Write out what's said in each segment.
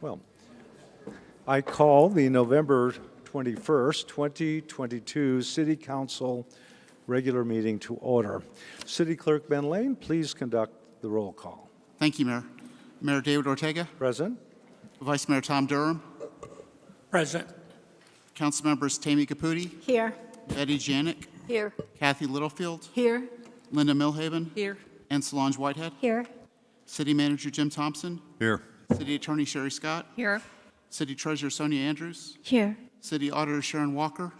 Well, I call the November 21st, 2022 City Council regular meeting to order. City Clerk Ben Lane, please conduct the roll call. Thank you, Mayor. Mayor David Ortega. Present. Vice Mayor Tom Durham. Present. Council members Tammy Caputi. Here. Betty Janik. Here. Kathy Littlefield. Here. Linda Milhaven. Here. And Solange Whitehead. Here. City Manager Jim Thompson. Here. City Attorney Sherry Scott. Here. City Treasurer Sonia Andrews. Here. City Auditor Sharon Walker.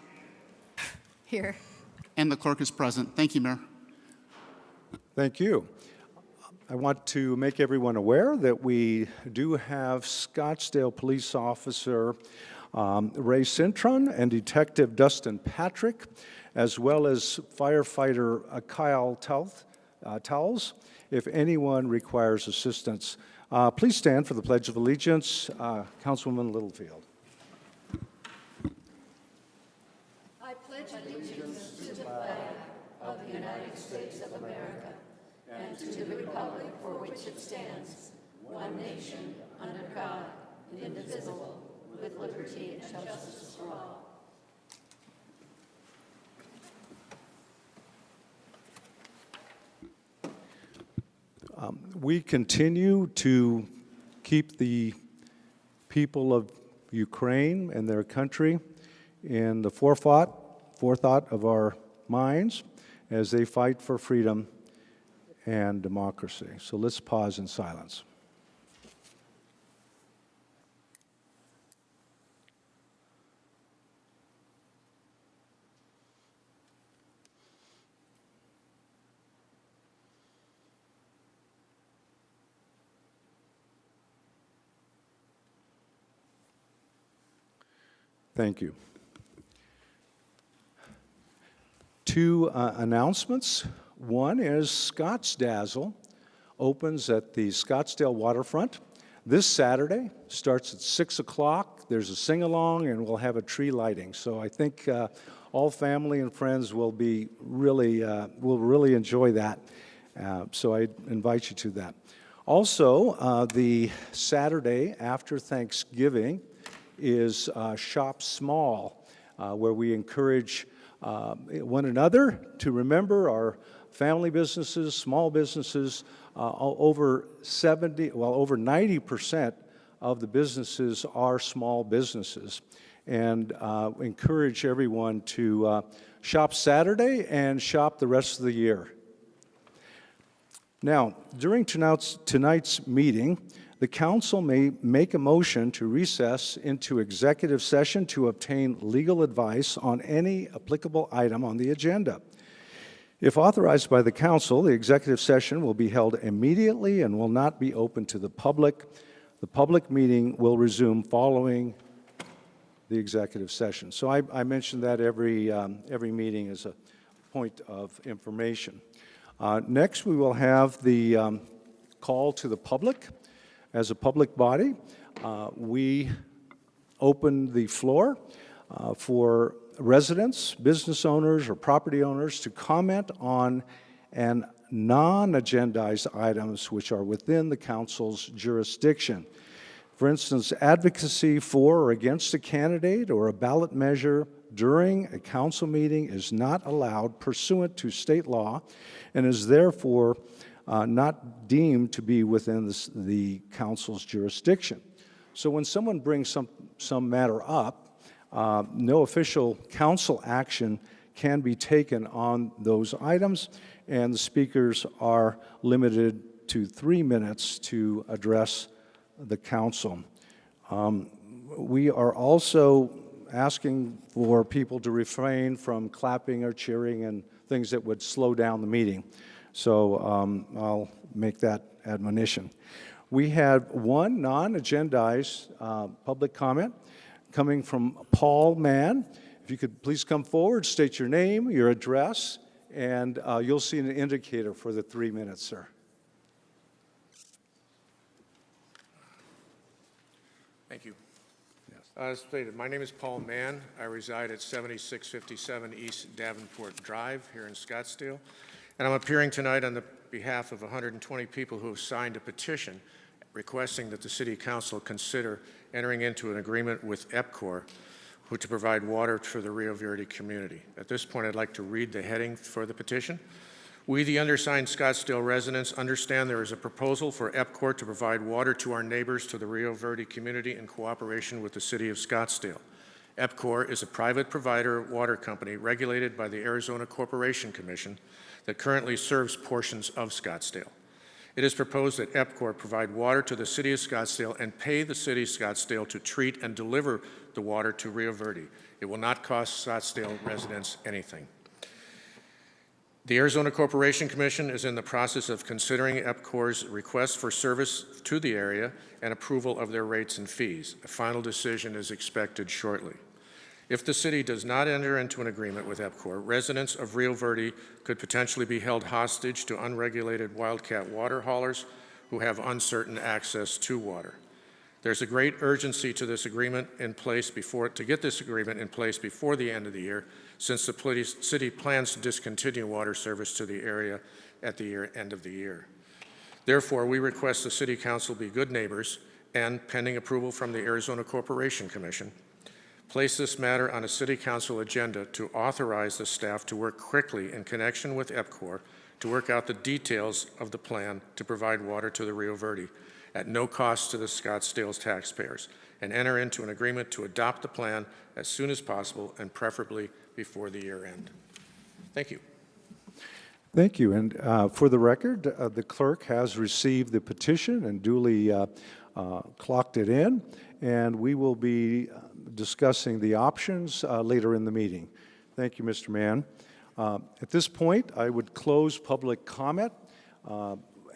Here. And the clerk is present. Thank you, Mayor. Thank you. I want to make everyone aware that we do have Scottsdale Police Officer Ray Cintron and Detective Dustin Patrick, as well as firefighter Kyle Towles. If anyone requires assistance, please stand for the Pledge of Allegiance. Councilwoman Littlefield. I pledge allegiance to the flag of the United States of America and to the republic for which it stands, one nation, under God, indivisible, with liberty and justice for all. We continue to keep the people of Ukraine and their country in the forethought of our minds as they fight for freedom and democracy. So let's pause in silence. Thank you. Two announcements. One is Scottsdale opens at the Scottsdale waterfront this Saturday. Starts at 6 o'clock. There's a sing-along, and we'll have a tree lighting. So I think all family and friends will be really enjoy that. So I invite you to that. Also, the Saturday after Thanksgiving is Shop Small, where we encourage one another to remember our family businesses, small businesses. Over 90% of the businesses are small businesses, and encourage everyone to shop Saturday and shop the rest of the year. Now, during tonight's meeting, the council may make a motion to recess into executive session to obtain legal advice on any applicable item on the agenda. If authorized by the council, the executive session will be held immediately and will not be open to the public. The public meeting will resume following the executive session. So I mention that every meeting as a point of information. Next, we will have the call to the public. As a public body, we open the floor for residents, business owners, or property owners to comment on non-agendized items which are within the council's jurisdiction. For instance, advocacy for or against a candidate or a ballot measure during a council meeting is not allowed pursuant to state law and is therefore not deemed to be within the council's jurisdiction. So when someone brings some matter up, no official council action can be taken on those items, and the speakers are limited to 3 minutes to address the council. We are also asking for people to refrain from clapping or cheering and things that would slow down the meeting. So I'll make that admonition. We had one non-agendized public comment coming from Paul Mann. If you could please come forward, state your name, your address, and you'll see an indicator for the 3 minutes, sir. Thank you. Yes. As stated, my name is Paul Mann. I reside at 7657 East Davenport Drive here in Scottsdale. And I'm appearing tonight on the behalf of 120 people who have signed a petition requesting that the City Council consider entering into an agreement with EPCOR to provide water for the Rio Verde community. At this point, I'd like to read the heading for the petition. We, the undersigned Scottsdale residents, understand there is a proposal for EPCOR to provide water to our neighbors to the Rio Verde community in cooperation with the City of Scottsdale. EPCOR is a private provider water company regulated by the Arizona Corporation Commission that currently serves portions of Scottsdale. It is proposed that EPCOR provide water to the City of Scottsdale and pay the City of Scottsdale to treat and deliver the water to Rio Verde. It will not cost Scottsdale residents anything. The Arizona Corporation Commission is in the process of considering EPCOR's request for service to the area and approval of their rates and fees. A final decision is expected shortly. If the city does not enter into an agreement with EPCOR, residents of Rio Verde could potentially be held hostage to unregulated wildcat water haulers who have uncertain access to water. There's a great urgency to this agreement in place to get this agreement in place before the end of the year, since the city plans to discontinue water service to the area at the end of the year. Therefore, we request the City Council be good neighbors and, pending approval from the Arizona Corporation Commission, place this matter on a City Council agenda to authorize the staff to work quickly in connection with EPCOR to work out the details of the plan to provide water to the Rio Verde at no cost to the Scottsdale taxpayers, and enter into an agreement to adopt the plan as soon as possible and preferably before the year end. Thank you. Thank you. And for the record, the clerk has received the petition and duly clocked it in, and we will be discussing the options later in the meeting. Thank you, Mr. Mann. At this point, I would close public comment,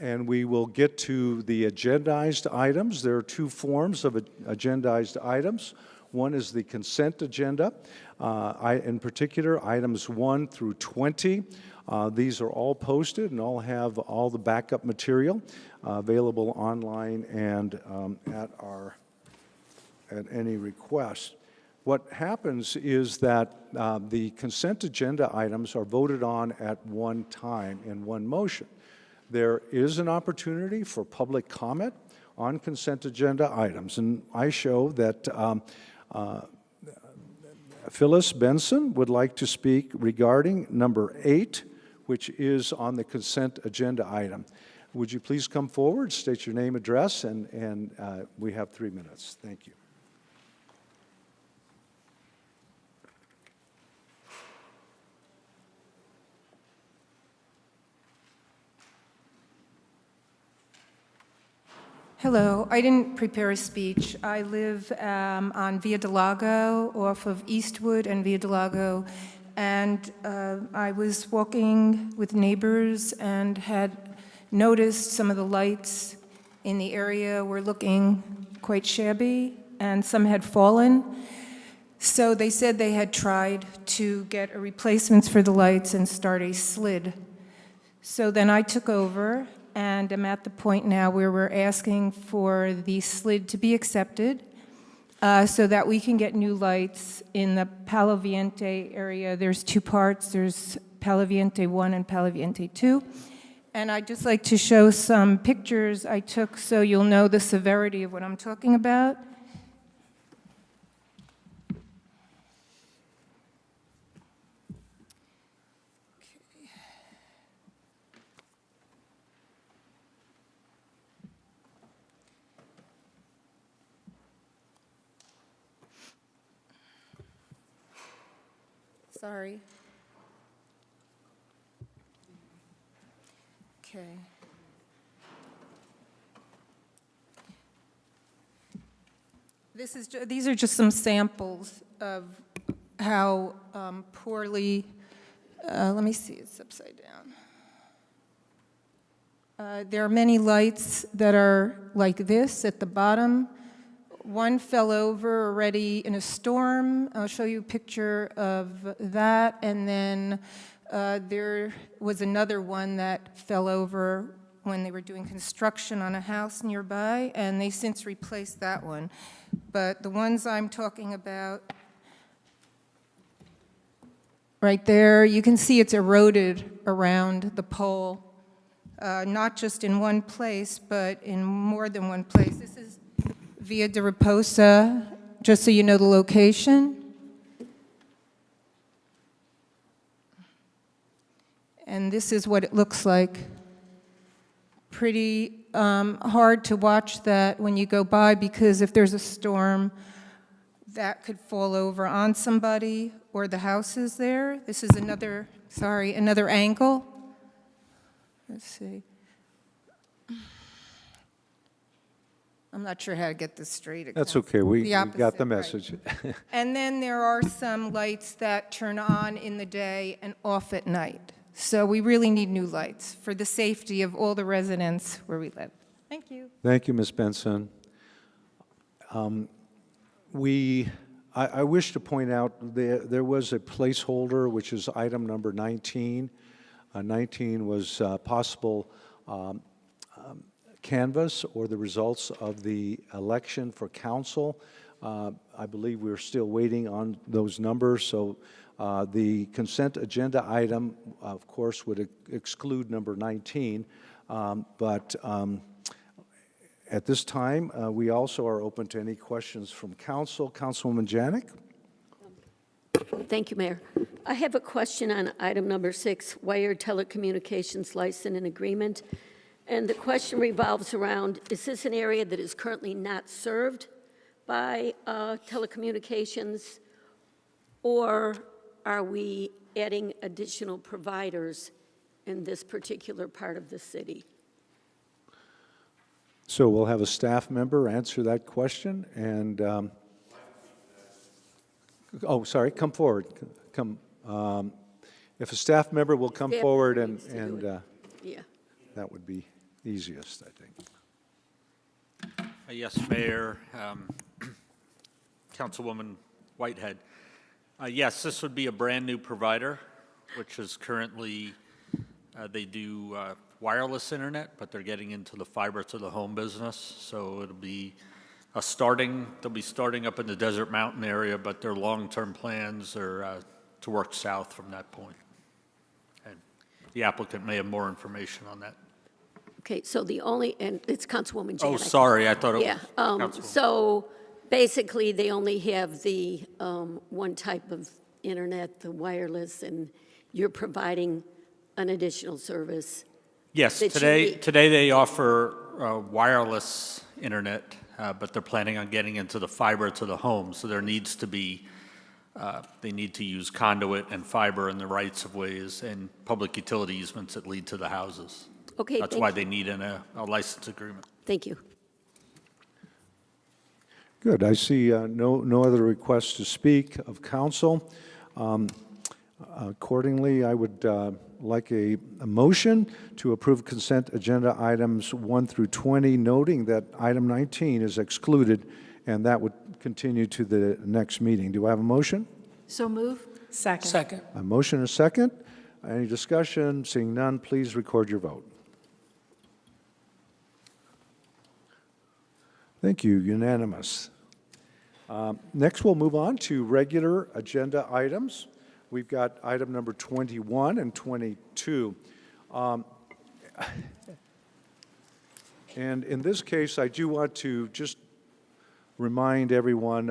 and we will get to the agendized items. There are two forms of agendized items. One is the consent agenda. In particular, items 1 through 20. These are all posted and all have all the backup material available online and at any request. What happens is that the consent agenda items are voted on at one time in one motion. There is an opportunity for public comment on consent agenda items, and I show that Phyllis Benson would like to speak regarding number 8, which is on the consent agenda item. Would you please come forward, state your name, address, and we have 3 minutes. Thank you. Hello, I didn't prepare a speech. I live on Via del Lago off of Eastwood and Via del Lago, and I was walking with neighbors and had noticed some of the lights in the area were looking quite shabby and some had fallen. So they said they had tried to get a replacements for the lights and start a slid. So then I took over, and I'm at the point now where we're asking for the slid to be accepted so that we can get new lights in the Palo Viente area. There's 2 parts. There's Palo Viente 1 and Palo Viente 2. And I'd just like to show some pictures I took so you'll know the severity of what I'm talking about. Sorry. Okay. These are just some samples of how poorly, let me see, it's upside down. There are many lights that are like this at the bottom. One fell over already in a storm. I'll show you a picture of that. And then there was another one that fell over when they were doing construction on a house nearby, and they since replaced that one. But the ones I'm talking about, right there, you can see it's eroded around the pole. not just in one place, but in more than one place. This is Via de Raposa, just so you know the location. And this is what it looks like. Pretty hard to watch that when you go by, because if there's a storm, that could fall over on somebody or the houses there. This is another angle. Let's see. I'm not sure how to get this straight. That's okay, we got the opposite, right. message. And then there are some lights that turn on in the day and off at night. So we really need new lights for the safety of all the residents where we live. Thank you. Thank you, Ms. Benson. I wish to point out there was a placeholder, which is item number 19. 19 was possible canvass or the results of the election for council. I believe we're still waiting on those numbers, so the consent agenda item, of course, would exclude number 19, but at this time, we also are open to any questions from council. Councilwoman Janik? Thank you, Mayor. I have a question on item number 6, wired telecommunications license and agreement. And the question revolves around, is this an area that is currently not served by telecommunications, or are we adding additional providers in this particular part of the city? So we'll have a staff member answer that question, and, oh, sorry, come forward. Come, if a staff member will come Staff forward needs to do it. Yeah. that would be easiest, I think. Yes, Mayor, Councilwoman Whitehead. Yes, this would be a brand-new provider, which is currently, they do wireless internet, but they're getting into the fiber to the home business. So it'll be they'll be starting up in the Desert Mountain area, but their long-term plans are to work south from that point. And the applicant may have more information on that. Okay, so the only, and it's Councilwoman Janik. Oh, sorry, I thought it was Yeah, Councilwoman. so basically, they only have the one type of internet, the wireless, and you're providing an additional service. Yes, that you need. today they offer wireless internet, but they're planning on getting into the fiber to the home. So there needs to be, they need to use conduit and fiber in the rights of ways and public utility easements that lead to the houses. Okay, That's thank why you. they need a license agreement. Thank you. Good. I see no other requests to speak of council. Accordingly, I would like a motion to approve consent agenda items 1 through 20, noting that item 19 is excluded, and that would continue to the next meeting. Do I have a motion? So move. Second. Second. A motion and a second. Any discussion? Seeing none, please record your vote. Thank you. Unanimous. Next, we'll move on to regular agenda items. We've got item number 21 and 22. And in this case, I do want to just remind everyone,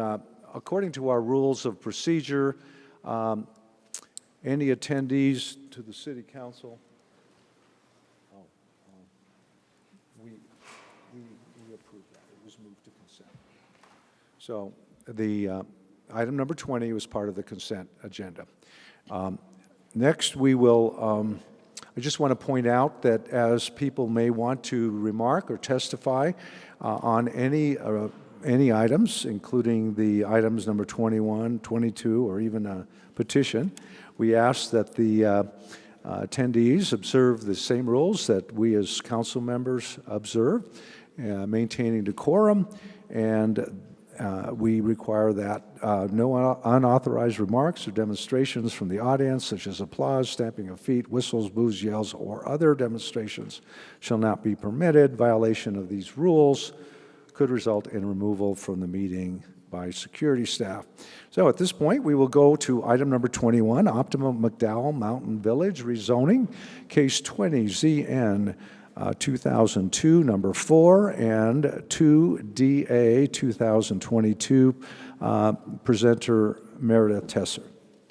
according to our rules of procedure, any attendees to the city council, we approved that. It was moved to consent. So the item number 20 was part of the consent agenda. Next, we will, I just want to point out that as people may want to remark or testify on any items, including the items number 21, 22, or even a petition, we ask that the attendees observe the same rules that we as council members observe, maintaining decorum, and we require that no unauthorized remarks or demonstrations from the audience, such as applause, stamping of feet, whistles, boos, yells, or other demonstrations shall not be permitted. Violation of these rules could result in removal from the meeting by security staff. So at this point, we will go to item number 21, Optimum McDowell Mountain Village rezoning, case 20 ZN 2002, number 4, and 2DA 2022. Presenter Meredith Tesser,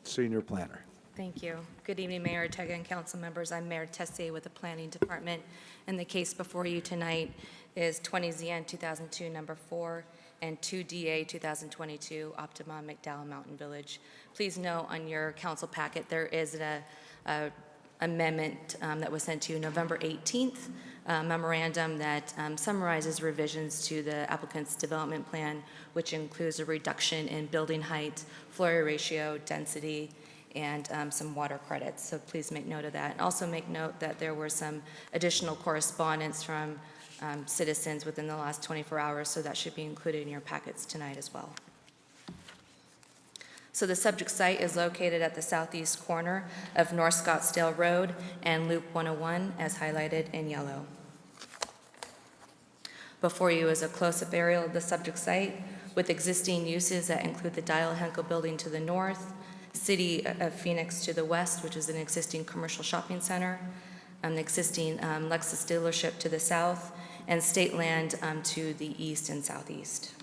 Senior Planner. Thank you. Good evening, Mayor Ortega and council members. I'm Mayor Tessier with the Planning Department, and the case before you tonight is 20 ZN 2002, number 4, and 2DA 2022, Optima McDowell Mountain Village. Please note on your council packet, there is an amendment that was sent to you November 18th, memorandum that summarizes revisions to the applicant's development plan, which includes a reduction in building height, floor ratio, density, and some water credits. So please make note of that. And also make note that there were some additional correspondence from citizens within the last 24 hours, so that should be included in your packets tonight as well. So the subject site is located at the southeast corner of North Scottsdale Road and Loop 101, as highlighted in yellow. Before you is a close-up aerial of the subject site with existing uses that include the Dial Henkel building to the north, City of Phoenix to the west, which is an existing commercial shopping center, an existing Lexus dealership to the south, and state land to the east and southeast.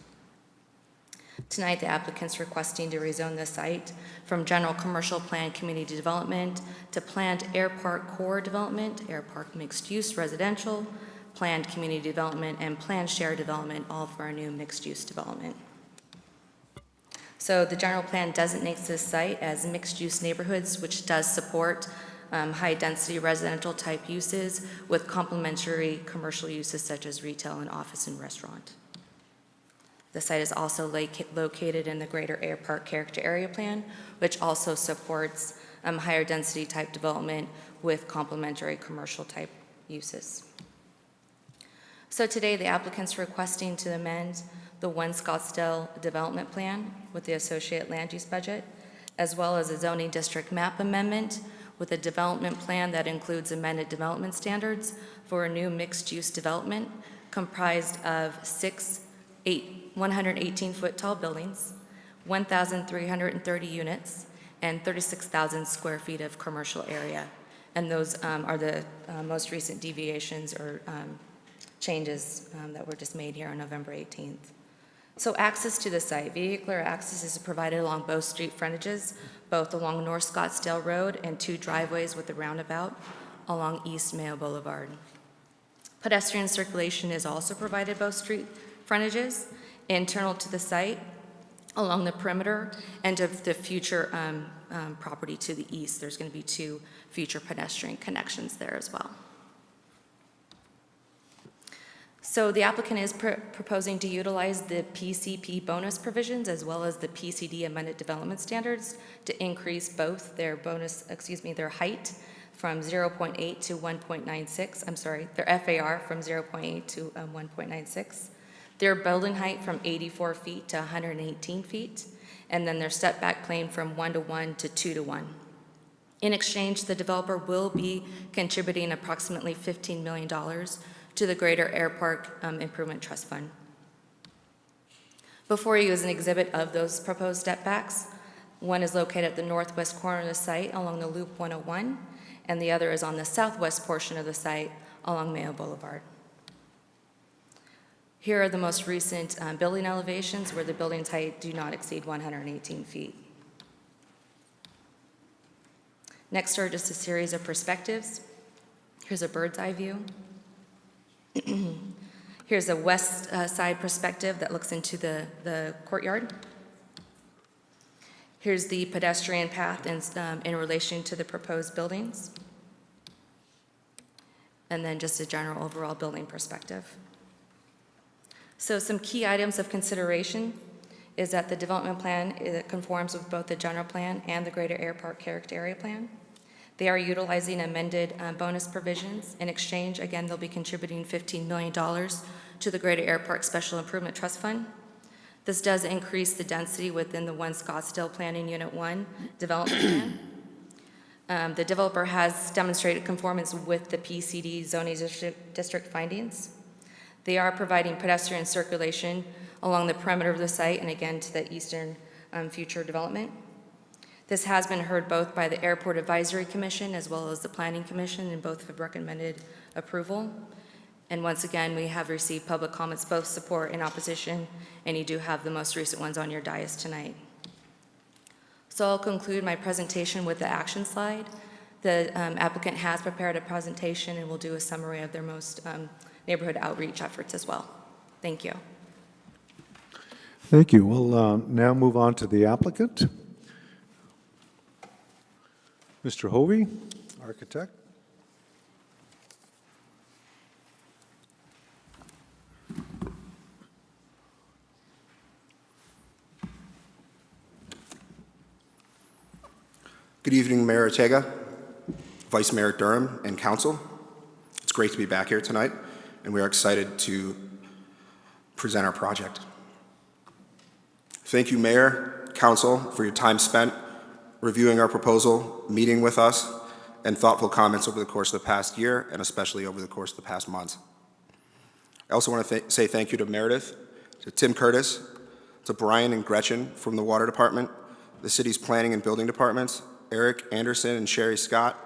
Tonight, the applicant's requesting to rezone the site from general commercial plan community development to planned air park core development, air park mixed-use residential, planned community development, and planned share development, all for a new mixed-use development. So the general plan designates this site as mixed-use neighborhoods, which does support high-density residential type uses with complementary commercial uses such as retail and office and restaurant. The site is also located in the Greater Air Park Character Area Plan, which also supports higher density type development with complementary commercial type uses. So today, the applicant's requesting to amend the One Scottsdale Development Plan with the associated land use budget, as well as a zoning district map amendment with a development plan that includes amended development standards for a new mixed-use development comprised of 118-foot tall buildings, 1,330 units, and 36,000 square feet of commercial area. And those are the most recent deviations or changes that were just made here on November 18th. So access to the site. Vehicular access is provided along both street frontages, both along North Scottsdale Road and 2 driveways with a roundabout along East Mayo Boulevard. Pedestrian circulation is also provided both street frontages, internal to the site, along the perimeter, and of the future property to the east. There's going to be 2 future pedestrian connections there as well. So the applicant is proposing to utilize the PCP bonus provisions as well as the PCD amended development standards to increase both their their height from 0.8 to 1.96. I'm sorry, their FAR from 0.8 to 1.96. Their building height from 84 feet to 118 feet, and then their setback plane from 1:1 to 2:1. In exchange, the developer will be contributing approximately $15 million to the Greater Air Park Improvement Trust Fund. Before you is an exhibit of those proposed step backs. One is located at the northwest corner of the site along the Loop 101, and the other is on the southwest portion of the site along Mayo Boulevard. Here are the most recent building elevations where the building's height do not exceed 118 feet. Next are just a series of perspectives. Here's a bird's eye view. Here's a west side perspective that looks into the courtyard. Here's the pedestrian path in relation to the proposed buildings. And then just a general overall building perspective. So some key items of consideration is that the development plan conforms with both the general plan and the Greater Air Park Character Area Plan. They are utilizing amended bonus provisions. In exchange, again, they'll be contributing $15 million to the Greater Air Park Special Improvement Trust Fund. This does increase the density within the One Scottsdale Planning Unit 1 development plan. The developer has demonstrated conformance with the PCD zoning district findings. They are providing pedestrian circulation along the perimeter of the site and again to the eastern future development. This has been heard both by the Airport Advisory Commission as well as the Planning Commission, and both have recommended approval. And once again, we have received public comments, both support and opposition, and you do have the most recent ones on your dais tonight. So I'll conclude my presentation with the action slide. The applicant has prepared a presentation and will do a summary of their most neighborhood outreach efforts as well. Thank you. Thank you. We'll now move on to the applicant. Mr. Hovey, architect. Good evening, Mayor Ortega, Vice Mayor Durham, and Council. It's great to be back here tonight, and we are excited to present our project. Thank you, Mayor, Council, for your time spent reviewing our proposal, meeting with us, and thoughtful comments over the course of the past year, and especially over the course of the past months. I also want to say thank you to Meredith, to Tim Curtis, to Brian and Gretchen from the Water Department, the city's Planning and Building Departments, Eric Anderson and Sherry Scott,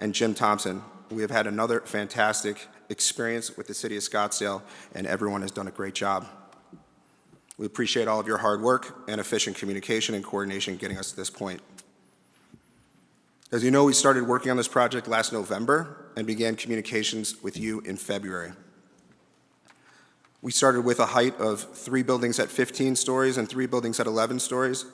and Jim Thompson. We have had another fantastic experience with the city of Scottsdale, and everyone has done a great job. We appreciate all of your hard work and efficient communication and coordination getting us to this point. As you know, we started working on this project last November and began communications with you in February. We started with a height of 3 buildings at 15 stories and 3 buildings at 11 stories,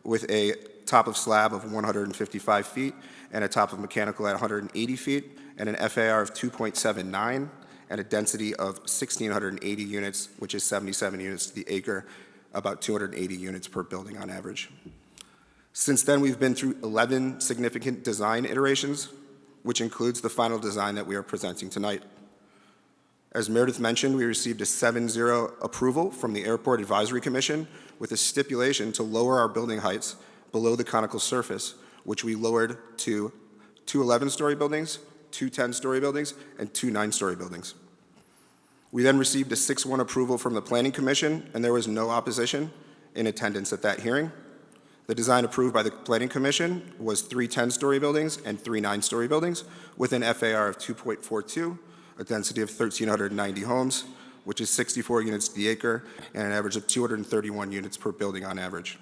with a top of slab of 155 feet and a top of mechanical at 180 feet, and an FAR of 2.79 and a density of 1,680 units, which is 77 units to the acre, about 280 units per building on average. Since then, we've been through 11 significant design iterations, which includes the final design that we are presenting tonight. As Meredith mentioned, we received a 7-0 approval from the Airport Advisory Commission with a stipulation to lower our building heights below the conical surface, which we lowered to 2 11-story buildings, 2 10-story buildings, and 2 9-story buildings. We then received a 6-1 approval from the Planning Commission, and there was no opposition in attendance at that hearing. The design approved by the Planning Commission was 3 10-story buildings and 3 9-story buildings with an FAR of 2.42, a density of 1,390 homes, which is 64 units to the acre, and an average of 231 units per building on average.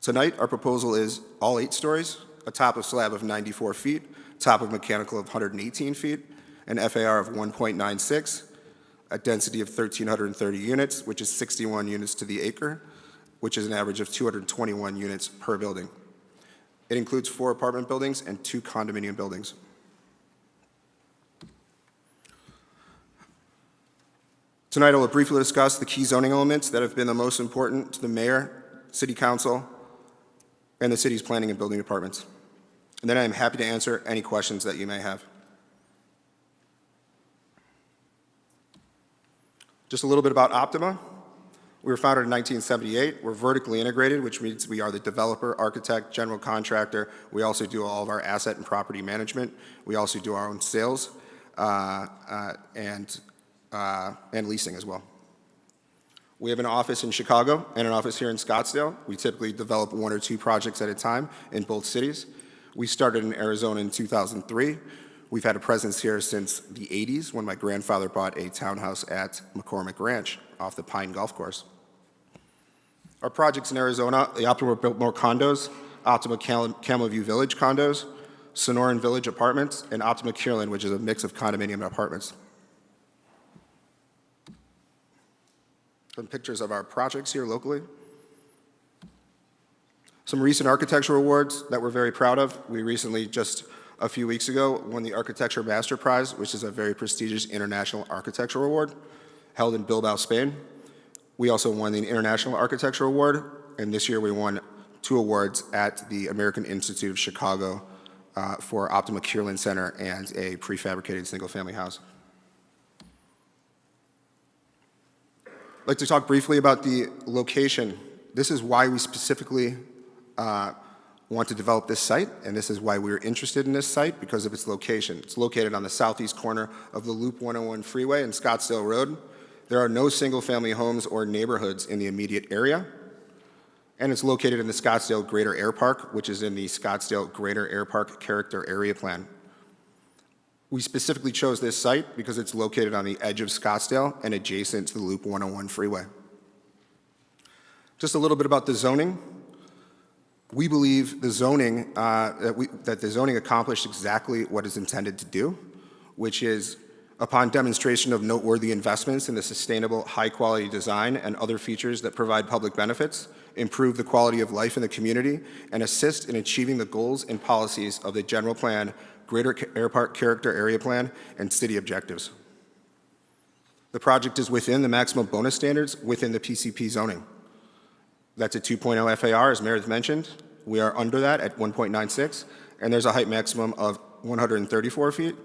Tonight, our proposal is all 8 stories, a top of slab of 94 feet, top of mechanical of 118 feet, an FAR of 1.96, a density of 1,330 units, which is 61 units to the acre, which is an average of 221 units per building. It includes 4 apartment buildings and 2 condominium buildings. Tonight, I will briefly discuss the key zoning elements that have been the most important to the mayor, city council, and the city's planning and building departments. And then I am happy to answer any questions that you may have. Just a little bit about Optima. We were founded in 1978. We're vertically integrated, which means we are the developer, architect, general contractor. We also do all of our asset and property management. We also do our own sales and leasing as well. We have an office in Chicago and an office here in Scottsdale. We typically develop 1 or 2 projects at a time in both cities. We started in Arizona in 2003. We've had a presence here since the 80s when my grandfather bought a townhouse at McCormick Ranch off the Pine Golf Course. Our projects in Arizona, the Optima Biltmore condos, Optima Camel View Village condos, Sonoran Village apartments, and Optima Kierland, which is a mix of condominium apartments. Some pictures of our projects here locally. Some recent architectural awards that we're very proud of. We recently, just a few weeks ago, won the Architecture Master Prize, which is a very prestigious international architectural award held in Bilbao, Spain. We also won the International Architecture Award, and this year we won 2 awards at the American Institute of Chicago for Optima Kierland Center and a prefabricated single-family house. I'd like to talk briefly about the location. This is why we specifically want to develop this site, and this is why we're interested in this site, because of its location. It's located on the southeast corner of the Loop 101 freeway and Scottsdale Road. There are no single-family homes or neighborhoods in the immediate area. and it's located in the Scottsdale Greater Air Park, which is in the Scottsdale Greater Air Park Character Area Plan. We specifically chose this site because it's located on the edge of Scottsdale and adjacent to the Loop 101 freeway. Just a little bit about the zoning. We believe the zoning, that the zoning accomplished exactly what it's intended to do, which is, upon demonstration of noteworthy investments in the sustainable, high-quality design and other features that provide public benefits, improve the quality of life in the community, and assist in achieving the goals and policies of the General Plan, Greater Air Park Character Area Plan, and city objectives. The project is within the maximum bonus standards within the PCP zoning. That's a 2.0 FAR, as Meredith mentioned. We are under that at 1.96, and there's a height maximum of 134 feet.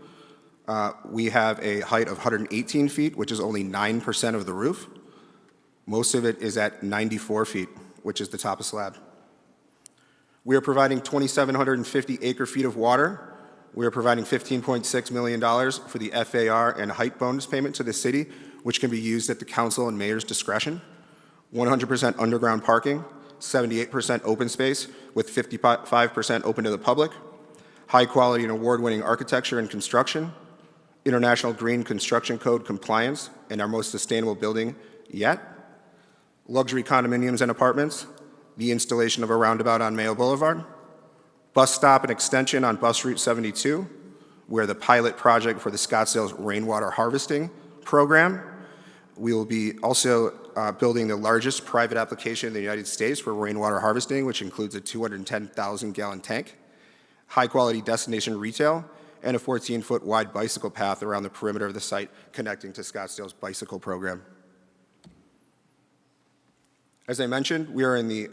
We have a height of 118 feet, which is only 9% of the roof. Most of it is at 94 feet, which is the top of slab. We are providing 2,750 acre-feet of water. We are providing $15.6 million for the FAR and height bonus payment to the city, which can be used at the council and mayor's discretion. 100% underground parking, 78% open space with 55% open to the public, high quality and award-winning architecture and construction, International Green Construction Code compliance, and our most sustainable building yet, luxury condominiums and apartments, the installation of a roundabout on Mayo Boulevard, bus stop and extension on Bus Route 72, where the pilot project for the Scottsdale's rainwater harvesting program. We will be also building the largest private application in the United States for rainwater harvesting, which includes a 210,000-gallon tank, high-quality destination retail, and a 14-foot wide bicycle path around the perimeter of the site connecting to Scottsdale's bicycle program. As I mentioned, we are in the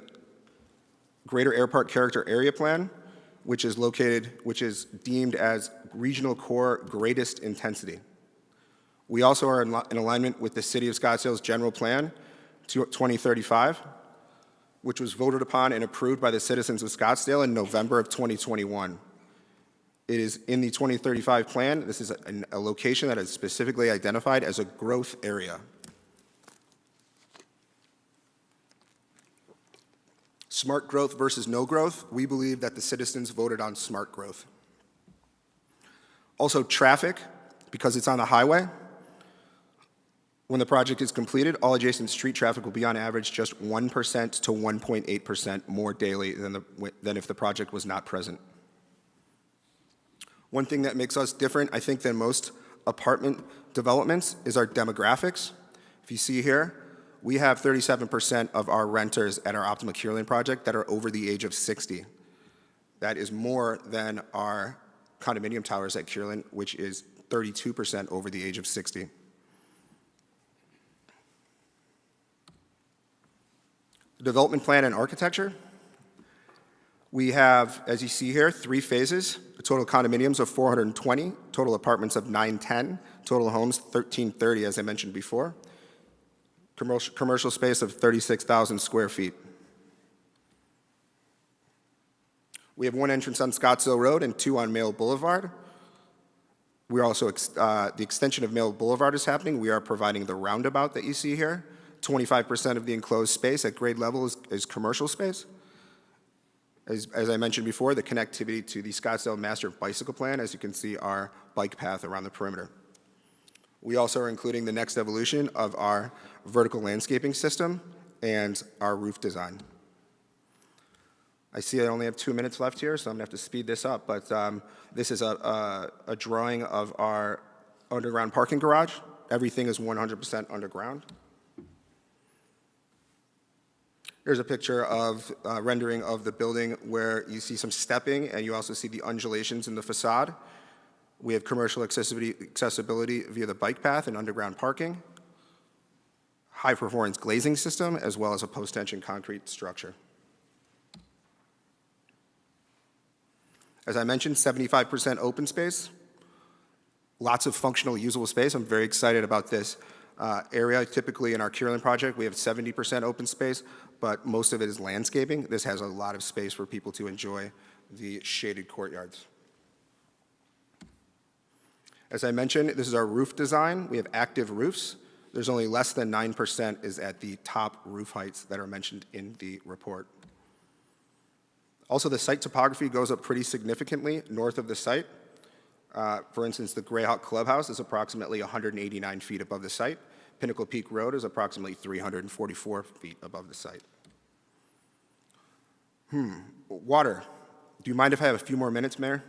Greater Air Park Character Area Plan, which is deemed as regional core greatest intensity. We also are in alignment with the City of Scottsdale's General Plan 2035, which was voted upon and approved by the citizens of Scottsdale in November of 2021. It is in the 2035 plan. This is a location that is specifically identified as a growth area. Smart growth versus no growth. We believe that the citizens voted on smart growth. Also, traffic, because it's on the highway. When the project is completed, all adjacent street traffic will be on average just 1% to 1.8% more daily than if the project was not present. One thing that makes us different, I think, than most apartment developments is our demographics. If you see here, we have 37% of our renters at our Optima Kierland project that are over the age of 60. That is more than our condominium towers at Kierland, which is 32% over the age of 60. Development plan and architecture. We have, as you see here, 3 phases, a total condominiums of 420, total apartments of 910, total homes 1330, as I mentioned before, commercial space of 36,000 square feet. We have 1 entrance on Scottsdale Road and 2 on Mayo Boulevard. We're also, the extension of Mayo Boulevard is happening. We are providing the roundabout that you see here. 25% of the enclosed space at grade level is commercial space. As I mentioned before, the connectivity to the Scottsdale Master Bicycle Plan, as you can see, our bike path around the perimeter. We also are including the next evolution of our vertical landscaping system and our roof design. I see I only have 2 minutes left here, so I'm gonna have to speed this up, but this is a drawing of our underground parking garage. Everything is 100% underground. Here's a picture of rendering of the building where you see some stepping and you also see the undulations in the facade. We have commercial accessibility via the bike path and underground parking, high performance glazing system, as well as a post-tension concrete structure. As I mentioned, 75% open space, lots of functional usable space. I'm very excited about this area. Typically in our Kierland project, we have 70% open space, but most of it is landscaping. This has a lot of space for people to enjoy the shaded courtyards. As I mentioned, this is our roof design. We have active roofs. there's only less than 9% is at the top roof heights that are mentioned in the report. Also, the site topography goes up pretty significantly north of the site. For instance, the Greyhawk Clubhouse is approximately 189 feet above the site. Pinnacle Peak Road is approximately 344 feet above the site. Water. Do you mind if I have a few more minutes, Mayor?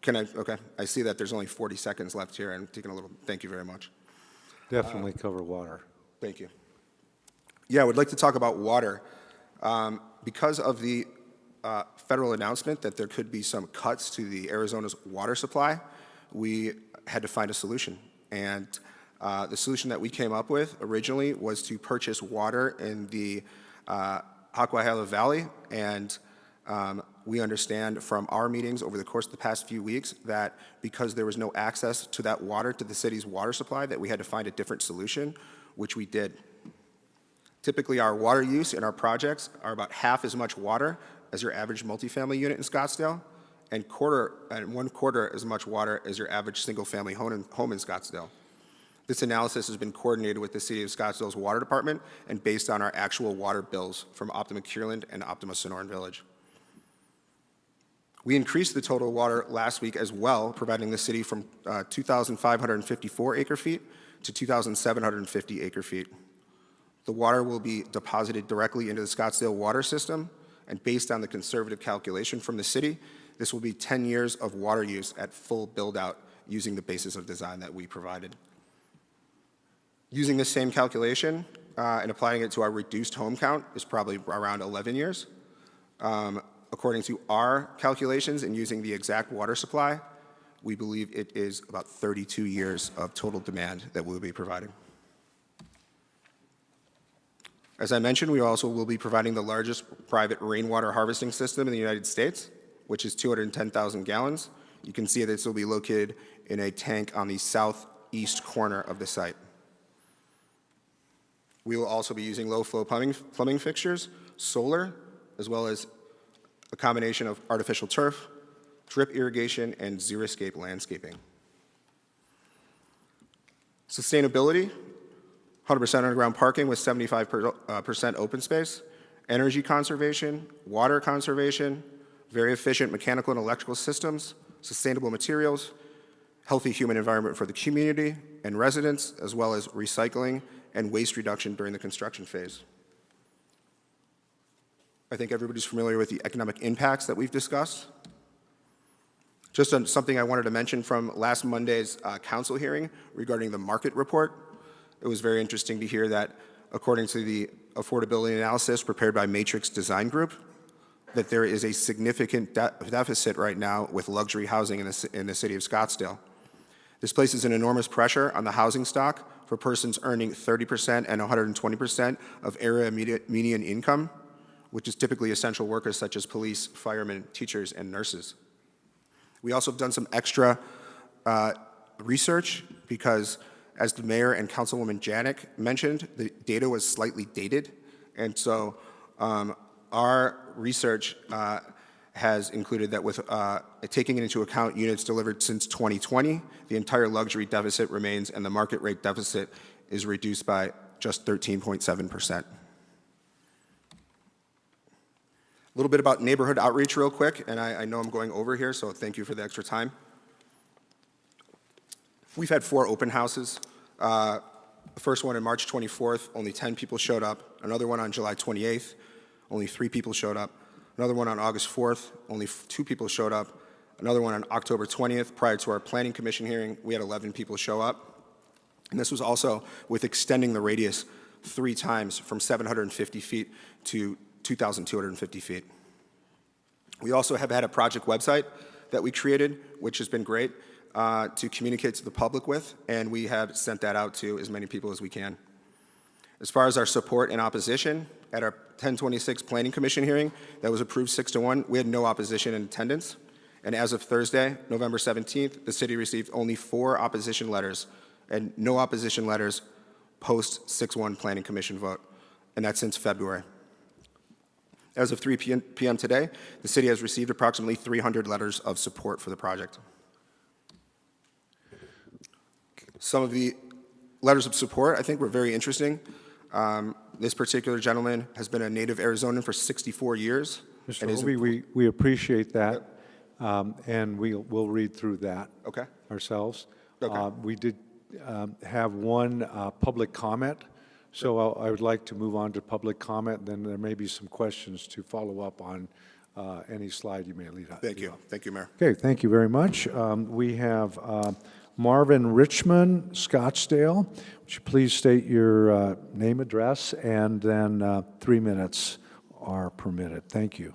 Can I? Okay. I see that there's only 40 seconds left here. I'm taking a little. Thank you very much. Definitely cover water. Thank you. Yeah, I would like to talk about water. Because of the federal announcement that there could be some cuts to the Arizona's water supply, we had to find a solution. And the solution that we came up with originally was to purchase water in the Haquahala Valley. And we understand from our meetings over the course of the past few weeks that because there was no access to that water, to the city's water supply, that we had to find a different solution, which we did. Typically, our water use in our projects are about half as much water as your average multifamily unit in Scottsdale, and 1/4 as much water as your average single-family home in Scottsdale. This analysis has been coordinated with the City of Scottsdale's Water Department and based on our actual water bills from Optima Kierland and Optima Sonoran Village. We increased the total water last week as well, providing the city from 2,554 acre-feet to 2,750 acre-feet. The water will be deposited directly into the Scottsdale water system, and based on the conservative calculation from the city, this will be 10 years of water use at full build-out using the basis of design that we provided. Using this same calculation and applying it to our reduced home count is probably around 11 years. According to our calculations and using the exact water supply, we believe it is about 32 years of total demand that we'll be providing. As I mentioned, we also will be providing the largest private rainwater harvesting system in the United States, which is 210,000 gallons. You can see that this will be located in a tank on the southeast corner of the site. We will also be using low-flow plumbing fixtures, solar, as well as a combination of artificial turf, drip irrigation, and xeriscape landscaping. Sustainability. 100% underground parking with 75% open space, energy conservation, water conservation, very efficient mechanical and electrical systems, sustainable materials, healthy human environment for the community and residents, as well as recycling and waste reduction during the construction phase. I think everybody's familiar with the economic impacts that we've discussed. Just something I wanted to mention from last Monday's council hearing regarding the market report. It was very interesting to hear that, according to the affordability analysis prepared by Matrix Design Group, that there is a significant deficit right now with luxury housing in the city of Scottsdale. This places an enormous pressure on the housing stock for persons earning 30% and 120% of area median income, which is typically essential workers such as police, firemen, teachers, and nurses. We also have done some extra research because, as the mayor and Councilwoman Janik mentioned, the data was slightly dated. And so our research has included that with taking into account units delivered since 2020, the entire luxury deficit remains and the market rate deficit is reduced by just 13.7%. A little bit about neighborhood outreach real quick, and I know I'm going over here, so thank you for the extra time. We've had 4 open houses. The first one on March 24th, only 10 people showed up. Another one on July 28th, only 3 people showed up. Another one on August 4th, only 2 people showed up. Another one on October 20th, prior to our Planning Commission hearing, we had 11 people show up. And this was also with extending the radius 3 times from 750 feet to 2,250 feet. We also have had a project website that we created, which has been great to communicate to the public with, and we have sent that out to as many people as we can. As far as our support and opposition, at our 1026 Planning Commission hearing that was approved 6-1, we had no opposition in attendance. And as of Thursday, November 17th, the city received only 4 opposition letters and no opposition letters post 6-1 Planning Commission vote, and that's since February. As of 3 p.m. today, the city has received approximately 300 letters of support for the project. Some of the letters of support, I think, were very interesting. This particular gentleman has been a native Arizonan for 64 years. Mr. and is Hovey, we appreciate that, and we'll read through that Okay. ourselves. Okay. We did have one public comment, so I would like to move on to public comment, then there may be some questions to follow up on any slide you may lead up. Thank you. Thank you, Mayor. Okay, thank you very much. We have Marvin Richmond, Scottsdale. Would you please state your name, address, and then 3 minutes are permitted. Thank you.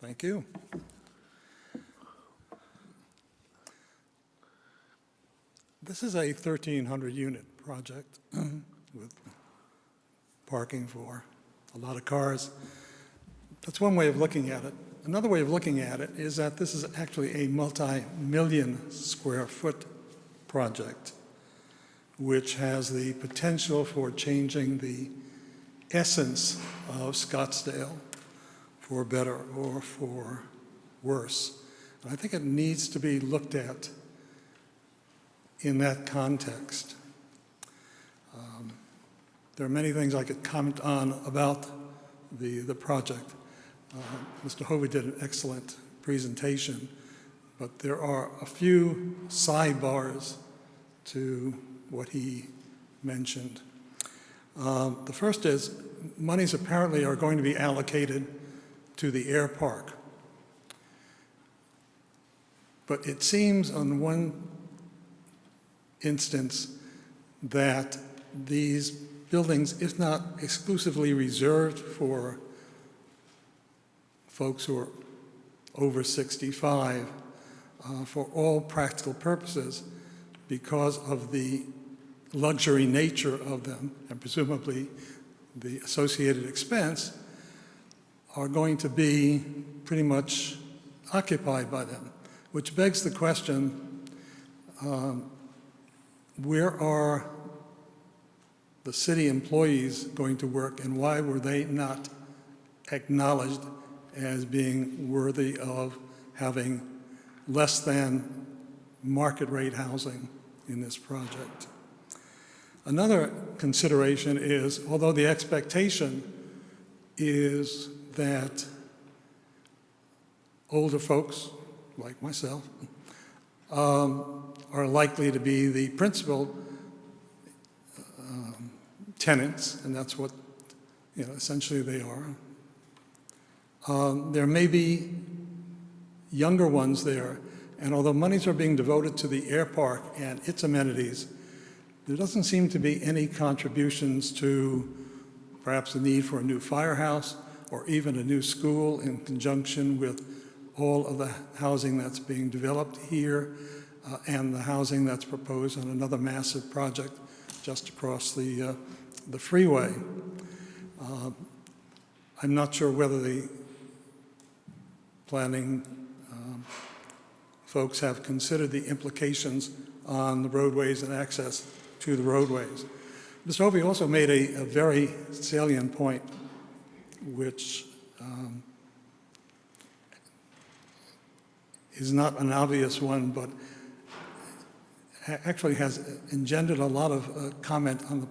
Thank you. This is a 1,300-unit project with parking for a lot of cars. That's one way of looking at it. Another way of looking at it is that this is actually a multi-million square foot project, which has the potential for changing the essence of Scottsdale for better or for worse. And I think it needs to be looked at in that context. There are many things I could comment on about the project. Mr. Hovey did an excellent presentation, but there are a few sidebars to what he mentioned. The first is monies apparently are going to be allocated to the air park. But it seems on one instance that these buildings, if not exclusively reserved for folks who are over 65, for all practical purposes, because of the luxury nature of them, and presumably the associated expense, are going to be pretty much occupied by them, which begs the question, where are the city employees going to work, and why were they not acknowledged as being worthy of having less than market rate housing in this project? Another consideration is, although the expectation is that older folks, like myself, are likely to be the principal tenants, and that's what, essentially they are. There may be younger ones there, and although monies are being devoted to the air park and its amenities, there doesn't seem to be any contributions to perhaps the need for a new firehouse or even a new school in conjunction with all of the housing that's being developed here and the housing that's proposed on another massive project just across the freeway. I'm not sure whether the planning folks have considered the implications on the roadways and access to the roadways. Mr. Hovey also made a very salient point, which is not an obvious one, but actually has engendered a lot of comment on the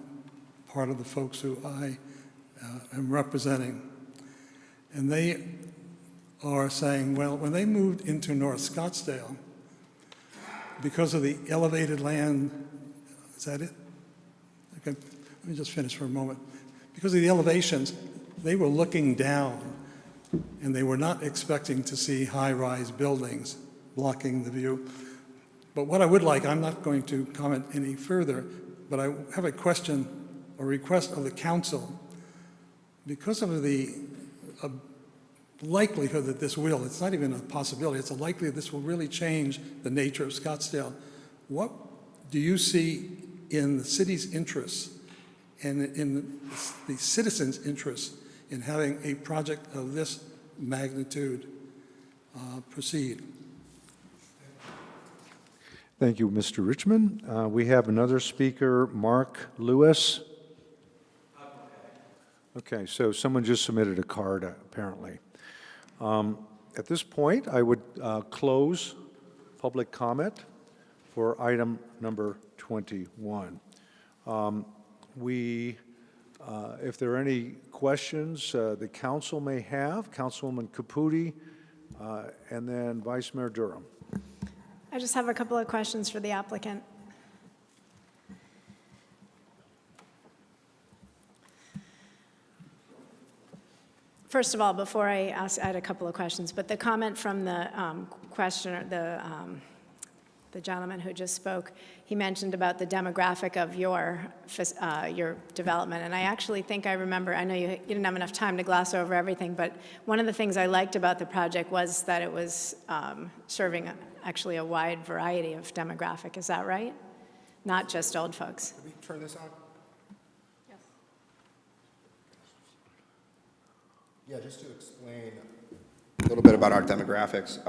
part of the folks who I am representing. And they are saying, well, when they moved into North Scottsdale, because of the elevated land, is that it? Okay, let me just finish for a moment. Because of the elevations, they were looking down, and they were not expecting to see high-rise buildings blocking the view. But what I would like, I'm not going to comment any further, but I have a question or request of the council. Because of the likelihood that this will, it's not even a possibility, it's a likelihood this will really change the nature of Scottsdale. What do you see in the city's interests and in the citizens' interests in having a project of this magnitude proceed? Thank you, Mr. Richmond. We have another speaker, Mark Lewis. Okay, so someone just submitted a card, apparently. At this point, I would close public comment for item number 21. If there are any questions the council may have, Councilwoman Caputi, and then Vice Mayor Durham. I just have a couple of questions for the applicant. First of all, before I ask, I had a couple of questions, but the comment from the questioner, the gentleman who just spoke, he mentioned about the demographic of your development, and I actually think I remember, I know you didn't have enough time to gloss over everything, but one of the things I liked about the project was that it was serving actually a wide variety of demographic. Is that right? Not just old folks. Can we turn this on? Yeah, just to explain a little bit about our demographics.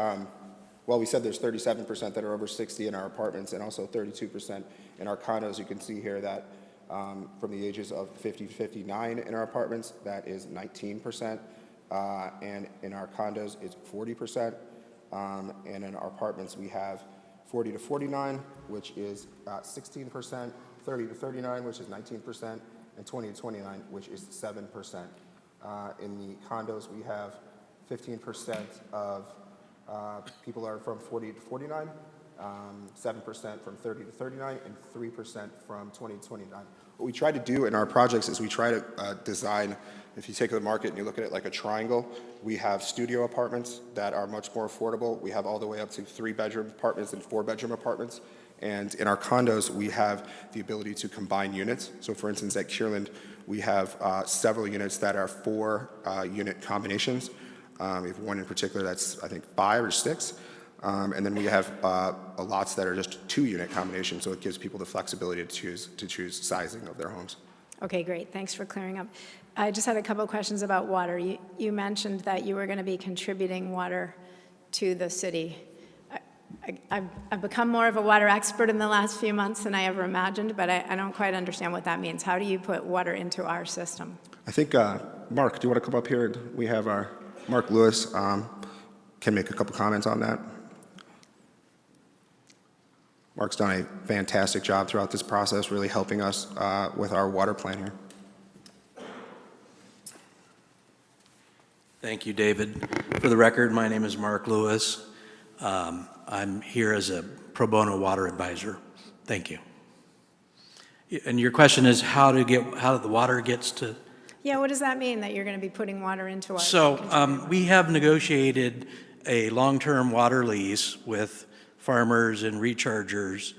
Well, we said there's 37% that are over 60 in our apartments and also 32% in our condos. You can see here that from the ages of 50 to 59 in our apartments, that is 19%. And in our condos, it's 40%. And in our apartments, we have 40 to 49, which is 16%, 30 to 39, which is 19%, and 20 to 29, which is 7%. In the condos, we have 15% of people are from 40 to 49, 7% from 30 to 39, and 3% from 20 to 29. What we try to do in our projects is we try to design, if you take the market and you look at it like a triangle, we have studio apartments that are much more affordable. We have all the way up to 3-bedroom apartments and 4-bedroom apartments. And in our condos, we have the ability to combine units. So for instance, at Kierland, we have several units that are 4-unit combinations. We have one in particular that's, I think, 5 or 6. And then we have lots that are just 2-unit combinations, so it gives people the flexibility to choose sizing of their homes. Okay, great. Thanks for clearing up. I just had a couple of questions about water. You mentioned that you were going to be contributing water to the city. I've become more of a water expert in the last few months than I ever imagined, but I don't quite understand what that means. How do you put water into our system? I think, Mark, do you want to come up here? We have our Mark Lewis can make a couple comments on that. Mark's done a fantastic job throughout this process, really helping us with our water plan here. Thank you, David. For the record, my name is Mark Lewis. I'm here as a pro bono water advisor. Thank you. And your question is how the water gets to... Yeah, what does that mean, that you're going to be putting water into our... So we have negotiated a long-term water lease with farmers and rechargers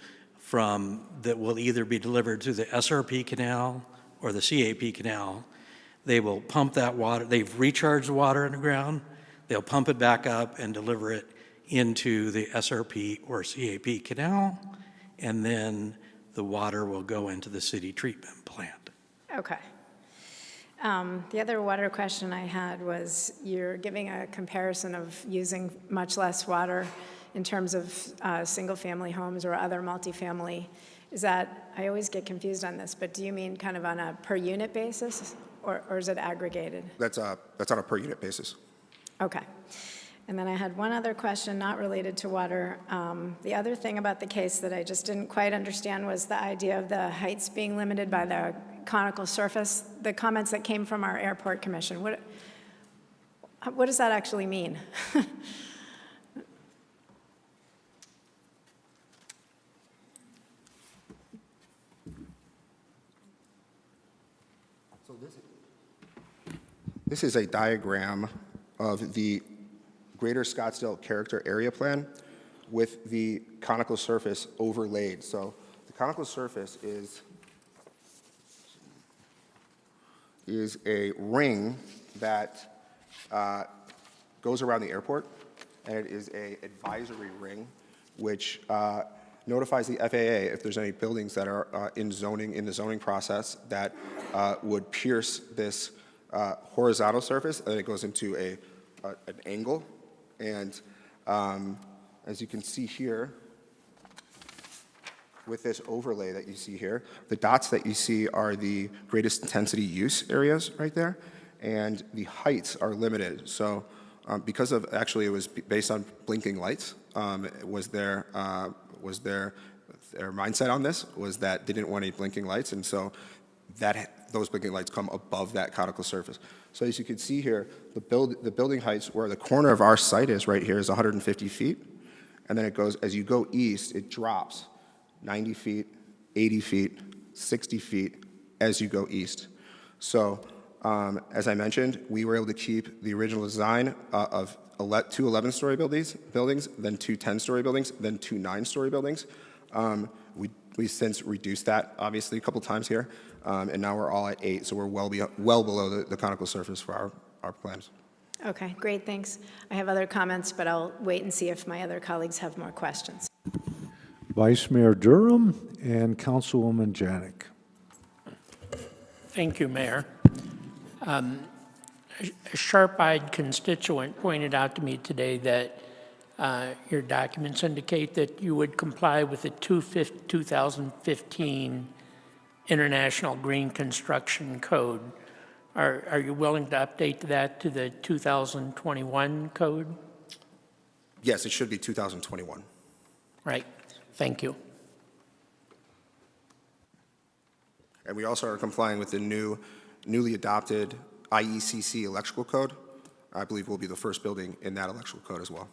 that will either be delivered through the SRP canal or the CAP canal. They will pump that water. They've recharged the water underground. They'll pump it back up and deliver it into the SRP or CAP canal, and then the water will go into the city treatment plant. Okay. The other water question I had was you're giving a comparison of using much less water in terms of single-family homes or other multifamily. Is that, I always get confused on this, but do you mean kind of on a per-unit basis, or is it aggregated? That's on a per-unit basis. Okay. And then I had one other question not related to water. The other thing about the case that I just didn't quite understand was the idea of the heights being limited by the conical surface, the comments that came from our airport commission. What does that actually mean? So this is a diagram of the Greater Scottsdale Character Area Plan with the conical surface overlaid. So the conical surface is a ring that goes around the airport, and it is an advisory ring which notifies the FAA if there's any buildings that are in the zoning process that would pierce this horizontal surface, and then it goes into an angle. And as you can see here, with this overlay that you see here, the dots that you see are the greatest intensity use areas right there, and the heights are limited. So because of, actually it was based on blinking lights, was their mindset on this was that they didn't want any blinking lights, and so those blinking lights come above that conical surface. So as you can see here, the building heights where the corner of our site is right here is 150 feet, and then it goes, as you go east, it drops 90 feet, 80 feet, 60 feet as you go east. So as I mentioned, we were able to keep the original design of two 11-story buildings, then two 10-story buildings, then two 9-story buildings. We since reduced that, obviously, a couple times here, and now we're all at 8, so we're well below the conical surface for our plans. Okay, great, thanks. I have other comments, but I'll wait and see if my other colleagues have more questions. Vice Mayor Durham and Councilwoman Janik. Thank you, Mayor. A sharp-eyed constituent pointed out to me today that your documents indicate that you would comply with the 2015 International Green Construction Code. Are you willing to update that to the 2021 code? Yes, it should be 2021. Right. Thank you. And we also are complying with the newly adopted IECC electrical code. I believe we'll be the first building in that electrical code as well.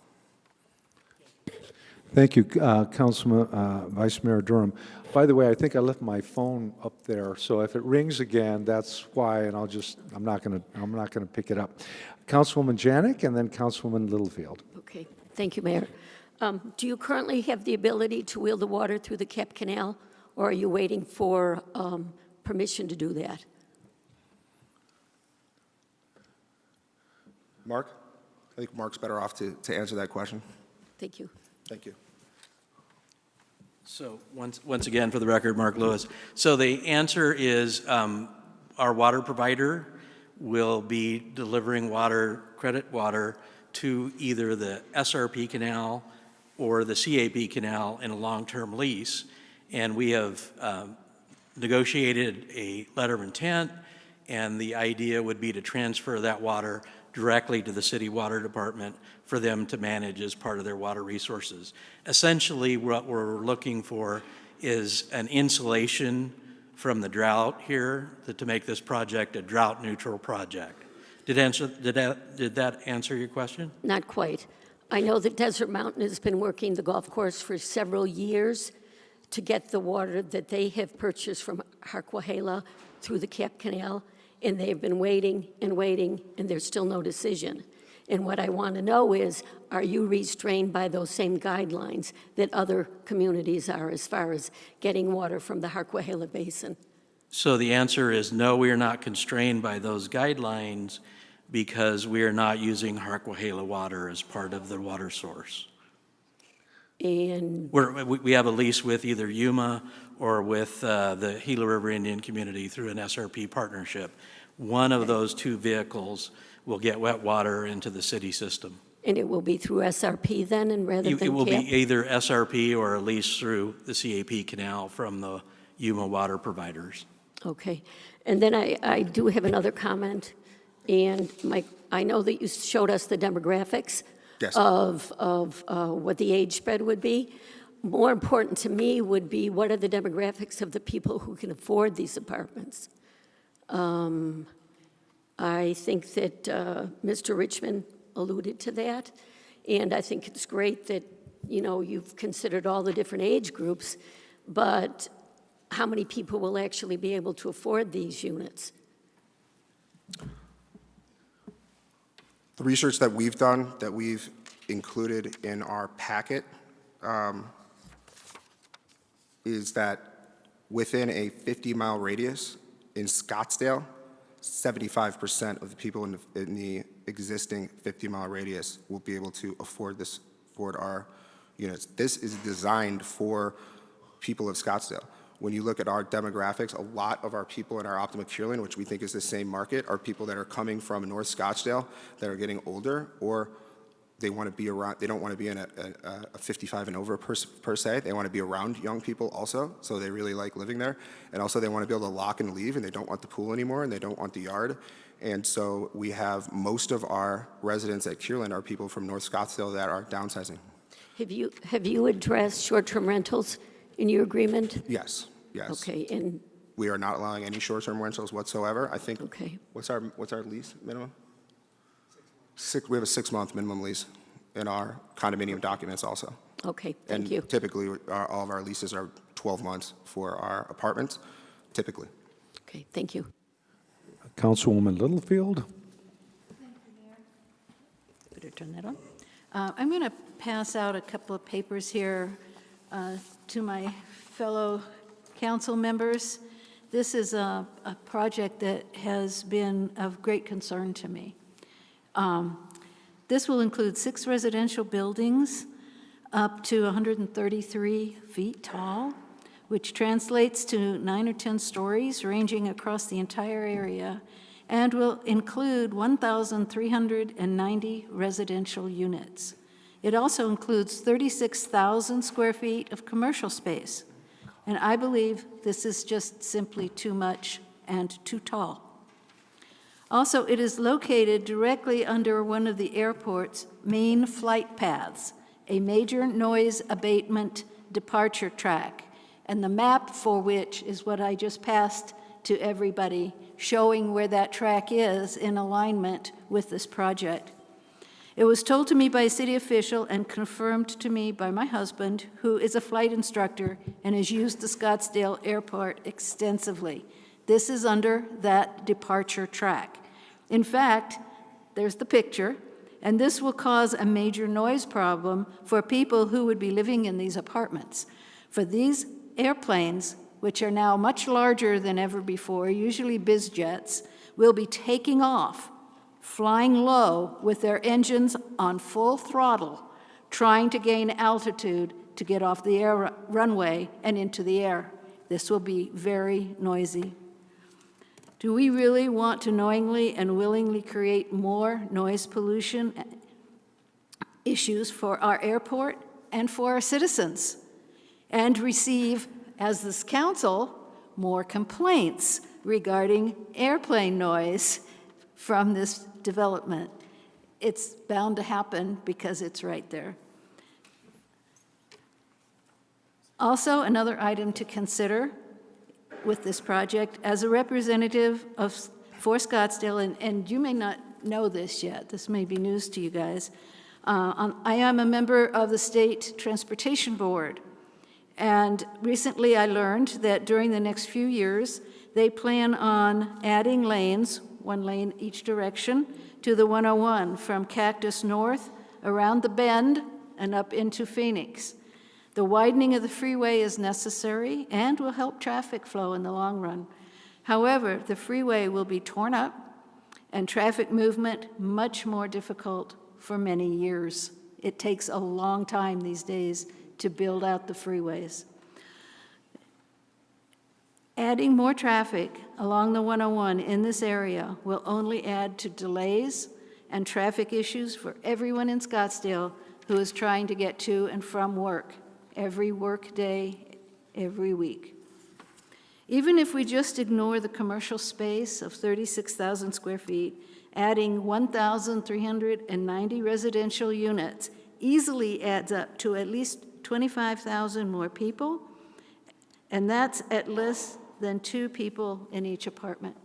Thank you, Councilman, Vice Mayor Durham. By the way, I think I left my phone up there, so if it rings again, that's why, and I'm not gonna pick it up. Councilwoman Janik and then Councilwoman Littlefield. Okay, thank you, Mayor. Do you currently have the ability to wheel the water through the Cap Canal, or are you waiting for permission to do that? Mark? I think Mark's better off to answer that question. Thank you. Thank you. So once again, for the record, Mark Lewis. So the answer is our water provider will be delivering credit water to either the SRP canal or the CAP canal in a long-term lease. And we have negotiated a letter of intent, and the idea would be to transfer that water directly to the city water department for them to manage as part of their water resources. Essentially, what we're looking for is an insulation from the drought here to make this project a drought-neutral project. Did that answer your question? Not quite. I know that Desert Mountain has been working the golf course for several years to get the water that they have purchased from Harquahala through the Cap Canal, and they've been waiting, and there's still no decision. And what I want to know is, are you restrained by those same guidelines that other communities are as far as getting water from the Harquahala Basin? So the answer is no, we are not constrained by those guidelines because we are not using Harquahala water as part of the water source. And We have a lease with either Yuma or with the Gila River Indian Community through an SRP partnership. One of those two vehicles will get wet water into the city system. And it will be through SRP then, and rather than It will CAP? be either SRP or a lease through the CAP canal from the Yuma water providers. Okay. And then I do have another comment. And I know that you showed us the demographics Yes. of what the age spread would be. More important to me would be, what are the demographics of the people who can afford these apartments? I think that Mr. Richmond alluded to that, and I think it's great that, you know, you've considered all the different age groups, but how many people will actually be able to afford these units? The research that we've done, that we've included in our packet, is that within a 50-mile radius in Scottsdale, 75% of the people in the existing 50-mile radius will be able to afford our units. This is designed for people of Scottsdale. When you look at our demographics, a lot of our people in our Optima Curelean, which we think is the same market, are people that are coming from North Scottsdale that are getting older or they want to be around, they don't want to be in a 55 and over per se. They want to be around young people also, so they really like living there. And also they want to be able to lock and leave, and they don't want the pool anymore, and they don't want the yard. And so we have most of our residents at Kierland are people from North Scottsdale that are downsizing. Have you addressed short-term rentals in your agreement? Yes, yes. Okay, and, We are not allowing any short-term rentals whatsoever. I think, okay. what's our lease minimum? We have a 6-month minimum lease in our condominium documents also. Okay, thank you. And typically, all of our leases are 12 months for our apartments, typically. Okay, thank you. Councilwoman Littlefield? Better turn that on. I'm going to pass out a couple of papers here to my fellow council members. This is a project that has been of great concern to me. This will include 6 residential buildings up to 133 feet tall, which translates to 9 or 10 stories ranging across the entire area, and will include 1,390 residential units. It also includes 36,000 square feet of commercial space, and I believe this is just simply too much and too tall. Also, it is located directly under one of the airport's main flight paths, a major noise abatement departure track, and the map for which is what I just passed to everybody, showing where that track is in alignment with this project. It was told to me by a city official and confirmed to me by my husband, who is a flight instructor and has used the Scottsdale Airport extensively. This is under that departure track. In fact, there's the picture, and this will cause a major noise problem for people who would be living in these apartments. For these airplanes, which are now much larger than ever before, usually biz jets, will be taking off, flying low with their engines on full throttle, trying to gain altitude to get off the air runway and into the air. This will be very noisy. Do we really want to knowingly and willingly create more noise pollution issues for our airport and for our citizens, and receive, as this council, more complaints regarding airplane noise from this development? It's bound to happen because it's right there. Also, another item to consider with this project, as a representative for Scottsdale, and you may not know this yet, this may be news to you guys, I am a member of the State Transportation Board, and recently I learned that during the next few years, they plan on adding lanes, 1 lane each direction, to the 101 from Cactus North, around the bend, and up into Phoenix. The widening of the freeway is necessary and will help traffic flow in the long run. However, the freeway will be torn up and traffic movement much more difficult for many years. It takes a long time these days to build out the freeways. Adding more traffic along the 101 in this area will only add to delays and traffic issues for everyone in Scottsdale who is trying to get to and from work every work day, every week. Even if we just ignore the commercial space of 36,000 square feet, adding 1,390 residential units easily adds up to at least 25,000 more people, and that's at less than 2 people in each apartment.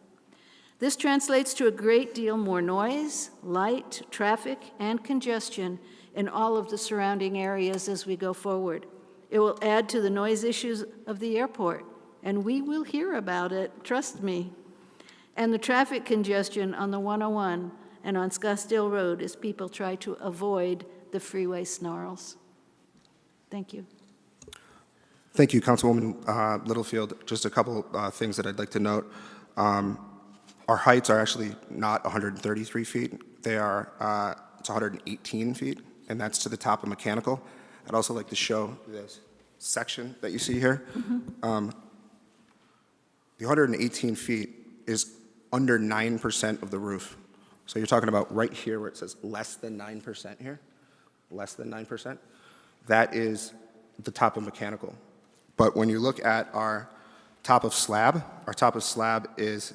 This translates to a great deal more noise, light, traffic, and congestion in all of the surrounding areas as we go forward. It will add to the noise issues of the airport, and we will hear about it, trust me. And the traffic congestion on the 101 and on Scottsdale Road as people try to avoid the freeway snarls. Thank you. Thank you, Councilwoman Littlefield. Just a couple things that I'd like to note. Our heights are actually not 133 feet. They are, it's 118 feet, and that's to the top of Mechanical. I'd also like to show this section that you see here. The 118 feet is under 9% of the roof. So you're talking about right here where it says less than 9% here. less than 9%. That is the top of mechanical. But when you look at our top of slab is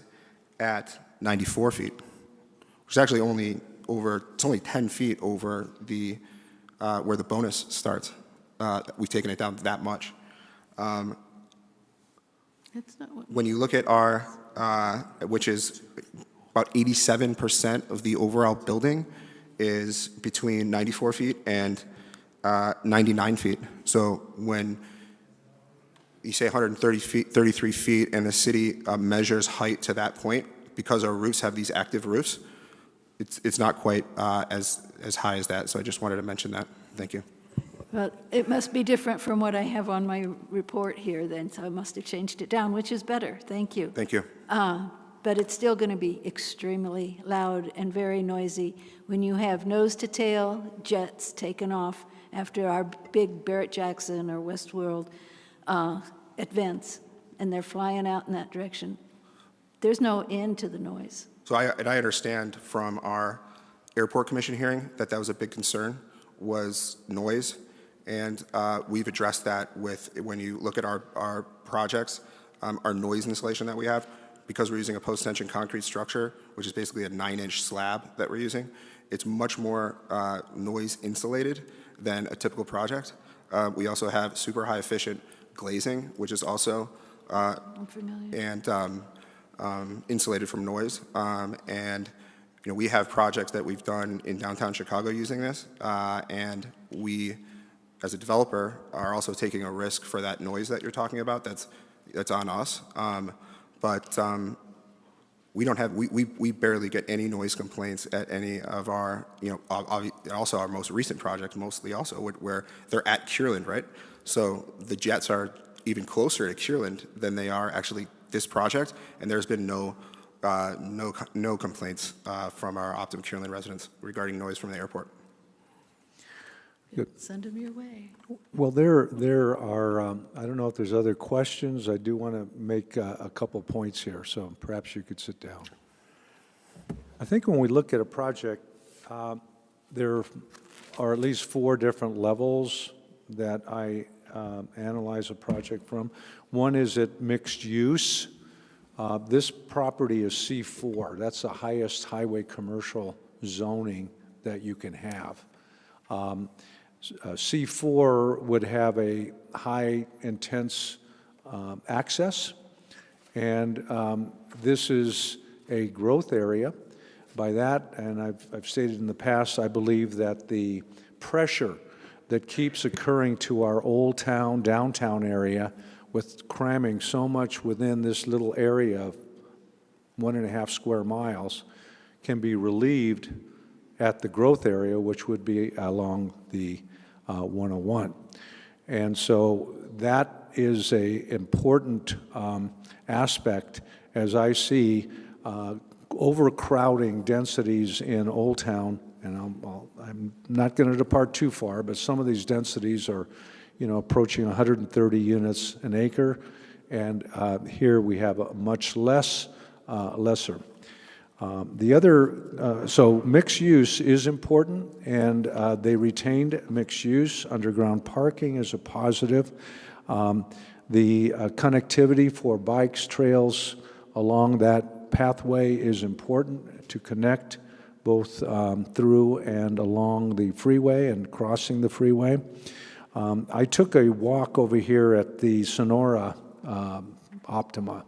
at 94 feet, which is actually only 10 feet over the, where the bonus starts. We've taken it down that much. That's not what. When you look at our, which is about 87% of the overall building is between 94 feet and 99 feet. So when you say 130 feet, 33 feet, and the city measures height to that point, because our roofs have these active roofs, it's not quite as high as that. So I just wanted to mention that. Thank you. Well, it must be different from what I have on my report here then, so I must have changed it down, which is better. Thank you. Thank you. But it's still going to be extremely loud and very noisy when you have nose-to-tail jets taken off after our big Barrett-Jackson or Westworld events, and they're flying out in that direction. There's no end to the noise. So I understand from our airport commission hearing that was a big concern, was noise. And we've addressed that with, when you look at our projects, our noise insulation that we have, because we're using a post-tension concrete structure, which is basically a 9-inch slab that we're using, it's much more noise insulated than a typical project. We also have super high efficient glazing, which is also I'm familiar. and insulated from noise. And you know, we have projects that we've done in downtown Chicago using this, and we, as a developer, are also taking a risk for that noise that you're talking about. That's on us. But we don't have, we barely get any noise complaints at any of our, you know, also our most recent project, mostly also where they're at Kierland, right? So the jets are even closer to Kierland than they are actually this project, and there's been no complaints from our Optum Kierland residents regarding noise from the airport. Send them your way. Well, there are, I don't know if there's other questions. I do want to make a couple points here, so perhaps you could sit down. I think when we look at a project, there are at least 4 different levels that I analyze a project from. One is at mixed use. This property is C4. That's the highest highway commercial zoning that you can have. C4 would have a high intense access, and this is a growth area. By that, and I've stated in the past, I believe that the pressure that keeps occurring to our old town, downtown area with cramming so much within this little area of 1.5 square miles can be relieved at the growth area, which would be along the 101. And so that is an important aspect as I see overcrowding densities in Old Town, and I'm not going to depart too far, but some of these densities are, you know, approaching 130 units an acre, and here we have a much lesser. The other, so mixed use is important, and they retained mixed use. Underground parking is a positive. The connectivity for bikes, trails along that pathway is important to connect both through and along the freeway and crossing the freeway. I took a walk over here at the Sonora Optima,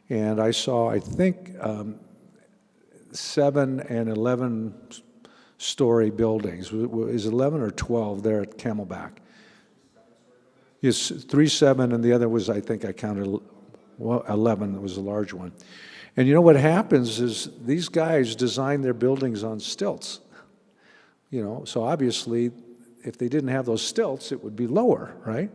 and I saw, I think, 7 and 11 story buildings. Is it 11 or 12 there at Camelback? Yes, 3, 7, and the other was, I think I counted 11. It was a large one. And you know what happens is these guys design their buildings on stilts. You know, so obviously, if they didn't have those stilts, it would be lower, right?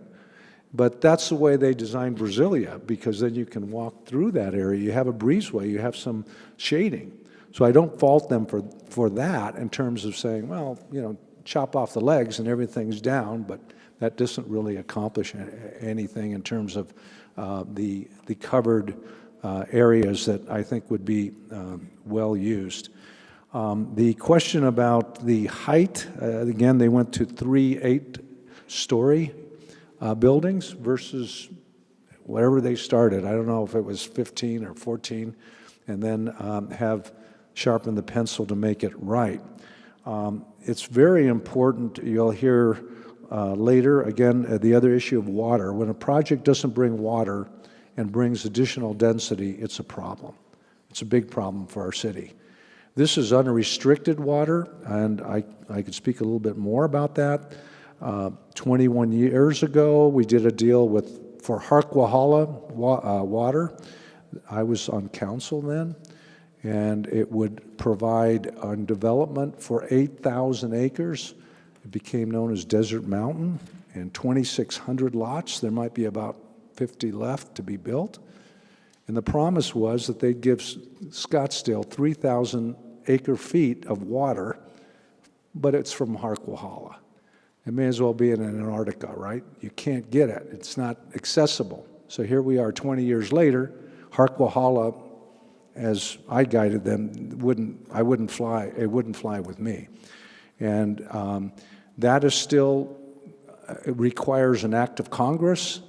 But that's the way they designed Brasilia, because then you can walk through that area. You have a breezeway, you have some shading. So I don't fault them for that in terms of saying, well, you know, chop off the legs and everything's down, but that doesn't really accomplish anything in terms of the covered areas that I think would be well used. The question about the height, again, they went to 3 8-story buildings versus whatever they started. I don't know if it was 15 or 14, and then have sharpened the pencil to make it right. It's very important, you'll hear later, again, the other issue of water. When a project doesn't bring water and brings additional density, it's a problem. It's a big problem for our city. This is unrestricted water, and I could speak a little bit more about that. 21 years ago, we did a deal for Harquahala water. I was on council then, and it would provide on development for 8,000 acres. It became known as Desert Mountain, and 2,600 lots. There might be about 50 left to be built. And the promise was that they'd give Scottsdale 3,000 acre-feet of water, but it's from Harquahala. It may as well be in Antarctica, right? You can't get it. It's not accessible. So here we are 20 years later. Harquahala, as I guided them, it wouldn't fly with me. And that is still, it requires an act of Congress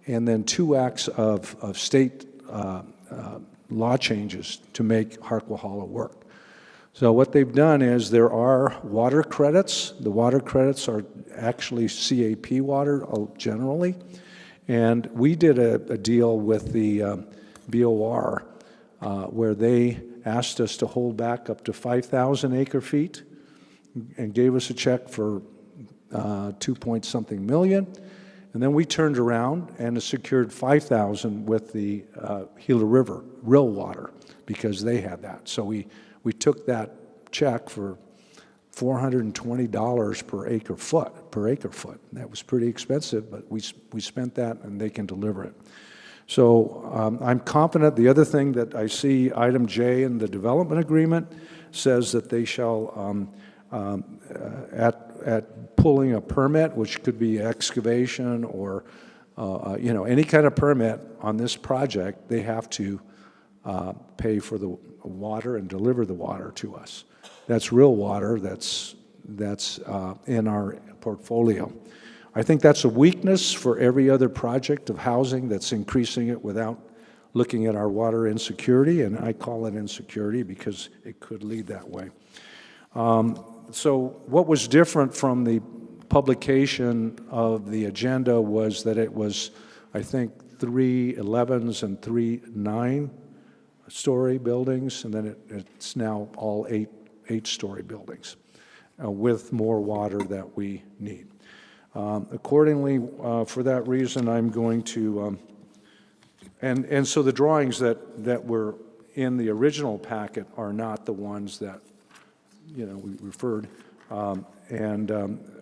and then 2 acts of state law changes to make Harquahala work. So what they've done is there are water credits. The water credits are actually CAP water generally. And we did a deal with the BOR where they asked us to hold back up to 5,000 acre-feet and gave us a check for 2-point-something million. And then we turned around and secured 5,000 with the Gila River, real water, because they had that. So we took that check for $420 per acre foot. That was pretty expensive, but we spent that and they can deliver it. So I'm confident. The other thing that I see, item J in the development agreement, says that they shall, at pulling a permit, which could be excavation or any kind of permit on this project, they have to pay for the water and deliver the water to us. That's real water that's in our portfolio. I think that's a weakness for every other project of housing that's increasing it without looking at our water insecurity, and I call it insecurity because it could lead that way. So what was different from the publication of the agenda was that it was, I think, 3 11s and 3 9-story buildings, and then it's now all 8-story buildings with more water that we need. Accordingly, for that reason, I'm going to, and so the drawings that were in the original packet are not the ones that we referred.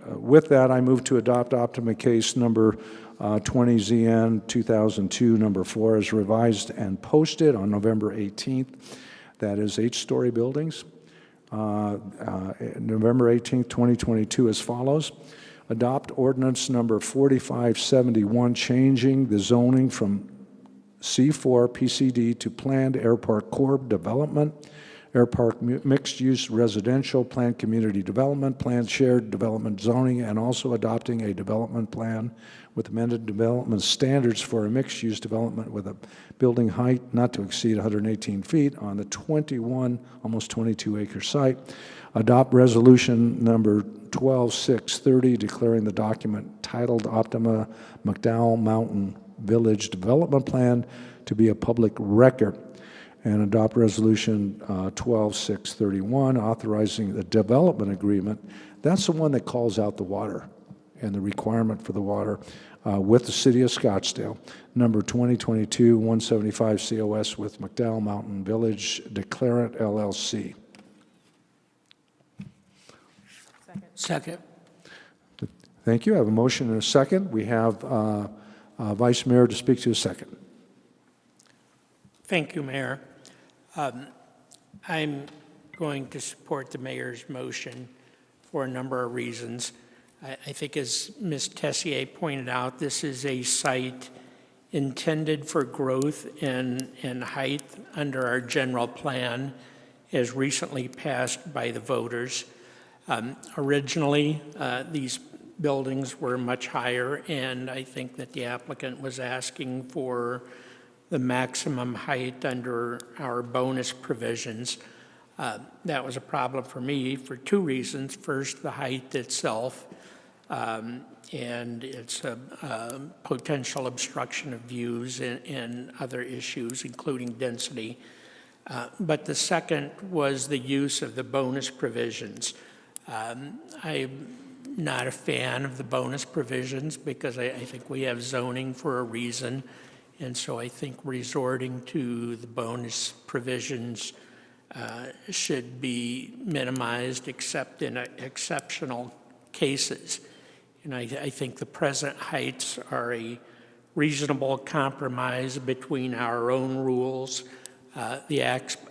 With that, I move to adopt Optima Case number 20ZN 2002, number 4, as revised and posted on November 18th. That is 8-story buildings. November 18th, 2022, as follows. Adopt ordinance number 4571, changing the zoning from C4 PCD to planned airport core development, airport mixed-use residential, planned community development, planned shared development zoning, and also adopting a development plan with amended development standards for a mixed-use development with a building height not to exceed 118 feet on the 21, almost 22-acre site. Adopt resolution number 12630, declaring the document titled Optima McDowell Mountain Village Development Plan to be a public record. And adopt resolution 12631, authorizing the development agreement. That's the one that calls out the water and the requirement for the water with the city of Scottsdale, number 2022-175 COS with McDowell Mountain Village Declarant LLC. Second. Thank you. I have a motion and a second. We have Vice Mayor to speak to a second. Thank you, Mayor. I'm going to support the mayor's motion for a number of reasons. I think, as Ms. Tessier pointed out, this is a site intended for growth and height under our general plan. as recently passed by the voters. Originally, these buildings were much higher, and I think that the applicant was asking for the maximum height under our bonus provisions. That was a problem for me for two reasons. First, the height itself, and it's a potential obstruction of views and other issues, including density. But the second was the use of the bonus provisions. I'm not a fan of the bonus provisions because I think we have zoning for a reason. And so I think resorting to the bonus provisions should be minimized except in exceptional cases. And I think the present heights are a reasonable compromise between our own rules, the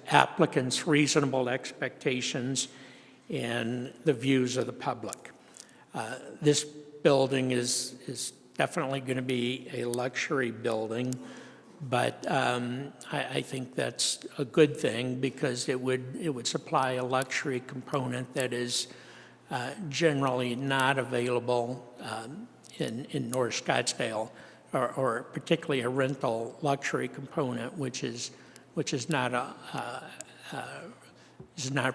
applicant's reasonable expectations, and the views of the public. This building is definitely going to be a luxury building, but I think that's a good thing because it would supply a luxury component that is generally not available in North Scottsdale, or particularly a rental luxury component, which is not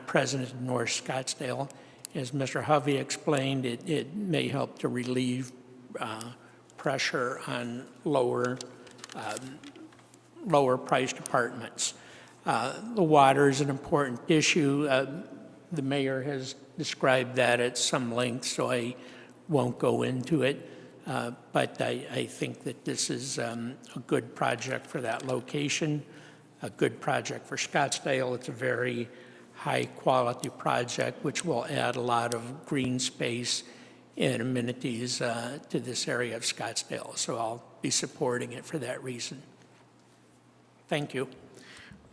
present in North Scottsdale. As Mr. Hovey explained, it may help to relieve pressure on lower priced apartments. The water is an important issue. The mayor has described that at some length, so I won't go into it. But I think that this is a good project for that location, a good project for Scottsdale. It's a very high-quality project, which will add a lot of green space and amenities to this area of Scottsdale. So I'll be supporting it for that reason. Thank you.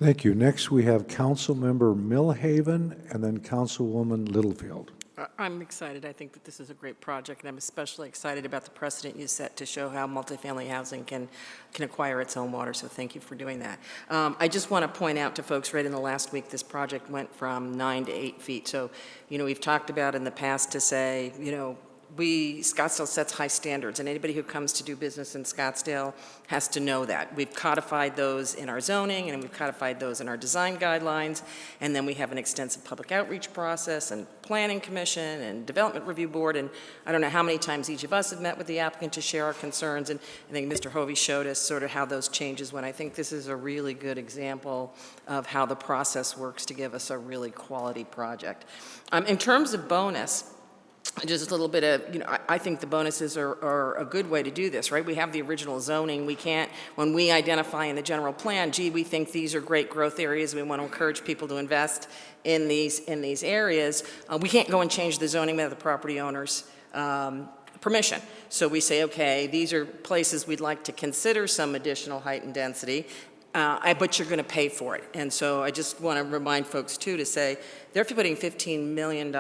Thank you. Next, we have Councilmember Millhaven and then Councilwoman Littlefield. I'm excited. I think that this is a great project, and I'm especially excited about the precedent you set to show how multifamily housing can acquire its own water, so thank you for doing that. I just want to point out to folks, right in the last week, this project went from 9 to 8 feet. So, we've talked about in the past to say, Scottsdale sets high standards, and anybody who comes to do business in Scottsdale has to know that. We've codified those in our zoning, and we've codified those in our design guidelines, and then we have an extensive public outreach process, and planning commission, and development review board, and I don't know how many times each of us have met with the applicant to share our concerns, and I think Mr. Hovey showed us sort of how those changes went. I think this is a really good example of how the process works to give us a really quality project. In terms of bonus, just a little bit of, I think the bonuses are a good way to do this, right? We have the original zoning. We can't, when we identify in the general plan, gee, we think these are great growth areas, we want to encourage people to invest in these areas, we can't go and change the zoning without the property owner's permission. So we say, okay, these are places we'd like to consider some additional height and density, but you're going to pay for it. And so I just want to remind folks, too, to say they're putting $15 million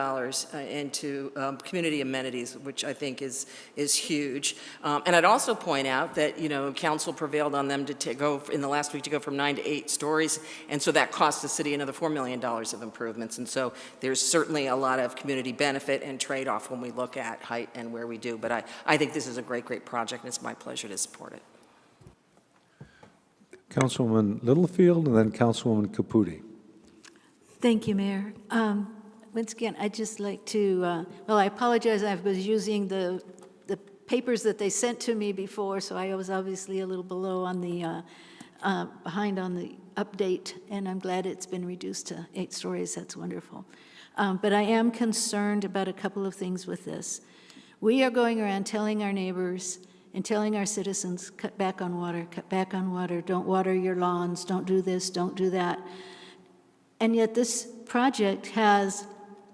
into community amenities, which I think is huge. And I'd also point out that, council prevailed on them to go, in the last week, to go from 9 to 8 stories. And so that cost the city another $4 million of improvements. And so there's certainly a lot of community benefit and trade-off when we look at height and where we do. But I think this is a great, great project, and it's my pleasure to support it. Councilwoman Littlefield and then Councilwoman Caputi. Thank you, Mayor. Once again, I'd just like to, I apologize. I was using the papers that they sent to me before, so I was obviously a little below on the, behind on the update, and I'm glad it's been reduced to 8 stories. That's wonderful. But I am concerned about a couple of things with this. We are going around telling our neighbors and telling our citizens, cut back on water, don't water your lawns, don't do this, don't do that. And yet this project has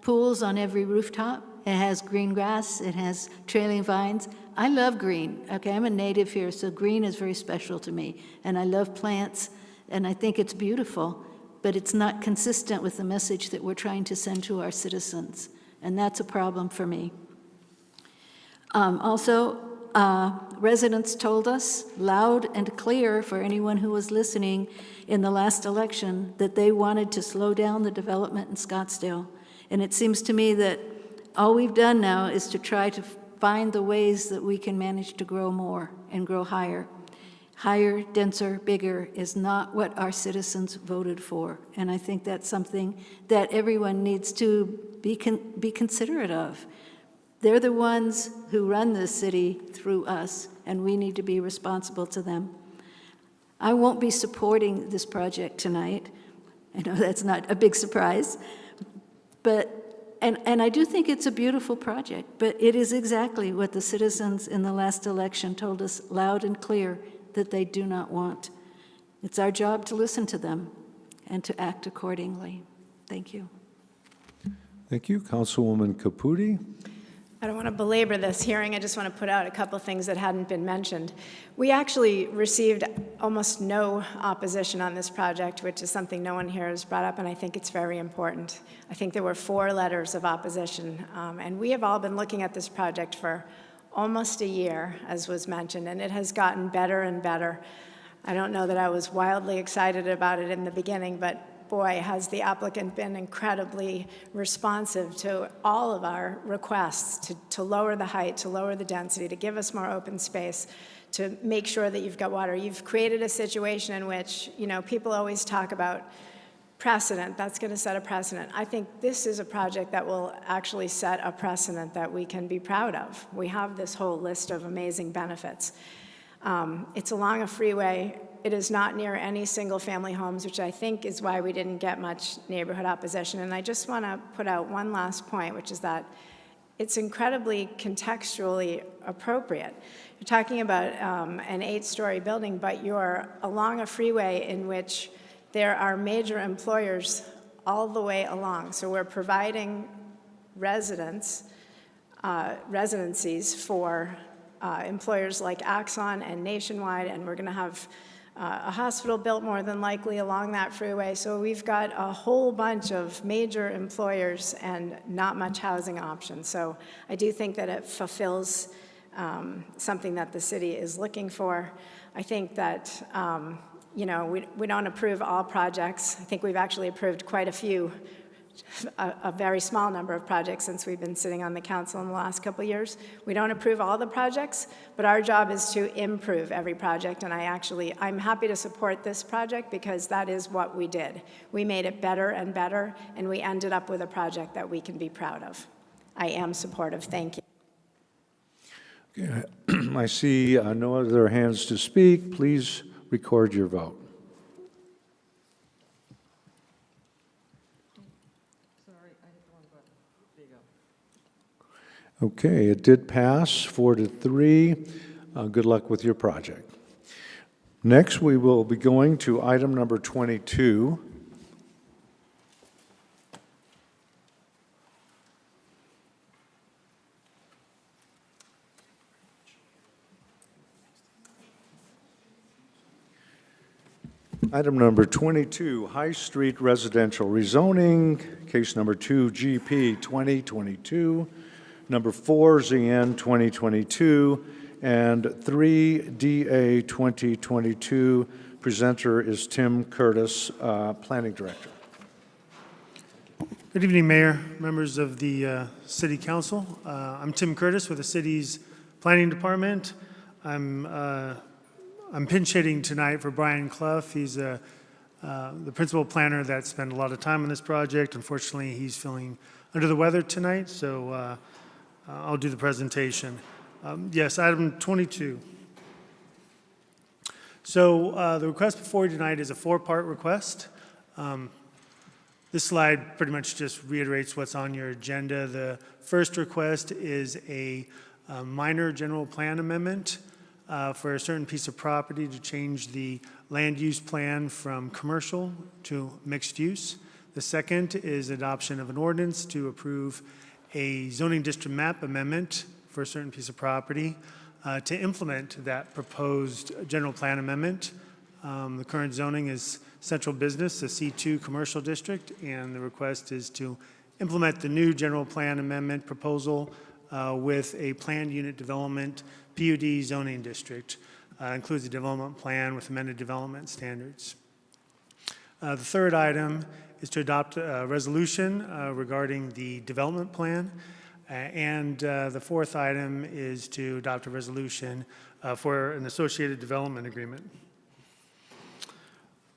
pools on every rooftop, it has green grass, it has trailing vines. I love green, okay, I'm a native here, so green is very special to me. And I love plants, and I think it's beautiful, but it's not consistent with the message that we're trying to send to our citizens. And that's a problem for me. Also, residents told us loud and clear for anyone who was listening in the last election that they wanted to slow down the development in Scottsdale. And it seems to me that all we've done now is to try to find the ways that we can manage to grow more and grow higher. Higher, denser, bigger is not what our citizens voted for. And I think that's something that everyone needs to be considerate of. They're the ones who run this city through us, and we need to be responsible to them. I won't be supporting this project tonight. I know that's not a big surprise, but and I do think it's a beautiful project, but it is exactly what the citizens in the last election told us loud and clear that they do not want. It's our job to listen to them and to act accordingly. Thank you. Thank you. Councilwoman Caputi. I don't want to belabor this hearing. I just want to put out a couple things that hadn't been mentioned. We actually received almost no opposition on this project, which is something no one here has brought up, and I think it's very important. I think there were 4 letters of opposition, and we have all been looking at this project for almost a year, as was mentioned, and it has gotten better and better. I don't know that I was wildly excited about it in the beginning, but boy, has the applicant been incredibly responsive to all of our requests to lower the height, to lower the density, to give us more open space, to make sure that you've got water. You've created a situation in which, you know, people always talk about precedent. That's going to set a precedent. I think this is a project that will actually set a precedent that we can be proud of. We have this whole list of amazing benefits. It's along a freeway. It is not near any single-family homes, which I think is why we didn't get much neighborhood opposition. And I just want to put out one last point, which is that it's incredibly contextually appropriate. You're talking about an 8-story building, but you're along a freeway in which there are major employers all the way along. So we're providing residencies for employers like Axon and Nationwide, and we're going to have a hospital built more than likely along that freeway. So we've got a whole bunch of major employers and not much housing options. So I do think that it fulfills something that the city is looking for. I think that, you know, we don't approve all projects. I think we've actually approved quite a few, a very small number of projects since we've been sitting on the council in the last couple of years. We don't approve all the projects, but our job is to improve every project, and I'm happy to support this project because that is what we did. We made it better and better, and we ended up with a project that we can be proud of. I am supportive. Thank you. Okay, I see no other hands to speak. Please record your vote. Okay, it did pass 4-3. Good luck with your project. Next, we will be going to item number 22. Item number 22, High Street Residential Rezoning, case number 2, GP 2022, number 4, ZN 2022, and 3, DA 2022. Presenter is Tim Curtis, Planning Director. Good evening, Mayor, members of the City Council. I'm Tim Curtis with the city's Planning Department. I'm pinch hitting tonight for Brian Clough. He's the principal planner that spent a lot of time on this project. Unfortunately, he's feeling under the weather tonight, so I'll do the presentation. Yes, item 22. So the request before you tonight is a 4-part request. This slide pretty much just reiterates what's on your agenda. The first request is a minor general plan amendment for a certain piece of property to change the land use plan from commercial to mixed use. The second is adoption of an ordinance to approve a zoning district map amendment for a certain piece of property to implement that proposed general plan amendment. The current zoning is central business, a C2 commercial district, and the request is to implement the new general plan amendment proposal with a planned unit development PUD zoning district. Includes a development plan with amended development standards. The third item is to adopt a resolution regarding the development plan. And the fourth item is to adopt a resolution for an associated development agreement.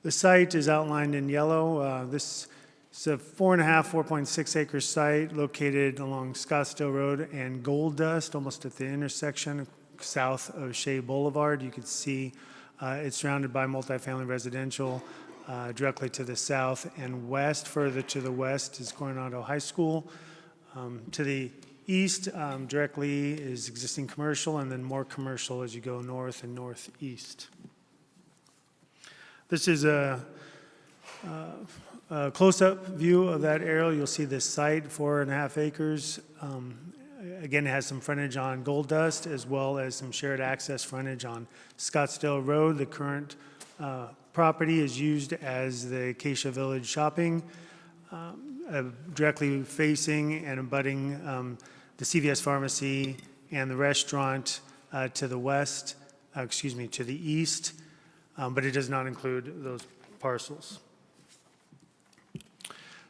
The site is outlined in yellow. This is a 4.6 acre site located along Scottsdale Road and Gold Dust, almost at the intersection south of Shea Boulevard. You can see it's surrounded by multifamily residential directly to the south and west. Further to the west is Coronado High School. To the east directly is existing commercial, and then more commercial as you go north and northeast. This is a close-up view of that aerial. You'll see this site, 4.5 acres. Again, it has some frontage on Gold Dust as well as some shared access frontage on Scottsdale Road. The current property is used as the Acacia Village shopping, directly facing and abutting the CVS pharmacy and the restaurant to the west, to the east, but it does not include those parcels.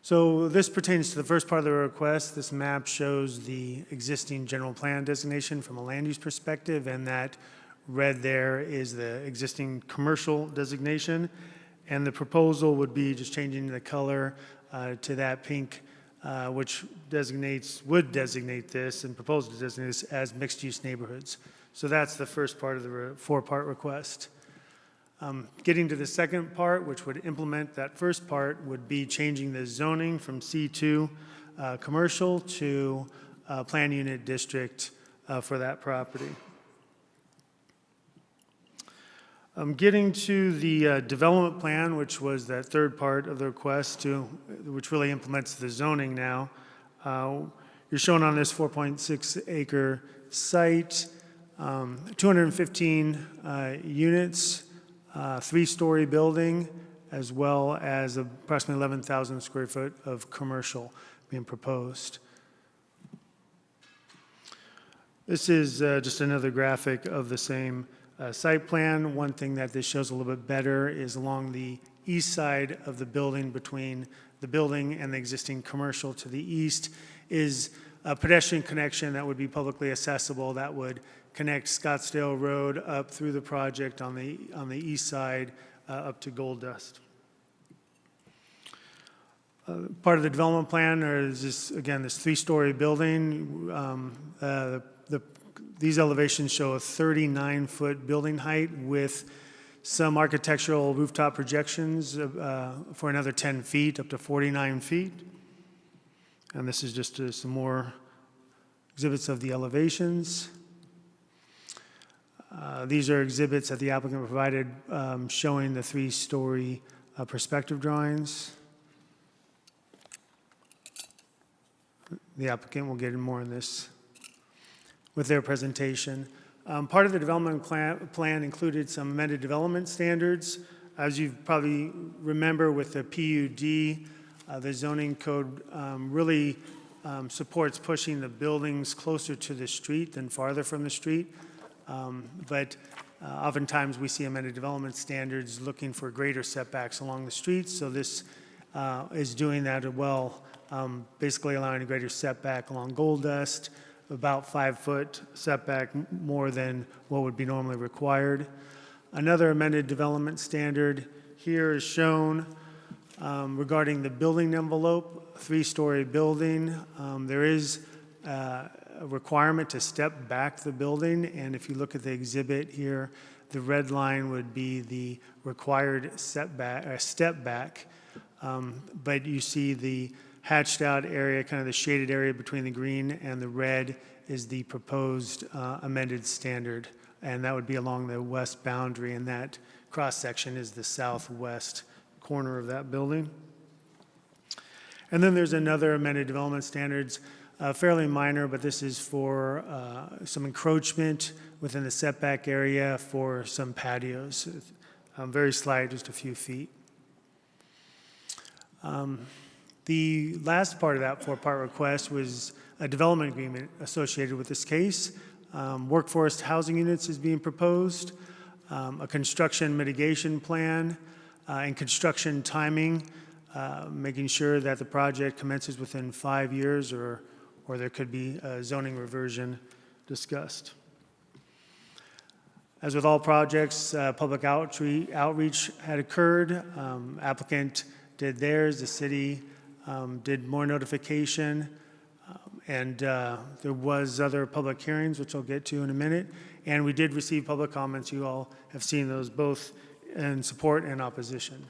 So this pertains to the first part of the request. This map shows the existing general plan designation from a land use perspective, and that red there is the existing commercial designation. And the proposal would be just changing the color to that pink, which would designate this and propose to designate this as mixed-use neighborhoods. So that's the first part of the four-part request. Getting to the second part, which would implement that first part, would be changing the zoning from C2 commercial to planned unit district for that property. Getting to the development plan, which was that third part of the request, which really implements the zoning now. You're shown on this 4.6 acre site, 215 units, 3-story building, as well as approximately 11,000 square foot of commercial being proposed. This is just another graphic of the same site plan. One thing that this shows a little bit better is along the east side of the building, between the building and the existing commercial to the east, is a pedestrian connection that would be publicly accessible, that would connect Scottsdale Road up through the project on the east side up to Gold Dust. Part of the development plan is this, again, this 3-story building. These elevations show a 39-foot building height with some architectural rooftop projections for another 10 feet, up to 49 feet. And this is just some more exhibits of the elevations. These are exhibits that the applicant provided showing the 3-story perspective drawings. The applicant will get in more on this with their presentation. Part of the development plan included some amended development standards. As you probably remember with the PUD, the zoning code really supports pushing the buildings closer to the street than farther from the street. But oftentimes we see amended development standards looking for greater setbacks along the streets. So this is doing that as well, basically allowing a greater setback along Gold Dust, about 5-foot setback more than what would be normally required. Another amended development standard here is shown regarding the building envelope, 3-story building. There is a requirement to step back the building, and if you look at the exhibit here, the red line would be the required step back, but you see the hatched out area, kind of the shaded area between the green and the red, is the proposed amended standard, and that would be along the west boundary, and that cross section is the southwest corner of that building. And then there's another amended development standards, fairly minor, but this is for some encroachment within the setback area for some patios. Very slight, just a few feet. The last part of that 4-part request was a development agreement associated with this case. Workforce housing units is being proposed, a construction mitigation plan, and construction timing, making sure that the project commences within 5 years, or there could be a zoning reversion discussed. As with all projects, public outreach had occurred. Applicant did theirs. The city did more notification. And there was other public hearings, which I'll get to in a minute. And we did receive public comments. You all have seen those both in support and opposition.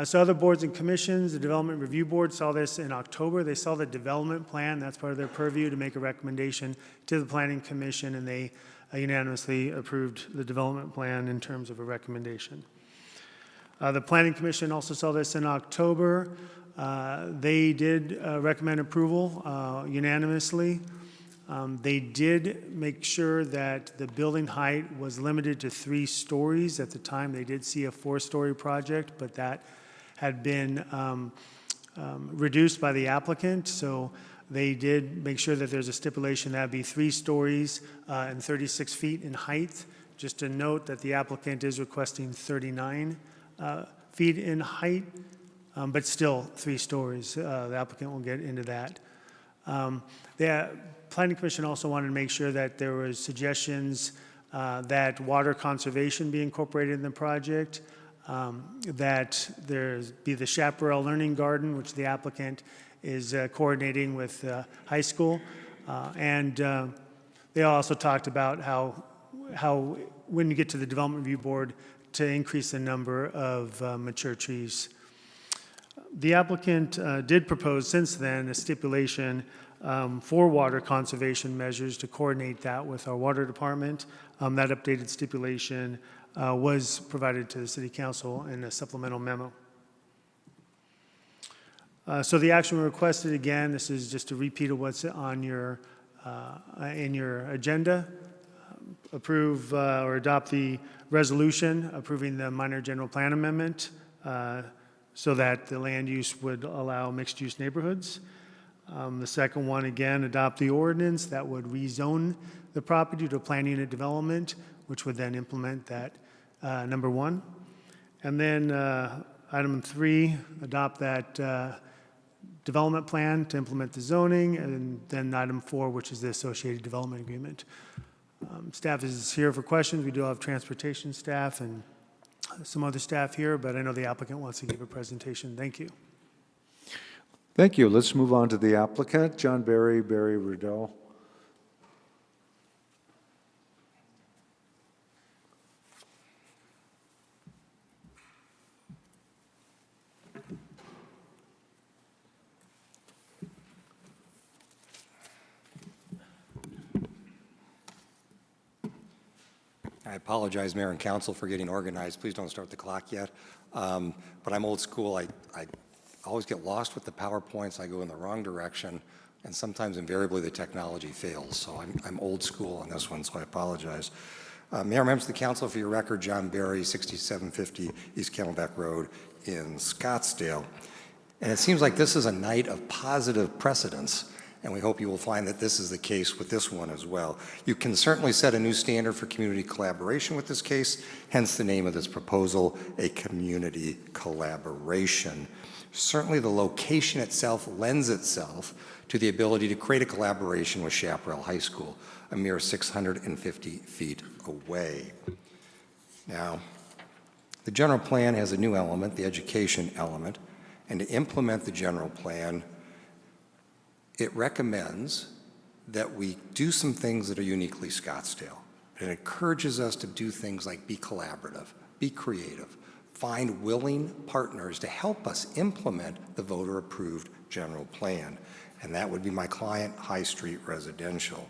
So other boards and commissions, the Development Review Board saw this in October. They saw the development plan. That's part of their purview to make a recommendation to the Planning Commission, and they unanimously approved the development plan in terms of a recommendation. The Planning Commission also saw this in October. They did recommend approval unanimously. They did make sure that the building height was limited to 3 stories. At the time, they did see a 4-story project, but that had been reduced by the applicant. So they did make sure that there's a stipulation that would be 3 stories and 36 feet in height. Just to note that the applicant is requesting 39 feet in height, but still 3 stories. The applicant will get into that. The Planning Commission also wanted to make sure that there was suggestions that water conservation be incorporated in the project, that there be the Chaparral Learning Garden, which the applicant is coordinating with high school. And they also talked about how when you get to the Development Review Board, to increase the number of mature trees. The applicant did propose since then a stipulation for water conservation measures to coordinate that with our water department. That updated stipulation was provided to the City Council in a supplemental memo. So the action requested, again, this is just a repeat of what's on your in your agenda. Approve or adopt the resolution approving the minor general plan amendment so that the land use would allow mixed-use neighborhoods. The second one, again, adopt the ordinance that would rezone the property to plan unit development, which would then implement that, number 1. And then item 3, adopt that development plan to implement the zoning, and then item 4, which is the associated development agreement. Staff is here for questions. We do have transportation staff and some other staff here, but I know the applicant wants to give a presentation. Thank you. Thank you. Let's move on to the applicant, John Barry Riddell. I apologize, Mayor and Council, for getting organized. Please don't start the clock yet. But I'm old school. I always get lost with the PowerPoints. I go in the wrong direction, and sometimes invariably the technology fails. So I'm old school on this one, so I apologize. Mayor, members of the Council, for your record, John Barry, 6750 East Camelback Road in Scottsdale. And it seems like this is a night of positive precedents, and we hope you will find that this is the case with this one as well. You can certainly set a new standard for community collaboration with this case, hence the name of this proposal, a community collaboration. Certainly the location itself lends itself to the ability to create a collaboration with Chaparral High School, a mere 650 feet away. Now, the general plan has a new element, the education element, and to implement the general plan, it recommends that we do some things that are uniquely Scottsdale. It encourages us to do things like be collaborative, be creative, find willing partners to help us implement the voter-approved general plan. And that would be my client, High Street Residential.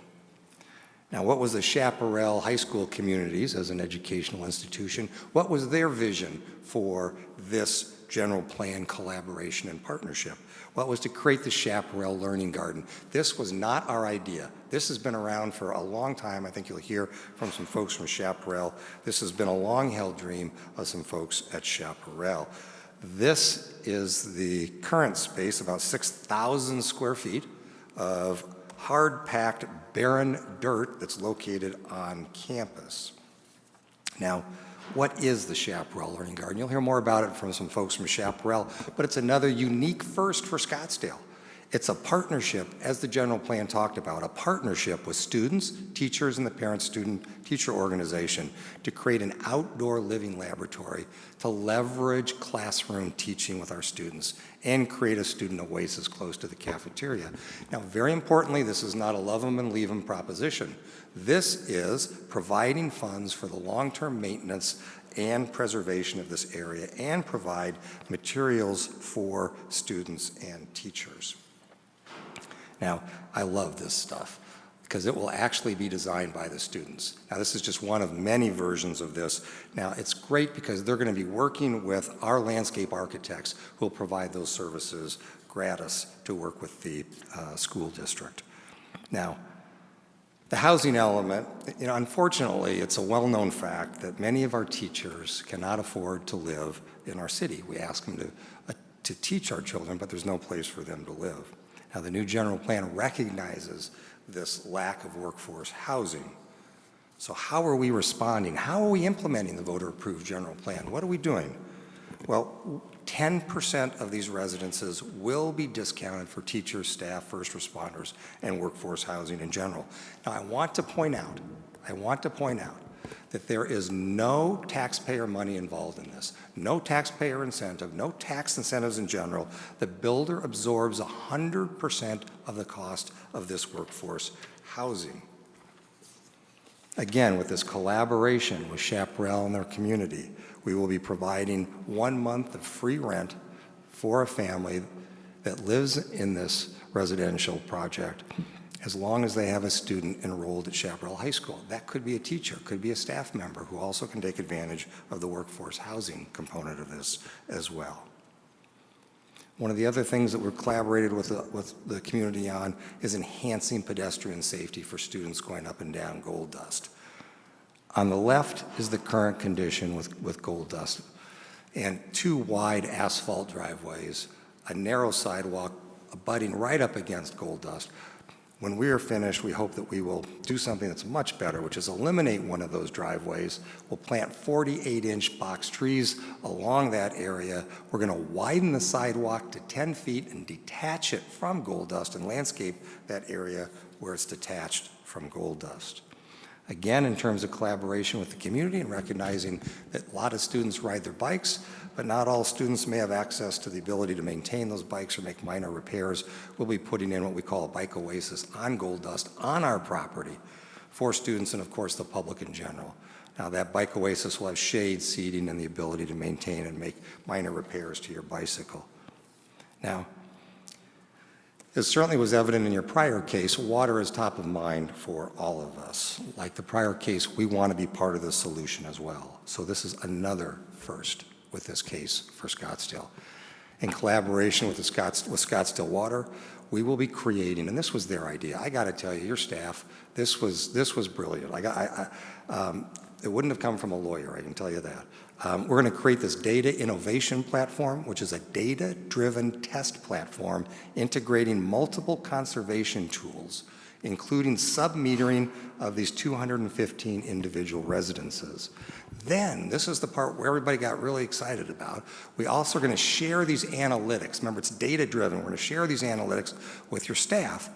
Now, what was the Chaparral High School Communities as an educational institution? What was their vision for this general plan collaboration and partnership? Well, it was to create the Chaparral Learning Garden. This was not our idea. This has been around for a long time. I think you'll hear from some folks from Chaparral. This has been a long-held dream of some folks at Chaparral. This is the current space, about 6,000 square feet of hard-packed, barren dirt that's located on campus. Now, what is the Chaparral Learning Garden? You'll hear more about it from some folks from Chaparral, but it's another unique first for Scottsdale. It's a partnership, as the general plan talked about, a partnership with students, teachers, and the parent-student-teacher organization to create an outdoor living laboratory to leverage classroom teaching with our students and create a student oasis close to the cafeteria. Now, very importantly, this is not a love them and leave them proposition. This is providing funds for the long-term maintenance and preservation of this area and provide materials for students and teachers. Now, I love this stuff because it will actually be designed by the students. Now, this is just one of many versions of this. Now, it's great because they're going to be working with our landscape architects who will provide those services gratis to work with the school district. Now, the housing element, unfortunately, it's a well-known fact that many of our teachers cannot afford to live in our city. We ask them to teach our children, but there's no place for them to live. Now, the new general plan recognizes this lack of workforce housing. So how are we responding? How are we implementing the voter-approved general plan? What are we doing? Well, 10% of these residences will be discounted for teachers, staff, first responders, and workforce housing in general. Now, I want to point out that there is no taxpayer money involved in this, no taxpayer incentive, no tax incentives in general. The builder absorbs 100% of the cost of this workforce housing. Again, with this collaboration with Chaparral and their community, we will be providing 1 month of free rent for a family that lives in this residential project as long as they have a student enrolled at Chaparral High School. That could be a teacher, could be a staff member who also can take advantage of the workforce housing component of this as well. One of the other things that we're collaborated with the community on is enhancing pedestrian safety for students going up and down Gold Dust. On the left is the current condition with Gold Dust, and 2 wide asphalt driveways, a narrow sidewalk abutting right up against Gold Dust. When we are finished, we hope that we will do something that's much better, which is eliminate one of those driveways. We'll plant 48-inch box trees along that area. We're going to widen the sidewalk to 10 feet and detach it from Gold Dust and landscape that area where it's detached from Gold Dust. Again, in terms of collaboration with the community and recognizing that a lot of students ride their bikes, but not all students may have access to the ability to maintain those bikes or make minor repairs, we'll be putting in what we call a bike oasis on Gold Dust on our property for students and, of course, the public in general. Now, that bike oasis will have shade, seating, and the ability to maintain and make minor repairs to your bicycle. Now, as certainly was evident in your prior case, water is top of mind for all of us. Like the prior case, we want to be part of the solution as well. So this is another first with this case for Scottsdale. In collaboration with Scottsdale Water, we will be creating, and this was their idea. I got to tell you, your staff, this was brilliant. It wouldn't have come from a lawyer, I can tell you that. We're going to create this data innovation platform, which is a data-driven test platform integrating multiple conservation tools, including sub-metering of these 215 individual residences. Then, this is the part where everybody got really excited about. We also are going to share these analytics. Remember, it's data-driven. We're going to share these analytics with your staff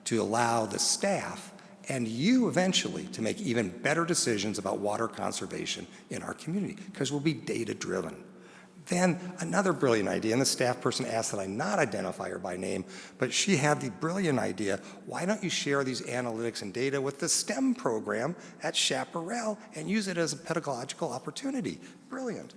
to allow the staff and you eventually to make even better decisions about water conservation in our community, because we'll be data-driven. Then another brilliant idea, and the staff person asked that I not identify her by name, but she had the brilliant idea, why don't you share these analytics and data with the STEM program at Chaparral and use it as a pedagogical opportunity? Brilliant.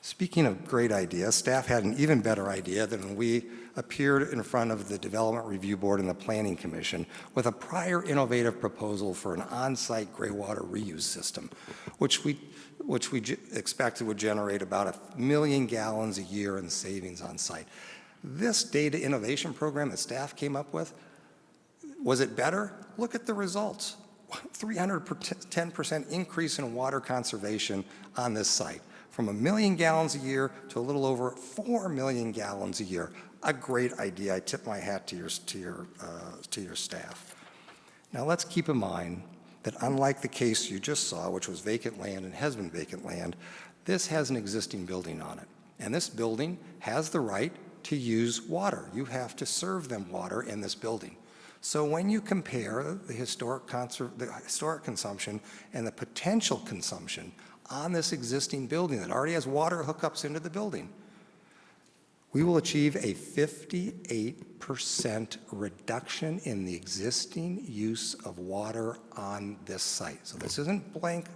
Speaking of great ideas, staff had an even better idea than when we appeared in front of the Development Review Board and the Planning Commission with a prior innovative proposal for an on-site gray water reuse system, which we expected would generate about 1 million gallons a year in savings on site. This data innovation program that staff came up with, was it better? Look at the results. 310% increase in water conservation on this site. from 1 million gallons a year to a little over 4 million gallons a year. A great idea. I tip my hat to your staff. Now let's keep in mind that unlike the case you just saw, which was vacant land and has been vacant land, this has an existing building on it. And this building has the right to use water. You have to serve them water in this building. So when you compare the historic consumption and the potential consumption on this existing building that already has water hookups into the building, we will achieve a 58% reduction in the existing use of water on this site. So this isn't blank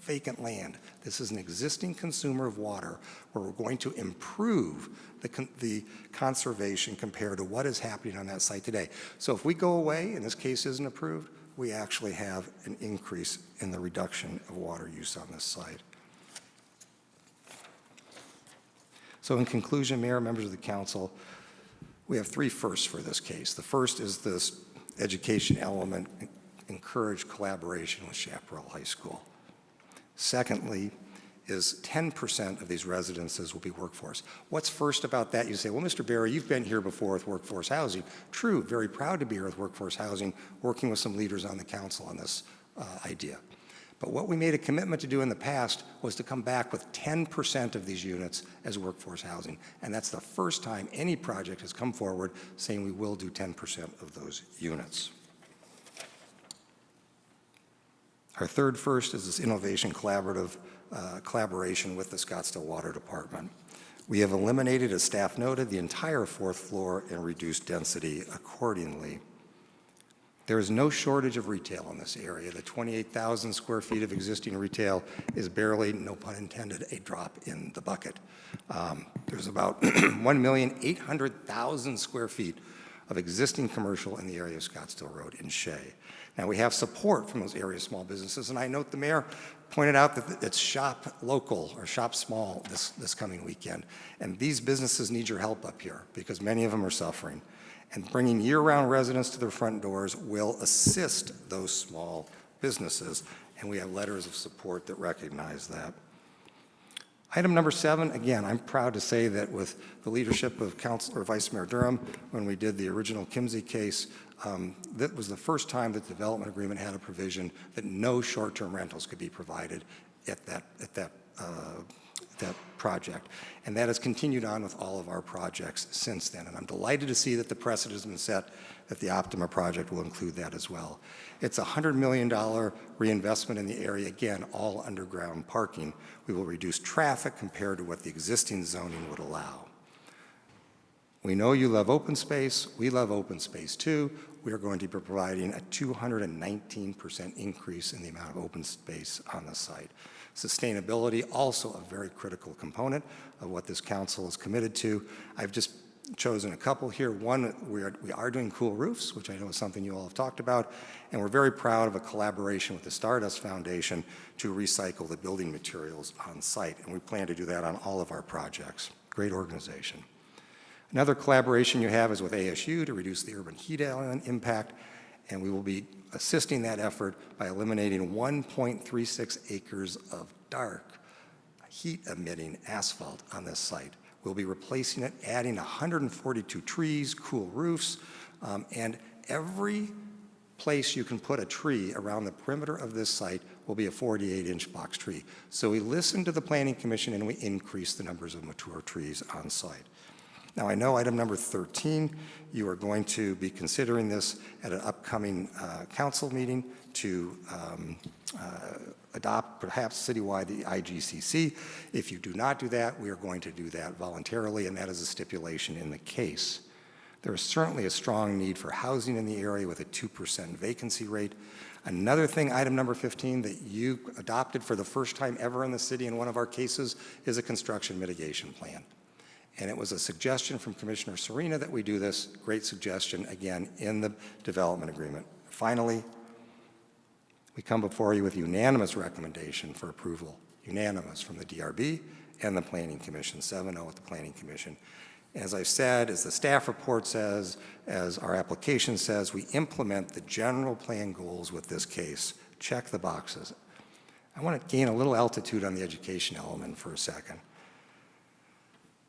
vacant land. This is an existing consumer of water where we're going to improve the conservation compared to what is happening on that site today. So if we go away and this case isn't approved, we actually have an increase in the reduction of water use on this site. So in conclusion, Mayor, members of the council, we have 3 firsts for this case. The first is this education element, encourage collaboration with Chaparral High School. Secondly, is 10% of these residences will be workforce. What's first about that? You say, well, Mr. Barry, you've been here before with workforce housing. True, very proud to be here with workforce housing, working with some leaders on the council on this idea. But what we made a commitment to do in the past was to come back with 10% of these units as workforce housing. And that's the first time any project has come forward saying we will do 10% of those units. Our third first is this innovation collaboration with the Scottsdale Water Department. We have eliminated, as staff noted, the entire 4th floor and reduced density accordingly. There is no shortage of retail in this area. The 28,000 square feet of existing retail is barely, no pun intended, a drop in the bucket. There's about 1,800,000 square feet of existing commercial in the area of Scottsdale Road in Shea. Now, we have support from those area small businesses, and I note the mayor pointed out that it's shop local or shop small this coming weekend. And these businesses need your help up here because many of them are suffering. And bringing year-round residents to their front doors will assist those small businesses, and we have letters of support that recognize that. Item number 7, again, I'm proud to say that with the leadership of Councilor Vice Mayor Durham, when we did the original Kimsey case, that was the first time that the development agreement had a provision that no short-term rentals could be provided at that project. And that has continued on with all of our projects since then. And I'm delighted to see that the precedent has been set that the Optima project will include that as well. It's a $100 million reinvestment in the area, again, all underground parking. We will reduce traffic compared to what the existing zoning would allow. We know you love open space. We love open space too. We are going to be providing a 219% increase in the amount of open space on the site. Sustainability, also a very critical component of what this council is committed to. I've just chosen a couple here. One, we are doing cool roofs, which I know is something you all have talked about, and we're very proud of a collaboration with the Stardust Foundation to recycle the building materials on site, and we plan to do that on all of our projects. Great organization. Another collaboration you have is with ASU to reduce the urban heat element impact, and we will be assisting that effort by eliminating 1.36 acres of dark heat-emitting asphalt on this site. We'll be replacing it, adding 142 trees, cool roofs, and every place you can put a tree around the perimeter of this site will be a 48-inch box tree. So we listened to the Planning Commission and we increased the numbers of mature trees on site. Now, I know item number 13, you are going to be considering this at an upcoming council meeting to adopt perhaps citywide the IGCC. If you do not do that, we are going to do that voluntarily, and that is a stipulation in the case. There is certainly a strong need for housing in the area with a 2% vacancy rate. Another thing, item number 15, that you adopted for the first time ever in the city in one of our cases is a construction mitigation plan. And it was a suggestion from Commissioner Serena that we do this. Great suggestion, again, in the development agreement. Finally, we come before you with unanimous recommendation for approval, unanimous from the DRB and the Planning Commission, 7-0 at the Planning Commission. As I've said, as the staff report says, as our application says, we implement the general plan goals with this case. Check the boxes. I want to gain a little altitude on the education element for a second.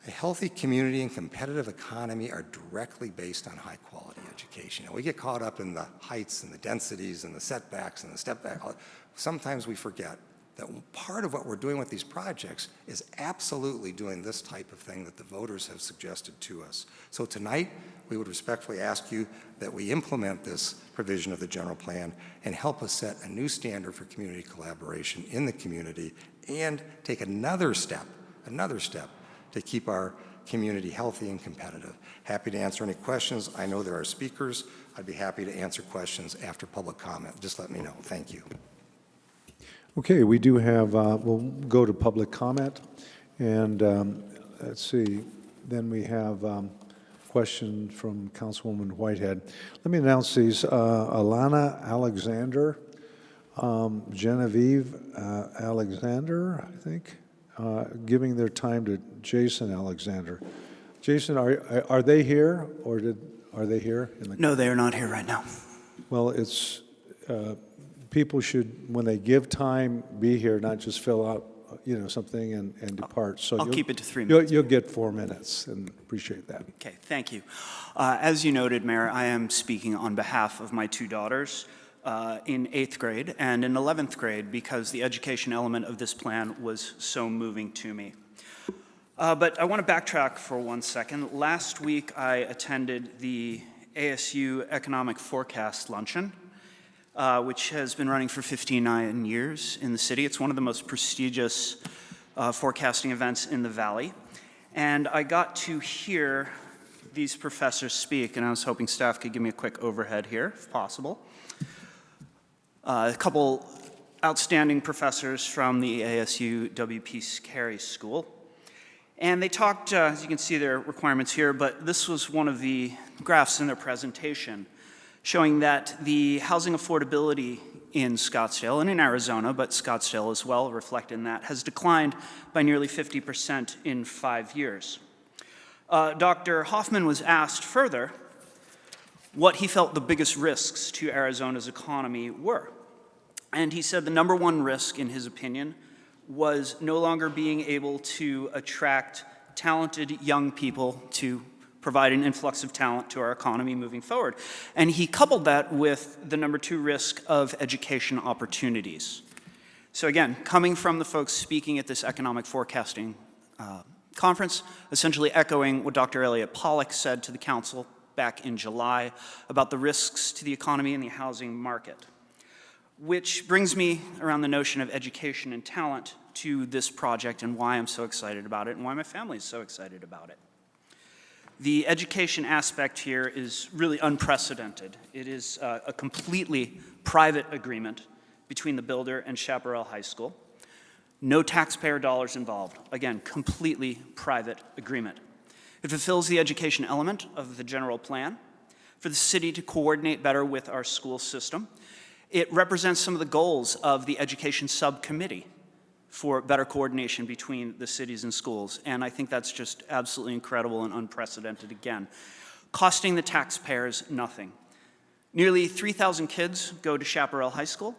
A healthy community and competitive economy are directly based on high-quality education. And we get caught up in the heights and the densities and the setbacks and the step back. Sometimes we forget that part of what we're doing with these projects is absolutely doing this type of thing that the voters have suggested to us. So tonight, we would respectfully ask you that we implement this provision of the general plan and help us set a new standard for community collaboration in the community and take another step to keep our community healthy and competitive. Happy to answer any questions. I know there are speakers. I'd be happy to answer questions after public comment. Just let me know. Thank you. Okay, we do have, we'll go to public comment. And let's see, then we have question from Councilwoman Whitehead. Let me announce these. Alana Alexander, Genevieve Alexander, I think, giving their time to Jason Alexander. Jason, are they here, or are they here? No, they are not here right now. Well, it's, people should, when they give time, be here, not just fill out, something and depart. So I'll keep it to 3 minutes. You'll get 4 minutes, and appreciate that. Okay, thank you. As you noted, Mayor, I am speaking on behalf of my 2 daughters in 8th grade and in 11th grade because the education element of this plan was so moving to me. But I want to backtrack for 1 second. Last week, I attended the ASU Economic Forecast Luncheon, which has been running for 59 years in the city. It's one of the most prestigious forecasting events in the Valley. And I got to hear these professors speak, and I was hoping staff could give me a quick overhead here, if possible. A couple outstanding professors from the ASU W.P. Carey School. And they talked, as you can see their requirements here, but this was one of the graphs in their presentation showing that the housing affordability in Scottsdale and in Arizona, but Scottsdale as well, reflected in that, has declined by nearly 50% in 5 years. Dr. Hoffman was asked further what he felt the biggest risks to Arizona's economy were. And he said the number 1 risk, in his opinion, was no longer being able to attract talented young people to provide an influx of talent to our economy moving forward. And he coupled that with the number 2 risk of education opportunities. So again, coming from the folks speaking at this economic forecasting conference, essentially echoing what Dr. Elliott Pollack said to the council back in July about the risks to the economy and the housing market. Which brings me around the notion of education and talent to this project and why I'm so excited about it and why my family is so excited about it. The education aspect here is really unprecedented. It is a completely private agreement between the builder and Chaparral High School. No taxpayer dollars involved. Again, completely private agreement. It fulfills the education element of the general plan for the city to coordinate better with our school system. It represents some of the goals of the education subcommittee for better coordination between the cities and schools, and I think that's just absolutely incredible and unprecedented again. Costing the taxpayers nothing. Nearly 3,000 kids go to Chaparral High School.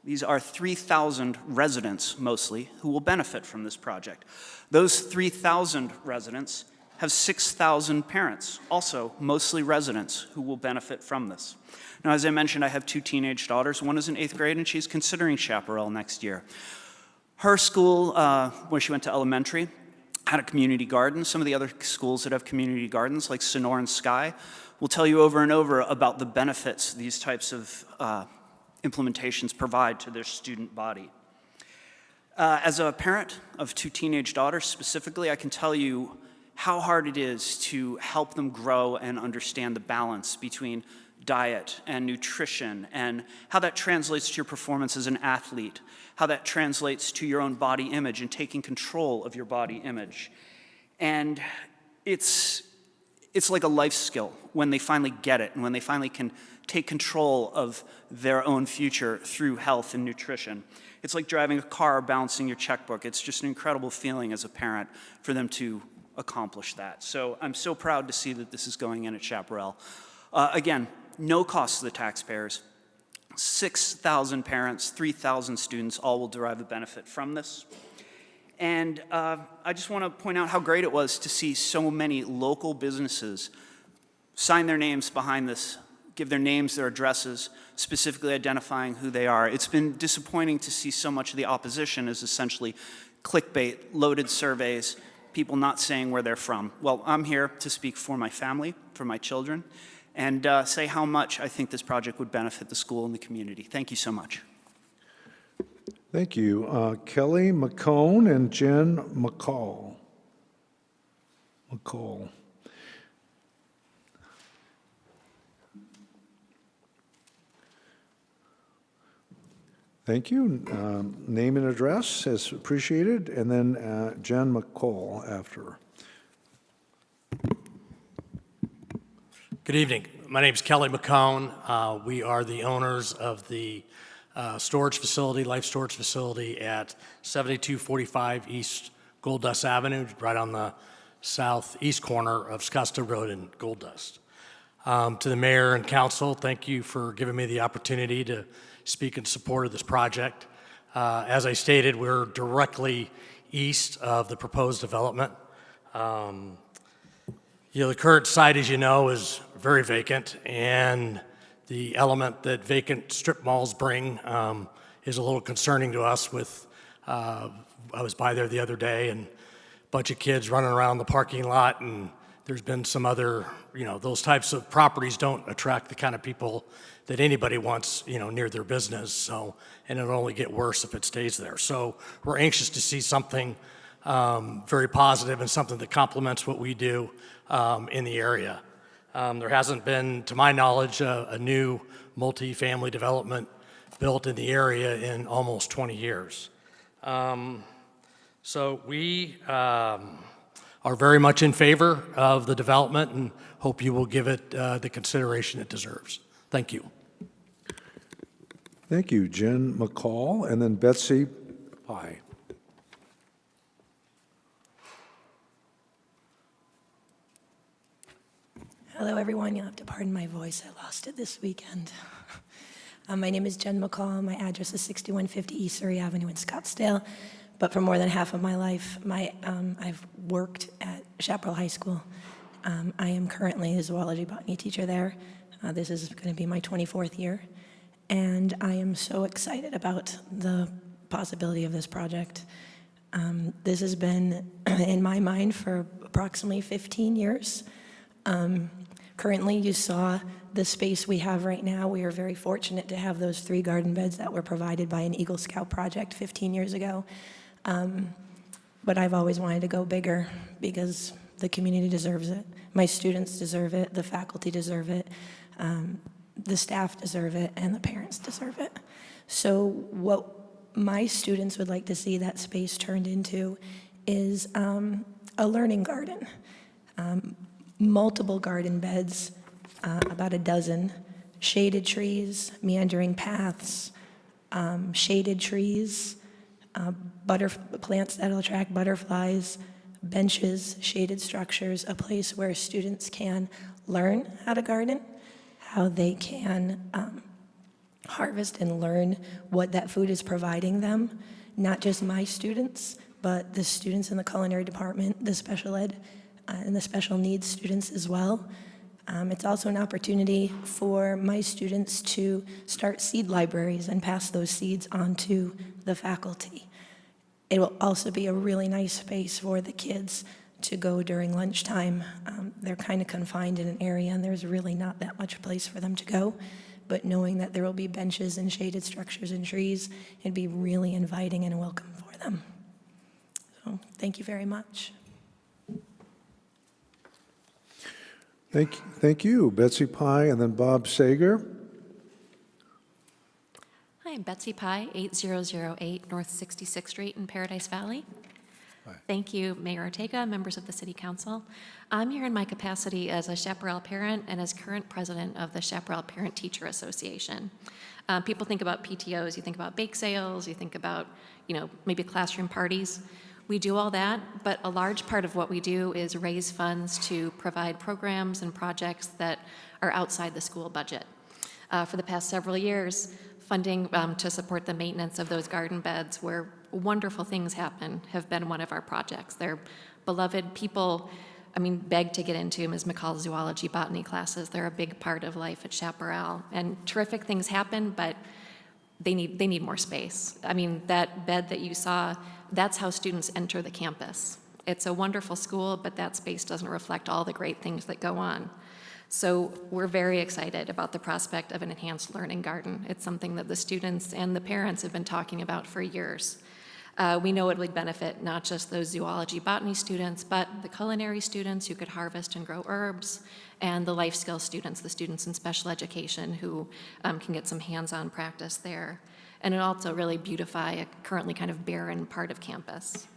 These are 3,000 residents, mostly, who will benefit from this project. Those 3,000 residents have 6,000 parents, also mostly residents, who will benefit from this. Now, as I mentioned, I have 2 teenage daughters. One is in 8th grade, and she's considering Chaparral next year. Her school, where she went to elementary, had a community garden. Some of the other schools that have community gardens, like Sonoran Sky, will tell you over and over about the benefits these types of implementations provide to their student body. As a parent of 2 teenage daughters specifically, I can tell you how hard it is to help them grow and understand the balance between diet and nutrition and how that translates to your performance as an athlete, how that translates to your own body image and taking control of your body image. And it's like a life skill when they finally get it and when they finally can take control of their own future through health and nutrition. It's like driving a car, balancing your checkbook. It's just an incredible feeling as a parent for them to accomplish that. So I'm so proud to see that this is going in at Chaparral. Again, no cost to the taxpayers, 6,000 parents, 3,000 students, all will derive a benefit from this. And I just want to point out how great it was to see so many local businesses sign their names behind this, give their names, their addresses, specifically identifying who they are. It's been disappointing to see so much of the opposition as essentially clickbait, loaded surveys, people not saying where they're from. Well, I'm here to speak for my family, for my children, and say how much I think this project would benefit the school and the community. Thank you so much. Thank you. Kelly McCone and Jen McCall. Thank you. Name and address is appreciated, and then Jen McCall after. Good evening. My name is Kelly McCone. We are the owners of the storage facility, life storage facility at 7245 East Gold Dust Avenue, right on the southeast corner of Scottsdale Road and Gold Dust. To the mayor and council, thank you for giving me the opportunity to speak in support of this project. As I stated, we're directly east of the proposed development. The current site, as you know, is very vacant, and the element that vacant strip malls bring is a little concerning to us. I was by there the other day, and a bunch of kids running around the parking lot, and there's been some other, those types of properties don't attract the kind of people that anybody wants, near their business. So, and it'll only get worse if it stays there. So we're anxious to see something very positive and something that complements what we do in the area. There hasn't been, to my knowledge, a new multi-family development built in the area in almost 20 years. So we are very much in favor of the development and hope you will give it the consideration it deserves. Thank you. Thank you, Jen McCall, and then Betsy Pye. Hello, everyone. You'll have to pardon my voice. I lost it this weekend. My name is Jen McCall. My address is 6150 East Surrey Avenue in Scottsdale. But for more than half of my life, I've worked at Chaparral High School. I am currently a zoology botany teacher there. This is going to be my 24th year. And I am so excited about the possibility of this project. This has been in my mind for approximately 15 years. Currently, you saw the space we have right now. We are very fortunate to have those 3 garden beds that were provided by an Eagle Scout project 15 years ago. But I've always wanted to go bigger because the community deserves it. My students deserve it, the faculty deserve it, the staff deserve it, and the parents deserve it. So what my students would like to see that space turned into is a learning garden. Multiple garden beds, about a dozen, shaded trees, meandering paths, shaded trees, plants that'll attract butterflies, benches, shaded structures, a place where students can learn how to garden, how they can harvest and learn what that food is providing them, not just my students, but the students in the culinary department, the special ed, and the special needs students as well. It's also an opportunity for my students to start seed libraries and pass those seeds on to the faculty. It will also be a really nice space for the kids to go during lunchtime. They're kind of confined in an area, and there's really not that much place for them to go. But knowing that there will be benches and shaded structures and trees, it'd be really inviting and welcome for them. So thank you very much. Thank you, Betsy Pye, and then Bob Sager. Hi, I'm Betsy Pye, 8008 North 66th Street in Paradise Valley. Hi. Thank you, Mayor Ortega, members of the City Council. I'm here in my capacity as a Chaparral parent and as current president of the Chaparral Parent Teacher Association. People think about PTOs, you think about bake sales, you think about, maybe classroom parties. We do all that, but a large part of what we do is raise funds to provide programs and projects that are outside the school budget. for the past several years, funding to support the maintenance of those garden beds where wonderful things happen have been one of our projects. They're beloved people, beg to get into Ms. McCall's zoology, botany classes. They're a big part of life at Chaparral. And terrific things happen, but they need more space. That bed that you saw, that's how students enter the campus. It's a wonderful school, but that space doesn't reflect all the great things that go on. So we're very excited about the prospect of an enhanced learning garden. It's something that the students and the parents have been talking about for years. We know it would benefit not just those zoology, botany students, but the culinary students who could harvest and grow herbs, and the life skills students, the students in special education who can get some hands-on practice there. And it also really beautify a currently kind of barren part of campus.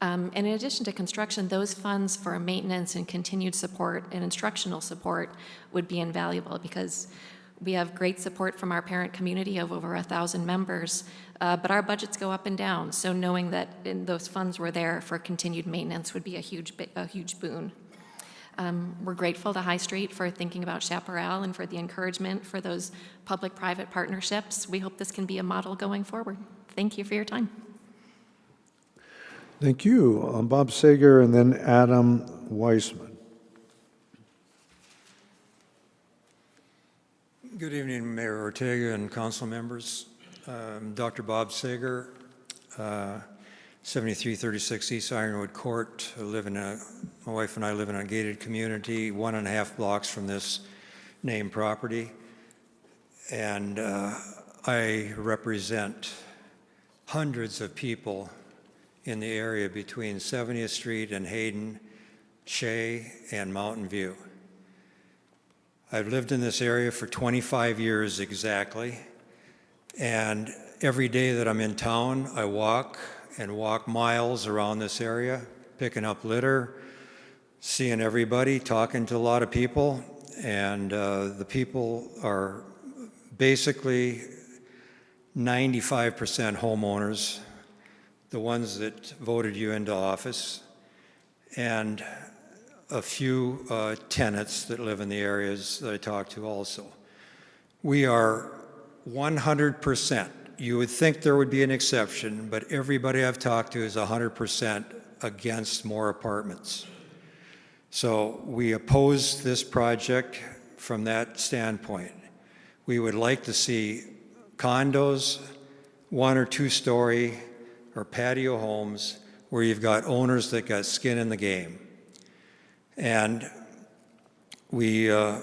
And in addition to construction, those funds for maintenance and continued support and instructional support would be invaluable because we have great support from our parent community of over 1,000 members, but our budgets go up and down. So knowing that those funds were there for continued maintenance would be a huge boon. We're grateful to High Street for thinking about Chaparral and for the encouragement for those public-private partnerships. We hope this can be a model going forward. Thank you for your time. Thank you. Bob Sager and then Adam Weissman. Good evening, Mayor Ortega and council members. Dr. Bob Sager, 7336 East Ironwood Court. My wife and I live in a gated community 1.5 blocks from this named property. And I represent hundreds of people in the area between 70th Street and Hayden, Shea, and Mountain View. I've lived in this area for 25 years exactly, and every day that I'm in town, I walk miles around this area, picking up litter, seeing everybody, talking to a lot of people, and the people are basically 95% homeowners, the ones that voted you into office, and a few tenants that live in the areas that I talk to also. We are 100%. You would think there would be an exception, but everybody I've talked to is 100% against more apartments. So we oppose this project from that standpoint. We would like to see condos, 1 or 2 story, or patio homes where you've got owners that got skin in the game. And we, you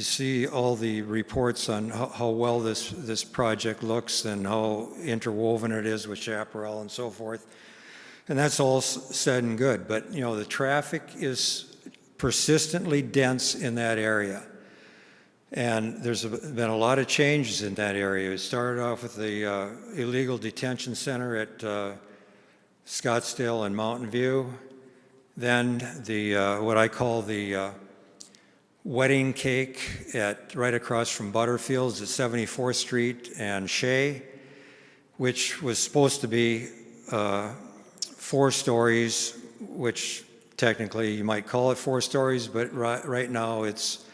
see all the reports on how well this project looks and how interwoven it is with Chaparral and so forth. And that's all said and good, but the traffic is persistently dense in that area. And there's been a lot of changes in that area. It started off with the illegal detention center at Scottsdale and Mountain View. Then the what I call the wedding cake right across from Butterfields at 74th Street and Shea, which was supposed to be 4 stories, which technically you might call it 4 stories, but right now it's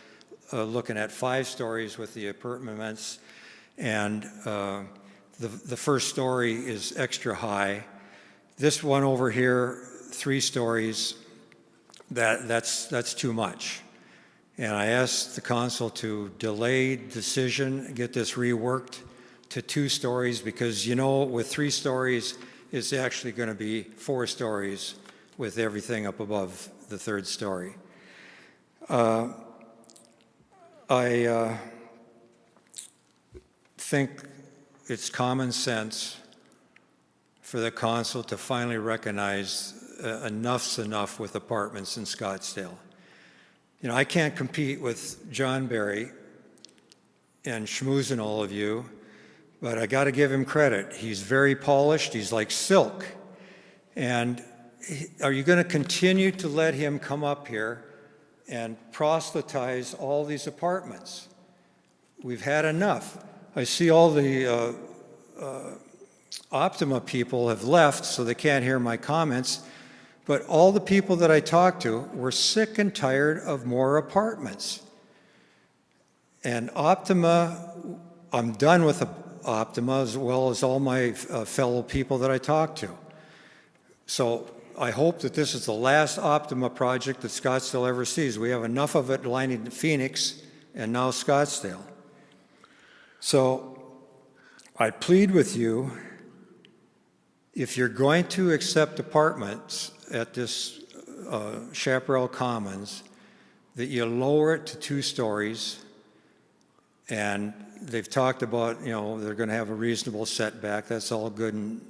looking at 5 stories with the appurtenances, and the first story is extra high. This one over here, 3 stories, that's too much. And I asked the council to delay decision, get this reworked to 2 stories, because with 3 stories, it's actually going to be 4 stories with everything up above the 3rd story. I think it's common sense for the council to finally recognize enough's enough with apartments in Scottsdale. I can't compete with John Barry and schmoozing all of you, but I got to give him credit. He's very polished. He's like silk. And are you going to continue to let him come up here and proselytize all these apartments? We've had enough. I see all the Optima people have left, so they can't hear my comments, but all the people that I talked to were sick and tired of more apartments. And Optima, I'm done with Optima as well as all my fellow people that I talk to. So I hope that this is the last Optima project that Scottsdale ever sees. We have enough of it lining Phoenix and now Scottsdale. So I plead with you, if you're going to accept apartments at this Chaparral Commons, that you lower it to 2 stories. And they've talked about, you know, they're going to have a reasonable setback. That's all good,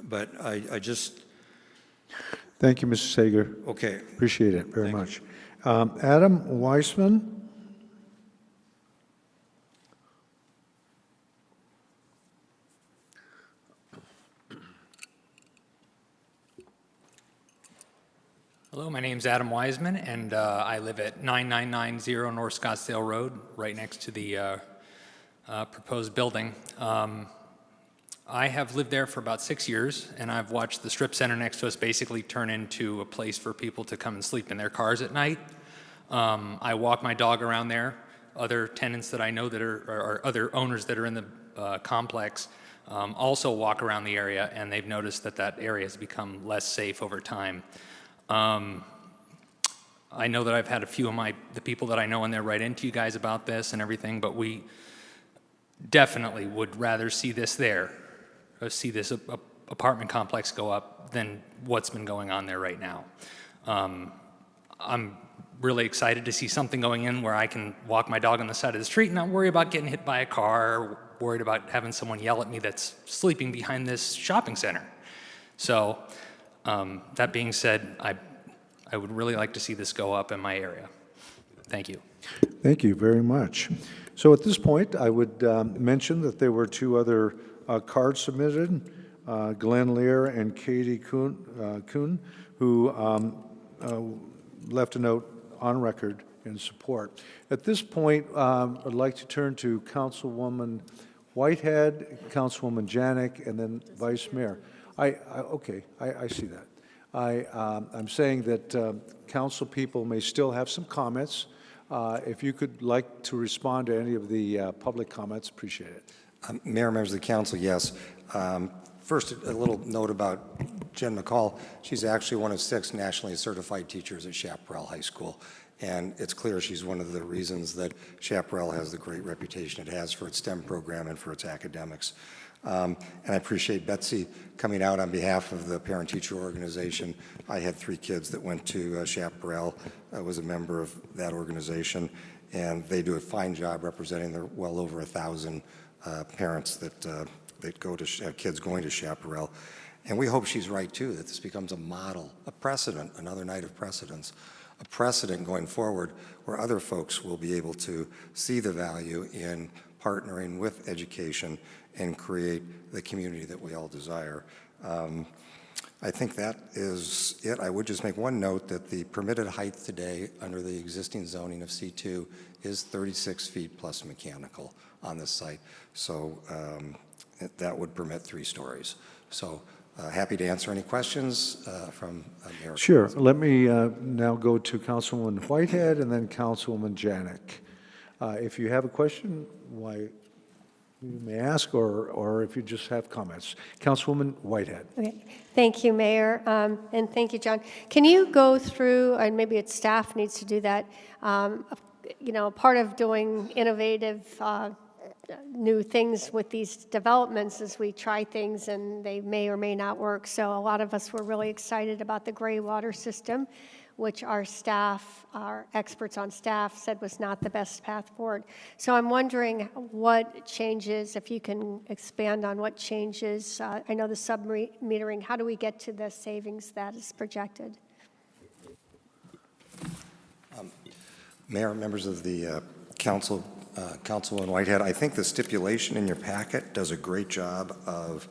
but I just... Thank you, Mr. Sager. Okay. Appreciate it very much. Adam Weissman? Hello, my name's Adam Wiseman, and I live at 9990 North Scottsdale Road, right next to the proposed building. I have lived there for about 6 years, and I've watched the strip center next to us basically turn into a place for people to come and sleep in their cars at night. I walk my dog around there. Other tenants that I know that or other owners that are in the complex also walk around the area, and they've noticed that that area has become less safe over time. I know that I've had a few of the people that I know in there write into you guys about this and everything, but we definitely would rather see this there, or see this apartment complex go up than what's been going on there right now. I'm really excited to see something going in where I can walk my dog on the side of the street and not worry about getting hit by a car, or worried about having someone yell at me that's sleeping behind this shopping center. So that being said, I would really like to see this go up in my area. Thank you. Thank you very much. So at this point, I would mention that there were 2 other cards submitted, Glenn Lear and Katie Kuhn, who left a note on record in support. At this point, I'd like to turn to Councilwoman Whitehead, Councilwoman Janik, and then Vice Mayor. Okay, I see that. I'm saying that council people may still have some comments. If you could like to respond to any of the public comments, appreciate it. Mayor, members of the council, yes. First, a little note about Jen McCall. She's actually one of 6 nationally certified teachers at Chaparral High School. And it's clear she's one of the reasons that Chaparral has the great reputation it has for its STEM program and for its academics. And I appreciate Betsy coming out on behalf of the parent-teacher organization. I had 3 kids that went to Chaparral. I was a member of that organization, and they do a fine job representing the well over 1,000 parents that go to have kids going to Chaparral. And we hope she's right, too, that this becomes a model, a precedent, another night of precedents, a precedent going forward where other folks will be able to see the value in partnering with education and create the community that we all desire. I think that is it. I would just make one note that the permitted height today under the existing zoning of C2 is 36 feet plus mechanical on this site. So that would permit 3 stories. So happy to answer any questions from Mayor. Sure. Let me now go to Councilwoman Whitehead and then Councilwoman Janik. If you have a question, why, you may ask, or if you just have comments. Councilwoman Whitehead. Okay. Thank you, Mayor, and thank you, John. Can you go through, and maybe it's staff needs to do that, you know, part of doing innovative new things with these developments is we try things and they may or may not work. So a lot of us were really excited about the gray water system, which our staff, our experts on staff said was not the best path forward. So I'm wondering what changes, if you can expand on what changes, I know the sub-metering, how do we get to the savings that is projected? Mayor, members of the council, Councilwoman Whitehead, I think the stipulation in your packet does a great job of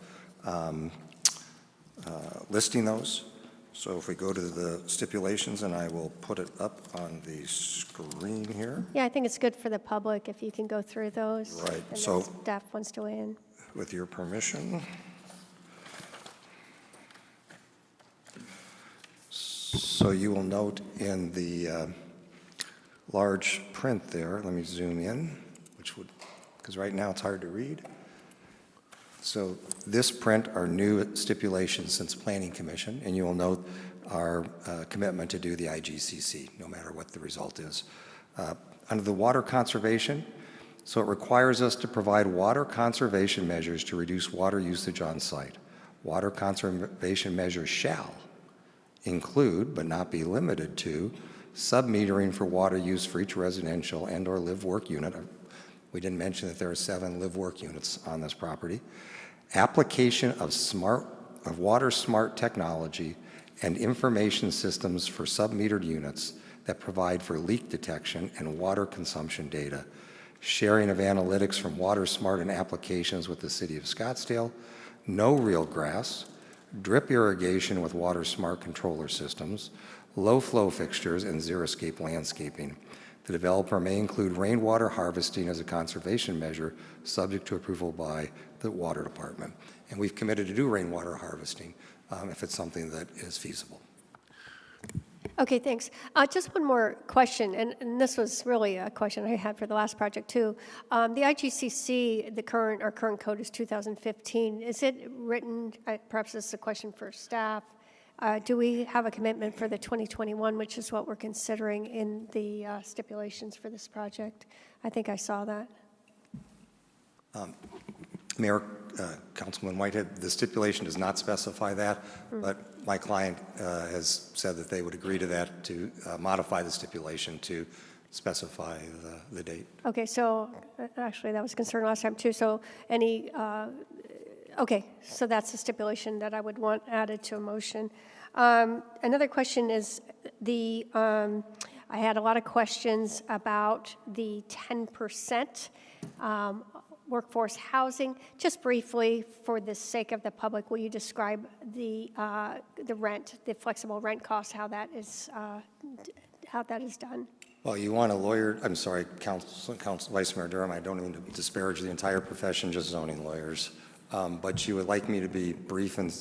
listing those. So if we go to the stipulations, and I will put it up on the screen here. Yeah, I think it's good for the public if you can go through those. Right. And So staff wants to weigh in. with your permission. So you will note in the large print there, let me zoom in. which would, because right now it's hard to read. So this print are new stipulations since Planning Commission, and you will note our commitment to do the IGCC, no matter what the result is. Under the water conservation, so it requires us to provide water conservation measures to reduce water usage on site. Water conservation measures shall include, but not be limited to, sub-metering for water use for each residential and/or live-work unit. We didn't mention that there are 7 live-work units on this property. Application of water smart technology and information systems for sub-metered units that provide for leak detection and water consumption data. Sharing of analytics from water smart and applications with the City of Scottsdale. No real grass. Drip irrigation with water smart controller systems. Low flow fixtures and xeriscape landscaping. The developer may include rainwater harvesting as a conservation measure subject to approval by the Water Department. And we've committed to do rainwater harvesting if it's something that is feasible. Okay, thanks. Just one more question, and this was really a question I had for the last project too. The IGCC, our current code is 2015. Is it written, perhaps this is a question for staff, do we have a commitment for the 2021, which is what we're considering in the stipulations for this project? I think I saw that. Mayor, Councilman Whitehead, the stipulation does not specify that, but my client has said that they would agree to that, to modify the stipulation to specify the date. Okay, so actually that was a concern last time too. So okay, so that's a stipulation that I would want added to a motion. Another question is I had a lot of questions about the 10% workforce housing. Just briefly, for the sake of the public, will you describe the rent, the flexible rent cost, how that is done? Well, you want a lawyer, I'm sorry, Council Vice Mayor Durham, I don't mean to disparage the entire profession, just zoning lawyers, but you would like me to be brief and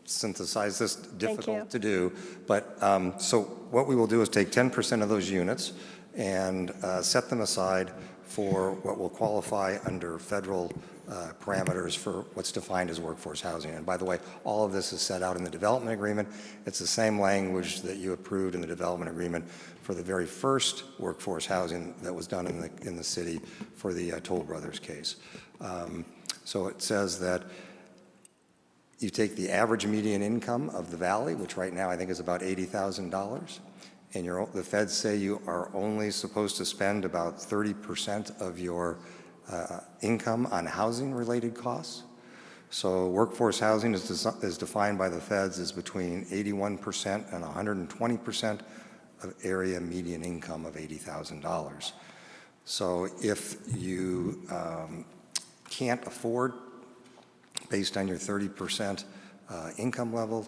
synthesize this, difficult to do. But so what we will do is take 10% of those units and set them aside for what will qualify under federal parameters for what's defined as workforce housing. And by the way, all of this is set out in the development agreement. It's the same language that you approved in the development agreement for the very first workforce housing that was done in the city for the Toll Brothers case. So it says that you take the average median income of the valley, which right now I think is about $80,000, and the feds say you are only supposed to spend about 30% of your income on housing-related costs. So workforce housing is defined by the feds as between 81% and 120% of area median income of $80,000. So if you can't afford, based on your 30% income level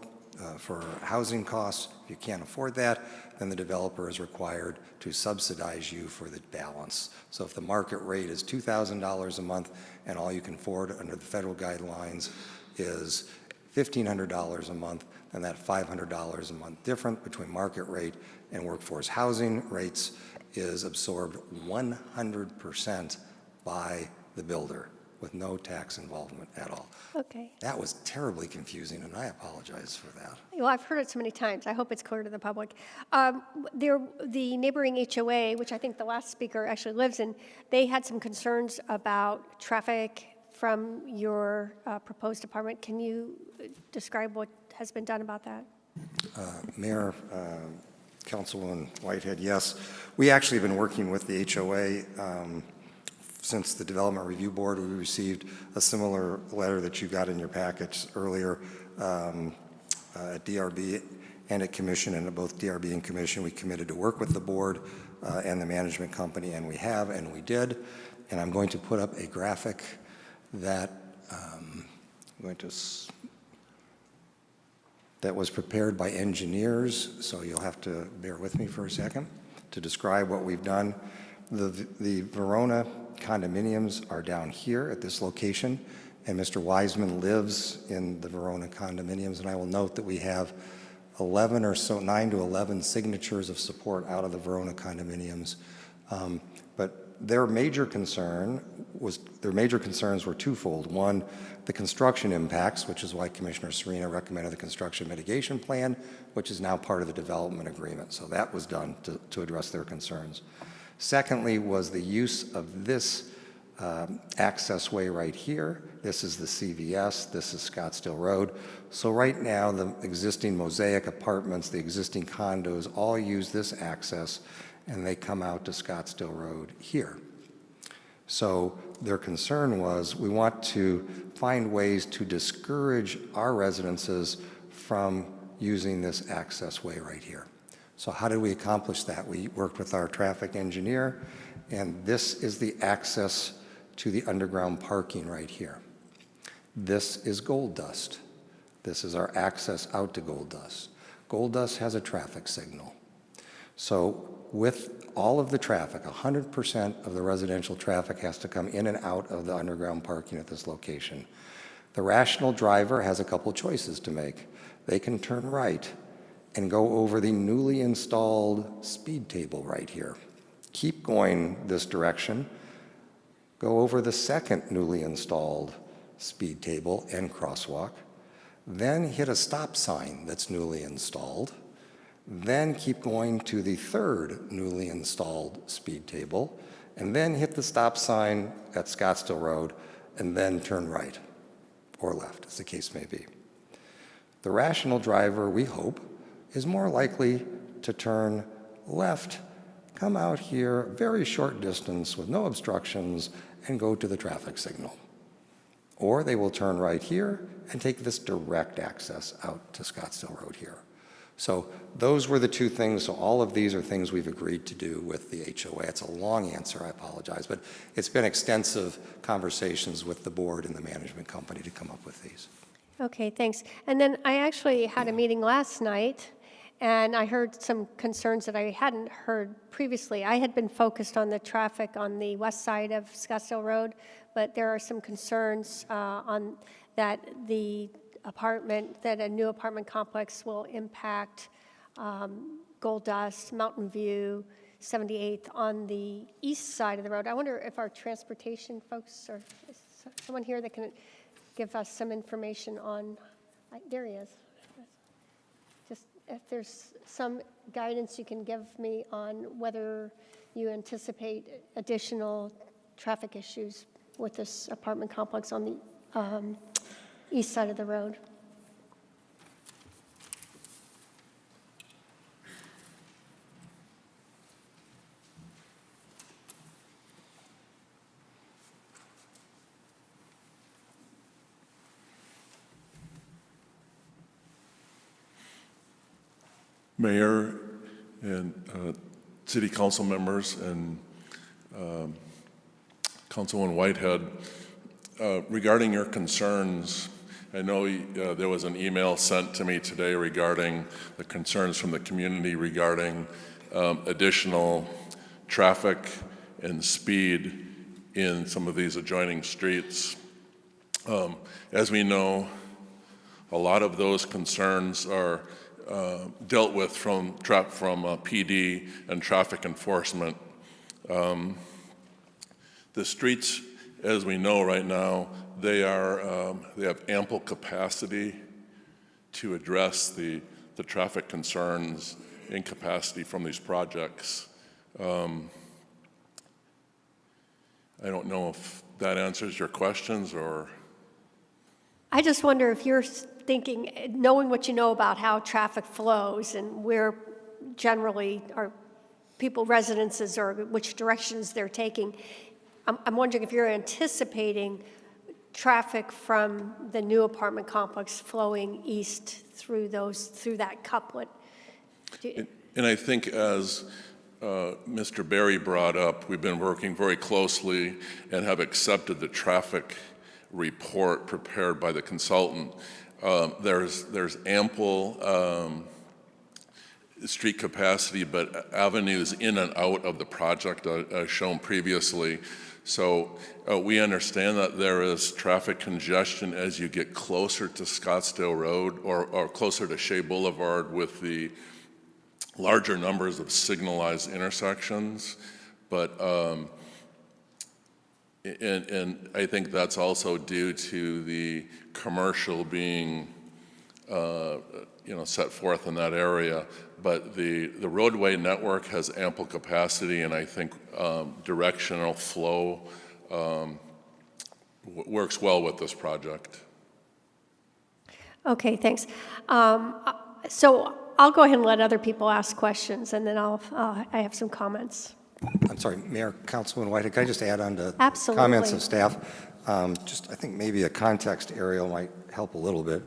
for housing costs, if you can't afford that, then the developer is required to subsidize you for the balance. So if the market rate is $2,000 a month and all you can afford under the federal guidelines is $1,500 a month, then that $500 a month difference between market rate and workforce housing rates is absorbed 100% by the builder with no tax involvement at all. Okay. That was terribly confusing, and I apologize for that. Well, I've heard it so many times. I hope it's clear to the public. The neighboring HOA, which I think the last speaker actually lives in, they had some concerns about traffic from your proposed apartment. Can you describe what has been done about that? Mayor, Councilwoman Whitehead, yes. We actually have been working with the HOA since the Development Review Board. We received a similar letter that you got in your package earlier at DRB and at Commission, and at both DRB and Commission, we committed to work with the board and the management company, and we have, and we did. And I'm going to put up a graphic that that was prepared by engineers, so you'll have to bear with me for a second to describe what we've done. The Verona condominiums are down here at this location, and Mr. Wiseman lives in the Verona condominiums, and I will note that we have 9 to 11 signatures of support out of the Verona condominiums. But their major concerns were twofold. One, the construction impacts, which is why Commissioner Serena recommended the construction mitigation plan, which is now part of the development agreement. So that was done to address their concerns. Secondly was the use of this access way right here. This is the CVS, this is Scottsdale Road. So right now, the existing Mosaic apartments, the existing condos all use this access, and they come out to Scottsdale Road here. So their concern was, we want to find ways to discourage our residences from using this access way right here. So how did we accomplish that? We worked with our traffic engineer, and this is the access to the underground parking right here. This is Gold Dust. This is our access out to Gold Dust. Gold Dust has a traffic signal. So with all of the traffic, 100% of the residential traffic has to come in and out of the underground parking at this location. The rational driver has a couple choices to make. They can turn right and go over the newly installed speed table right here. Keep going this direction, go over the second newly installed speed table and crosswalk, then hit a stop sign that's newly installed, then keep going to the third newly installed speed table, and then hit the stop sign at Scottsdale Road, and then turn right or left, as the case may be. The rational driver, we hope, is more likely to turn left, come out here, very short distance with no obstructions, and go to the traffic signal. Or they will turn right here and take this direct access out to Scottsdale Road here. So those were the two things. So all of these are things we've agreed to do with the HOA. It's a long answer, I apologize, but it's been extensive conversations with the board and the management company to come up with these. Okay, thanks. And then I actually had a meeting last night, and I heard some concerns that I hadn't heard previously. I had been focused on the traffic on the west side of Scottsdale Road, but there are some concerns on that that a new apartment complex will impact Gold Dust, Mountain View, 78th on the east side of the road. I wonder if our transportation folks, or is someone here that can give us some information on, there he is. Just if there's some guidance you can give me on whether you anticipate additional traffic issues with this apartment complex on the east side of the road. Mayor and city council members and Councilwoman Whitehead, regarding your concerns, I know there was an email sent to me today regarding the concerns from the community regarding additional traffic and speed in some of these adjoining streets. As we know, a lot of those concerns are dealt with from PD and traffic enforcement. The streets, as we know right now, they have ample capacity to address the traffic concerns and capacity from these projects. I don't know if that answers your questions or. I just wonder if you're thinking, knowing what you know about how traffic flows and where generally are people residences or which directions they're taking, I'm wondering if you're anticipating traffic from the new apartment complex flowing east through that couplet. And I think as Mr. Berry brought up, we've been working very closely and have accepted the traffic report prepared by the consultant. There's ample street capacity, but avenues in and out of the project as shown previously. So we understand that there is traffic congestion as you get closer to Scottsdale Road or closer to Shea Boulevard with the larger numbers of signalized intersections. But And I think that's also due to the commercial being, set forth in that area. But the roadway network has ample capacity, and I think directional flow works well with this project. Okay, thanks. So I'll go ahead and let other people ask questions, and then I have some comments. I'm sorry, Mayor, Councilwoman Whitehead, can I just add on to Absolutely. comments of staff? I think maybe a context aerial might help a little bit.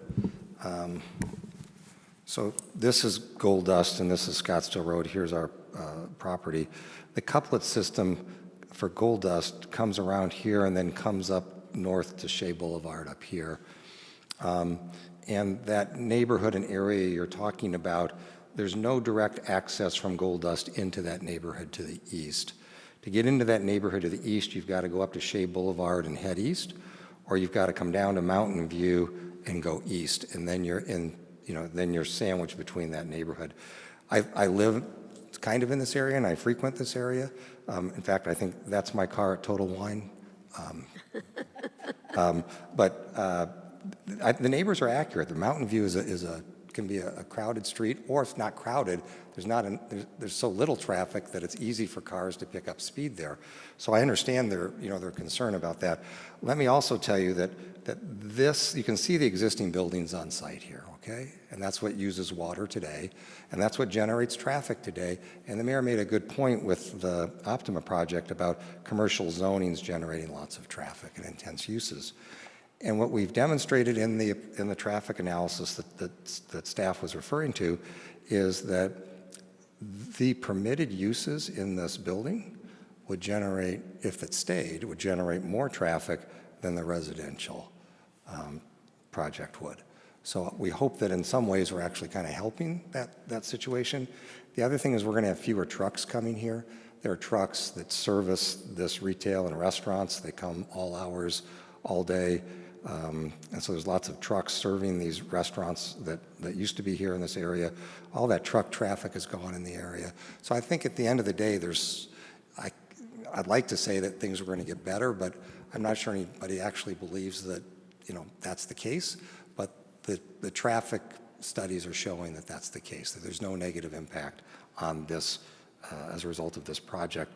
So this is Gold Dust, and this is Scottsdale Road. Here's our property. The couplet system for Gold Dust comes around here and then comes up north to Shea Boulevard up here. And that neighborhood and area you're talking about, there's no direct access from Gold Dust into that neighborhood to the east. To get into that neighborhood to the east, you've got to go up to Shea Boulevard and head east, or you've got to come down to Mountain View and go east, and then you're sandwiched between that neighborhood. I live kind of in this area, and I frequent this area. In fact, I think that's my car at Total Wine. The neighbors are accurate. The Mountain View can be a crowded street, or if not crowded, there's so little traffic that it's easy for cars to pick up speed there. So I understand their concern about that. Let me also tell you that this, you can see the existing buildings on site here, okay? And that's what uses water today, and that's what generates traffic today. And the mayor made a good point with the Optima project about commercial zonings generating lots of traffic and intense uses. And what we've demonstrated in the traffic analysis that staff was referring to is that the permitted uses in this building would generate, if it stayed, would generate more traffic than the residential project would. So we hope that in some ways we're actually kind of helping that situation. The other thing is we're going to have fewer trucks coming here. There are trucks that service this retail and restaurants. They come all hours, all day. And so there's lots of trucks serving these restaurants that used to be here in this area. All that truck traffic is gone in the area. So I think at the end of the day, I'd like to say that things are going to get better, but I'm not sure anybody actually believes that that's the case. But the traffic studies are showing that that's the case, that there's no negative impact on this as a result of this project.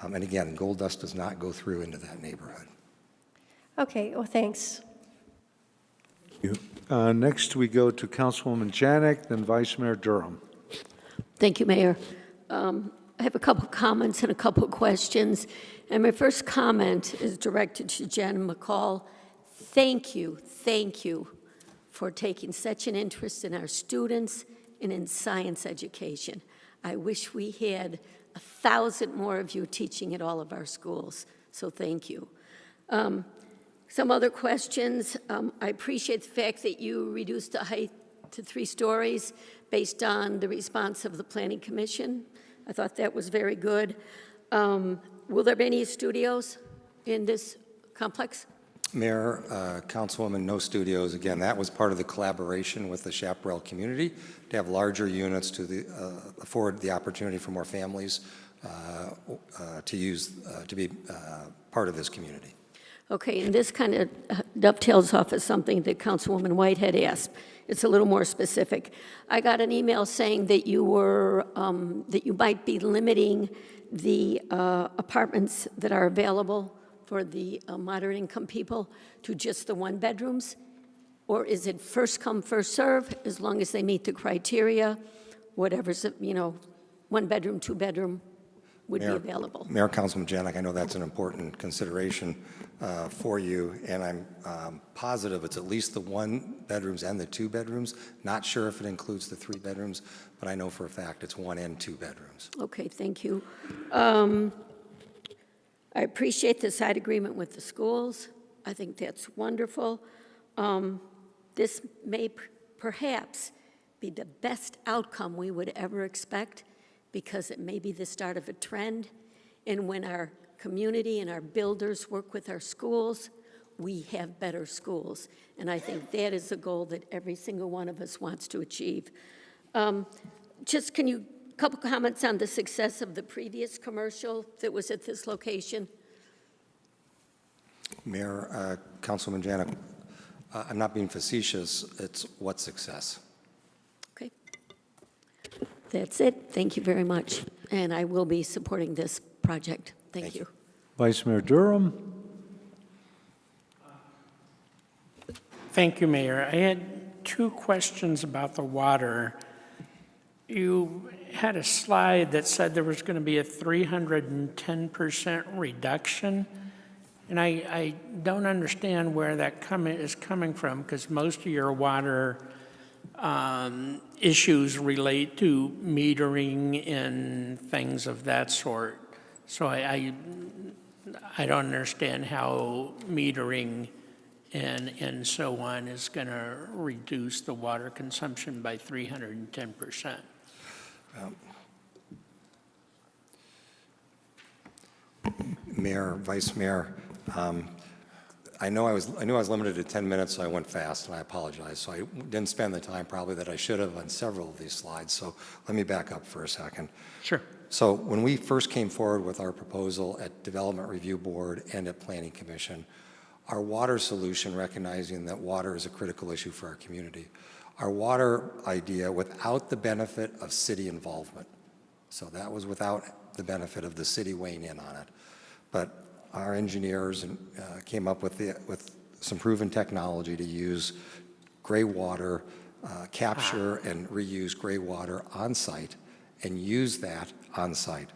And again, Gold Dust does not go through into that neighborhood. Okay, well, thanks. Thank you. Next, we go to Councilwoman Janik, then Vice Mayor Durham. Thank you, Mayor. I have a couple comments and a couple questions. And my first comment is directed to Jen McCall. Thank you for taking such an interest in our students and in science education. I wish we had 1,000 more of you teaching at all of our schools, so thank you. Some other questions. I appreciate the fact that you reduced the height to 3 stories based on the response of the Planning Commission. I thought that was very good. Will there be any studios in this complex? Mayor, Councilwoman, no studios. Again, that was part of the collaboration with the Chaparral community to have larger units to afford the opportunity for more families to be part of this community. Okay, and this kind of dovetails off of something that Councilwoman Whitehead asked. It's a little more specific. I got an email saying that you might be limiting the apartments that are available for the moderate income people to just the 1-bedrooms? Or is it first come, first serve, as long as they meet the criteria, whatever's, 1-bedroom, 2-bedroom would be available? Mayor, Councilman Janik, I know that's an important consideration for you, and I'm positive it's at least the 1-bedrooms and the 2-bedrooms. Not sure if it includes the 3-bedrooms, but I know for a fact it's 1 and 2 bedrooms. Okay, thank you. I appreciate the side agreement with the schools. I think that's wonderful. This may perhaps be the best outcome we would ever expect, because it may be the start of a trend. And when our community and our builders work with our schools, we have better schools. And I think that is a goal that every single one of us wants to achieve. A couple comments on the success of the previous commercial that was at this location? Mayor, Councilman Janik, I'm not being facetious. It's what success? Okay. That's it. Thank you very much. And I will be supporting this project. Thank you. Vice Mayor Durham. Thank you, Mayor. I had two questions about the water. You had a slide that said there was going to be a 310% reduction. And I don't understand where that is coming from, because most of your water issues relate to metering and things of that sort. So I don't understand how metering and so on is going to reduce the water consumption by 310%. Mayor, Vice Mayor, I knew I was limited to 10 minutes, so I went fast, and I apologize. So I didn't spend the time probably that I should have on several of these slides. So let me back up for a second. Sure. So when we first came forward with our proposal at Development Review Board and at Planning Commission, our water solution, recognizing that water is a critical issue for our community, our water idea without the benefit of city involvement. So that was without the benefit of the city weighing in on it. But our engineers came up with some proven technology to use gray water, capture and reuse gray water on site and use that on site.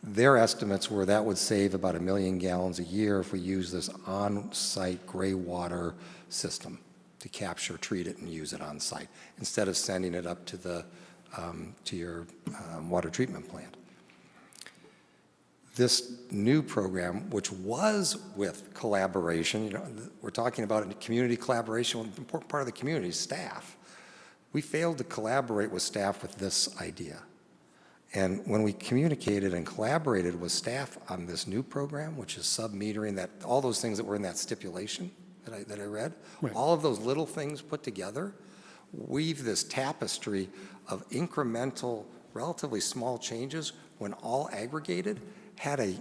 Their estimates were that would save about 1 million gallons a year if we use this on-site gray water system to capture, treat it, and use it on site instead of sending it up to the to your water treatment plant. This new program, which was with collaboration, we're talking about a community collaboration. An important part of the community is staff. We failed to collaborate with staff with this idea. And when we communicated and collaborated with staff on this new program, which is sub-metering, that all those things that were in that stipulation that I read, right, all of those little things put together weave this tapestry of incremental, relatively small changes when all aggregated had a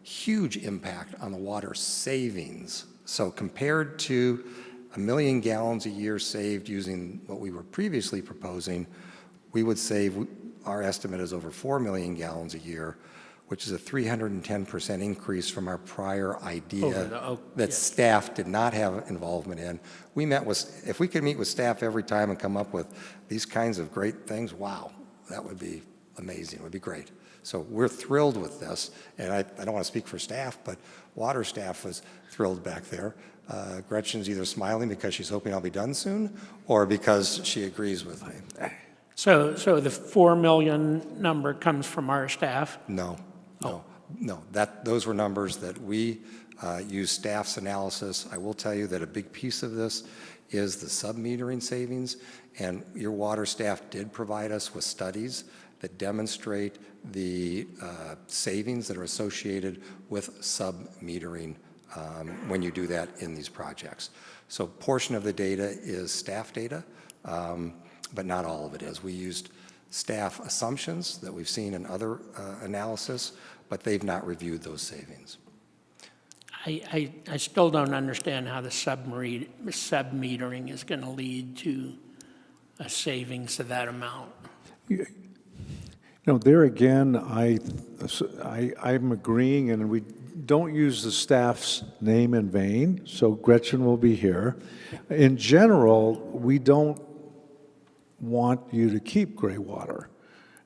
huge impact on the water savings. So compared to 1 million gallons a year saved using what we were previously proposing, we would save, our estimate is over 4 million gallons a year, which is a 310% increase from our prior idea that staff did not have involvement in. We met with, if we could meet with staff every time and come up with these kinds of great things, wow, that would be amazing, it would be great. So we're thrilled with this, and I don't want to speak for staff, but water staff was thrilled back there. Gretchen's either smiling because she's hoping I'll be done soon, or because she agrees with me. So the 4 million number comes from our staff? No, those were numbers that we used staff's analysis. I will tell you that a big piece of this is the sub-metering savings, and your water staff did provide us with studies that demonstrate the savings that are associated with sub-metering when you do that in these projects. So a portion of the data is staff data, but not all of it is. We used staff assumptions that we've seen in other analysis, but they've not reviewed those savings. I still don't understand how the sub-metering is going to lead to a savings of that amount. There again, I'm agreeing, and we don't use the staff's name in vain, so Gretchen will be here. In general, we don't want you to keep gray water.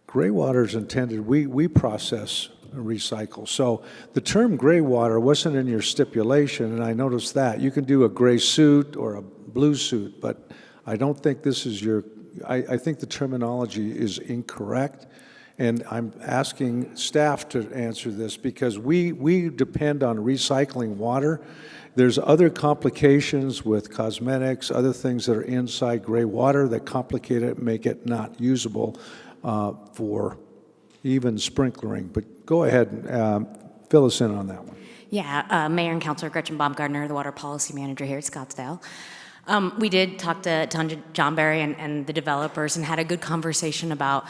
Gray water is intended, we process and recycle. So the term gray water wasn't in your stipulation, and I noticed that. You can do a gray suit or a blue suit, but I don't think this is your, I think the terminology is incorrect. And I'm asking staff to answer this because we depend on recycling water. There's other complications with cosmetics, other things that are inside gray water that complicate it, make it not usable for even sprinklering. But go ahead and fill us in on that one. Yeah, Mayor and Councilor Gretchen Baumgartner, the Water Policy Manager here at Scottsdale. We did talk to John Barry and the developers and had a good conversation about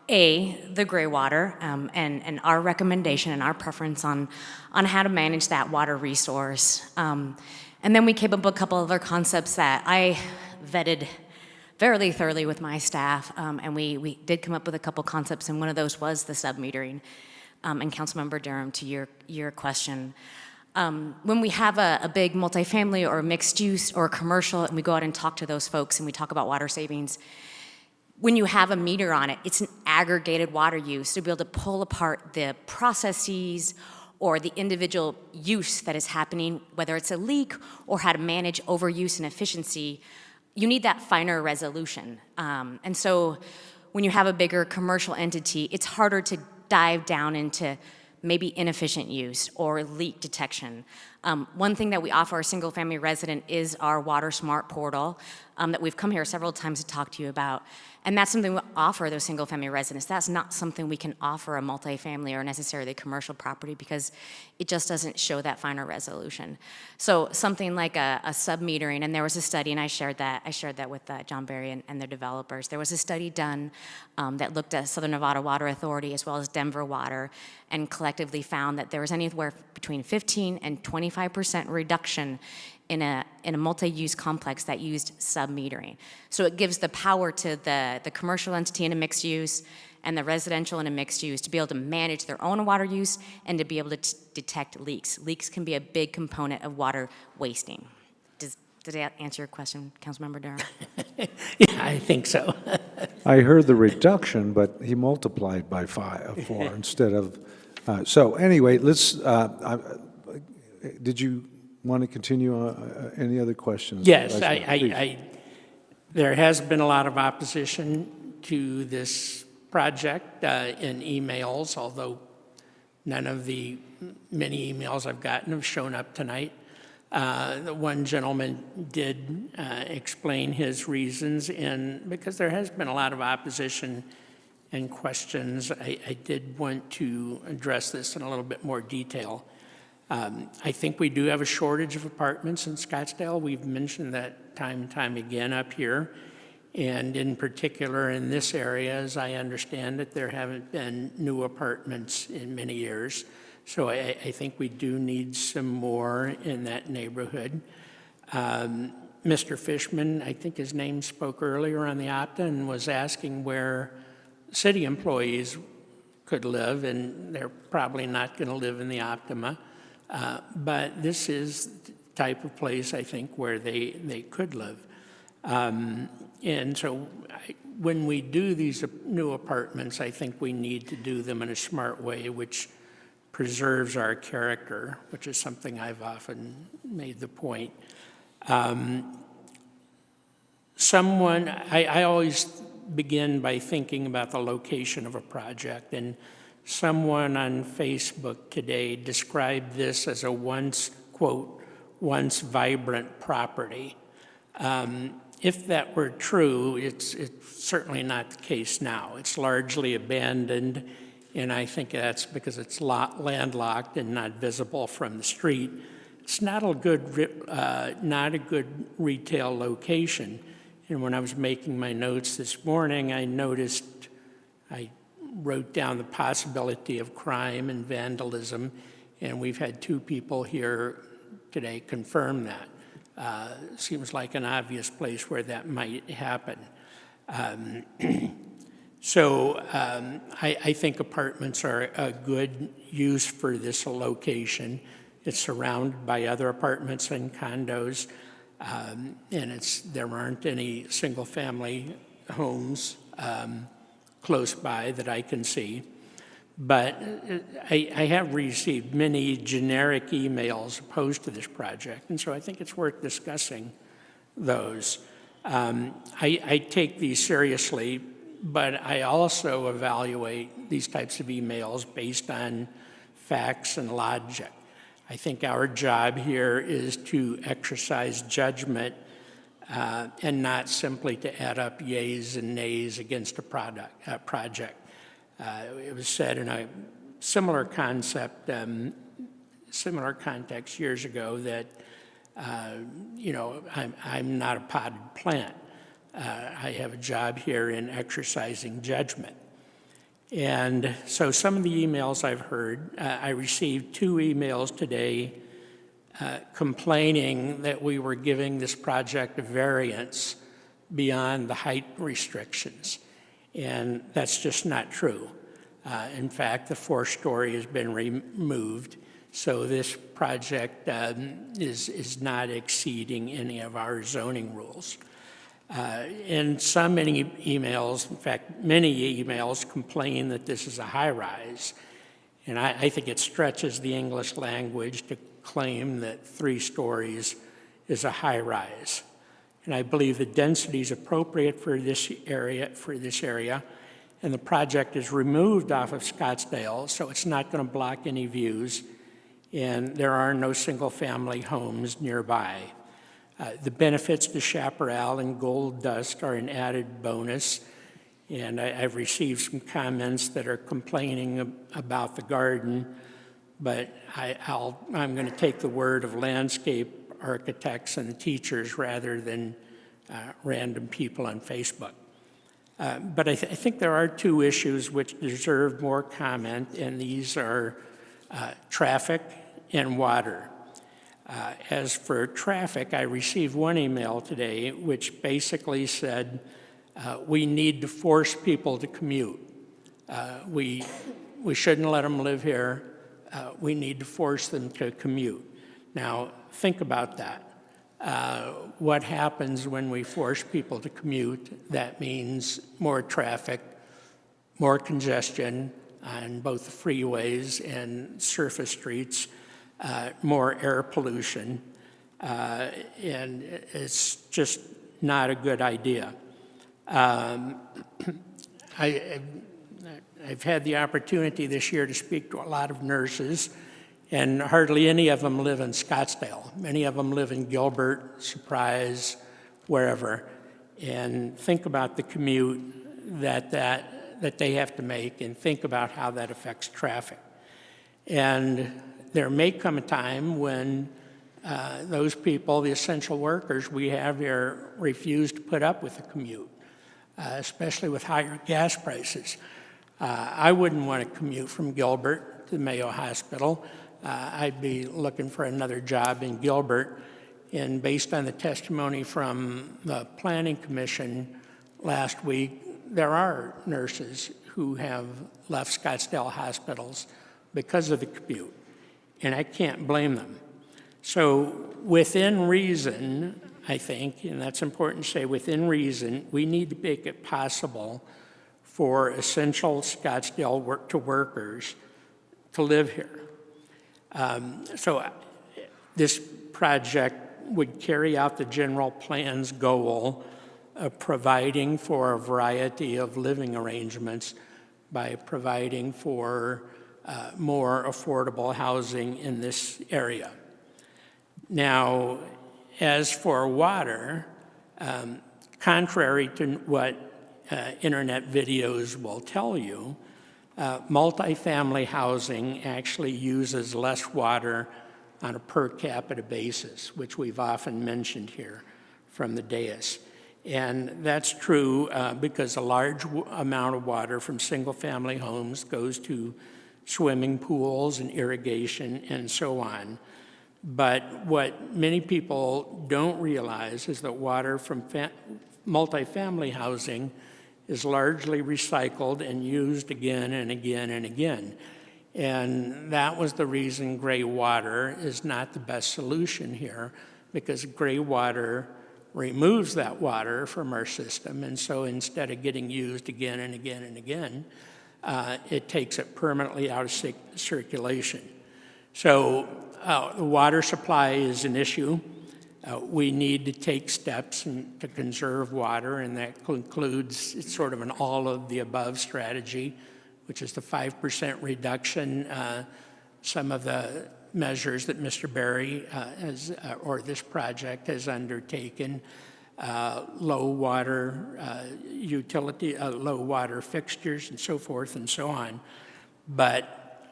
the gray water, and our recommendation and our preference on how to manage that water resource. And then we came up with a couple other concepts that I vetted fairly thoroughly with my staff, and we did come up with a couple concepts, and one of those was the submetering. And Councilmember Durham, to your question, when we have a big multifamily or mixed use or commercial, and we go out and talk to those folks and we talk about water savings, when you have a meter on it, it's an aggregated water use to be able to pull apart the processes or the individual use that is happening, whether it's a leak or how to manage overuse and efficiency. You need that finer resolution. And so when you have a bigger commercial entity, it's harder to dive down into maybe inefficient use or leak detection. One thing that we offer our single-family resident is our Water Smart portal that we've come here several times to talk to you about. And that's something we offer those single-family residents. That's not something we can offer a multifamily or necessarily commercial property because it just doesn't show that finer resolution. So something like a sub-metering, and there was a study, and I shared that with John Berry and their developers. There was a study done that looked at Southern Nevada Water Authority as well as Denver Water, and collectively found that there was anywhere between 15 and 25% reduction in a multi-use complex that used sub-metering. So it gives the power to the commercial entity in a mixed use and the residential in a mixed use to be able to manage their own water use and to be able to detect leaks. Leaks can be a big component of water wasting. Did that answer your question, Councilmember Durham? Yeah, I think so. I heard the reduction, but he multiplied by 4 instead of, so anyway, let's, did you want to continue? Any other questions? Yes, there has been a lot of opposition to this project in emails, although none of the many emails I've gotten have shown up tonight. The one gentleman did explain his reasons, and because there has been a lot of opposition and questions, I did want to address this in a little bit more detail. I think we do have a shortage of apartments in Scottsdale. We've mentioned that time and time again up here. And in particular in this area, as I understand it, there haven't been new apartments in many years. So I think we do need some more in that neighborhood. Mr. Fishman, I think his name spoke earlier on the Opta and was asking where city employees could live, and they're probably not going to live in the Optima. But this is the type of place, I think, where they could live. And so when we do these new apartments, I think we need to do them in a smart way, which preserves our character, which is something I've often made the point. I always begin by thinking about the location of a project, and someone on Facebook today described this as a once vibrant property. If that were true, it's certainly not the case now. It's largely abandoned, and I think that's because it's landlocked and not visible from the street. It's not a good retail location. And when I was making my notes this morning, I wrote down the possibility of crime and vandalism, and we've had 2 people here today confirm that. Seems like an obvious place where that might happen. I think apartments are a good use for this location. It's surrounded by other apartments and condos, and there aren't any single-family homes close by that I can see. But I have received many generic emails opposed to this project, and so I think it's worth discussing those. I take these seriously, but I also evaluate these types of emails based on facts and logic. I think our job here is to exercise judgment and not simply to add up yays and nays against a project. It was said in a similar context years ago that, I'm not a potted plant. I have a job here in exercising judgment. And so some of the emails I've heard, I received 2 emails today complaining that we were giving this project a variance beyond the height restrictions. And that's just not true. In fact, the 4-story has been removed, so this project is not exceeding any of our zoning rules. And many emails, in fact, many emails complain that this is a high-rise. And I think it stretches the English language to claim that 3 stories is a high-rise. And I believe the density is appropriate for this area, and the project is removed off of Scottsdale, so it's not going to block any views, and there are no single-family homes nearby. The benefits to Chaparral and Gold Dust are an added bonus, and I've received some comments that are complaining about the garden, but I'm going to take the word of landscape architects and teachers rather than random people on Facebook. But I think there are 2 issues which deserve more comment, and these are traffic and water. As for traffic, I received one email today which basically said, we need to force people to commute. We shouldn't let them live here. We need to force them to commute. Now, think about that. What happens when we force people to commute? That means more traffic, more congestion on both the freeways and surface streets, more air pollution, and it's just not a good idea. I've had the opportunity this year to speak to a lot of nurses, and hardly any of them live in Scottsdale. Many of them live in Gilbert, Surprise, wherever. And think about the commute that they have to make, and think about how that affects traffic. And there may come a time when those people, the essential workers we have here, refuse to put up with the commute, especially with higher gas prices. I wouldn't want to commute from Gilbert to Mayo Hospital. I'd be looking for another job in Gilbert. And based on the testimony from the Planning Commission last week, there are nurses who have left Scottsdale hospitals because of the commute. And I can't blame them. So within reason, I think, and that's important to say, within reason, we need to make it possible for essential Scottsdale workers to live here. So this project would carry out the general plan's goal of providing for a variety of living arrangements by providing for more affordable housing in this area. Now, as for water, contrary to what internet videos will tell you, multifamily housing actually uses less water on a per capita basis, which we've often mentioned here from the dais. And that's true because a large amount of water from single-family homes goes to swimming pools and irrigation and so on. But what many people don't realize is that water from multifamily housing is largely recycled and used again and again and again. And that was the reason gray water is not the best solution here, because gray water removes that water from our system, and so instead of getting used again and again and again, it takes it permanently out of circulation. So the water supply is an issue. We need to take steps to conserve water, and that includes, it's sort of an all-of-the-above strategy, which is the 5% reduction. Some of the measures that Mr. Berry or this project has undertaken, low water utility, low water fixtures, and so forth and so on. But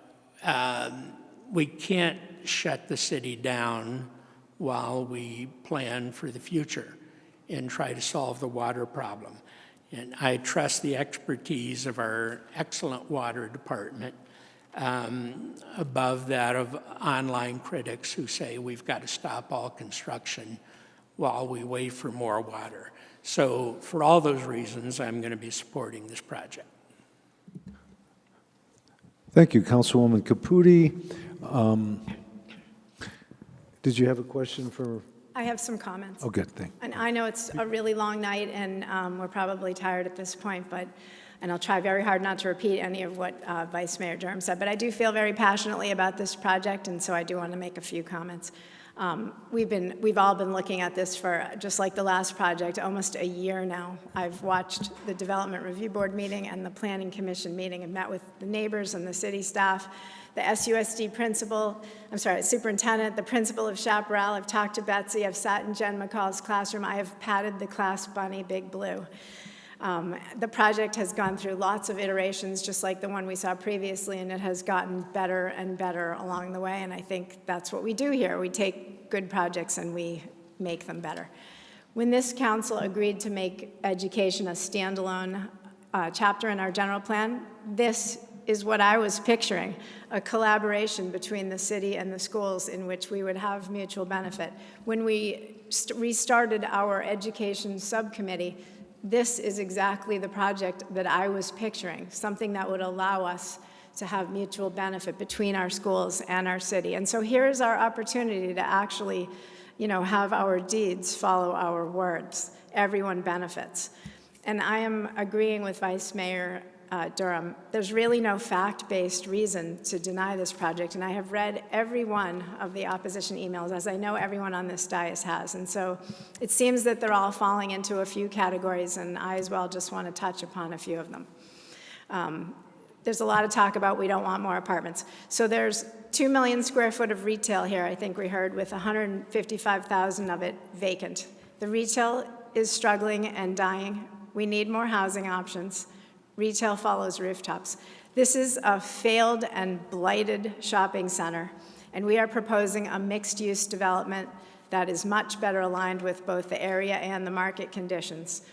we can't shut the city down while we plan for the future and try to solve the water problem. And I trust the expertise of our excellent water department above that of online critics who say we've got to stop all construction while we wait for more water. So for all those reasons, I'm going to be supporting this project. Thank you, Councilwoman Caputi. Did you have a question for? I have some comments. Oh, good, thank you. And I know it's a really long night, and we're probably tired at this point, and I'll try very hard not to repeat any of what Vice Mayor Durham said, but I do feel very passionately about this project, and so I do want to make a few comments. We've all been looking at this for, just like the last project, almost a year now. I've watched the Development Review Board meeting and the Planning Commission meeting and met with the neighbors and the city staff, the SUSD superintendent, the principal of Chaparral. I've talked to Betsy. I've sat in Jen McCall's classroom. I have patted the class bunny, Big Blue. The project has gone through lots of iterations, just like the one we saw previously, and it has gotten better and better along the way, and I think that's what we do here. We take good projects and we make them better. When this council agreed to make education a standalone chapter in our general plan, this is what I was picturing, a collaboration between the city and the schools in which we would have mutual benefit. When we restarted our education subcommittee, this is exactly the project that I was picturing, something that would allow us to have mutual benefit between our schools and our city. And so here's our opportunity to actually, have our deeds follow our words. Everyone benefits. And I am agreeing with Vice Mayor Durham. There's really no fact-based reason to deny this project, and I have read every one of the opposition emails, as I know everyone on this dais has, and so it seems that they're all falling into a few categories, and I as well just want to touch upon a few of them. There's a lot of talk about we don't want more apartments. So there's 2 million square foot of retail here, I think we heard, with 155,000 of it vacant. The retail is struggling and dying. We need more housing options. Retail follows rooftops. This is a failed and blighted shopping center, and we are proposing a mixed-use development that is much better aligned with both the area and the market conditions.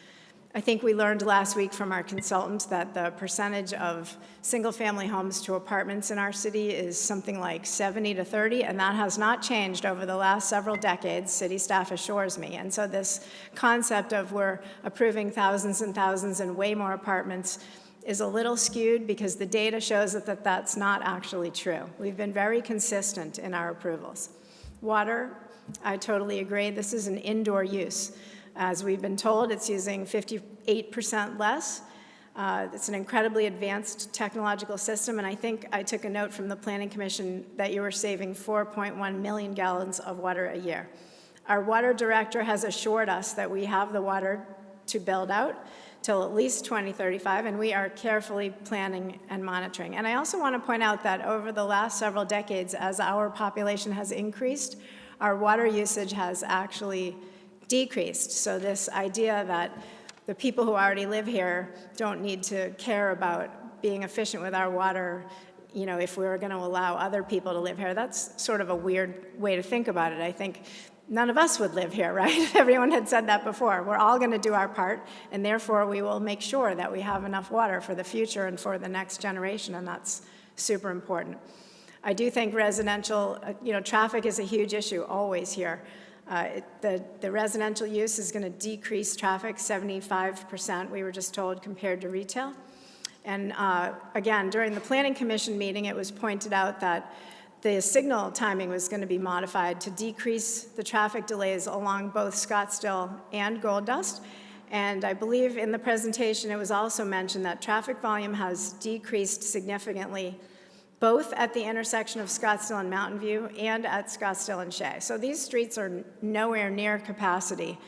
I think we learned last week from our consultants that the percentage of single-family homes to apartments in our city is something like 70 to 30, and that has not changed over the last several decades, city staff assures me. And so this concept of we're approving thousands and thousands and way more apartments is a little skewed because the data shows that that's not actually true. We've been very consistent in our approvals. Water, I totally agree. This is an indoor use. As we've been told, it's using 58% less. It's an incredibly advanced technological system, and I think I took a note from the Planning Commission that you were saving 4.1 million gallons of water a year. Our water director has assured us that we have the water to build out till at least 2035, and we are carefully planning and monitoring. And I also want to point out that over the last several decades, as our population has increased, our water usage has actually decreased. So this idea that the people who already live here don't need to care about being efficient with our water, if we were going to allow other people to live here, that's sort of a weird way to think about it. I think none of us would live here, right? Everyone had said that before. We're all going to do our part, and therefore we will make sure that we have enough water for the future and for the next generation, and that's super important. I do think residential, traffic is a huge issue always here. The residential use is going to decrease traffic 75%, we were just told, compared to retail. And again, during the Planning Commission meeting, it was pointed out that the signal timing was going to be modified to decrease the traffic delays along both Scottsdale and Gold Dust. And I believe in the presentation, it was also mentioned that traffic volume has decreased significantly both at the intersection of Scottsdale and Mountain View and at Scottsdale and Shea. So these streets are nowhere near capacity.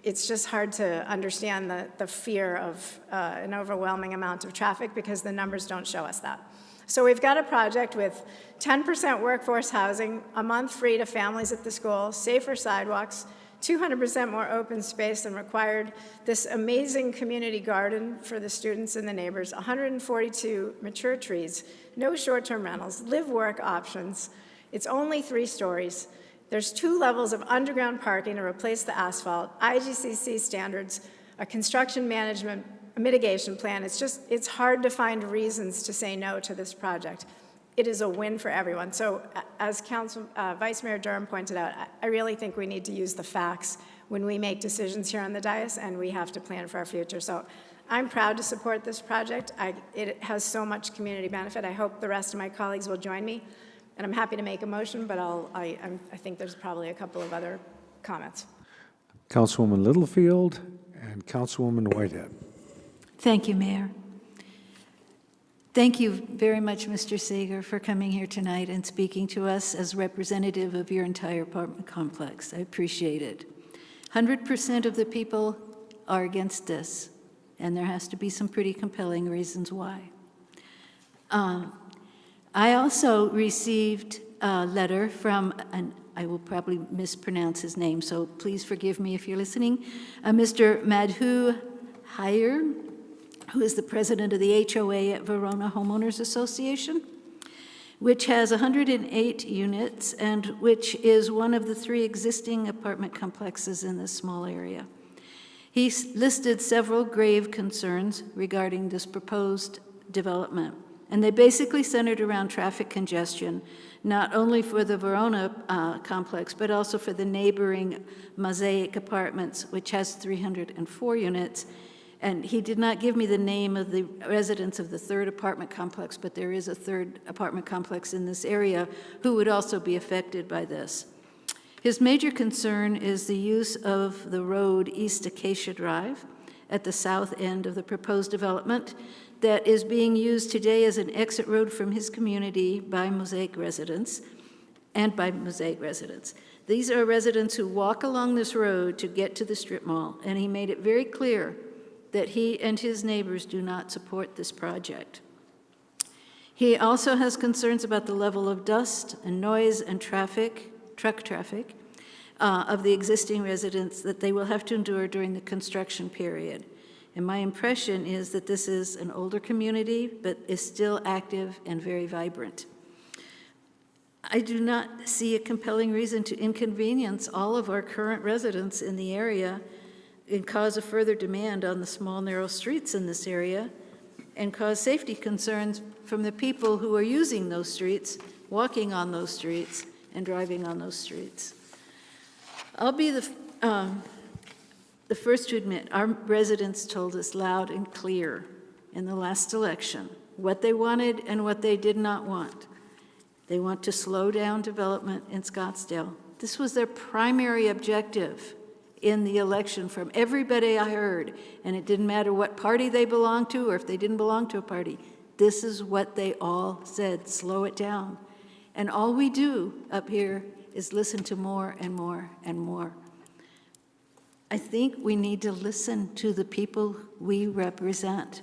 It's just hard to understand the fear of an overwhelming amount of traffic because the numbers don't show us that. So we've got a project with 10% workforce housing, a month free to families at the school, safer sidewalks, 200% more open space than required, this amazing community garden for the students and the neighbors, 142 mature trees, no short-term rentals, live-work options. It's only 3 stories. There's 2 levels of underground parking to replace the asphalt, IGCC standards, a construction management mitigation plan. It's hard to find reasons to say no to this project. It is a win for everyone. So as Vice Mayor Durham pointed out, I really think we need to use the facts when we make decisions here on the dais, and we have to plan for our future. So I'm proud to support this project. It has so much community benefit. I hope the rest of my colleagues will join me. And I'm happy to make a motion, but I think there's probably a couple of other comments. Councilwoman Littlefield and Councilwoman Whitehead. Thank you, Mayor. Thank you very much, Mr. Sager, for coming here tonight and speaking to us as representative of your entire apartment complex. I appreciate it. 100% of the people are against this, and there has to be some pretty compelling reasons why. I also received a letter from, and I will probably mispronounce his name, so please forgive me if you're listening, Mr. Madhu Hayer, who is the president of the HOA at Verona Homeowners Association, which has 108 units and which is one of the 3 existing apartment complexes in this small area. He listed several grave concerns regarding this proposed development, and they basically centered around traffic congestion, not only for the Verona complex, but also for the neighboring Mosaic Apartments, which has 304 units. And he did not give me the name of the residents of the 3rd apartment complex, but there is a 3rd apartment complex in this area who would also be affected by this. His major concern is the use of the road East Acacia Drive at the south end of the proposed development that is being used today as an exit road from his community by Mosaic residents and by Mosaic residents. These are residents who walk along this road to get to the strip mall, and he made it very clear that he and his neighbors do not support this project. He also has concerns about the level of dust and noise and truck traffic, of the existing residents that they will have to endure during the construction period. And my impression is that this is an older community, but is still active and very vibrant. I do not see a compelling reason to inconvenience all of our current residents in the area and cause a further demand on the small, narrow streets in this area and cause safety concerns from the people who are using those streets, walking on those streets, and driving on those streets. I'll be the first to admit, our residents told us loud and clear in the last election what they wanted and what they did not want. They want to slow down development in Scottsdale. This was their primary objective in the election from everybody I heard, and it didn't matter what party they belonged to or if they didn't belong to a party. This is what they all said, slow it down. And all we do up here is listen to more and more and more. I think we need to listen to the people we represent.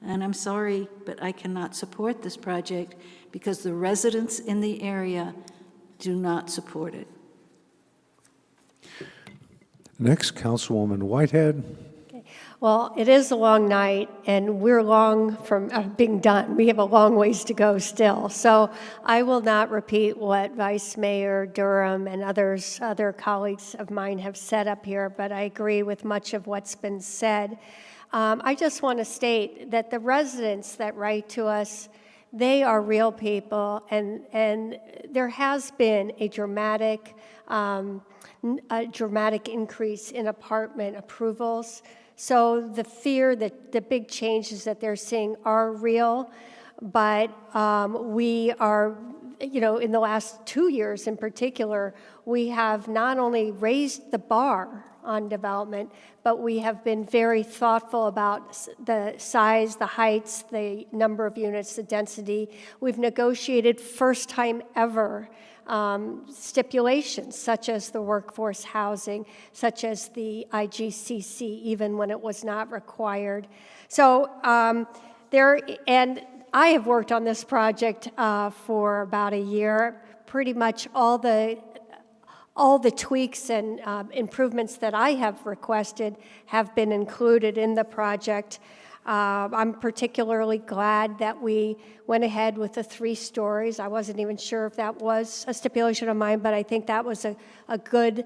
And I'm sorry, but I cannot support this project because the residents in the area do not support it. Next, Councilwoman Whitehead. Well, it is a long night, and we're long from being done. We have a long ways to go still. So I will not repeat what Vice Mayor Durham and other colleagues of mine have said up here, but I agree with much of what's been said. I just want to state that the residents that write to us, they are real people, and there has been a dramatic increase in apartment approvals. So the fear that the big changes that they're seeing are real, but we are, in the last 2 years in particular, we have not only raised the bar on development, but we have been very thoughtful about the size, the heights, the number of units, the density. We've negotiated first time ever stipulations, such as the workforce housing, such as the IGCC, even when it was not required. So and I have worked on this project for about a year. Pretty much all the tweaks and improvements that I have requested have been included in the project. I'm particularly glad that we went ahead with the 3 stories. I wasn't even sure if that was a stipulation of mine, but I think that was a good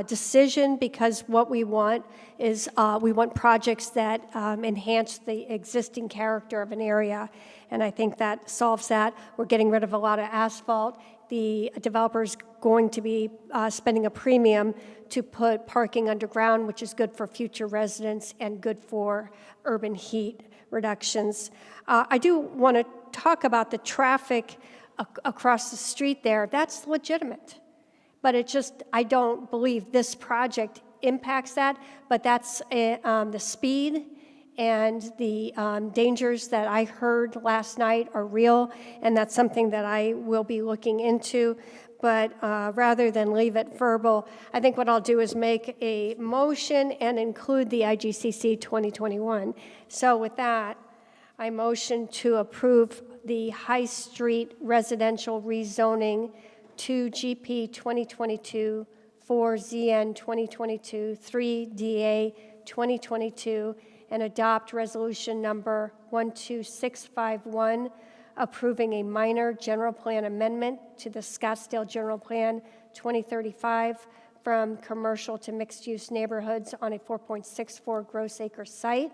decision because what we want is we want projects that enhance the existing character of an area. And I think that solves that. We're getting rid of a lot of asphalt. The developer's going to be spending a premium to put parking underground, which is good for future residents and good for urban heat reductions. I do want to talk about the traffic across the street there. That's legitimate. But it just, I don't believe this project impacts that, but that's the speed and the dangers that I heard last night are real, and that's something that I will be looking into. But rather than leave it verbal, I think what I'll do is make a motion and include the IGCC 2021. So with that, I motion to approve the High Street residential rezoning to GP 2022, 4ZN 2022, 3DA 2022, and adopt resolution number 12651, approving a minor general plan amendment to the Scottsdale General Plan 2035 from commercial to mixed-use neighborhoods on a 4.64 gross acre site.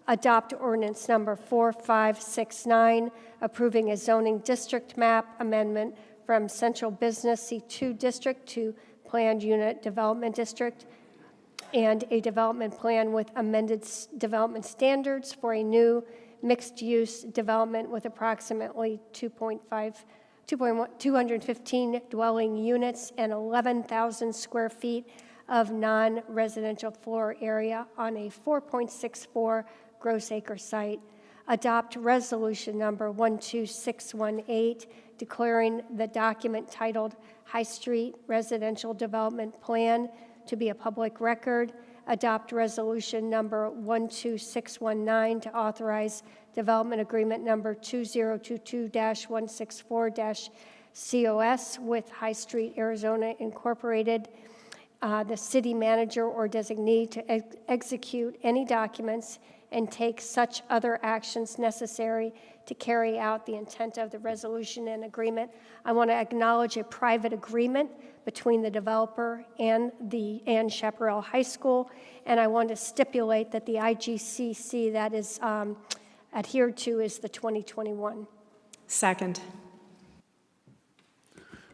Adopt ordinance number 4569, approving a zoning district map amendment from Central Business C2 District to Planned Unit Development District, and a development plan with amended development standards for a new mixed-use development with approximately 215 dwelling units and 11,000 square feet of non-residential floor area on a 4.64 gross acre site. Adopt resolution number 12618, declaring the document titled High Street Residential Development Plan to be a public record. Adopt resolution number 12619 to authorize development agreement number 2022-164-COS with High Street Arizona Incorporated, the city manager or designee to execute any documents and take such other actions necessary to carry out the intent of the resolution and agreement. I want to acknowledge a private agreement between the developer and Chaparral High School, and I want to stipulate that the IGCC that is adhered to is the 2021. Second.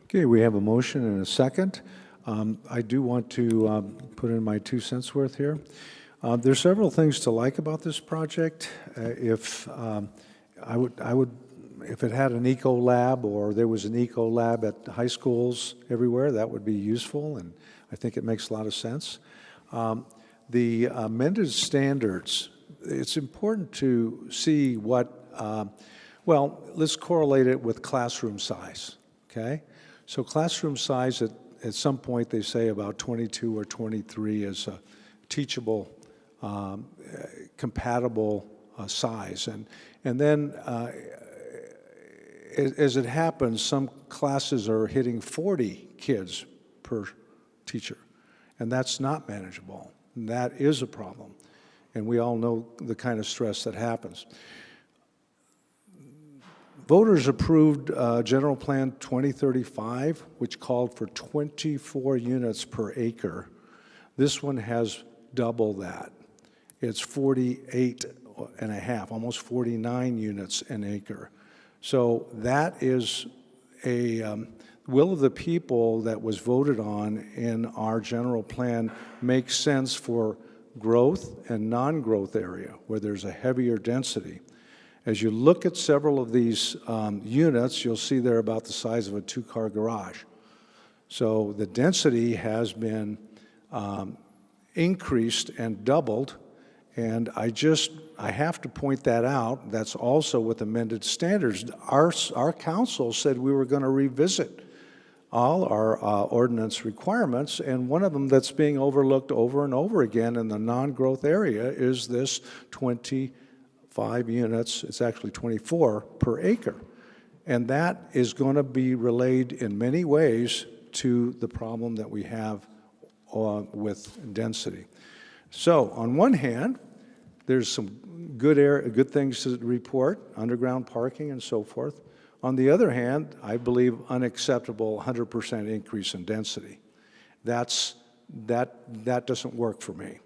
Okay, we have a motion and a second. I do want to put in my 2 cents worth here. There's several things to like about this project. If it had an eco lab or there was an eco lab at high schools everywhere, that would be useful, and I think it makes a lot of sense. The amended standards, it's important to see what, well, let's correlate it with classroom size, okay? So classroom size, at some point they say about 22 or 23 is a teachable, compatible size. And then as it happens, some classes are hitting 40 kids per teacher, and that's not manageable. And that is a problem, and we all know the kind of stress that happens. Voters approved General Plan 2035, which called for 24 units per acre. This one has double that. It's 48 and a half, almost 49 units an acre. So that is a will of the people that was voted on in our general plan makes sense for growth and non-growth area where there's a heavier density. As you look at several of these units, you'll see they're about the size of a 2-car garage. So the density has been increased and doubled, and I have to point that out. That's also with amended standards. Our council said we were going to revisit all our ordinance requirements, and one of them that's being overlooked over and over again in the non-growth area is this 25 units, it's actually 24 per acre. And that is going to be relayed in many ways to the problem that we have with density. So on one hand, there's some good things to report, underground parking and so forth. On the other hand, I believe unacceptable 100% increase in density. That's that doesn't work for me.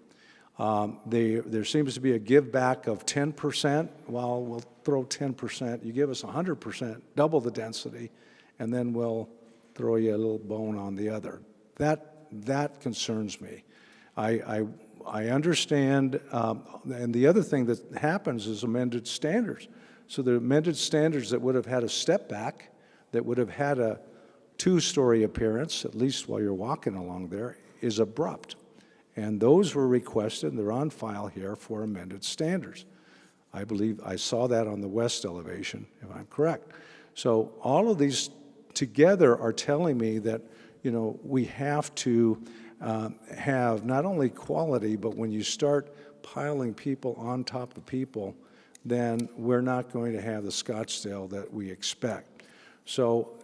There seems to be a give back of 10%. Well, we'll throw 10%. You give us 100%, double the density, and then we'll throw you a little bone on the other. That concerns me. I understand, and the other thing that happens is amended standards. So the amended standards that would have had a step back, that would have had a two-story appearance, at least while you're walking along there, is abrupt. And those were requested, and they're on file here for amended standards. I believe I saw that on the west elevation, if I'm correct. So all of these together are telling me that, we have to have not only quality, but when you start piling people on top of people, then we're not going to have the Scottsdale that we expect. So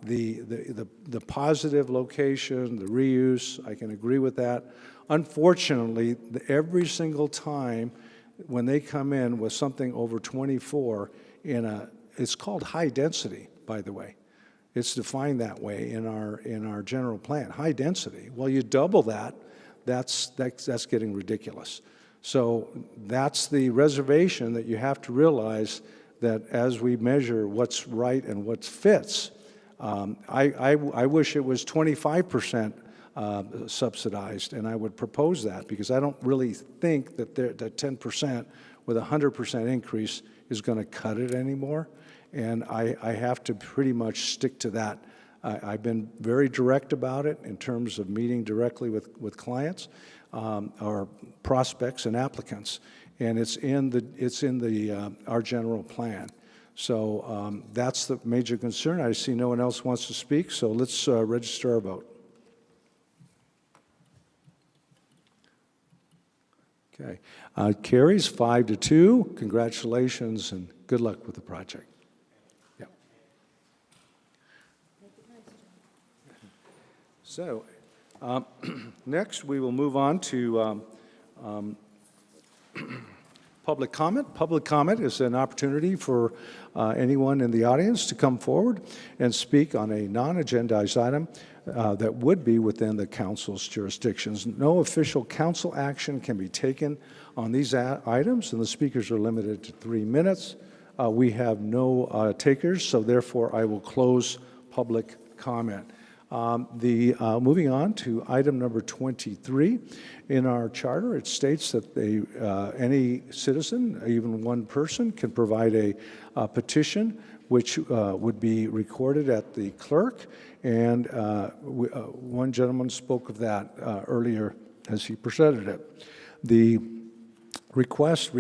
the positive location, the reuse, I can agree with that. Unfortunately, every single time when they come in with something over 24 it's called high density, by the way. It's defined that way in our general plan, high density. Well, you double that, that's getting ridiculous. So that's the reservation that you have to realize, that as we measure what's right and what fits, I wish it was 25% subsidized, and I would propose that, because I don't really think that that 10% with a 100% increase is going to cut it anymore. And I have to pretty much stick to that. I've been very direct about it in terms of meeting directly with clients or prospects and applicants, and it's in our general plan. So that's the major concern. I see no one else wants to speak, so let's register our vote. Okay, carries 5-2. Congratulations and good luck with the project. So next we will move on to public comment. Public comment is an opportunity for anyone in the audience to come forward and speak on a non-agendized item that would be within the council's jurisdictions. No official council action can be taken on these items, and the speakers are limited to 3 minutes. We have no takers, so therefore I will close public comment. Moving on to item number 23. In our charter, it states that any citizen, even one person, can provide a petition which would be recorded at the clerk. And one gentleman spoke of that earlier as he presented it. The request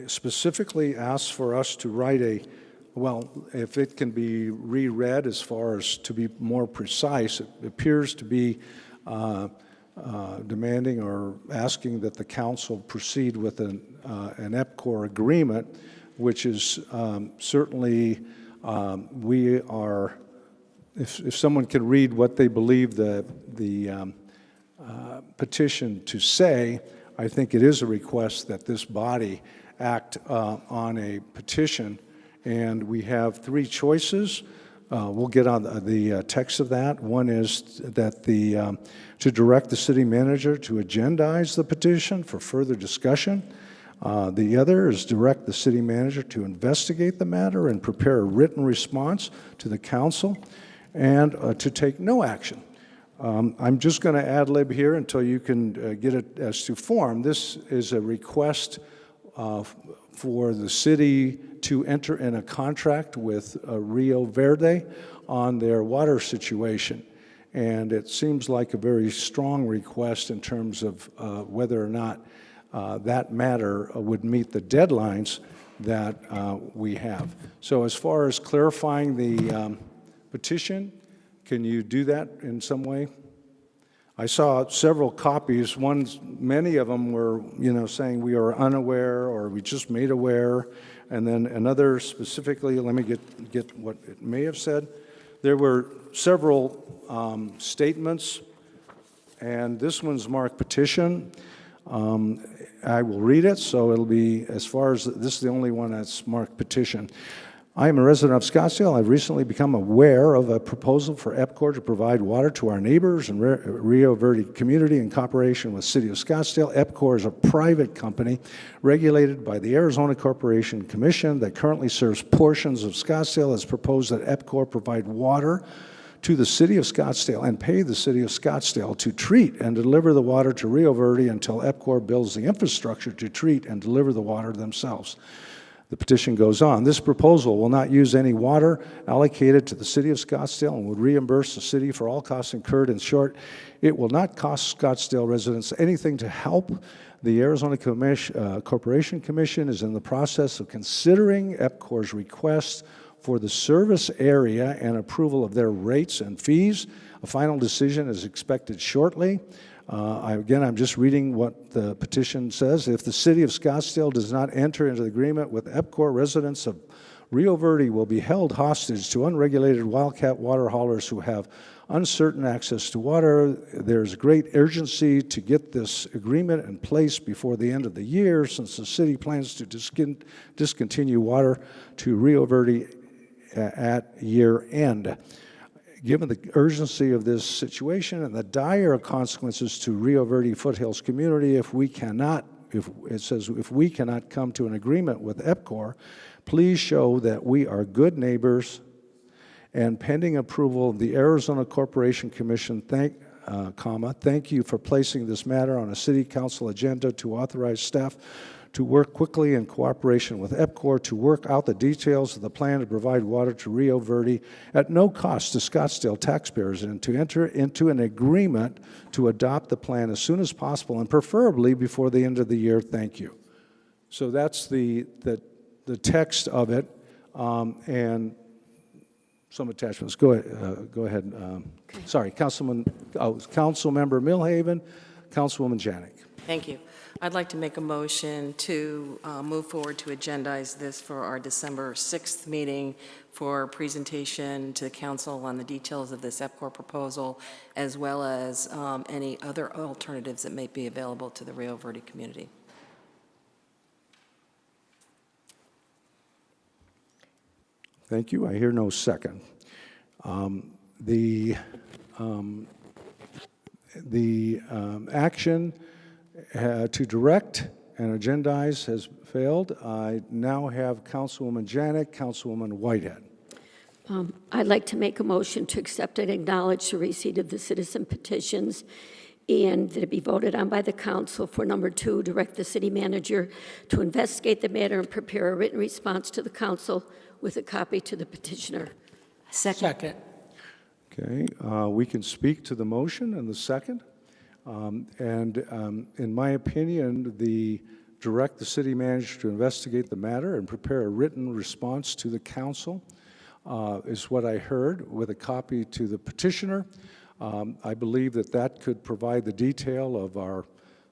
specifically asks for us to write well, if it can be reread as far as to be more precise, it appears to be demanding or asking that the council proceed with an EPCOR agreement, which is certainly, we are, if someone can read what they believe the petition to say, I think it is a request that this body act on a petition. And we have 3 choices. We'll get on the text of that. One is that to direct the city manager to agendize the petition for further discussion. The other is direct the city manager to investigate the matter and prepare a written response to the council, and to take no action. I'm just going to ad lib here until you can get it as to form. This is a request for the city to enter in a contract with Rio Verde on their water situation. And it seems like a very strong request in terms of whether or not that matter would meet the deadlines that we have. So as far as clarifying the petition, can you do that in some way? I saw several copies. Many of them were, saying we are unaware or we just made aware. And then another specifically, let me get what it may have said. There were several statements, and this one's marked petition. I will read it, so it'll be, as far as, this is the only one that's marked petition. I am a resident of Scottsdale. I've recently become aware of a proposal for EPCOR to provide water to our neighbors and Rio Verde community in cooperation with City of Scottsdale. EPCOR is a private company regulated by the Arizona Corporation Commission that currently serves portions of Scottsdale. It's proposed that EPCOR provide water to the City of Scottsdale and pay the City of Scottsdale to treat and deliver the water to Rio Verde until EPCOR builds the infrastructure to treat and deliver the water themselves. The petition goes on. This proposal will not use any water allocated to the City of Scottsdale and would reimburse the city for all costs incurred. In short, it will not cost Scottsdale residents anything to help. The Arizona Corporation Commission is in the process of considering EPCOR's request for the service area and approval of their rates and fees. A final decision is expected shortly. Again, I'm just reading what the petition says. If the City of Scottsdale does not enter into the agreement with EPCOR, residents of Rio Verde will be held hostage to unregulated wildcat water haulers who have uncertain access to water. There's great urgency to get this agreement in place before the end of the year, since the city plans to discontinue water to Rio Verde at year end. Given the urgency of this situation and the dire consequences to Rio Verde Foothills community, if we cannot come to an agreement with EPCOR, please show that we are good neighbors, and pending approval of the Arizona Corporation Commission, thank you for placing this matter on a city council agenda to authorize staff to work quickly in cooperation with EPCOR to work out the details of the plan to provide water to Rio Verde at no cost to Scottsdale taxpayers, and to enter into an agreement to adopt the plan as soon as possible and preferably before the end of the year. Thank you. So that's the text of it, and some attachments. Go ahead. Sorry, Councilmember Milhaven, Councilwoman Janik. Thank you. I'd like to make a motion to move forward to agendize this for our December 6th meeting for presentation to the council on the details of this EPCOR proposal, as well as any other alternatives that may be available to the Rio Verde community. Thank you. I hear no second. The action to direct and agendize has failed. I now have Councilwoman Janik, Councilwoman Whitehead. I'd like to make a motion to accept and acknowledge the receipt of the citizen petitions and that it be voted on by the council. For number 2, direct the city manager to investigate the matter and prepare a written response to the council with a copy to the petitioner. Second. Okay, we can speak to the motion and the second. In my opinion, the direct the city manager to investigate the matter and prepare a written response to the council is what I heard, with a copy to the petitioner. I believe that could provide the detail of our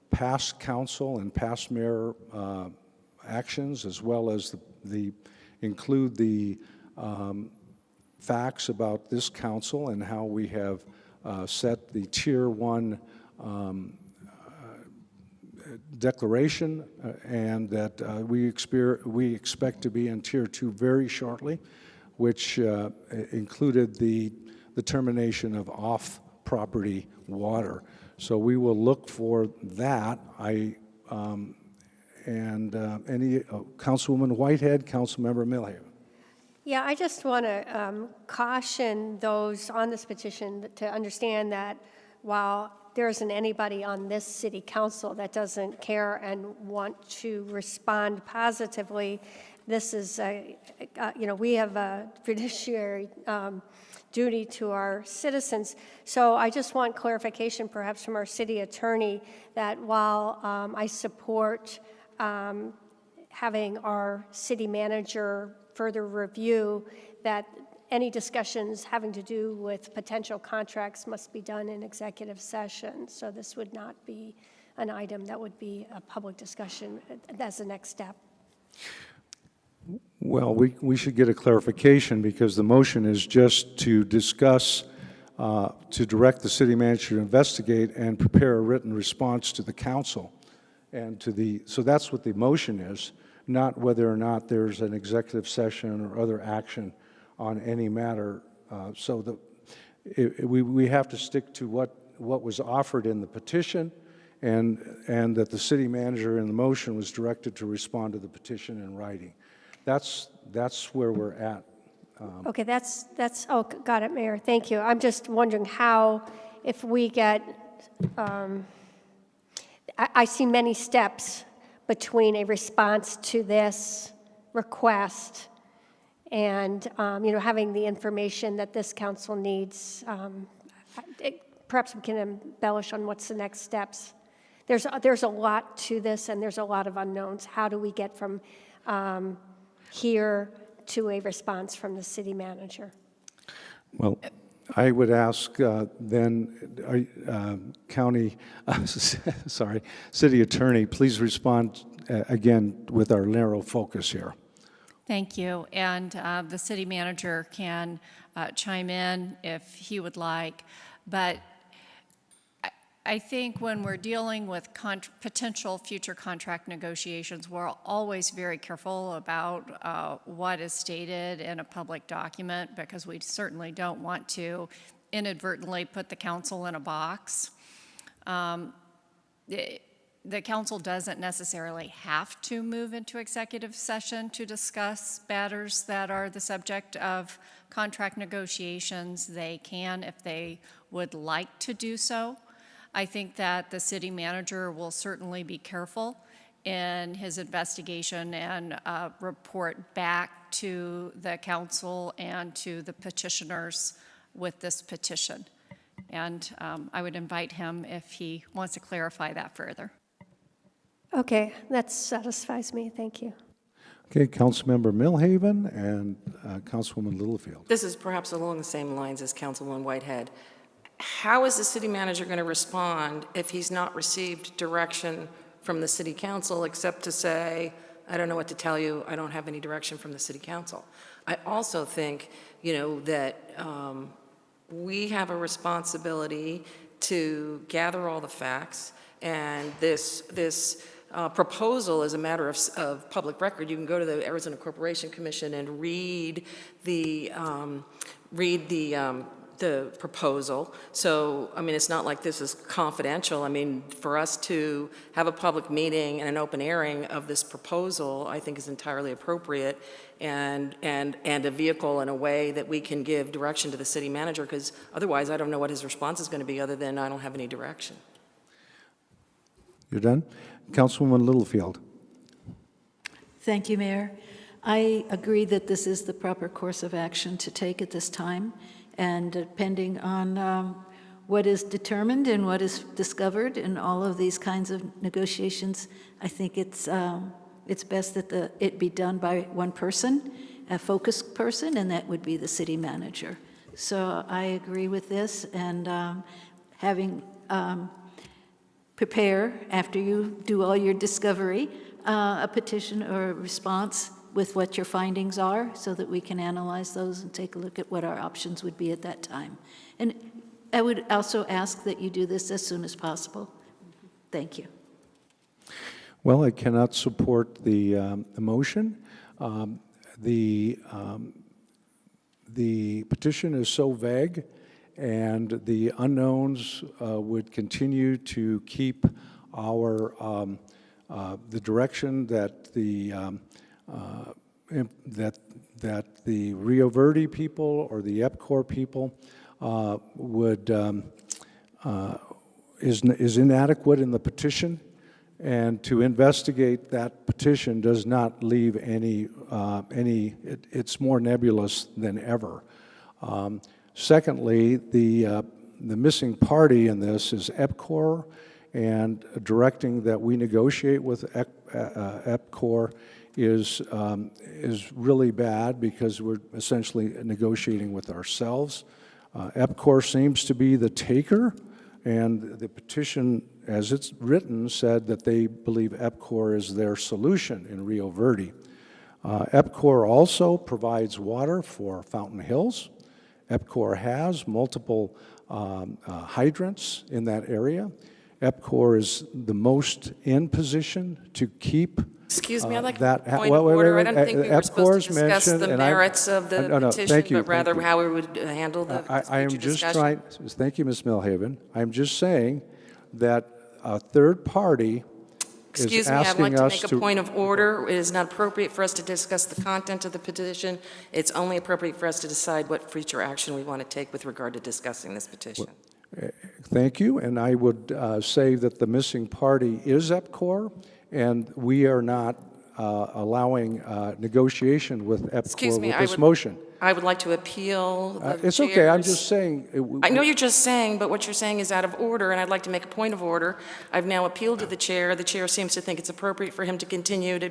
past council and past mayor actions, as well as include the facts about this council and how we have set the Tier 1 declaration, and that we expect to be in Tier 2 very shortly, which included the termination of off-property water. So we will look for that. Any Councilwoman Whitehead, Councilmember Milhaven. Yeah, I just want to caution those on this petition to understand that while there isn't anybody on this city council that doesn't care and want to respond positively, this is we have a fiduciary duty to our citizens. So I just want clarification perhaps from our city attorney that while I support having our city manager further review, that any discussions having to do with potential contracts must be done in executive session. So this would not be an item that would be a public discussion as the next step. Well, we should get a clarification, because the motion is just to discuss, to direct the city manager to investigate and prepare a written response to the council. And so that's what the motion is. not whether or not there's an executive session or other action on any matter. So we have to stick to what was offered in the petition, and that the city manager in the motion was directed to respond to the petition in writing. That's where we're at. Okay, oh, got it, Mayor. Thank you. I'm just wondering how, if we get, I see many steps between a response to this request and, having the information that this council needs. Perhaps we can embellish on what's the next steps. There's a lot to this, and there's a lot of unknowns. How do we get from here to a response from the city manager? Well, I would ask City Attorney, please respond again with our narrow focus here. Thank you. And the city manager can chime in if he would like. But I think when we're dealing with potential future contract negotiations, we're always very careful about what is stated in a public document, because we certainly don't want to inadvertently put the council in a box. The council doesn't necessarily have to move into executive session to discuss matters that are the subject of contract negotiations. They can if they would like to do so. I think that the city manager will certainly be careful in his investigation and report back to the council and to the petitioners with this petition. And I would invite him if he wants to clarify that further. Okay, that satisfies me. Thank you. Okay, Councilmember Millhaven and Councilwoman Littlefield. This is perhaps along the same lines as Councilwoman Whitehead. How is the city manager going to respond if he's not received direction from the city council except to say, I don't know what to tell you, I don't have any direction from the city council? I also think, that we have a responsibility to gather all the facts, and this proposal is a matter of public record. You can go to the Arizona Corporation Commission and read the proposal. So, it's not like this is confidential. For us to have a public meeting and an open airing of this proposal, I think is entirely appropriate, and a vehicle in a way that we can give direction to the city manager, because otherwise I don't know what his response is going to be other than I don't have any direction. You're done? Councilwoman Littlefield. Thank you, Mayor. I agree that this is the proper course of action to take at this time, and depending on what is determined and what is discovered in all of these kinds of negotiations, I think it's best that it be done by one person, a focused person, and that would be the city manager. So I agree with this, and having prepare, after you do all your discovery, a petition or a response with what your findings are, so that we can analyze those and take a look at what our options would be at that time. And I would also ask that you do this as soon as possible. Thank you. Well, I cannot support the motion. The petition is so vague, and the unknowns would continue to keep our the direction that the Rio Verde people or the EPCOR people is inadequate in the petition, and to investigate that petition does not leave it's more nebulous than ever. Secondly, the missing party in this is EPCOR, and directing that we negotiate with EPCOR is really bad, because we're essentially negotiating with ourselves. EPCOR seems to be the taker, and the petition, as it's written, said that they believe EPCOR is their solution in Rio Verde. EPCOR also provides water for Fountain Hills. EPCOR has multiple hydrants in that area. EPCOR is the most in position to keep Excuse me, I'd like that. a point of order. I don't think we were supposed to EPCOR's discuss mentioned, the and I- merits of the no, petition, thank you, but rather thank you. how we would handle the I am future just discussion. thank you, Ms. Milhaven. I'm just saying that a third party is Excuse me, I'd like asking to us make a to. point of order. It is not appropriate for us to discuss the content of the petition. It's only appropriate for us to decide what future action we want to take with regard to discussing this petition. Thank you, and I would say that the missing party is EPCOR, and we are not allowing negotiation with Excuse EPCOR me, with this motion. I would like to appeal the It's okay, I'm chair's- just saying. I know you're just saying, but what you're saying is out of order, and I'd like to make a point of order. I've now appealed to the chair. The chair seems to think it's appropriate for him to continue to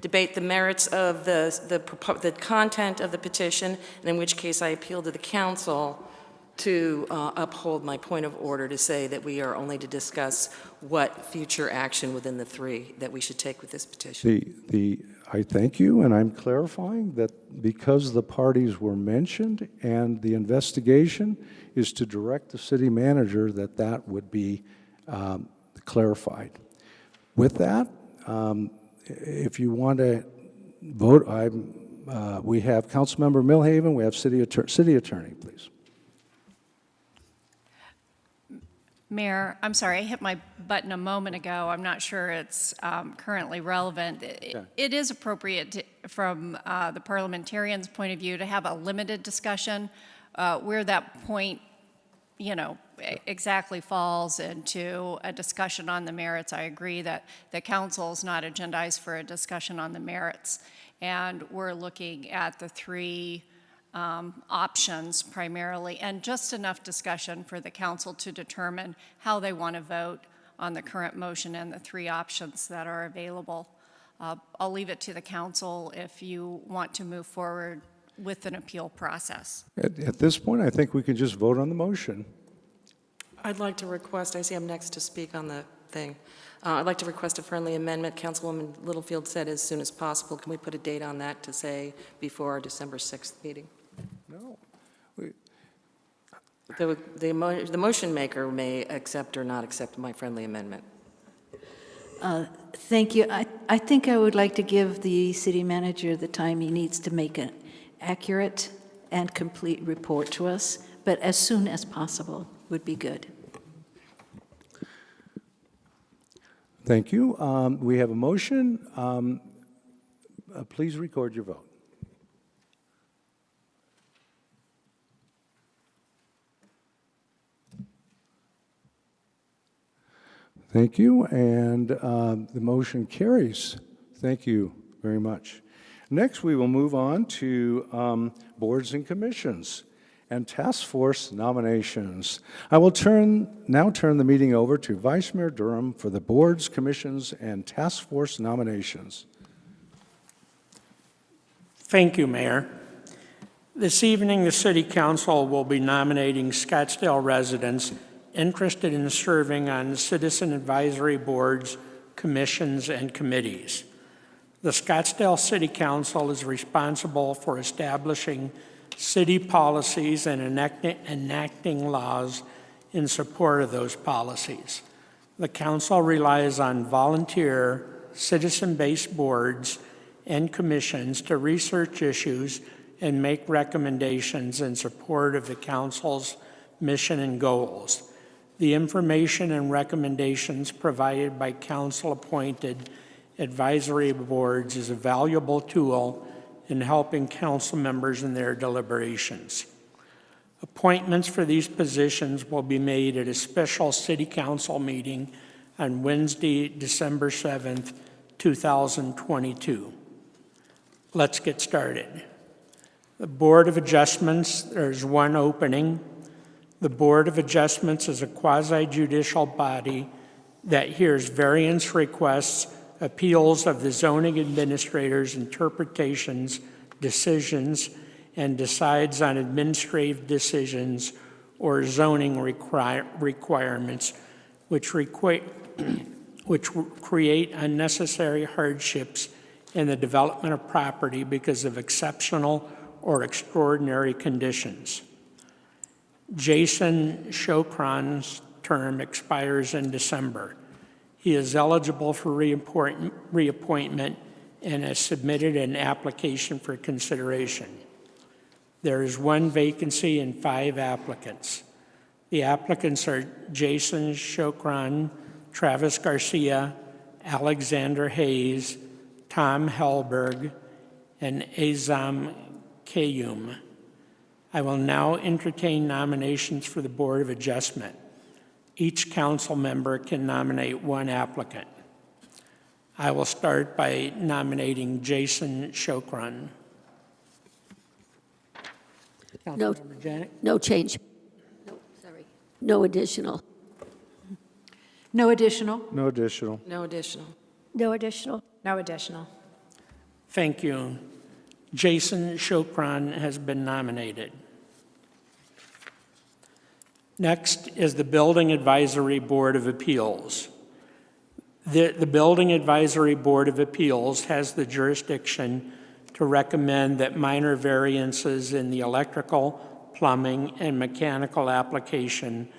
debate the merits of the content of the petition, and in which case I appeal to the council to uphold my point of order to say that we are only to discuss what future action within the three that we should take with this petition. I thank you, and I'm clarifying that because the parties were mentioned and the investigation is to direct the city manager, that would be clarified. With that, if you want to vote, we have Councilmember Milhaven, we have city attorney, please. Mayor, I'm sorry, I hit my button a moment ago. I'm not sure it's currently relevant. It is appropriate from the parliamentarian's point of view to have a limited discussion where that point, exactly falls into a discussion on the merits. I agree that the council is not agendized for a discussion on the merits, and we're looking at the three options primarily, and just enough discussion for the council to determine how they want to vote on the current motion and the three options that are available. I'll leave it to the council if you want to move forward with an appeal process. At this point, I think we can just vote on the motion. I'd like to request, I see I'm next to speak on the thing. I'd like to request a friendly amendment. Councilwoman Littlefield said as soon as possible. Can we put a date on that to say before our December 6th meeting? No. The motion maker may accept or not accept my friendly amendment. Thank you. I think I would like to give the city manager the time he needs to make an accurate and complete report to us, but as soon as possible would be good. Thank you. We have a motion. Please record your vote. Thank you, and the motion carries. Thank you very much. Next, we will move on to boards and commissions and task force nominations. I will now turn the meeting over to Vice Mayor Durham for the boards, commissions, and task force nominations. Thank you, Mayor. This evening, the City Council will be nominating Scottsdale residents interested in serving on citizen advisory boards, commissions, and committees. The Scottsdale City Council is responsible for establishing city policies and enacting laws in support of those policies. The council relies on volunteer, citizen-based boards and commissions to research issues and make recommendations in support of the council's mission and goals. The information and recommendations provided by council-appointed advisory boards is a valuable tool in helping council members in their deliberations. Appointments for these positions will be made at a special city council meeting on Wednesday, December 7th, 2022. Let's get started. The Board of Adjustments, there's one opening. The Board of Adjustments is a quasi-judicial body that hears variance requests, appeals of the zoning administrator's interpretations, decisions, and decides on administrative decisions or zoning requirements which create unnecessary hardships in the development of property because of exceptional or extraordinary conditions. Jason Chokran's term expires in December. He is eligible for reappointment and has submitted an application for consideration. There is one vacancy and 5 applicants. The applicants are Jason Chokran, Travis Garcia, Alexander Hayes, Tom Hellberg, and Azam Kayum. I will now entertain nominations for the Board of Adjustment. Each council member can nominate 1 applicant. I will start by nominating Jason Chokran. No, Councilmember Janik? no change. No, sorry. No additional. No additional? No additional. No additional. No additional. No additional. Thank you. Jason Chokran has been nominated. Next is the Building Advisory Board of Appeals. The Building Advisory Board of Appeals has the jurisdiction to recommend that minor variances in the electrical, plumbing, and mechanical application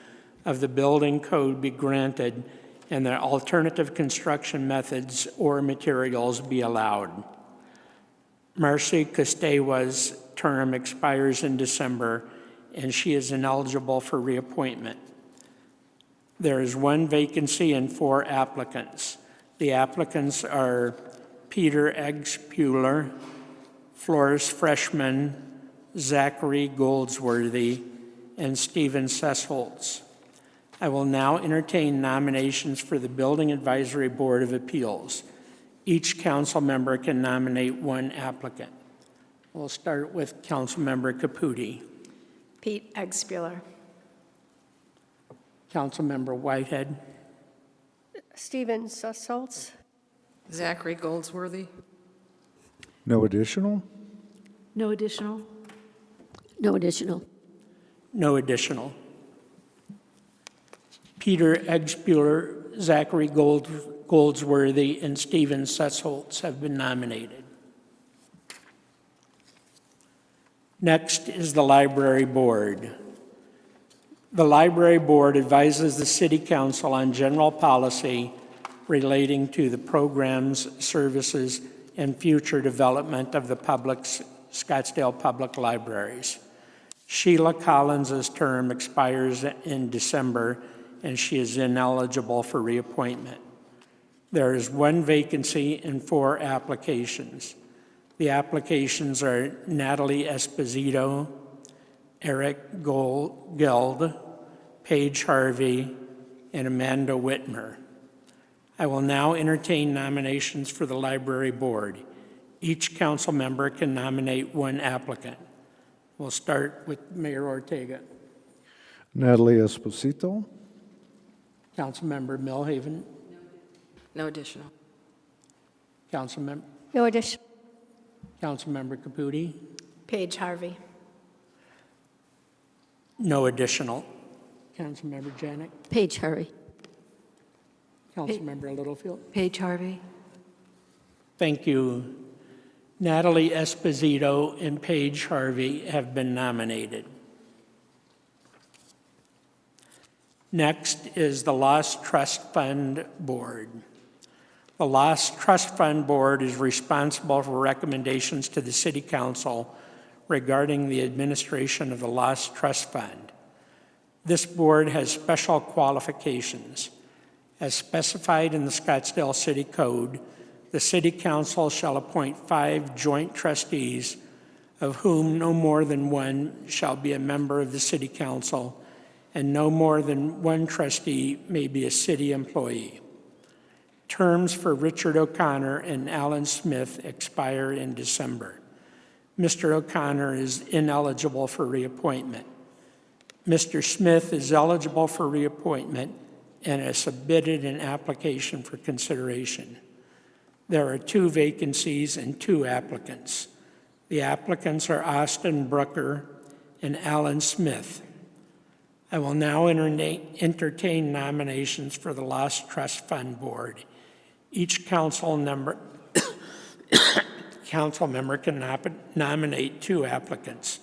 of the building code be granted and that alternative construction methods or materials be allowed. Marcy Costewa's term expires in December, and she is ineligible for reappointment. There is 1 vacancy and 4 applicants. The applicants are Peter Eggspuler, Flores Freshman, Zachary Goldsworthy, and Stephen Sessholtz. I will now entertain nominations for the Building Advisory Board of Appeals. Each council member can nominate 1 applicant. We'll start with Councilmember Caputi. Pete Eggspuler. Councilmember Whitehead. Stephen Susholtz. Zachary Goldsworthy. No additional. No additional? No additional. No additional. Peter Eggspuler, Zachary Goldsworthy, and Stephen Sessholtz have been nominated. Next is the Library Board. The Library Board advises the City Council on general policy relating to the programs, services, and future development of the Scottsdale Public Libraries. Sheila Collins' term expires in December, and she is ineligible for reappointment. There is 1 vacancy and 4 applications. The applications are Natalie Esposito, Eric Geld, Paige Harvey, and Amanda Whitmer. I will now entertain nominations for the Library Board. Each council member can nominate 1 applicant. We'll start with Mayor Ortega. Natalie Esposito. Councilmember Millhaven. No additional. Councilmember No additional. Councilmember Caputi. Paige Harvey. No additional. Councilmember Janik. Paige Harvey. Councilmember Littlefield. Paige Harvey. Thank you. Natalie Esposito and Paige Harvey have been nominated. Next is the Lost Trust Fund Board. The Lost Trust Fund Board is responsible for recommendations to the City Council regarding the administration of the Lost Trust Fund. This board has special qualifications. As specified in the Scottsdale City Code, the City Council shall appoint 5 joint trustees, of whom no more than 1 shall be a member of the City Council, and no more than 1 trustee may be a city employee. Terms for Richard O'Connor and Alan Smith expire in December. Mr. O'Connor is ineligible for reappointment. Mr. Smith is eligible for reappointment and has submitted an application for consideration. There are 2 vacancies and 2 applicants. The applicants are Austin Brooker and Alan Smith. I will now entertain nominations for the Lost Trust Fund Board. Each council member can nominate 2 applicants.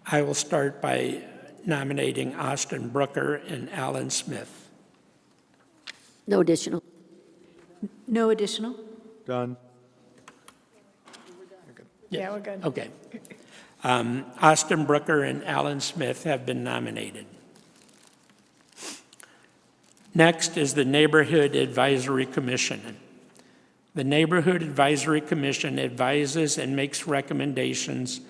I will start by nominating Austin Brooker and Alan Smith. No additional. No additional? Done. Yeah, we're good. Okay. Austin Brooker and Alan Smith have been nominated. Next is the Neighborhood Advisory Commission. The Neighborhood Advisory Commission advises and makes recommendations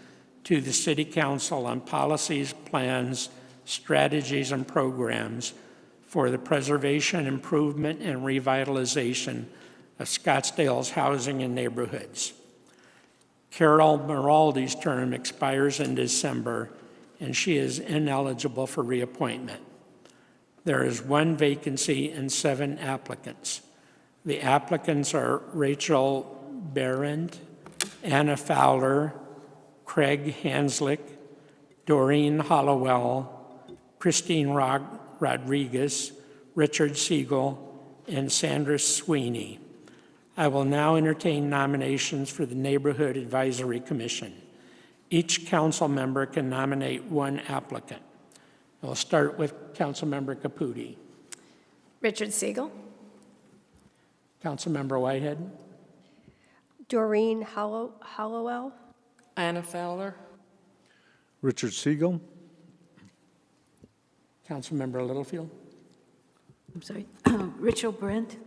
to the City Council on policies, plans, strategies, and programs for the preservation, improvement, and revitalization of Scottsdale's housing and neighborhoods. Carol Maraldi's term expires in December, and she is ineligible for reappointment. There is one vacancy and 7 applicants. The applicants are Rachel Behrend, Anna Fowler, Craig Hanslick, Doreen Hollowell, Christine Rodriguez, Richard Siegel, and Sandra Sweeney. I will now entertain nominations for the Neighborhood Advisory Commission. Each council member can nominate 1 applicant. I'll start with Councilmember Caputi. Richard Siegel. Councilmember Whitehead. Doreen Hollowell. Anna Fowler. Richard Siegel. Councilmember Littlefield. I'm sorry. Rachel Brent.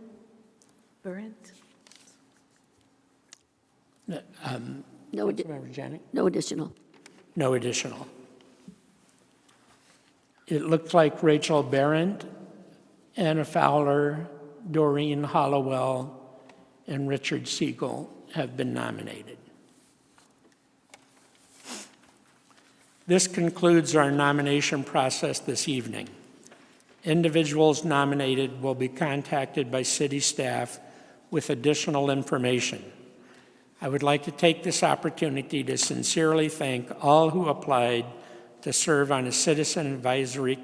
Councilmember Janik. No additional. No additional. It looks like Rachel Behrend, Anna Fowler, Doreen Hollowell, and Richard Siegel have been nominated. This concludes our nomination process this evening. Individuals nominated will be contacted by city staff with additional information. I would like to take this opportunity to sincerely thank all who applied to serve on a citizen advisory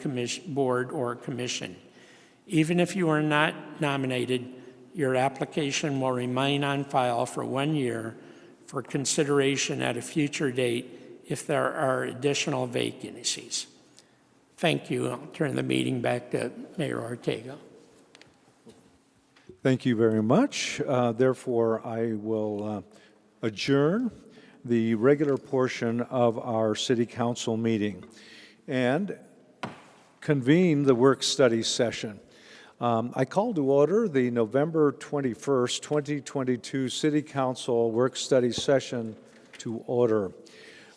board or commission. Even if you are not nominated, your application will remain on file for 1 year for consideration at a future date if there are additional vacancies. Thank you. I'll turn the meeting back to Mayor Ortega. Thank you very much. Therefore, I will adjourn the regular portion of our city council meeting and convene the work study session. I call to order the November 21st, 2022 City Council Work Study Session to order.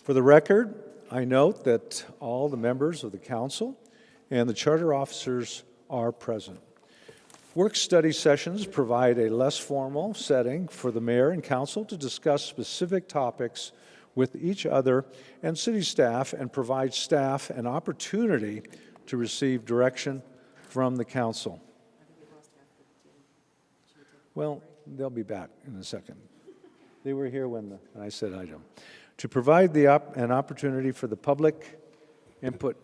For the record, I note that all the members of the council and the charter officers are present. Work study sessions provide a less formal setting for the mayor and council to discuss specific topics with each other and city staff and provide staff an opportunity to receive direction from the council. Well, they'll be back in a second. They were here when I said item. To provide an opportunity for the public input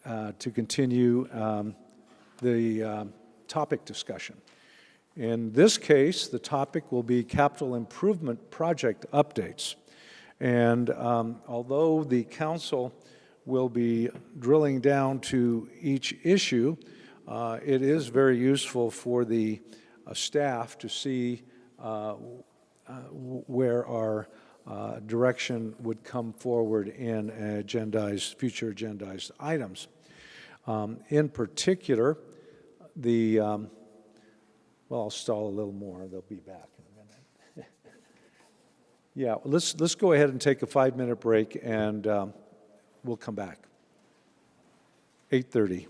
to continue the topic discussion. In this case, the topic will be capital improvement project updates. And although the council will be drilling down to each issue, it is very useful for the staff to see where our direction would come forward in future agendized items. In particular, well, I'll stall a little more. They'll be back in a minute. Yeah, let's go ahead and take a 5-minute break, and we'll come back. 8:30.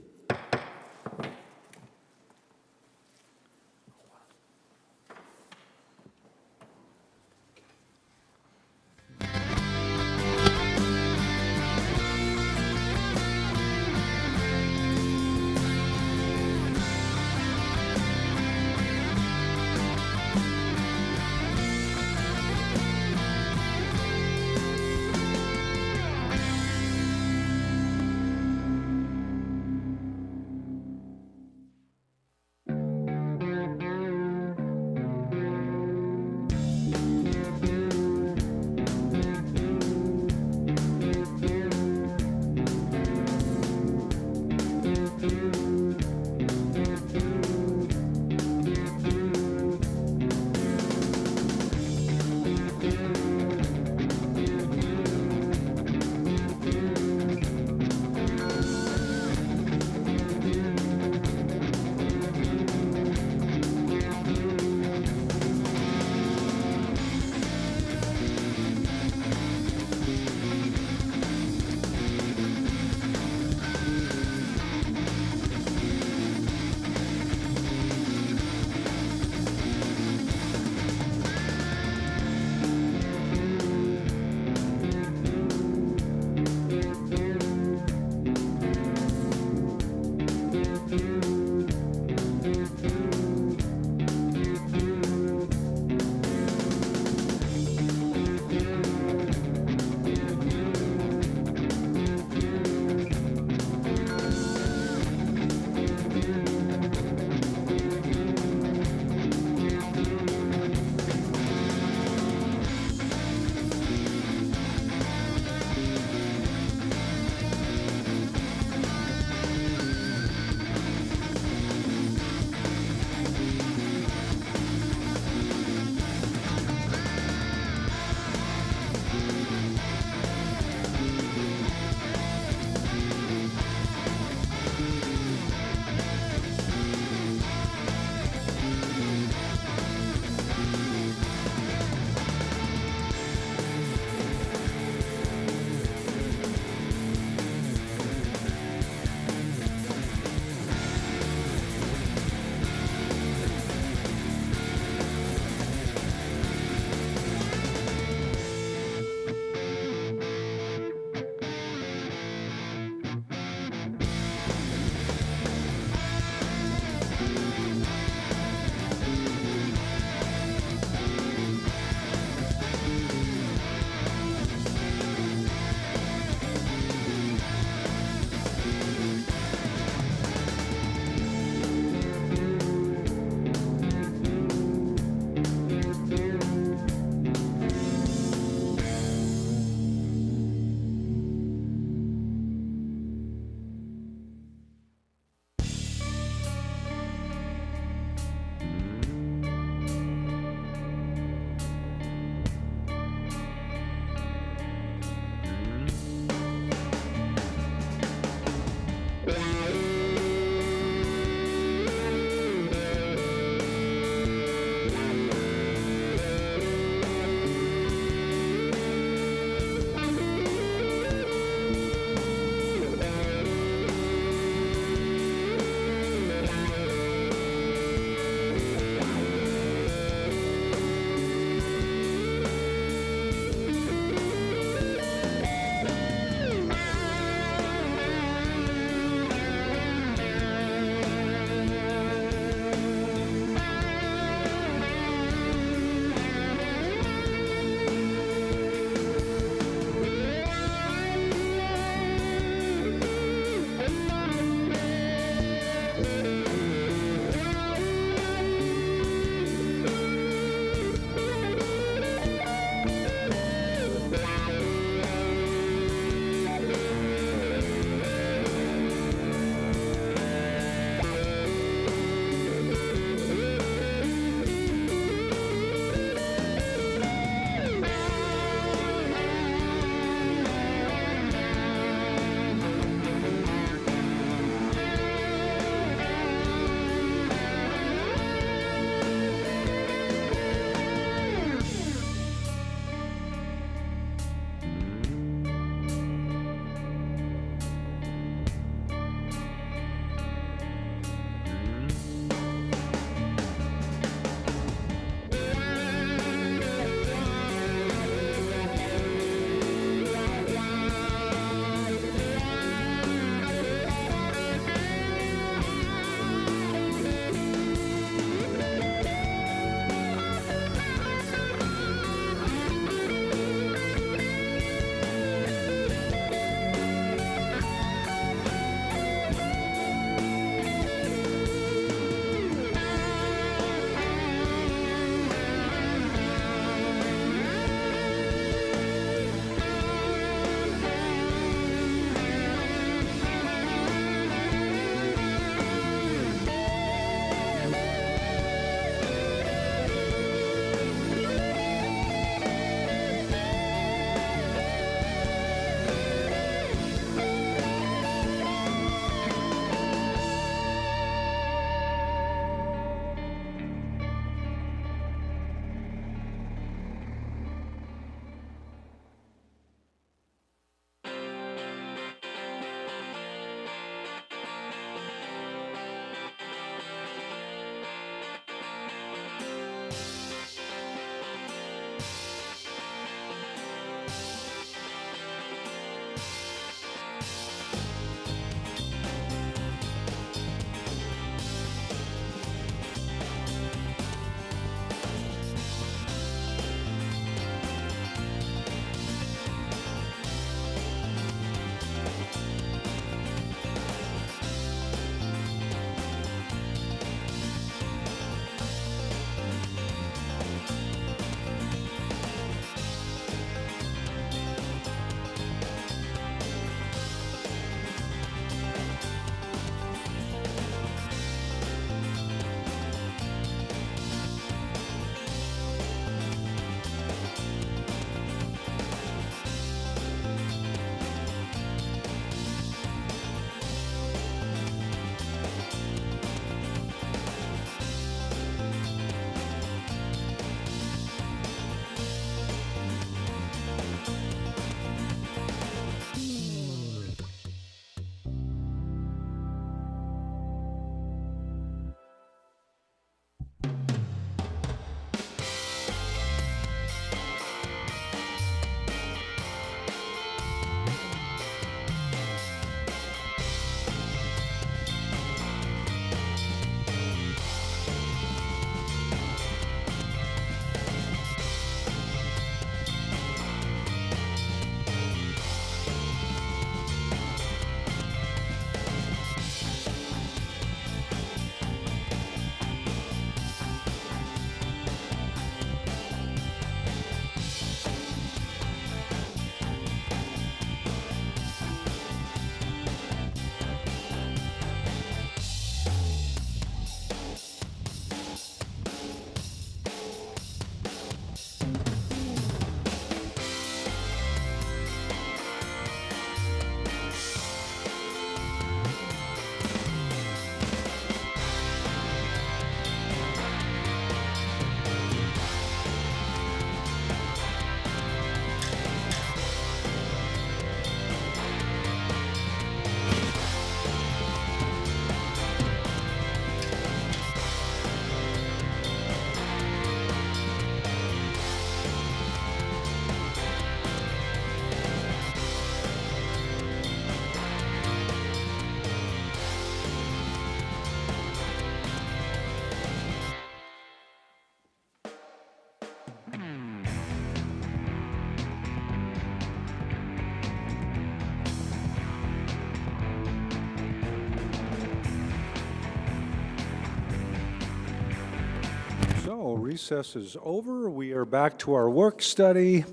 So recess is over. We are back to our work study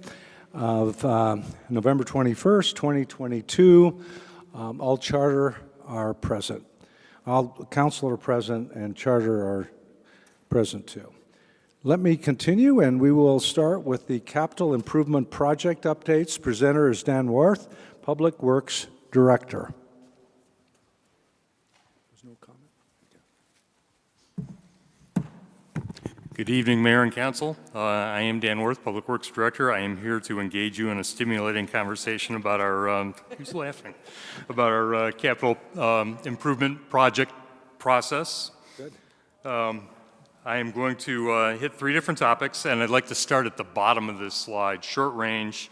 of November 21st, 2022. All charter are present. All council are present and charter are present too. Let me continue, and we will start with the capital improvement project updates. Presenter is Dan Worth, Public Works Director. Good evening, Mayor and Council. I am Dan Worth, Public Works Director. I am here to engage you in a stimulating conversation about our, who's laughing? About our capital improvement project process. Good. I am going to hit 3 different topics, and I'd like to start at the bottom of this slide, short range.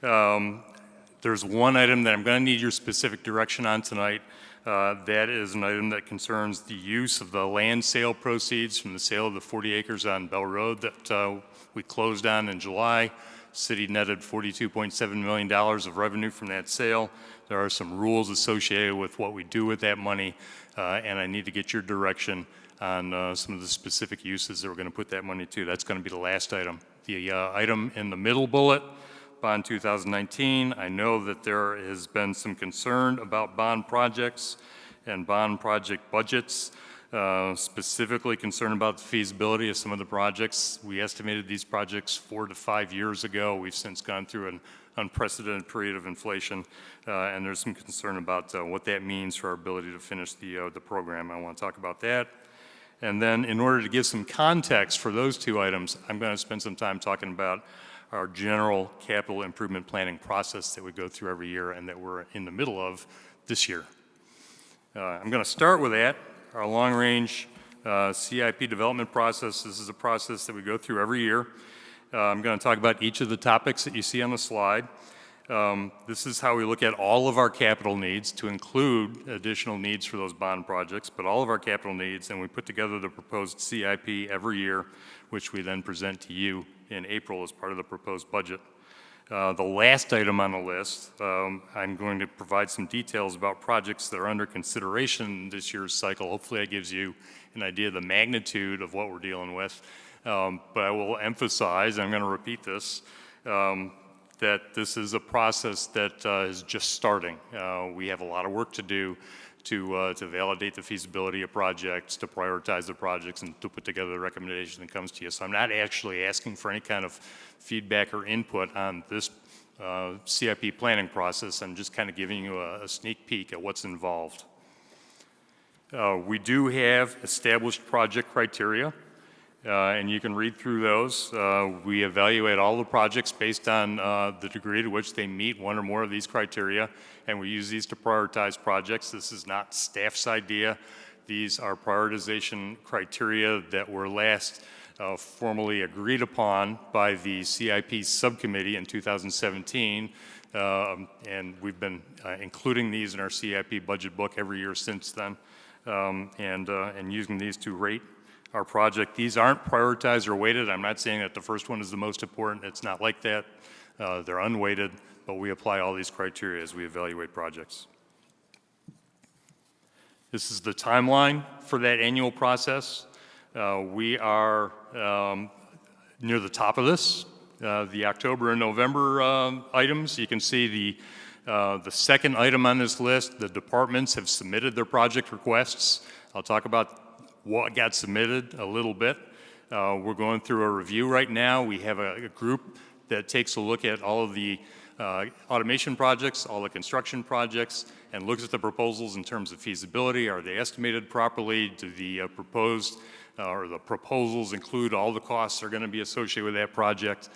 There's one item that I'm going to need your specific direction on tonight. That is an item that concerns the use of the land sale proceeds from the sale of the 40 acres on Bell Road that we closed on in July. City netted $42.7 million of revenue from that sale. There are some rules associated with what we do with that money, and I need to get your direction on some of the specific uses that we're going to put that money to. That's going to be the last item. The item in the middle bullet, Bond 2019, I know that there has been some concern about bond projects and bond project budgets, specifically concerned about the feasibility of some of the projects. We estimated these projects 4 to 5 years ago. We've since gone through an unprecedented period of inflation, and there's some concern about what that means for our ability to finish the program. I want to talk about that. And then in order to give some context for those 2 items, I'm going to spend some time talking about our general capital improvement planning process that we go through every year and that we're in the middle of this year. I'm going to start with that, our long-range CIP development process. This is a process that we go through every year. I'm going to talk about each of the topics that you see on the slide. This is how we look at all of our capital needs to include additional needs for those bond projects, but all of our capital needs, and we put together the proposed CIP every year, which we then present to you in April as part of the proposed budget. The last item on the list, I'm going to provide some details about projects that are under consideration this year's cycle. Hopefully that gives you an idea of the magnitude of what we're dealing with. But I will emphasize, I'm going to repeat this, that this is a process that is just starting. We have a lot of work to do to validate the feasibility of projects, to prioritize the projects, and to put together the recommendation that comes to you. So I'm not actually asking for any kind of feedback or input on this CIP planning process. I'm just kind of giving you a sneak peek at what's involved. We do have established project criteria, and you can read through those. We evaluate all the projects based on the degree to which they meet one or more of these criteria, and we use these to prioritize projects. This is not staff's idea. These are prioritization criteria that were last formally agreed upon by the CIP subcommittee in 2017, and we've been including these in our CIP budget book every year since then, and using these to rate our project. These aren't prioritized or weighted. I'm not saying that the first one is the most important. It's not like that. They're unweighted, but we apply all these criteria as we evaluate projects. This is the timeline for that annual process. We are near the top of this. The October and November items, you can see the second item on this list, the departments have submitted their project requests. I'll talk about what got submitted a little bit. We're going through a review right now. We have a group that takes a look at all of the automation projects, all the construction projects, and looks at the proposals in terms of feasibility. Are they estimated properly? Do the proposed or the proposals include all the costs that are going to be associated with that project?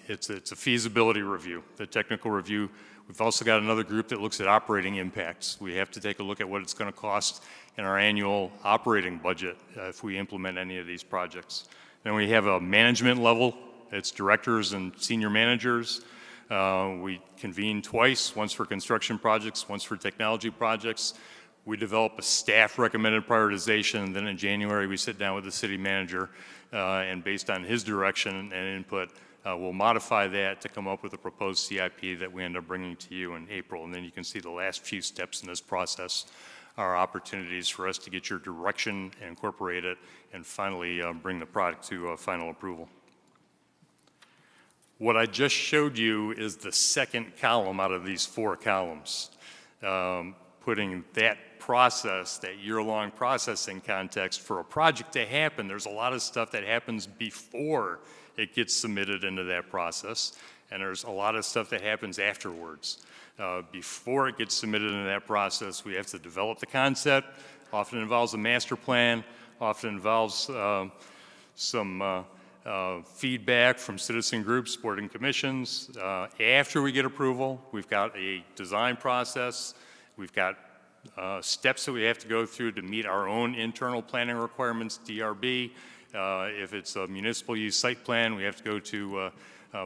It's a feasibility review, the technical review. We've also got another group that looks at operating impacts. We have to take a look at what it's going to cost in our annual operating budget if we implement any of these projects. Then we have a management level. It's directors and senior managers. We convene twice, once for construction projects, once for technology projects. We develop a staff recommended prioritization, and then in January we sit down with the city manager and based on his direction and input, we'll modify that to come up with a proposed CIP that we end up bringing to you in April. And then you can see the last few steps in this process are opportunities for us to get your direction, incorporate it, and finally bring the product to final approval. What I just showed you is the second column out of these 4 columns, putting that process, that year-long process in context. For a project to happen, there's a lot of stuff that happens before it gets submitted into that process, and there's a lot of stuff that happens afterwards. Before it gets submitted into that process, we have to develop the concept. Often involves a master plan, often involves some feedback from citizen groups, board and commissions. After we get approval, we've got a design process. We've got steps that we have to go through to meet our own internal planning requirements, DRB. If it's a municipal use site plan, we have to go to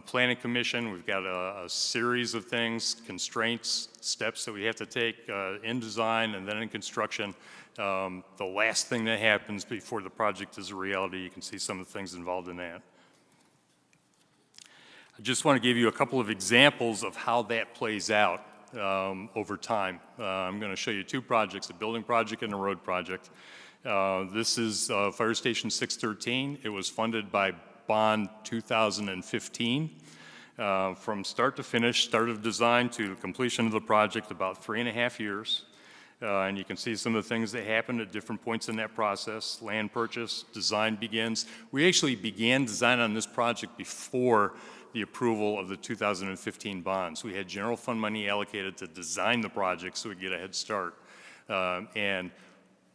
planning commission. We've got a series of things, constraints, steps that we have to take in design and then in construction. The last thing that happens before the project is a reality, you can see some of the things involved in that. I just want to give you a couple of examples of how that plays out over time. I'm going to show you 2 projects, a building project and a road project. This is Fire Station 613. It was funded by Bond 2015. From start to finish, start of design to completion of the project, about 3.5 years. And you can see some of the things that happened at different points in that process. Land purchase, design begins. We actually began design on this project before the approval of the 2015 bonds. We had general fund money allocated to design the project so we could get a head start. And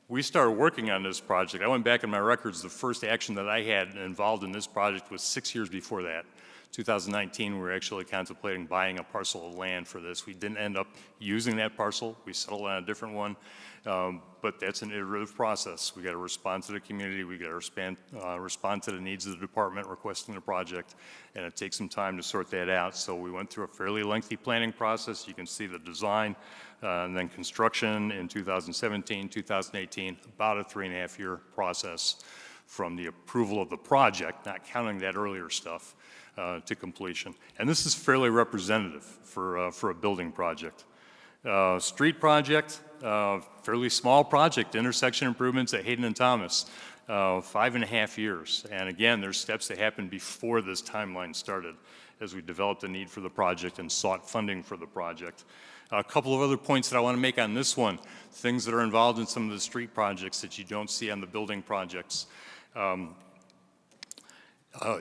we started working on this project. I went back in my records. The first action that I had involved in this project was 6 years before that. 2019, we were actually contemplating buying a parcel of land for this. We didn't end up using that parcel. We settled on a different one. But that's an iterative process. We got to respond to the community. We got to respond to the needs of the department requesting the project, and it takes some time to sort that out. So we went through a fairly lengthy planning process. You can see the design and then construction in 2017, 2018, about a 3.5-year process from the approval of the project, not counting that earlier stuff, to completion. And this is fairly representative for a building project. Street project, fairly small project, intersection improvements at Hayden and Thomas, 5.5 years. And again, there's steps that happened before this timeline started as we developed the need for the project and sought funding for the project. A couple of other points that I want to make on this one, things that are involved in some of the street projects that you don't see on the building projects.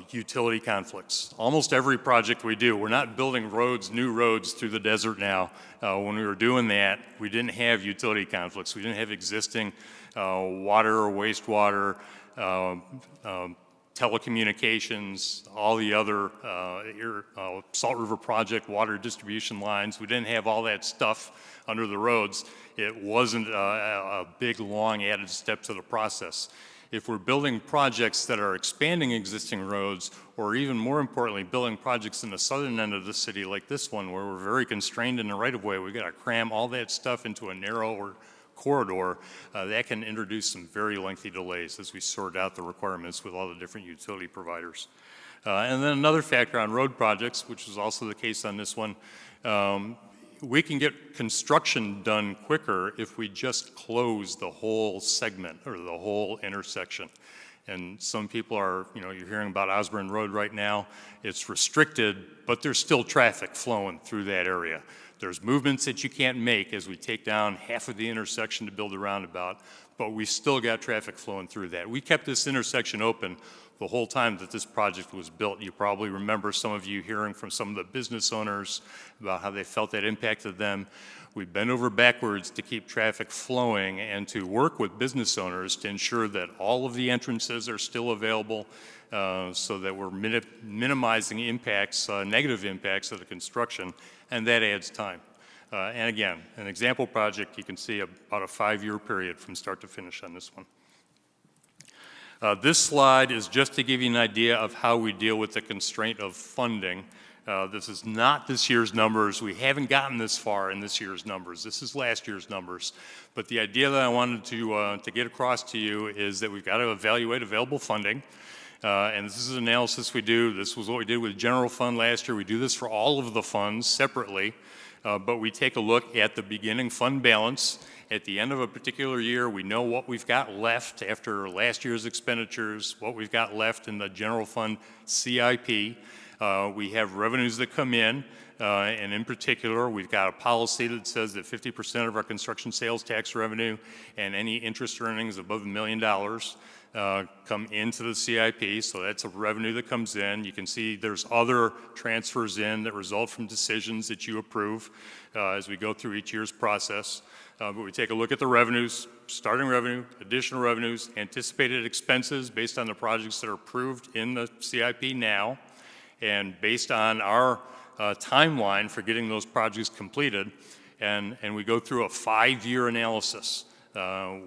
Utility conflicts. Almost every project we do, we're not building roads, new roads through the desert now. When we were doing that, we didn't have utility conflicts. We didn't have existing water or wastewater, telecommunications, all the other Salt River Project water distribution lines. We didn't have all that stuff under the roads. It wasn't a big, long added step to the process. If we're building projects that are expanding existing roads, or even more importantly, building projects in the southern end of the city like this one, where we're very constrained in the right-of-way, we've got to cram all that stuff into a narrower corridor, that can introduce some very lengthy delays as we sort out the requirements with all the different utility providers. And then another factor on road projects, which is also the case on this one, we can get construction done quicker if we just close the whole segment or the whole intersection. And some people are, you're hearing about Osborne Road right now. It's restricted, but there's still traffic flowing through that area. There's movements that you can't make as we take down half of the intersection to build a roundabout, but we still got traffic flowing through that. We kept this intersection open the whole time that this project was built. You probably remember, some of you, hearing from some of the business owners about how they felt that impacted them. We bent over backwards to keep traffic flowing and to work with business owners to ensure that all of the entrances are still available, so that we're minimizing impacts, negative impacts of the construction, and that adds time. And again, an example project, you can see about a 5-year period from start to finish on this one. This slide is just to give you an idea of how we deal with the constraint of funding. This is not this year's numbers. We haven't gotten this far in this year's numbers. This is last year's numbers. But the idea that I wanted to get across to you is that we've got to evaluate available funding. And this is an analysis we do. This was what we did with general fund last year. We do this for all of the funds separately, but we take a look at the beginning fund balance. At the end of a particular year, we know what we've got left after last year's expenditures, what we've got left in the general fund CIP. We have revenues that come in, and in particular, we've got a policy that says that 50% of our construction sales tax revenue and any interest earnings above $1 million come into the CIP, so that's a revenue that comes in. You can see there's other transfers in that result from decisions that you approve as we go through each year's process. But we take a look at the revenues, starting revenue, additional revenues, anticipated expenses based on the projects that are approved in the CIP now, and based on our timeline for getting those projects completed, and we go through a 5-year analysis.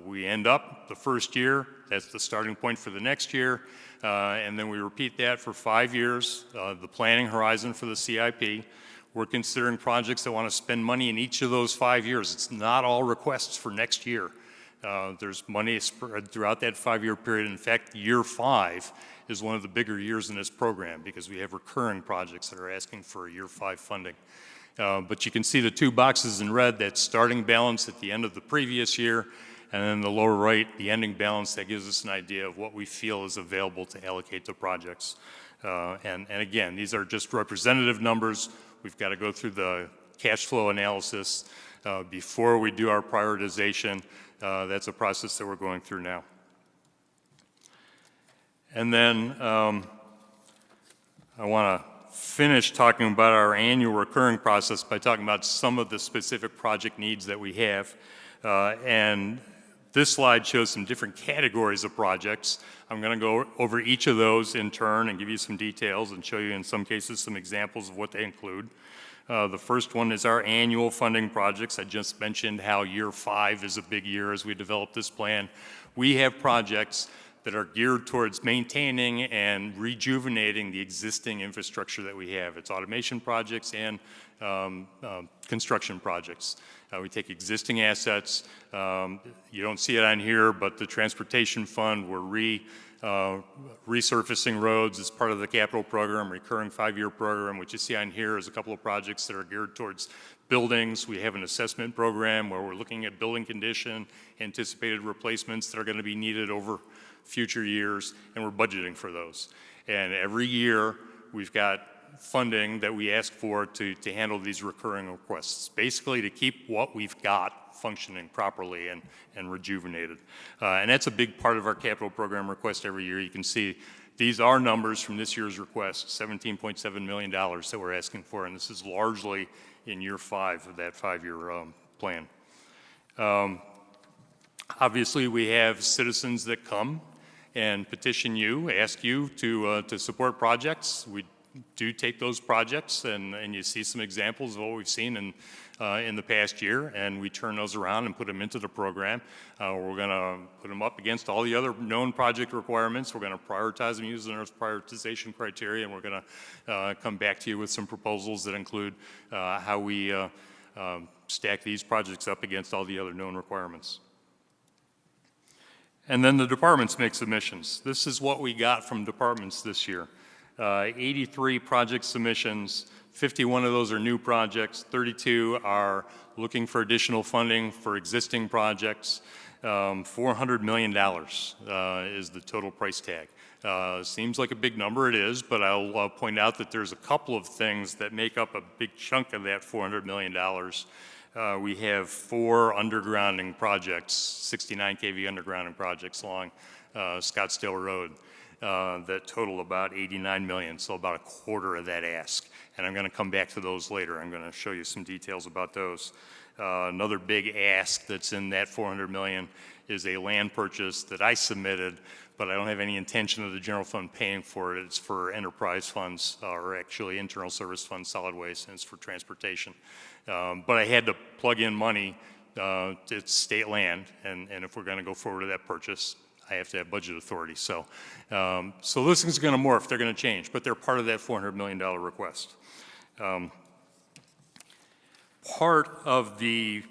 We end up the first year, that's the starting point for the next year, and then we repeat that for 5 years, the planning horizon for the CIP. We're considering projects that want to spend money in each of those 5 years. It's not all requests for next year. There's money spread throughout that 5-year period. In fact, year 5 is one of the bigger years in this program because we have recurring projects that are asking for year 5 funding. But you can see the 2 boxes in red, that starting balance at the end of the previous year, and then the lower right, the ending balance. That gives us an idea of what we feel is available to allocate to projects. And again, these are just representative numbers. We've got to go through the cash flow analysis before we do our prioritization. That's a process that we're going through now. And then I want to finish talking about our annual recurring process by talking about some of the specific project needs that we have. And this slide shows some different categories of projects. I'm going to go over each of those in turn and give you some details and show you in some cases some examples of what they include. The first one is our annual funding projects. I just mentioned how year 5 is a big year as we develop this plan. We have projects that are geared towards maintaining and rejuvenating the existing infrastructure that we have. It's automation projects and construction projects. We take existing assets. You don't see it on here, but the transportation fund, we're resurfacing roads as part of the capital program, recurring 5-year program. What you see on here is a couple of projects that are geared towards buildings. We have an assessment program where we're looking at building condition, anticipated replacements that are going to be needed over future years, and we're budgeting for those. And every year, we've got funding that we ask for to handle these recurring requests, basically to keep what we've got functioning properly and rejuvenated. And that's a big part of our capital program request every year. You can see these are numbers from this year's request, $17.7 million that we're asking for, and this is largely in year 5 of that 5-year plan. Obviously, we have citizens that come and petition you, ask you to support projects. We do take those projects, and you see some examples of what we've seen in the past year, and we turn those around and put them into the program. We're going to put them up against all the other known project requirements. We're going to prioritize them using our prioritization criteria, and we're going to come back to you with some proposals that include how we stack these projects up against all the other known requirements. And then the departments make submissions. This is what we got from departments this year. 83 project submissions, 51 of those are new projects, 32 are looking for additional funding for existing projects. $400 million is the total price tag. Seems like a big number, it is, but I'll point out that there's a couple of things that make up a big chunk of that $400 million. We have 4 undergrounding projects, 69 kV undergrounding projects along Scottsdale Road that total about $89 million, so about a quarter of that ask. And I'm going to come back to those later. I'm going to show you some details about those. Another big ask that's in that $400 million is a land purchase that I submitted, but I don't have any intention of the general fund paying for it. It's for enterprise funds, or actually internal service funds, solid waste, and it's for transportation. But I had to plug in money. It's state land, and if we're going to go forward with that purchase, I have to have budget authority. So those things are going to morph. They're going to change, but they're part of that $400 million request. Part of the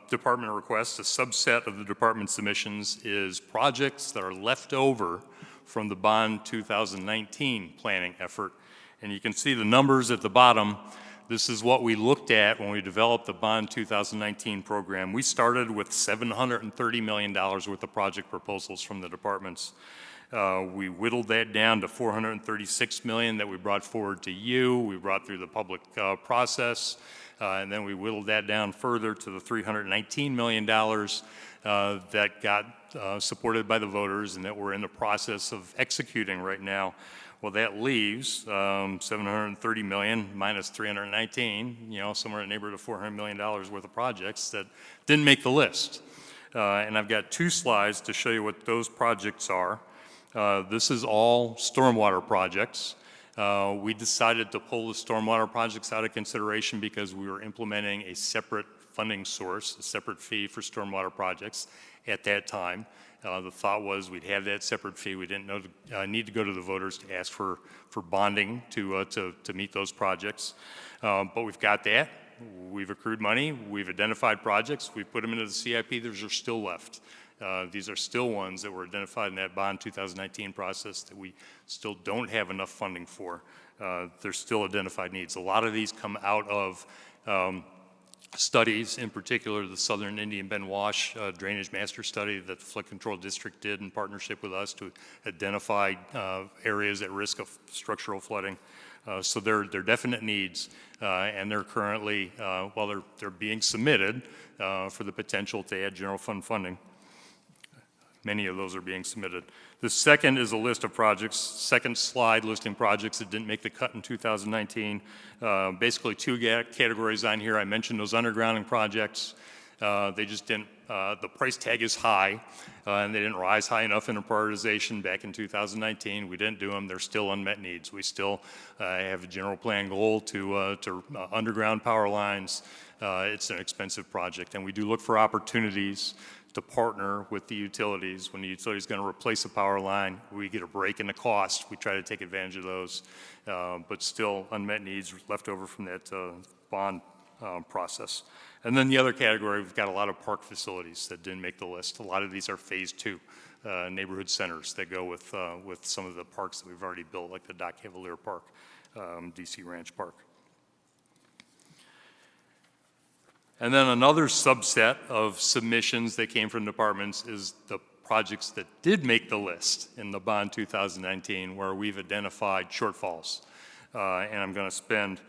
department request, a subset of the department submissions, is projects that are left over from the Bond 2019 planning effort. And you can see the numbers at the bottom. This is what we looked at when we developed the Bond 2019 program. We started with $730 million worth of project proposals from the departments. We whittled that down to $436 million that we brought forward to you. We brought through the public process, and then we whittled that down further to the $319 million that got supported by the voters and that we're in the process of executing right now. Well, that leaves $730 million minus $319, you know, somewhere in the neighborhood of $400 million worth of projects that didn't make the list. And I've got two slides to show you what those projects are. This is all stormwater projects. We decided to pull the stormwater projects out of consideration because we were implementing a separate funding source, a separate fee for stormwater projects at that time. The thought was we'd have that separate fee. We didn't need to go to the voters to ask for bonding to meet those projects. But we've got that. We've accrued money. We've identified projects. We've put them into the CIP. Those are still left. These are still ones that were identified in that Bond 2019 process that we still don't have enough funding for. There's still identified needs. A lot of these come out of studies, in particular the Southern Indian Bend Wash Drainage Master Study that the Flood Control District did in partnership with us to identify areas at risk of structural flooding. So they're definite needs, and they're currently, well, they're being submitted for the potential to add general fund funding. Many of those are being submitted. The second is a list of projects, second slide listing projects that didn't make the cut in 2019. Basically two categories on here. I mentioned those undergrounding projects. They just didn't, the price tag is high, and they didn't rise high enough in the prioritization back in 2019. We didn't do them. They're still unmet needs. We still have a general plan goal to underground power lines. It's an expensive project, and we do look for opportunities to partner with the utilities. When the utility is going to replace a power line, we get a break in the cost. We try to take advantage of those, but still unmet needs left over from that bond process. And then the other category, we've got a lot of park facilities that didn't make the list. A lot of these are phase 2 neighborhood centers that go with some of the parks that we've already built, like the Dock Cavalier Park, DC Ranch Park. And then another subset of submissions that came from departments is the projects that did make the list in the Bond 2019, where we've identified shortfalls. And I'm going to spend,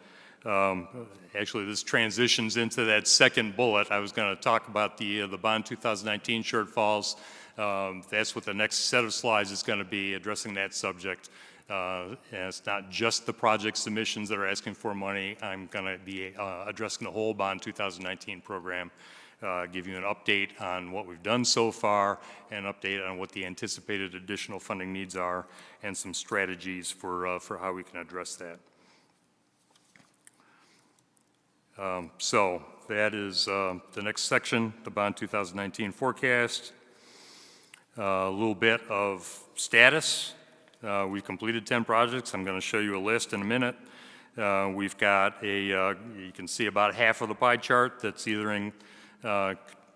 actually this transitions into that second bullet. I was going to talk about the Bond 2019 shortfalls. That's what the next set of slides is going to be, addressing that subject. And it's not just the project submissions that are asking for money. I'm going to be addressing the whole Bond 2019 program, give you an update on what we've done so far, and an update on what the anticipated additional funding needs are, and some strategies for how we can address that. So that is the next section, the Bond 2019 forecast. A little bit of status. We've completed 10 projects. I'm going to show you a list in a minute. We've got you can see about half of the pie chart that's either in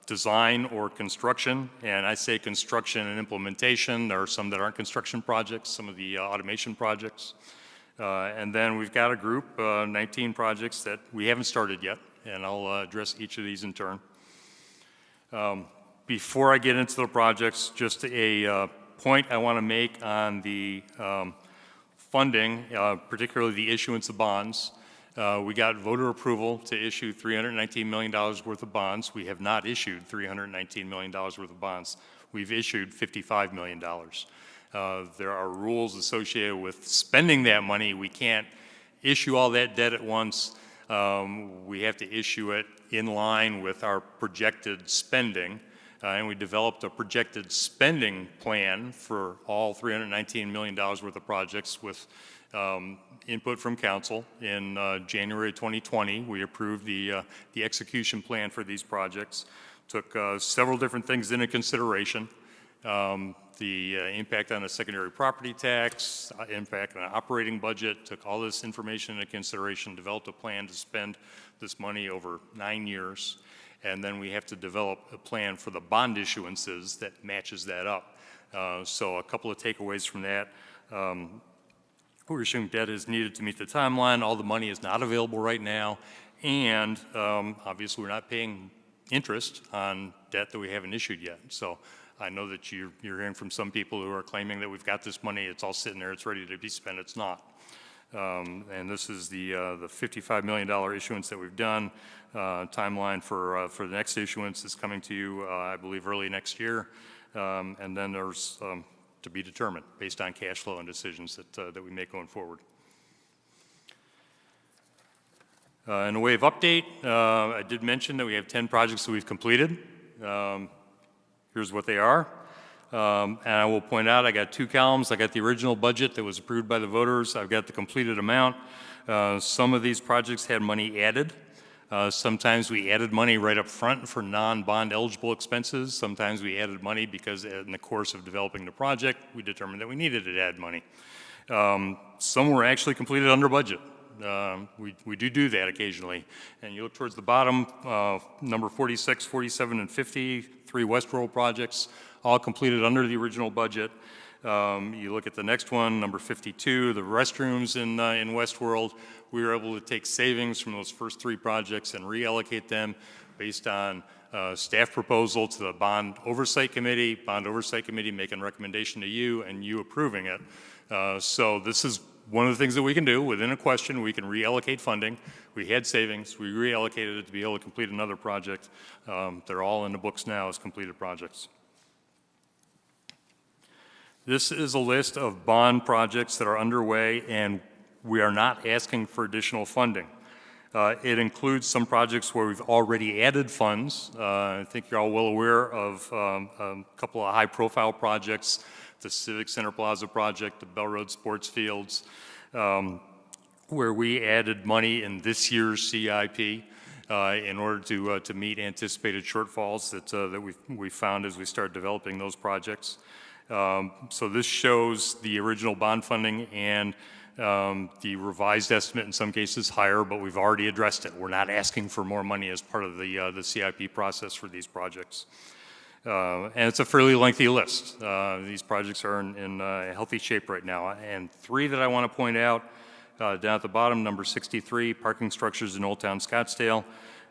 design or construction. And I say construction and implementation. There are some that aren't construction projects, some of the automation projects. And then we've got a group, 19 projects that we haven't started yet. And I'll address each of these in turn. Before I get into the projects, just a point I want to make on the funding, particularly the issuance of bonds. We got voter approval to issue $319 million worth of bonds. We have not issued $319 million worth of bonds. We've issued $55 million. There are rules associated with spending that money. We can't issue all that debt at once. We have to issue it in line with our projected spending. And we developed a projected spending plan for all $319 million worth of projects with input from council. In January 2020, we approved the execution plan for these projects. Took several different things into consideration. The impact on the secondary property tax, impact on the operating budget, took all this information into consideration, developed a plan to spend this money over 9 years. And then we have to develop a plan for the bond issuances that matches that up. So a couple of takeaways from that. We're assuming debt is needed to meet the timeline. All the money is not available right now. And obviously, we're not paying interest on debt that we haven't issued yet. So I know that you're hearing from some people who are claiming that we've got this money, it's all sitting there, it's ready to be spent. It's not. And this is the $55 million issuance that we've done. Timeline for the next issuance is coming to you, I believe, early next year. And then there's to be determined based on cash flow and decisions that we make going forward. In a way of update, I did mention that we have 10 projects that we've completed. Here's what they are. And I will point out, I got 2 columns. I got the original budget that was approved by the voters. I've got the completed amount. Some of these projects had money added. Sometimes we added money right up front for non-bond eligible expenses. Sometimes we added money because in the course of developing the project, we determined that we needed to add money. Some were actually completed under budget. We do that occasionally. And you look towards the bottom, number 46, 47, and 50, 3 West Roll projects, all completed under the original budget. You look at the next one, number 52, the restrooms in Westworld. We were able to take savings from those first 3 projects and reallocate them based on staff proposal to the Bond Oversight Committee, Bond Oversight Committee making recommendation to you, and you approving it. So this is one of the things that we can do. Within a question, we can reallocate funding. We had savings. We reallocated it to be able to complete another project. They're all in the books now as completed projects. This is a list of bond projects that are underway, and we are not asking for additional funding. It includes some projects where we've already added funds. I think you're all well aware of a couple of high-profile projects, the Civic Center Plaza project, the Bell Road Sports Fields, where we added money in this year's CIP in order to meet anticipated shortfalls that we found as we started developing those projects. So this shows the original bond funding and the revised estimate, in some cases higher, but we've already addressed it. We're not asking for more money as part of the CIP process for these projects. And it's a fairly lengthy list. These projects are in healthy shape right now. And 3 that I want to point out, down at the bottom, number 63, parking structures in Old Town Scottsdale,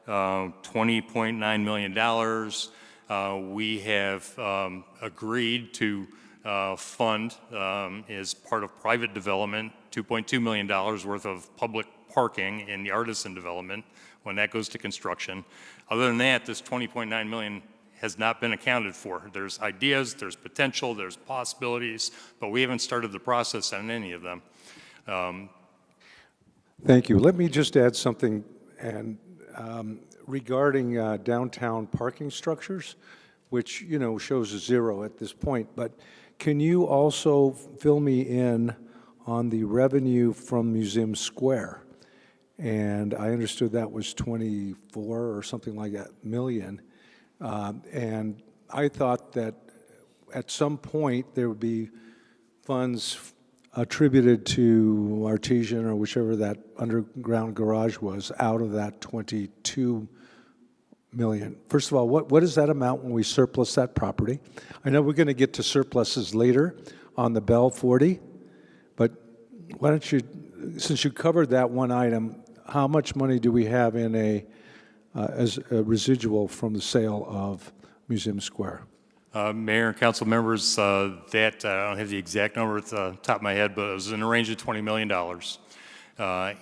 $20.9 million. We have agreed to fund as part of private development $2.2 million worth of public parking in the Artisan development when that goes to construction. Other than that, this $20.9 million has not been accounted for. There's ideas, there's potential, there's possibilities, but we haven't started the process on any of them. Thank you. Let me just add something and regarding downtown parking structures, which, you know, shows a 0 at this point, but can you also fill me in on the revenue from Museum Square? And I understood that was 24 or something like that million. And I thought that at some point there would be funds attributed to Artesian or whichever that underground garage was out of that 22 million. First of all, what is that amount when we surplus that property? I know we're going to get to surpluses later on the Bell 40, but why don't you, since you covered that one item, how much money do we have in as a residual from the sale of Museum Square? Mayor and council members, I don't have the exact number at the top of my head, but it was in a range of $20 million.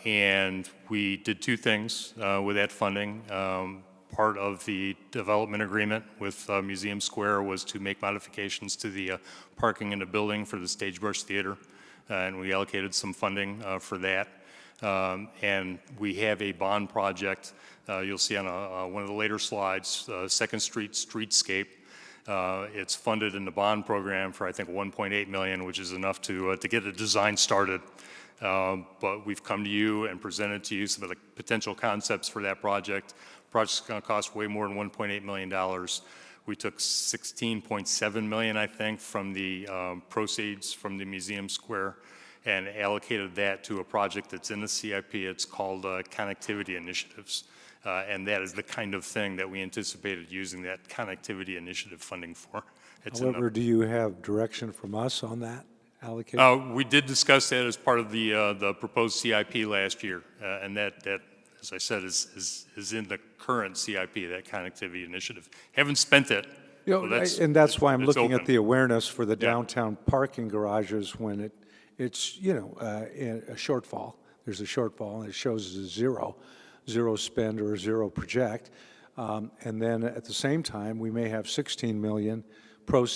And we did 2 things with that funding. Part of the development agreement with Museum Square was to make modifications to the parking in the building for the Stagebrush Theater, and we allocated some funding for that. And we have a bond project you'll see on one of the later slides, 2nd Street Streetscape. It's funded in the bond program for, I think, $1.8 million, which is enough to get a design started. But we've come to you and presented to you some of the potential concepts for that project. The project's going to cost way more than $1.8 million. We took $16.7 million, I think, from the proceeds from the Museum Square and allocated that to a project that's in the CIP. It's called Connectivity Initiatives. And that is the kind of thing that we anticipated using that connectivity initiative funding for. It's in the- However, do you have direction from us on that allocation? We did discuss that as part of the proposed CIP last year, and that, as I said, is in the current CIP, that connectivity initiative. Haven't spent it. You know, So and that's why I'm it's looking open. at the awareness for the Yeah. downtown parking garages when it's, you know, a shortfall. There's a shortfall, and it shows as a zero spend or a zero project. And then at the same time, we may have 16 million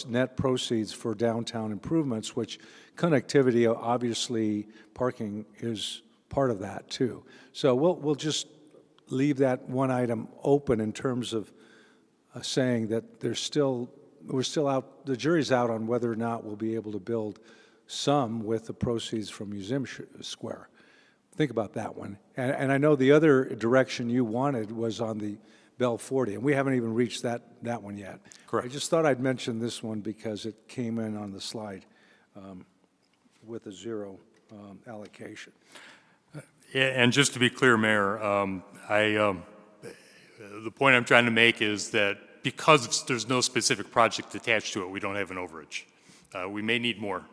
net proceeds for downtown improvements, which connectivity, obviously, parking is part of that too. So we'll just leave that one item open in terms of saying that we're still out, the jury's out on whether or not we'll be able to build some with the proceeds from Museum Square. Think about that one. And I know the other direction you wanted was on the Bell 40, and we haven't even reached that one yet. Correct. I just thought I'd mention this one because it came in on the slide with a zero allocation. Yeah, and just to be clear, Mayor, the point I'm trying to make is that because there's no specific project attached to it, we don't have an overage. We may need more,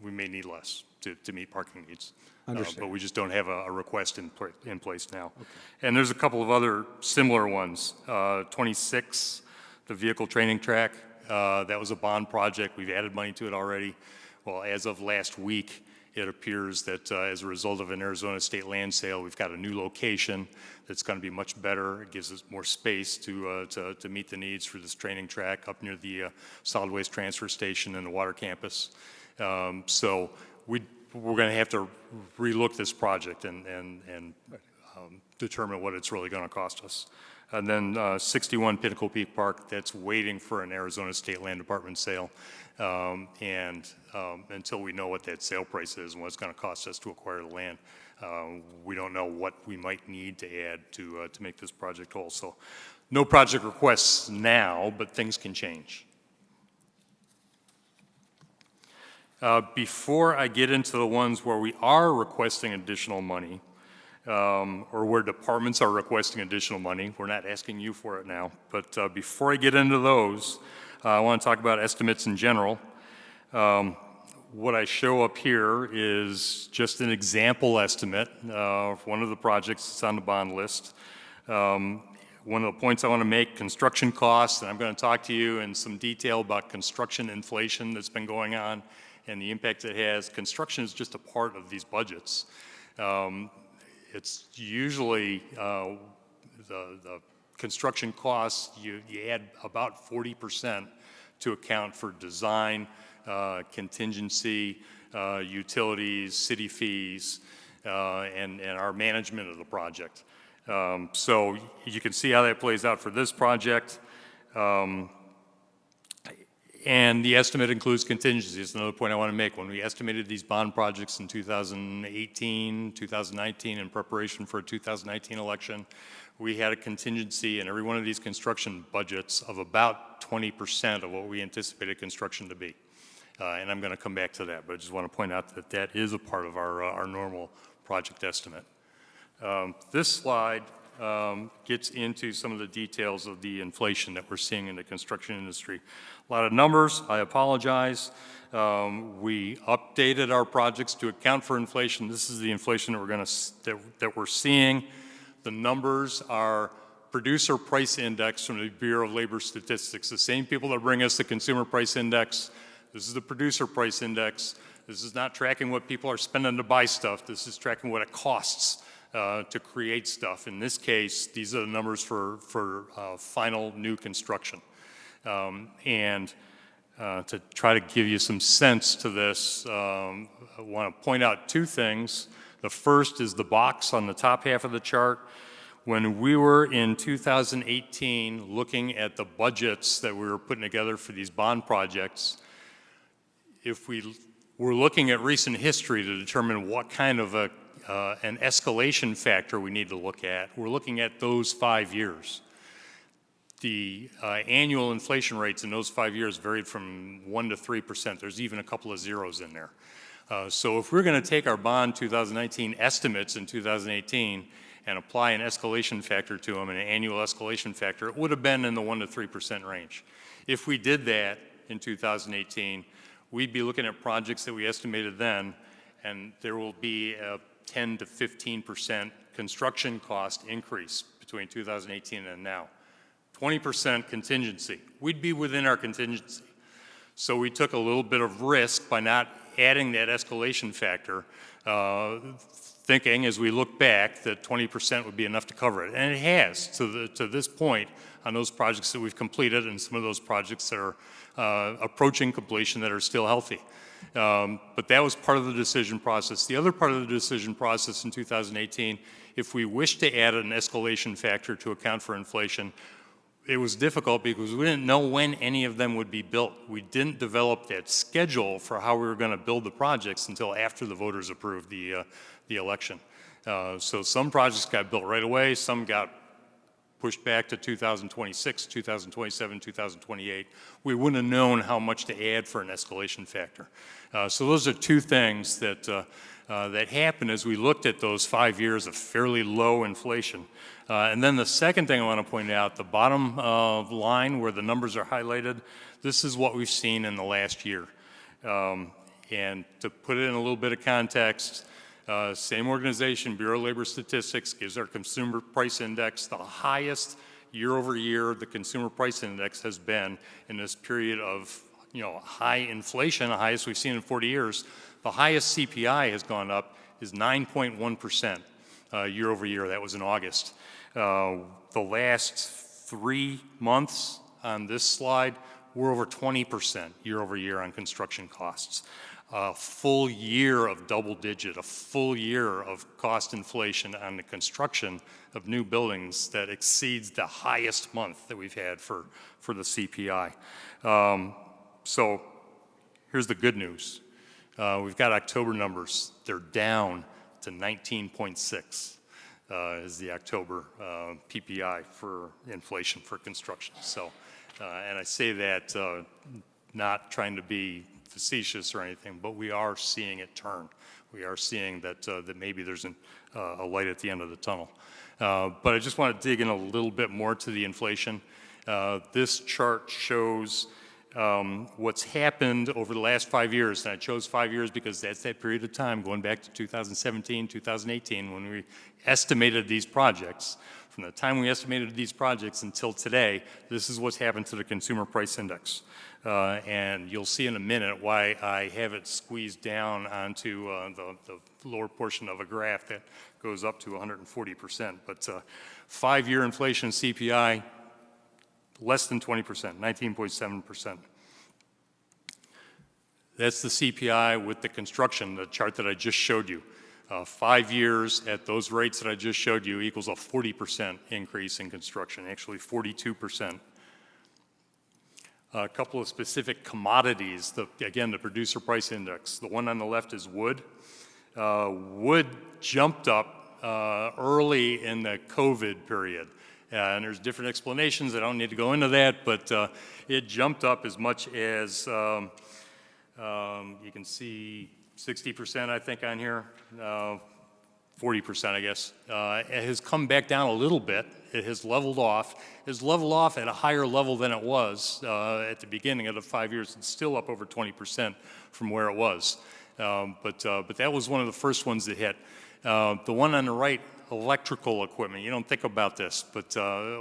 we may need less to meet parking needs. But we just don't have a request in place now. Okay. And there's a couple of other similar ones. 26, the vehicle training track, that was a bond project. We've added money to it already. Well, as of last week, it appears that as a result of an Arizona state land sale, we've got a new location that's going to be much better. It gives us more space to meet the needs for this training track up near the solid waste transfer station and the water campus. So we're going to have to relook this project and determine what it's really going to cost us. And then 61 Pinnacle Peak Park, that's waiting for an Arizona State Land Department sale. Until we know what that sale price is and what it's going to cost us to acquire the land, we don't know what we might need to add to make this project whole. So no project requests now, but things can change. Before I get into the ones where we are requesting additional money, or where departments are requesting additional money, we're not asking you for it now, but before I get into those, I want to talk about estimates in general. What I show up here is just an example estimate of one of the projects that's on the bond list. One of the points I want to make, construction costs, and I'm going to talk to you in some detail about construction inflation that's been going on and the impact it has. Construction is just a part of these budgets. It's usually the construction costs, you add about 40% to account for design, contingency, utilities, city fees, and our management of the project. So you can see how that plays out for this project. And the estimate includes contingencies. It's another point I want to make. When we estimated these bond projects in 2018, 2019, in preparation for a 2019 election, we had a contingency in every one of these construction budgets of about 20% of what we anticipated construction to be. And I'm going to come back to that, but I just want to point out that that is a part of our normal project estimate. This slide gets into some of the details of the inflation that we're seeing in the construction industry. A lot of numbers, I apologize. We updated our projects to account for inflation. This is the inflation that we're seeing. The numbers are producer price index from the Bureau of Labor Statistics. The same people that bring us the consumer price index. This is the producer price index. This is not tracking what people are spending to buy stuff. This is tracking what it costs to create stuff. In this case, these are the numbers for final new construction. To try to give you some sense to this, I want to point out two things. The first is the box on the top half of the chart. When we were in 2018 looking at the budgets that we were putting together for these bond projects, if we were looking at recent history to determine what kind of an escalation factor we need to look at, we're looking at those 5 years. The annual inflation rates in those 5 years varied from 1% to 3%. There's even a couple of zeros in there. So if we're going to take our bond 2019 estimates in 2018 and apply an escalation factor to them, an annual escalation factor, it would have been in the 1% to 3% range. If we did that, in 2018, we'd be looking at projects that we estimated then, and there will be a 10 to 15% construction cost increase between 2018 and now. 20% contingency. We'd be within our contingency. So we took a little bit of risk by not adding that escalation factor, thinking as we look back that 20% would be enough to cover it. And it has to this point on those projects that we've completed and some of those projects that are approaching completion that are still healthy. But that was part of the decision process. The other part of the decision process in 2018, if we wished to add an escalation factor to account for inflation, it was difficult because we didn't know when any of them would be built. We didn't develop that schedule for how we were going to build the projects until after the voters approved the election. So some projects got built right away, some got pushed back to 2026, 2027, 2028. We wouldn't have known how much to add for an escalation factor. So those are two things that happened as we looked at those 5 years of fairly low inflation. And then the second thing I want to point out, the bottom line where the numbers are highlighted, this is what we've seen in the last year. And to put it in a little bit of context, same organization, Bureau of Labor Statistics, gives our consumer price index the highest year over year the consumer price index has been in this period of high inflation, the highest we've seen in 40 years. The highest CPI has gone up is 9.1% year over year. That was in August. The last 3 months on this slide, we're over 20% year over year on construction costs. A full year of double digit, a full year of cost inflation on the construction of new buildings that exceeds the highest month that we've had for the CPI. So here's the good news. We've got October numbers. They're down to 19.6 is the October PPI for inflation for construction. So, and I say that not trying to be facetious or anything, but we are seeing it turn. We are seeing that maybe there's a light at the end of the tunnel. But I just want to dig in a little bit more to the inflation. This chart shows what's happened over the last 5 years. And I chose 5 years because that's that period of time going back to 2017, 2018 when we estimated these projects. From the time we estimated these projects until today, this is what's happened to the consumer price index. And you'll see in a minute why I have it squeezed down onto the lower portion of a graph that goes up to 140%. But 5-year inflation CPI, less than 20%, 19.7%. That's the CPI with the construction, the chart that I just showed you. 5 years at those rates that I just showed you equals a 40% increase in construction, actually 42%. A couple of specific commodities, again, the producer price index. The one on the left is wood. Wood jumped up early in the COVID period. And there's different explanations. I don't need to go into that, but it jumped up as much as, you can see 60%, I think, on here. 40%, I guess. It has come back down a little bit. It has leveled off. It's leveled off at a higher level than it was at the beginning of the 5 years. It's still up over 20% from where it was. But that was one of the first ones that hit. The one on the right, electrical equipment. You don't think about this, but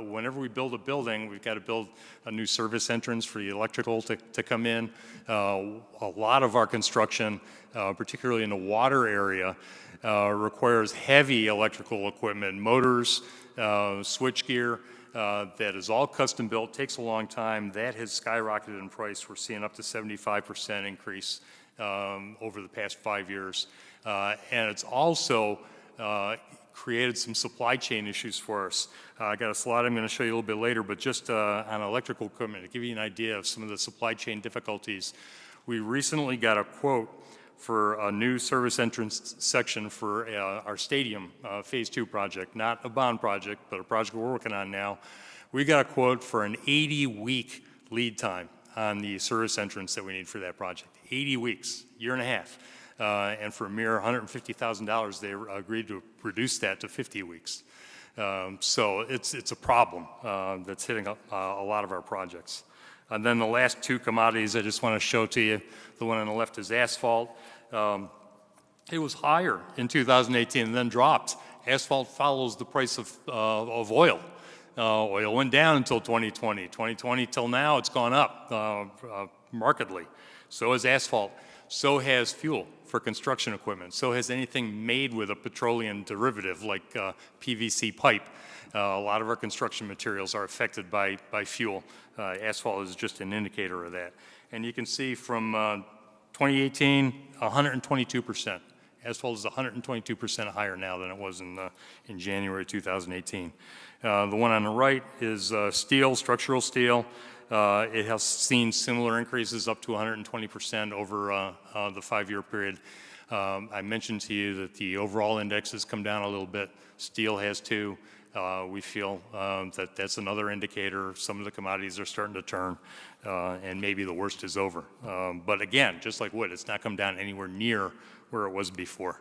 whenever we build a building, we've got to build a new service entrance for the electrical to come in. A lot of our construction, particularly in the water area, requires heavy electrical equipment, motors, switchgear, that is all custom built, takes a long time. That has skyrocketed in price. We're seeing up to 75% increase over the past 5 years. And it's also created some supply chain issues for us. I got a slide I'm going to show you a little bit later, but just on electrical equipment, to give you an idea of some of the supply chain difficulties, we recently got a quote for a new service entrance section for our stadium Phase 2 project, not a bond project, but a project we're working on now. We got a quote for an 80-week lead time on the service entrance that we need for that project. 80 weeks, year and a half. And for a mere $150,000, they agreed to reduce that to 50 weeks. So it's a problem that's hitting a lot of our projects. And then the last two commodities I just want to show to you, the one on the left is asphalt. It was higher in 2018 and then dropped. Asphalt follows the price of oil. Oil went down until 2020. 2020 till now, it's gone up markedly. So has asphalt. So has fuel for construction equipment. So has anything made with a petroleum derivative like PVC pipe. A lot of our construction materials are affected by fuel. Asphalt is just an indicator of that. And you can see from 2018, 122%. Asphalt is 122% higher now than it was in January 2018. The one on the right is steel, structural steel. It has seen similar increases up to 120% over the 5-year period. I mentioned to you that the overall index has come down a little bit. Steel has too. We feel that that's another indicator. Some of the commodities are starting to turn, and maybe the worst is over. But again, just like wood, it's not come down anywhere near where it was before.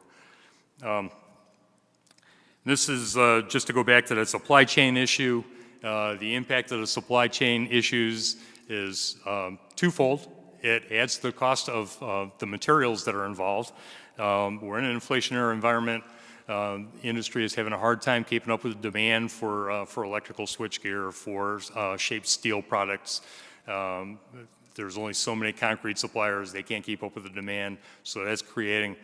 This is just to go back to that supply chain issue. The impact of the supply chain issues is twofold. It adds to the cost of the materials that are involved. We're in an inflationary environment. Industry is having a hard time keeping up with the demand for electrical switchgear, for shaped steel products. There's only so many concrete suppliers. They can't keep up with the demand. So that's creating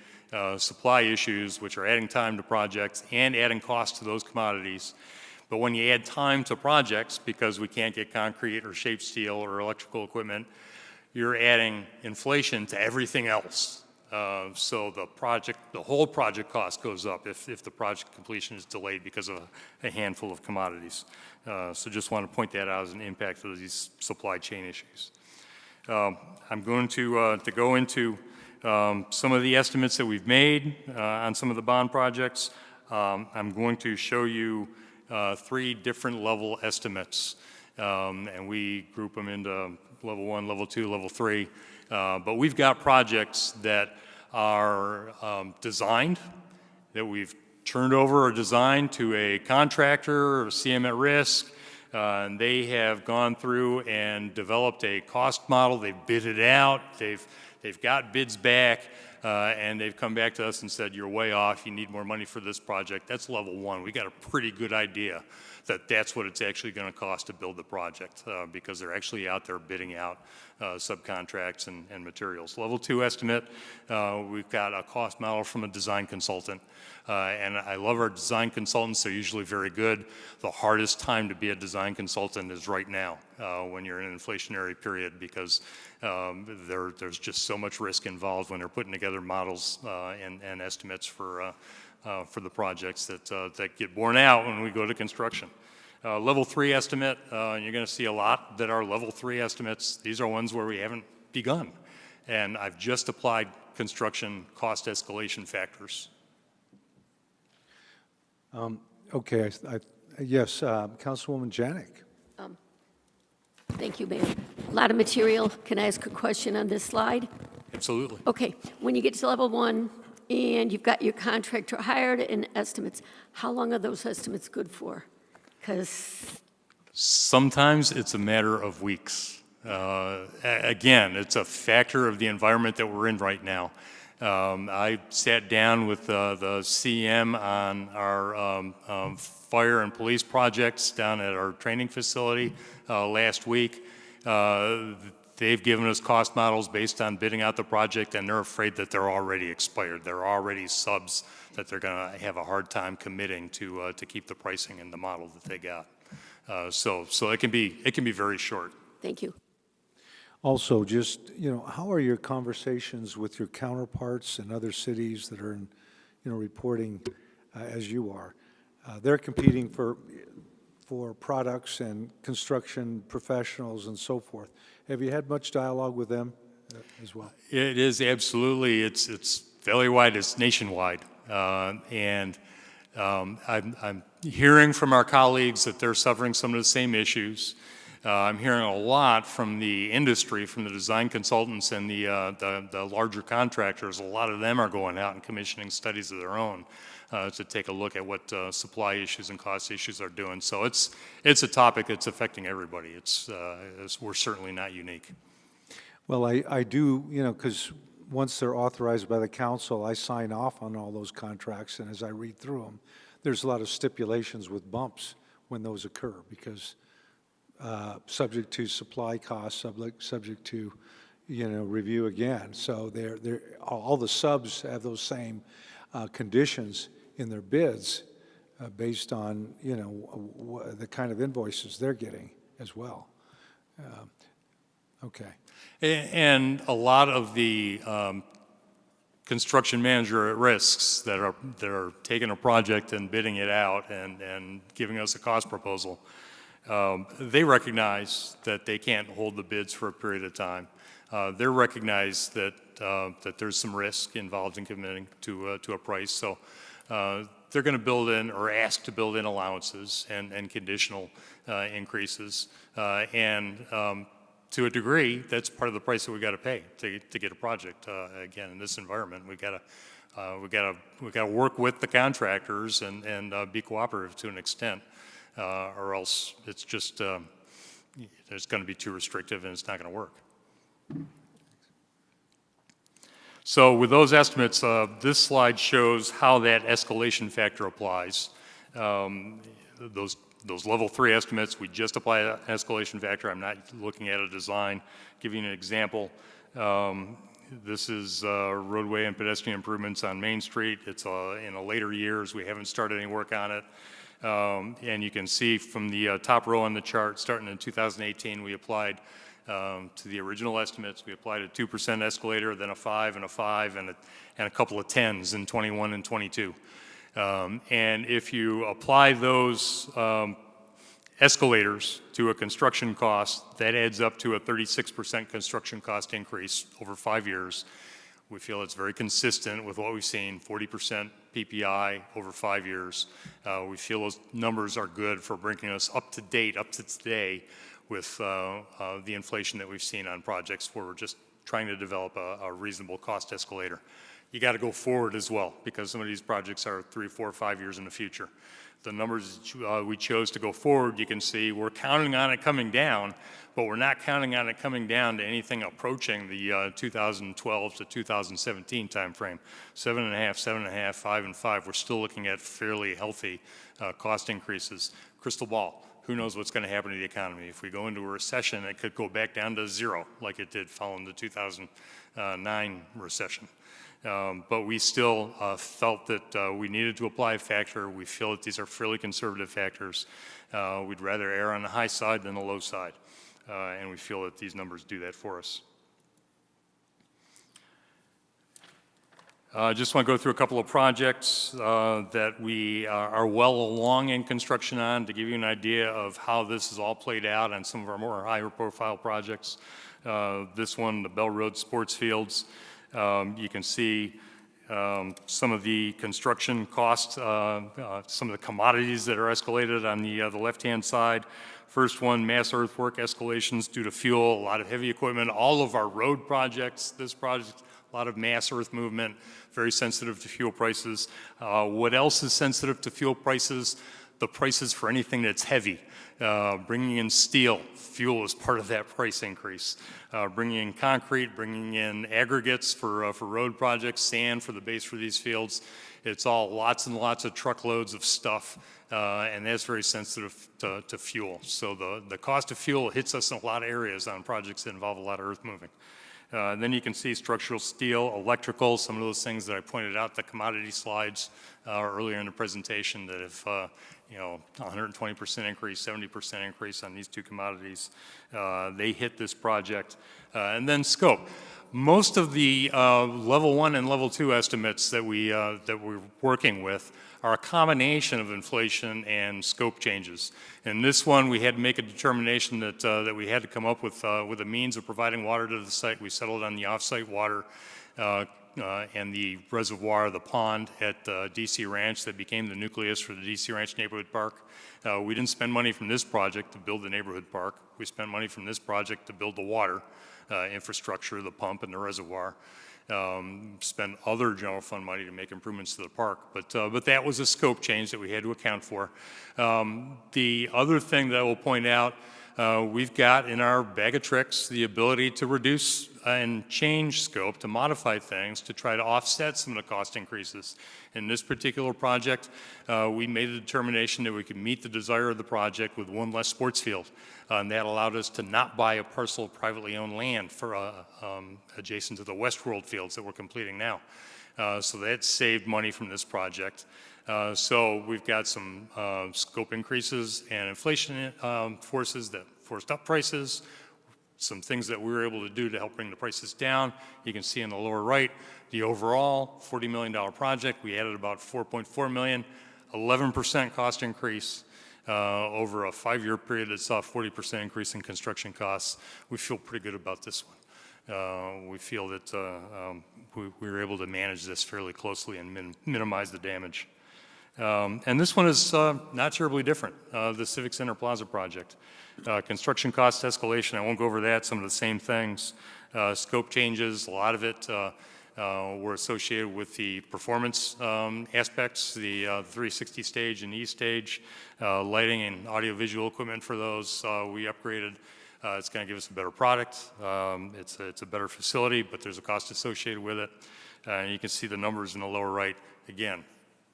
supply issues, which are adding time to projects and adding cost to those commodities. But when you add time to projects, because we can't get concrete or shaped steel or electrical equipment, you're adding inflation to everything else. So the whole project cost goes up if the project completion is delayed because of a handful of commodities. So just want to point that out as an impact of these supply chain issues. I'm going to go into some of the estimates that we've made on some of the bond projects. I'm going to show you 3 different level estimates, and we group them into level 1, level 2, level 3. But we've got projects that are designed, that we've turned over or designed to a contractor or CM at risk. And they have gone through and developed a cost model. They've bid it out. They've got bids back, and they've come back to us and said, you're way off. You need more money for this project. That's level 1. We got a pretty good idea that that's what it's actually going to cost to build the project because they're actually out there bidding out subcontracts and materials. Level 2 estimate, we've got a cost model from a design consultant. And I love our design consultants. They're usually very good. The hardest time to be a design consultant is right now when you're in an inflationary period because there's just so much risk involved when they're putting together models and estimates for the projects that get borne out when we go to construction. Level 3 estimate, you're going to see a lot that are level 3 estimates. These are ones where we haven't begun. And I've just applied construction cost escalation factors. Okay, yes, Councilwoman Janik. Thank you, Mayor. A lot of material. Can I ask a question on this slide? Absolutely. Okay, when you get to level 1 and you've got your contractor hired and estimates, how long are those estimates good for? Because sometimes it's a matter of weeks. Again, it's a factor of the environment that we're in right now. I sat down with the CM on our fire and police projects down at our training facility last week. They've given us cost models based on bidding out the project, and they're afraid that they're already expired. They're already subs that they're going to have a hard time committing to keep the pricing in the model that they got. So it can be very short. Thank you. Also, just, how are your conversations with your counterparts in other cities that are in, reporting as you are? They're competing for products and construction professionals and so forth. Have you had much dialogue with them as well? It is absolutely. It's fairly wide. It's nationwide. And I'm hearing from our colleagues that they're suffering some of the same issues. I'm hearing a lot from the industry, from the design consultants and the larger contractors. A lot of them are going out and commissioning studies of their own to take a look at what supply issues and cost issues are doing. So it's a topic that's affecting everybody. We're certainly not unique. Well, I do, because once they're authorized by the council, I sign off on all those contracts, and as I read through them, there's a lot of stipulations with bumps when those occur, because subject to supply costs, subject to, review again. So all the subs have those same conditions in their bids based on, the kind of invoices they're getting as well. Okay. And a lot of the construction manager at risks that are taking a project and bidding it out and giving us a cost proposal, they recognize that they can't hold the bids for a period of time. They recognize that there's some risk involved in committing to a price. So they're going to build in or ask to build in allowances and conditional increases. To a degree, that's part of the price that we got to pay to get a project. Again, in this environment, we got to work with the contractors and be cooperative to an extent, or else it's just it's going to be too restrictive and it's not going to work. So with those estimates, this slide shows how that escalation factor applies. Those level 3 estimates, we just apply an escalation factor. I'm not looking at a design. Give you an example. This is roadway and pedestrian improvements on Main Street. It's in the later years. We haven't started any work on it. And you can see from the top row on the chart, starting in 2018, we applied to the original estimates. We applied a 2% escalator, then a 5 and a 5 and a couple of 10s in 21 and 22. And if you apply those escalators to a construction cost, that adds up to a 36% construction cost increase over 5 years. We feel it's very consistent with what we've seen, 40% PPI over 5 years. We feel those numbers are good for bringing us up to date, up to today, with the inflation that we've seen on projects where we're just trying to develop a reasonable cost escalator. You got to go forward as well, because some of these projects are 3, 4, 5 years in the future. The numbers we chose to go forward, you can see we're counting on it coming down, but we're not counting on it coming down to anything approaching the 2012 to 2017 timeframe. 7.5, 7.5, 5, and 5. We're still looking at fairly healthy cost increases. Crystal ball. Who knows what's going to happen to the economy? If we go into a recession, it could go back down to 0, like it did following the 2009 recession. But we still felt that we needed to apply a factor. We feel that these are fairly conservative factors. We'd rather err on the high side than the low side. And we feel that these numbers do that for us. I just want to go through a couple of projects that we are well along in construction on to give you an idea of how this is all played out on some of our more higher profile projects. This one, the Bell Road Sports Fields. You can see some of the construction costs, some of the commodities that are escalated on the left-hand side. First one, mass earthwork escalations due to fuel, a lot of heavy equipment. All of our road projects, this project, a lot of mass earth movement, very sensitive to fuel prices. What else is sensitive to fuel prices? The prices for anything that's heavy. Bringing in steel, fuel is part of that price increase. Bringing in concrete, bringing in aggregates for road projects, sand for the base for these fields. It's all lots and lots of truckloads of stuff, and that's very sensitive to fuel. So the cost of fuel hits us in a lot of areas on projects that involve a lot of earth moving. Then you can see structural steel, electrical, some of those things that I pointed out, the commodity slides earlier in the presentation that have 120% increase, 70% increase on these two commodities. They hit this project. And then scope. Most of the level 1 and level 2 estimates that we're working with are a combination of inflation and scope changes. In this one, we had to make a determination that we had to come up with a means of providing water to the site. We settled on the off-site water and the reservoir, the pond at DC Ranch that became the nucleus for the DC Ranch Neighborhood Park. We didn't spend money from this project to build the neighborhood park. We spent money from this project to build the water infrastructure, the pump and the reservoir. Spend other general fund money to make improvements to the park, but that was a scope change that we had to account for. The other thing that I will point out, we've got in our bag of tricks the ability to reduce and change scope, to modify things, to try to offset some of the cost increases. In this particular project, we made a determination that we could meet the desire of the project with one less sports field. And that allowed us to not buy a parcel of privately owned land for adjacent to the Westworld fields that we're completing now. So that saved money from this project. So we've got some scope increases and inflation forces that forced up prices, some things that we were able to do to help bring the prices down. You can see in the lower right, the overall $40 million project, we added about $4.4 million, 11% cost increase over a 5-year period that saw a 40% increase in construction costs. We feel pretty good about this one. We feel that we were able to manage this fairly closely and minimize the damage. And this one is not terribly different, the Civic Center Plaza project. Construction cost escalation, I won't go over that, some of the same things. Scope changes, a lot of it were associated with the performance aspects, the 360 stage and E stage, lighting and audiovisual equipment for those we upgraded. It's going to give us a better product. It's a better facility, but there's a cost associated with it. You can see the numbers in the lower right. Again,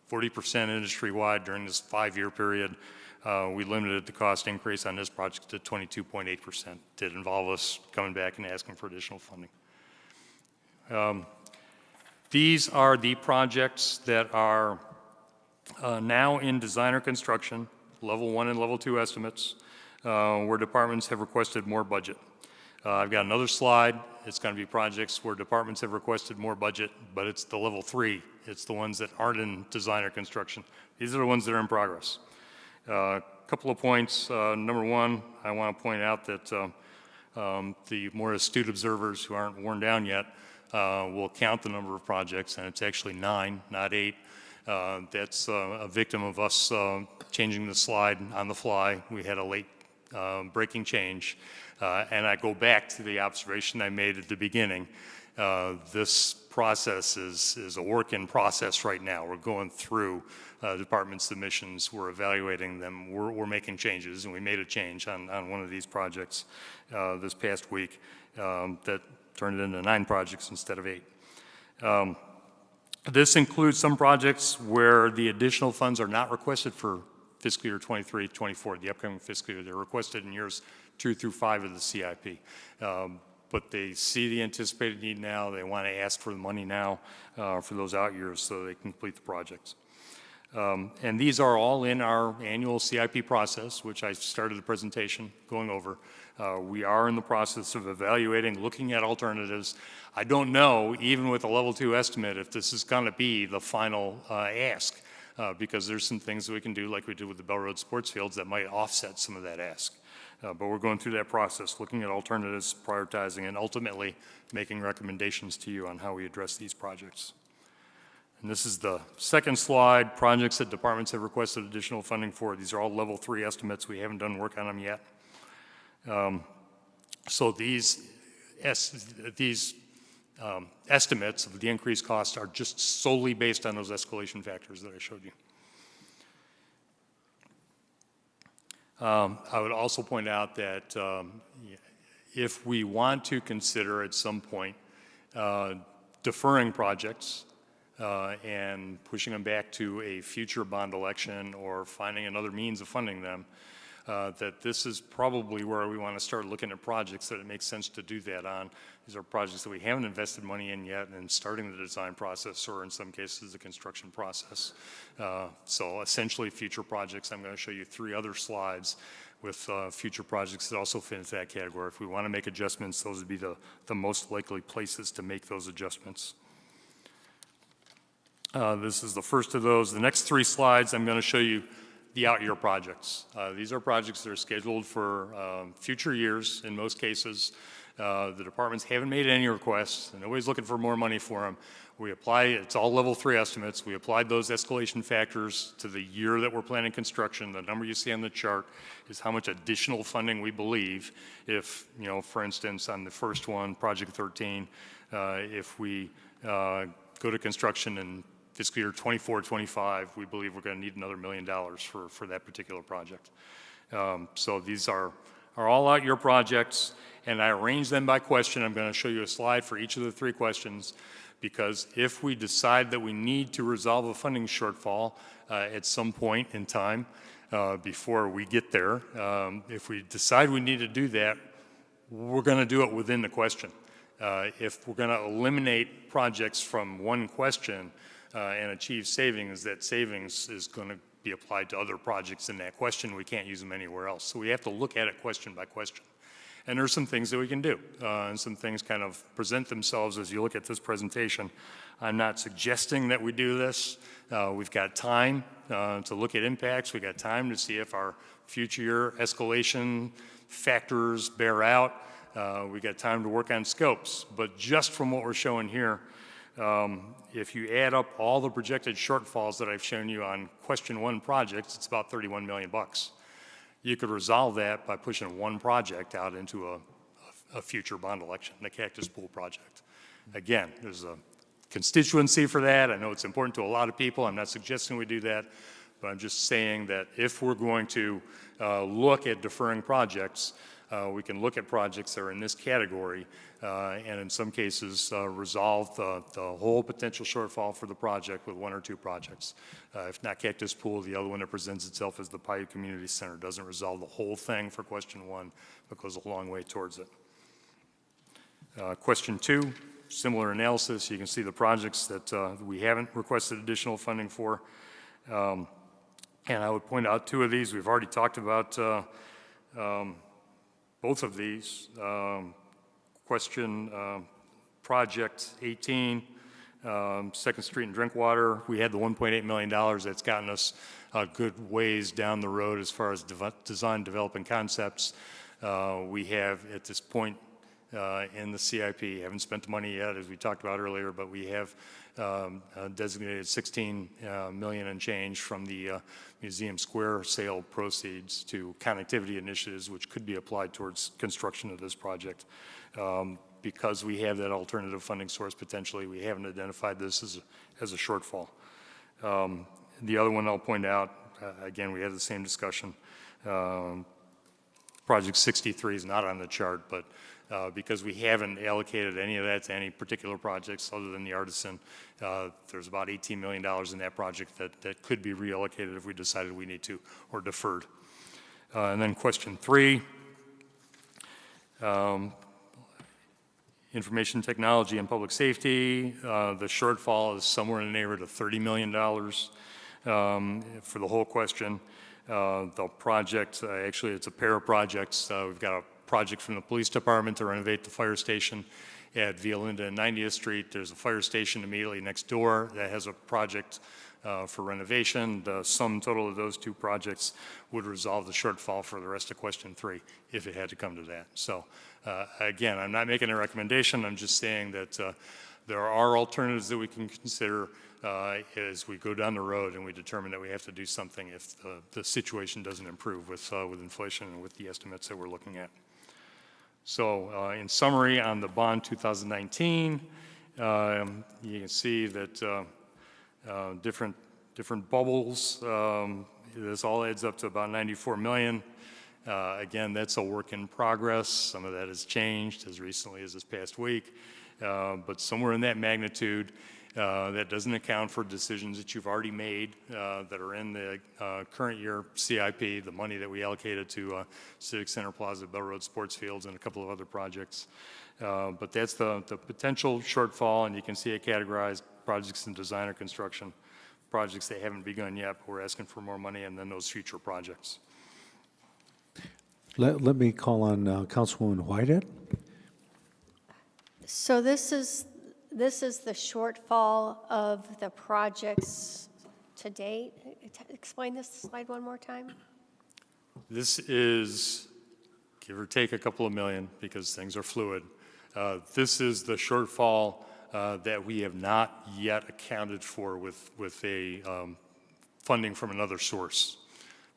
40% industry-wide during this 5-year period. We limited the cost increase on this project to 22.8%. Did involve us coming back and asking for additional funding. These are the projects that are now in designer construction, level 1 and level 2 estimates, where departments have requested more budget. I've got another slide. It's going to be projects where departments have requested more budget, but it's the level 3. It's the ones that aren't in designer construction. These are the ones that are in progress. A couple of points. Number one, I want to point out that the more astute observers who aren't worn down yet will count the number of projects, and it's actually 9, not 8. That's a victim of us changing the slide on the fly. We had a late breaking change. And I go back to the observation I made at the beginning. This process is a work in process right now. We're going through department submissions. We're evaluating them. We're making changes, and we made a change on one of these projects this past week that turned it into 9 projects instead of 8. This includes some projects where the additional funds are not requested for fiscal year 23-24, the upcoming fiscal year. They're requested in years 2 through 5 of the CIP. But they see the anticipated need now. They want to ask for the money now for those out years so they can complete the projects. And these are all in our annual CIP process, which I started the presentation going over. We are in the process of evaluating, looking at alternatives. I don't know, even with a level 2 estimate, if this is going to be the final ask, because there's some things that we can do, like we did with the Bell Road sports fields, that might offset some of that ask. But we're going through that process, looking at alternatives, prioritizing, and ultimately making recommendations to you on how we address these projects. And this is the second slide, projects that departments have requested additional funding for. These are all level 3 estimates. We haven't done work on them yet. So these estimates of the increased costs are just solely based on those escalation factors that I showed you. I would also point out that if we want to consider at some point deferring projects and pushing them back to a future bond election or finding another means of funding them, that this is probably where we want to start looking at projects that it makes sense to do that on. These are projects that we haven't invested money in yet, and starting the design process, or in some cases the construction process. So essentially future projects. I'm going to show you 3 other slides with future projects that also fit into that category. If we want to make adjustments, those would be the most likely places to make those adjustments. This is the first of those. The next 3 slides, I'm going to show you the out-year projects. These are projects that are scheduled for future years in most cases. The departments haven't made any requests, and nobody's looking for more money for them. We apply, it's all level 3 estimates. We applied those escalation factors to the year that we're planning construction. The number you see on the chart is how much additional funding we believe if, you know, for instance, on the first one, Project 13, if we go to construction in fiscal year 24-25, we believe we're going to need another $1 million for that particular project. So these are all out year projects, and I arranged them by question. I'm going to show you a slide for each of the 3 questions, because if we decide that we need to resolve a funding shortfall at some point in time before we get there, if we decide we need to do that, we're going to do it within the question. If we're going to eliminate projects from one question and achieve savings, that savings is going to be applied to other projects in that question. We can't use them anywhere else. So we have to look at it question by question. And there's some things that we can do, and some things kind of present themselves as you look at this presentation. I'm not suggesting that we do this. We've got time to look at impacts. We've got time to see if our future year escalation factors bear out. We've got time to work on scopes. But just from what we're showing here, if you add up all the projected shortfalls that I've shown you on question 1 projects, it's about $31 million. You could resolve that by pushing one project out into a future bond election, the Cactus Pool project. Again, there's a constituency for that. I know it's important to a lot of people. I'm not suggesting we do that, but I'm just saying that if we're going to look at deferring projects, we can look at projects that are in this category and in some cases resolve the whole potential shortfall for the project with 1 or 2 projects. If not Cactus Pool, the other one that presents itself as the Paiute Community Center doesn't resolve the whole thing for question 1, but goes a long way towards it. Question 2, similar analysis. You can see the projects that we haven't requested additional funding for. And I would point out 2 of these. We've already talked about both of these. Question project 18, 2nd Street and Drinkwater. We had the $1.8 million that's gotten us a good ways down the road as far as design, developing concepts. We have at this point in the CIP, haven't spent the money yet as we talked about earlier, but we have designated $16 million and change from the Museum Square sale proceeds to connectivity initiatives, which could be applied towards construction of this project. Because we have that alternative funding source potentially, we haven't identified this as a shortfall. The other one I'll point out, again, we had the same discussion. Project 63 is not on the chart, but because we haven't allocated any of that to any particular projects other than the Artisan, there's about $18 million in that project that could be reallocated if we decided we need to, or deferred. And then question 3, information technology and public safety. The shortfall is somewhere in the neighborhood of $30 million for the whole question. The project, actually it's a pair of projects. We've got a project from the police department to renovate the fire station at Violinda and 90th Street. There's a fire station immediately next door that has a project for renovation. The sum total of those 2 projects would resolve the shortfall for the rest of question 3 if it had to come to that. So again, I'm not making a recommendation. I'm just saying that there are alternatives that we can consider as we go down the road and we determine that we have to do something if the situation doesn't improve with inflation and with the estimates that we're looking at. So in summary, on the bond 2019, you can see that different bubbles. This all adds up to about $94 million. Again, that's a work in progress. Some of that has changed as recently as this past week, but somewhere in that magnitude. That doesn't account for decisions that you've already made that are in the current year CIP, the money that we allocated to Civic Center Plaza, Bell Road Sports Fields, and a couple of other projects. But that's the potential shortfall, and you can see it categorized: projects in design or construction, projects that haven't begun yet, but we're asking for more money, and then those future projects. Let me call on Councilwoman Whitehead. So this is the shortfall of the projects to date. Explain this slide one more time. This is, give or take a couple of million, because things are fluid. This is the shortfall that we have not yet accounted for with a funding from another source.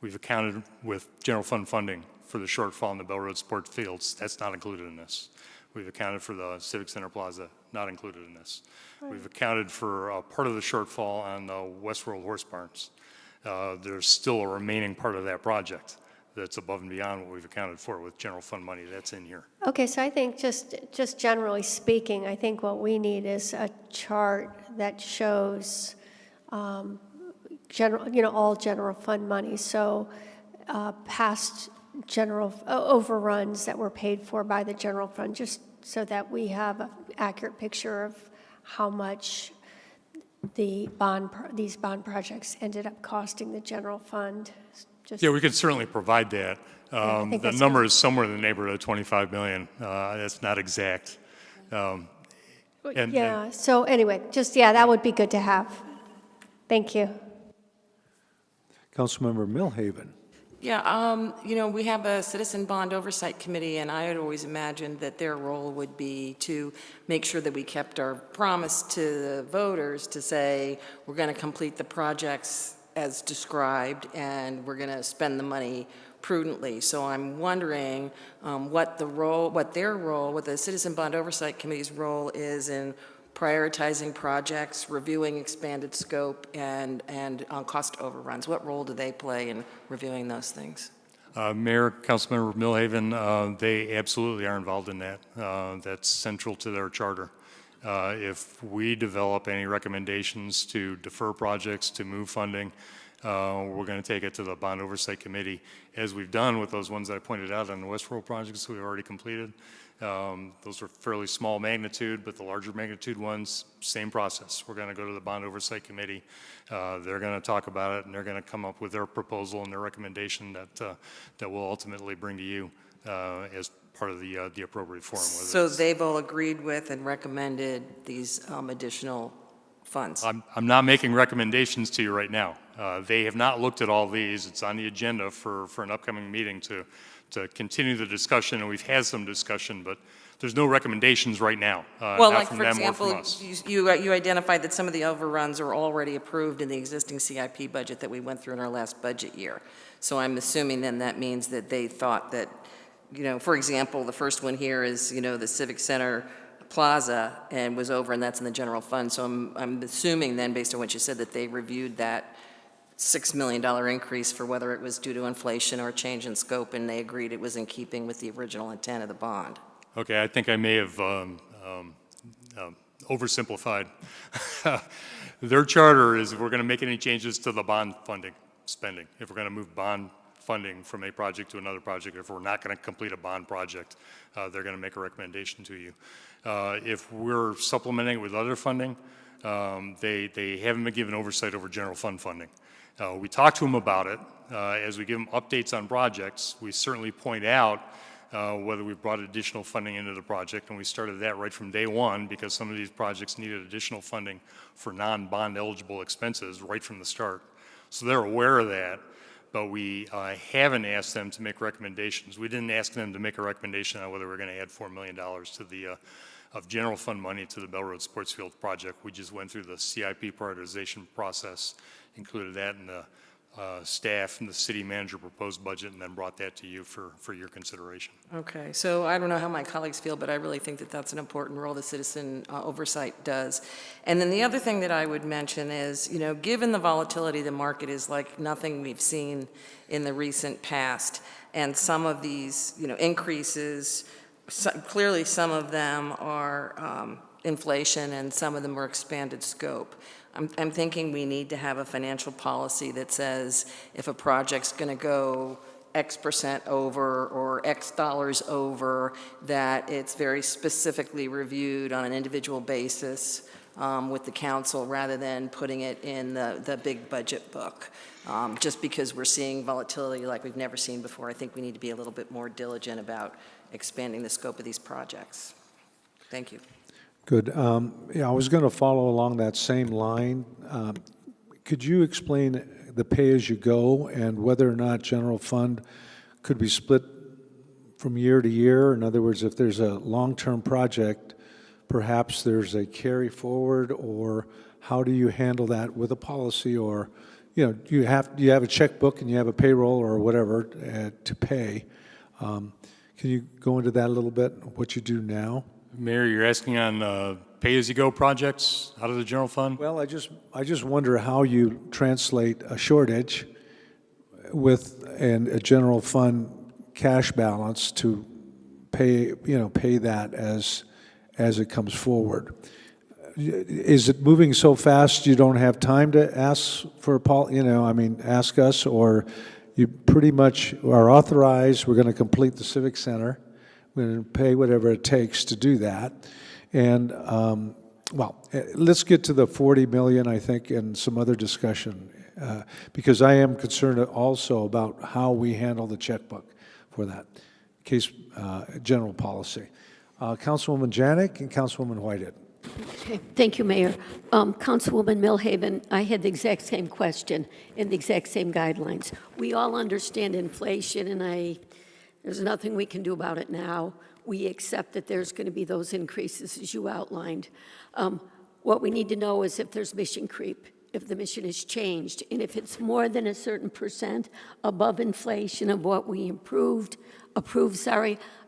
We've accounted with general fund funding for the shortfall in the Bell Road Sports Fields. That's not included in this. We've accounted for the Civic Center Plaza, not included in this. We've accounted for part of the shortfall on the Westworld Horse Barns. There's still a remaining part of that project that's above and beyond what we've accounted for with general fund money that's in here. Okay, so I think just generally speaking, I think what we need is a chart that shows all general fund money. So past general overruns that were paid for by the general fund, just so that we have an accurate picture of how much these bond projects ended up costing the general fund. Yeah, we could certainly provide that. The number is somewhere in the neighborhood of 25 million. That's not exact. So anyway, that would be good to have. Thank you. Councilmember Millhaven. Yeah, we have a Citizen Bond Oversight Committee, and I had always imagined that their role would be to make sure that we kept our promise to the voters to say, we're going to complete the projects as described, and we're going to spend the money prudently. So I'm wondering what the Citizen Bond Oversight Committee's role is in prioritizing projects, reviewing expanded scope, and on cost overruns. What role do they play in reviewing those things? Mayor, Councilmember Millhaven, they absolutely are involved in that. That's central to their charter. If we develop any recommendations to defer projects, to move funding, we're going to take it to the Bond Oversight Committee, as we've done with those ones that I pointed out on the Westworld projects we've already completed. Those are fairly small magnitude, but the larger magnitude ones, same process. We're going to go to the Bond Oversight Committee. They're going to talk about it, and they're going to come up with their proposal and their recommendation that we'll ultimately bring to you as part of the appropriate forum. So they've all agreed with and recommended these additional funds? I'm not making recommendations to you right now. They have not looked at all these. It's on the agenda for an upcoming meeting to continue the discussion, and we've had some discussion, but there's no recommendations right now. Well, not like from for them or example, from us. you identified that some of the overruns are already approved in the existing CIP budget that we went through in our last budget year. So I'm assuming then that means that they thought that, for example, the first one here is, the Civic Center Plaza and was over, and that's in the general fund. So I'm assuming then, based on what you said, that they reviewed that $6 million increase for whether it was due to inflation or a change in scope, and they agreed it was in keeping with the original intent of the bond. Okay, I think I may have oversimplified. Their charter is if we're going to make any changes to the bond funding spending, if we're going to move bond funding from a project to another project, if we're not going to complete a bond project, they're going to make a recommendation to you. If we're supplementing it with other funding, they haven't been given oversight over general fund funding. We talk to them about it. As we give them updates on projects, we certainly point out whether we've brought additional funding into the project, and we started that right from day one because some of these projects needed additional funding for non-bond eligible expenses right from the start. So they're aware of that, but we haven't asked them to make recommendations. We didn't ask them to make a recommendation on whether we're going to add $4 million to the of general fund money to the Bell Road Sports Field project. We just went through the CIP prioritization process, included that in the staff and the city manager proposed budget, and then brought that to you for your consideration. Okay, so I don't know how my colleagues feel, but I really think that that's an important role the citizen oversight does. And then the other thing that I would mention is, given the volatility, the market is like nothing we've seen in the recent past, and some of these, increases, clearly some of them are inflation and some of them are expanded scope. I'm thinking we need to have a financial policy that says if a project's going to go X percent over or X dollars over, that it's very specifically reviewed on an individual basis with the council rather than putting it in the big budget book. Just because we're seeing volatility like we've never seen before, I think we need to be a little bit more diligent about expanding the scope of these projects. Thank you. Good. Yeah, I was going to follow along that same line. Could you explain the pay-as-you-go and whether or not general fund could be split from year to year? In other words, if there's a long-term project perhaps there's a carry forward, or how do you handle that with a policy, or, you have a checkbook and you have a payroll or whatever to pay. Can you go into that a little bit, what you do now? Mayor, you're asking on pay-as-you-go projects out of the general fund? Well, I just wonder how you translate a shortage with a general fund cash balance to pay that as it comes forward. Is it moving so fast you don't have time to ask for ask us, or you pretty much are authorized, we're going to complete the Civic Center, we're going to pay whatever it takes to do that, and let's get to the 40 million, I think, and some other discussion, because I am concerned also about how we handle the checkbook for that case, general policy. Councilwoman Janik and Councilwoman Whitehead. Okay. Thank you, Mayor. Councilwoman Milhaven, I had the exact same question and the exact same guidelines. We all understand inflation, and there's nothing we can do about it now. We accept that there's going to be those increases as you outlined. What we need to know is if there's mission creep, if the mission has changed, and if it's more than a certain percent above inflation of what we approved, I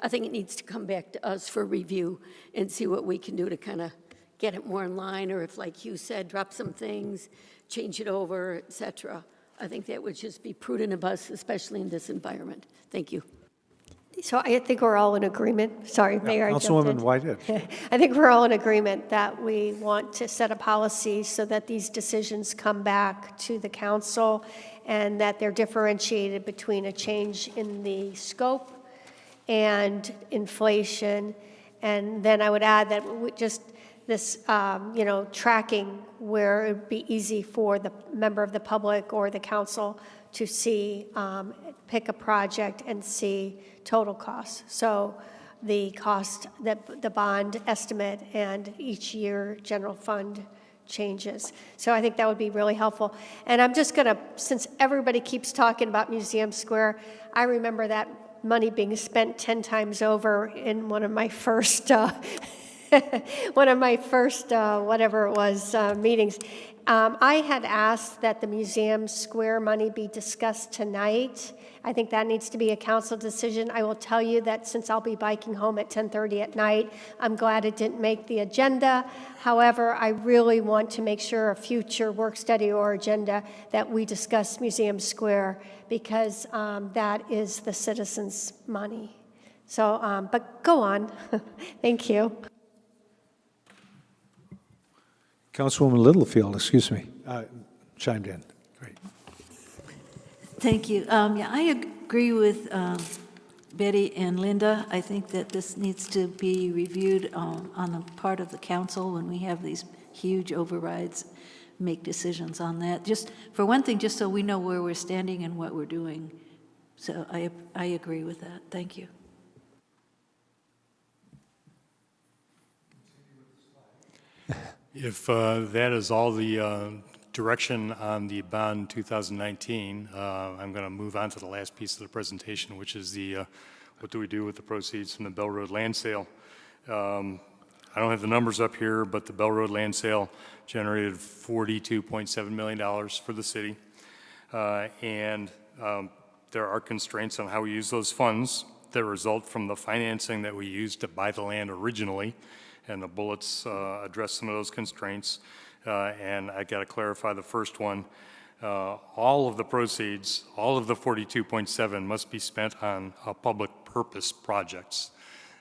think it needs to come back to us for review and see what we can do to kind of get it more in line, or if, like you said, drop some things, change it over, et cetera. I think that would just be prudent of us, especially in this environment. Thank you. So I think we're all in agreement. Sorry, Mayor. Councilwoman Whitehead. I think we're all in agreement that we want to set a policy so that these decisions come back to the council and that they're differentiated between a change in the scope and inflation. And then I would add that just this, tracking where it would be easy for the member of the public or the council to see, pick a project and see total costs. So the cost, the bond estimate, and each year general fund changes. So I think that would be really helpful. And I'm just going to, since everybody keeps talking about Museum Square, I remember that money being spent 10 times over in one of my first whatever it was, meetings. I had asked that the Museum Square money be discussed tonight. I think that needs to be a council decision. I will tell you that since I'll be biking home at 10:30 at night, I'm glad it didn't make the agenda. However, I really want to make sure a future work study or agenda that we discuss Museum Square, because that is the citizens' money. So, but go on. Thank you. Councilwoman Littlefield, chimed in. Great. Thank you. I agree with Betty and Linda. I think that this needs to be reviewed on the part of the council when we have these huge overrides, make decisions on that. Just for one thing, just so we know where we're standing and what we're doing. So I agree with that. Thank you. If that is all the direction on the bond 2019, I'm going to move on to the last piece of the presentation, which is the what do we do with the proceeds from the Bell Road land sale. I don't have the numbers up here, but the Bell Road land sale generated $42.7 million for the city. And there are constraints on how we use those funds that result from the financing that we used to buy the land originally. And the bullets address some of those constraints. And I got to clarify the first one. All of the proceeds, all of the 42.7 must be spent on public purpose projects.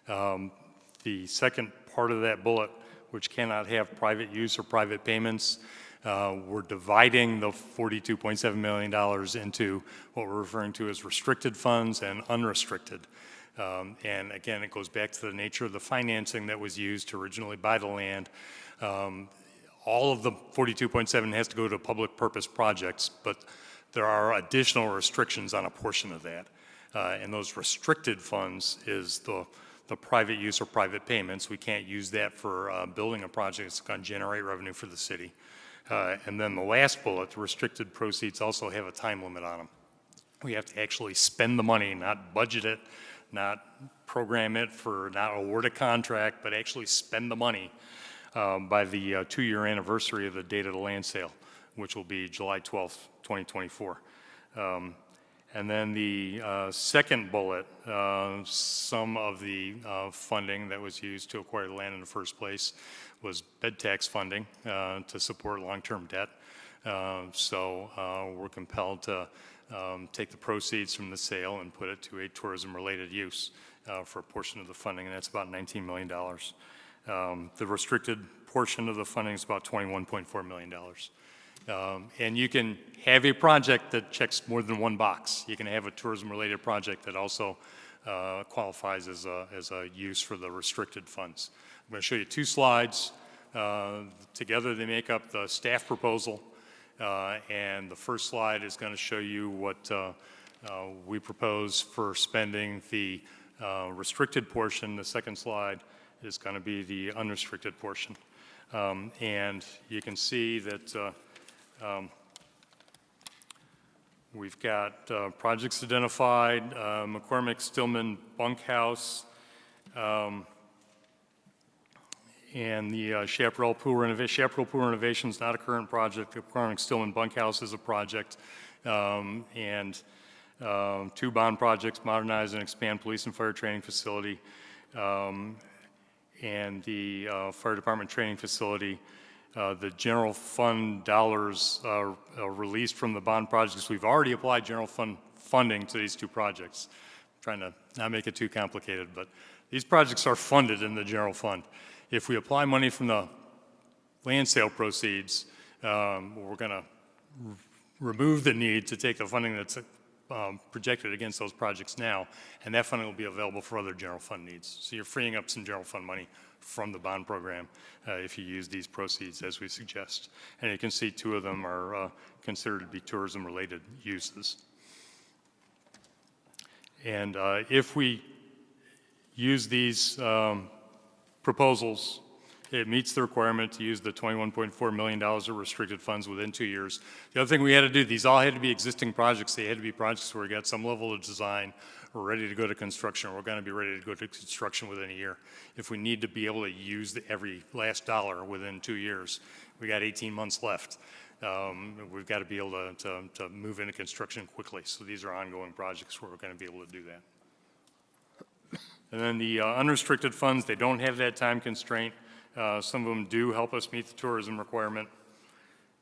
The second part of that bullet, which cannot have private use or private payments, we're dividing the $42.7 million into what we're referring to as restricted funds and unrestricted. And again, it goes back to the nature of the financing that was used to originally buy the land. All of the 42.7 has to go to public purpose projects, but there are additional restrictions on a portion of that. And those restricted funds is the private use or private payments. We can't use that for building a project that's going to generate revenue for the city. And then the last bullet, the restricted proceeds, also have a time limit on them. We have to actually spend the money, not budget it, not program it for, not award a contract, but actually spend the money by the 2-year anniversary of the date of the land sale, which will be July 12th, 2024. And then the second bullet, some of the funding that was used to acquire the land in the first place was bed tax funding to support long-term debt. So we're compelled to take the proceeds from the sale and put it to a tourism-related use for a portion of the funding, and that's about $19 million. The restricted portion of the funding is about $21.4 million. And you can have a project that checks more than one box. You can have a tourism-related project that also qualifies as a use for the restricted funds. I'm going to show you 2 slides. Together they make up the staff proposal. And the first slide is going to show you what we propose for spending the restricted portion. The second slide is going to be the unrestricted portion. And you can see that we've got projects identified, McCormick-Stillman bunkhouse, and the Chaparral Pool renovation. Chaparral Pool renovation is not a current project. The McCormick-Stillman bunkhouse is a project. And 2 bond projects, modernize and expand police and fire training facility, and the fire department training facility. The general fund dollars released from the bond projects. We've already applied general fund funding to these 2 projects. I'm trying to not make it too complicated, but these projects are funded in the general fund. If we apply money from the land sale proceeds, we're going to remove the need to take the funding that's projected against those projects now, and that funding will be available for other general fund needs. So you're freeing up some general fund money from the bond program if you use these proceeds as we suggest. And you can see 2 of them are considered to be tourism-related uses. And if we use these proposals, it meets the requirement to use the $21.4 million of restricted funds within 2 years. The other thing we had to do, these all had to be existing projects. They had to be projects where we got some level of design, we're ready to go to construction, we're going to be ready to go to construction within a year. If we need to be able to use every last dollar within 2 years, we got 18 months left. We've got to be able to move into construction quickly. So these are ongoing projects where we're going to be able to do that. And then the unrestricted funds, they don't have that time constraint. Some of them do help us meet the tourism requirement.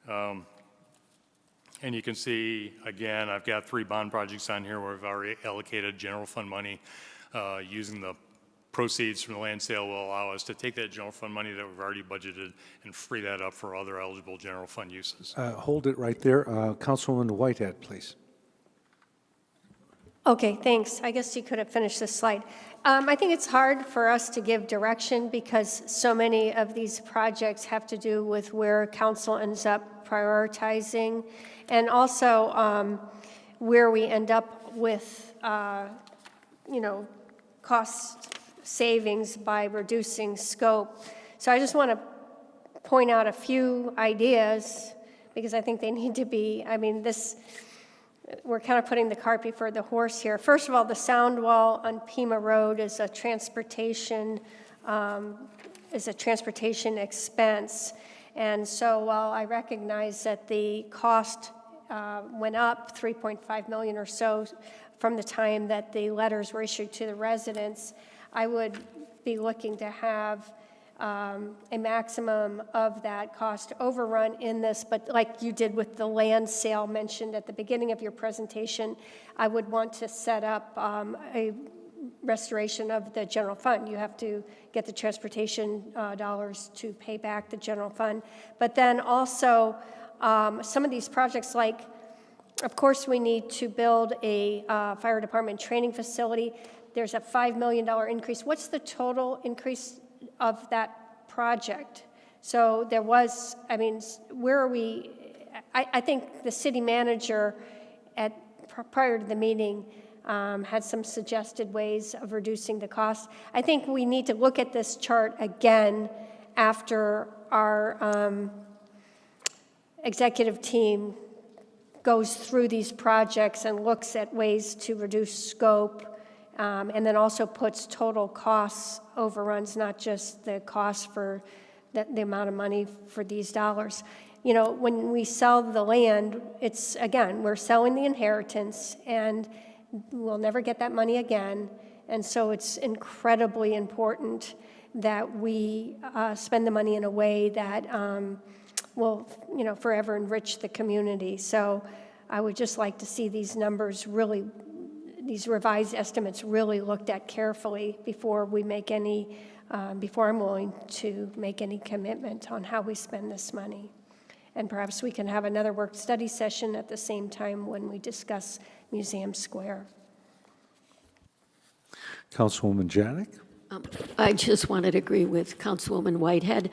And you can see, again, I've got 3 bond projects on here where we've already allocated general fund money. Using the proceeds from the land sale will allow us to take that general fund money that we've already budgeted and free that up for other eligible general fund uses. Hold it right there. Councilwoman Whitehead, please. Okay, thanks. I guess you could have finished this slide. I think it's hard for us to give direction because so many of these projects have to do with where council ends up prioritizing, and also where we end up with, cost savings by reducing scope. So I just want to point out a few ideas because I think they need to be, we're kind of putting the cart before the horse here. First of all, the sound wall on Pima Road is a transportation expense. And so while I recognize that the cost went up $3.5 million or so from the time that the letters were issued to the residents, I would be looking to have a maximum of that cost overrun in this, but like you did with the land sale mentioned at the beginning of your presentation, I would want to set up a restoration of the general fund. You have to get the transportation dollars to pay back the general fund. But then also some of these projects, like, of course, we need to build a fire department training facility. There's a $5 million increase. What's the total increase of that project? So there was, where are we? I think the city manager prior to the meeting had some suggested ways of reducing the cost. I think we need to look at this chart again after our executive team goes through these projects and looks at ways to reduce scope and then also puts total costs overruns, not just the cost for the amount of money for these dollars. You know, when we sell the land, it's, again, we're selling the inheritance, and we'll never get that money again. And so it's incredibly important that we spend the money in a way that will, you know, forever enrich the community. So I would just like to see these numbers really, these revised estimates really looked at carefully before we make any, before I'm willing to make any commitment on how we spend this money. And perhaps we can have another work study session at the same time when we discuss Museum Square. Councilwoman Janik? I just wanted to agree with Councilwoman Whitehead.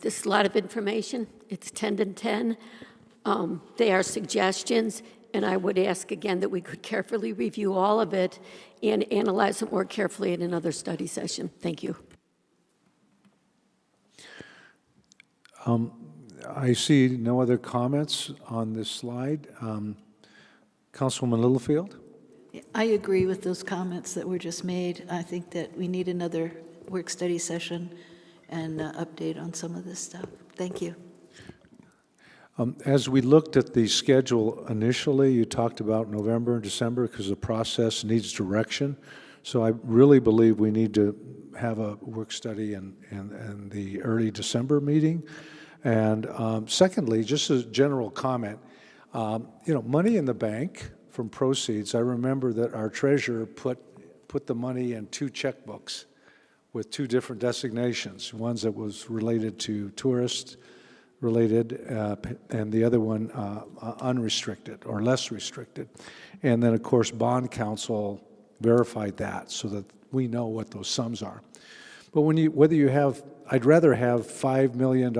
This is a lot of information. It's 10 to 10. They are suggestions, and I would ask again that we could carefully review all of it and analyze it more carefully in another study session. Thank you. I see no other comments on this slide. Councilwoman Littlefield? I agree with those comments that were just made. I think that we need another work study session and update on some of this stuff. Thank you. As we looked at the schedule initially, you talked about November and December because the process needs direction. So I really believe we need to have a work study in the early December meeting. And secondly, just a general comment, you know, money in the bank from proceeds. I remember that our treasurer put the money in 2 checkbooks with 2 different designations, ones that was related to tourists related, and the other one unrestricted or less restricted. And then, of course, bond counsel verified that so that we know what those sums are. But whether you have, I'd rather have $5 million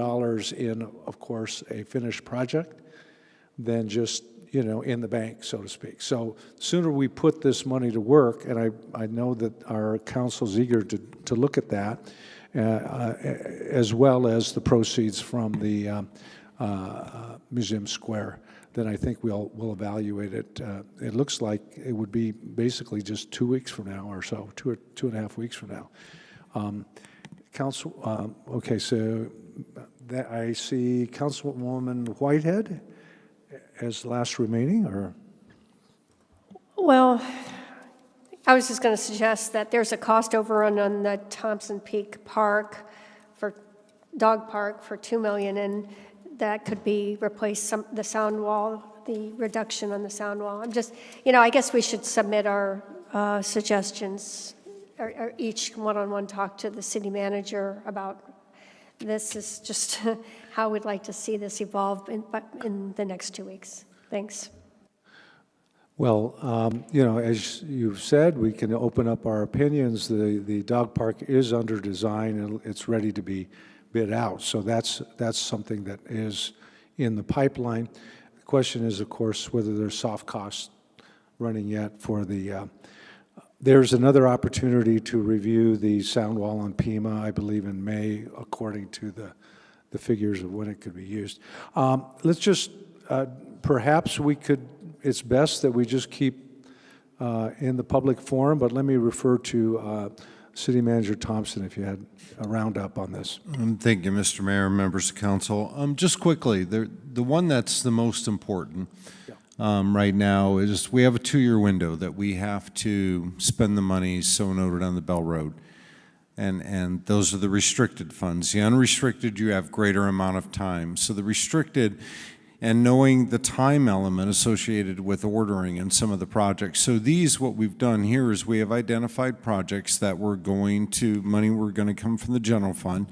in, of course, a finished project than just, you know, in the bank, so to speak. So sooner we put this money to work, and I know that our council's eager to look at that, as well as the proceeds from the Museum Square, then I think we'll evaluate it. It looks like it would be basically just 2 weeks from now or so, 2.5 weeks from now. Council, okay, so that I see Councilwoman Whitehead as last remaining, or? Well, I was just going to suggest that there's a cost overrun on the Thompson Peak Park for dog park for $2 million, and that could be replaced the sound wall, the reduction on the sound wall. I'm just, you know, I guess we should submit our suggestions or each one-on-one talk to the city manager about this. Is just how we'd like to see this evolve in the next 2 weeks. Thanks. Well, you know, as you've said, we can open up our opinions. The dog park is under design and it's ready to be bid out. So that's something that is in the pipeline. The question is, of course, whether there's soft costs running yet for the. There's another opportunity to review the sound wall on Pima, I believe in May, according to the figures of when it could be used. Let's just, perhaps we could, it's best that we just keep in the public forum, but let me refer to City Manager Thompson if you had a roundup on this. Thank you, Mr. Mayor, members of council. Just quickly, the one that's the most important right now is we have a 2-year window that we have to spend the money so noted on the Bell Road. And those are the restricted funds. The unrestricted, you have greater amount of time. So the restricted, and knowing the time element associated with ordering and some of the projects. So these, what we've done here is we have identified projects that we're going to, money we're going to come from the general fund,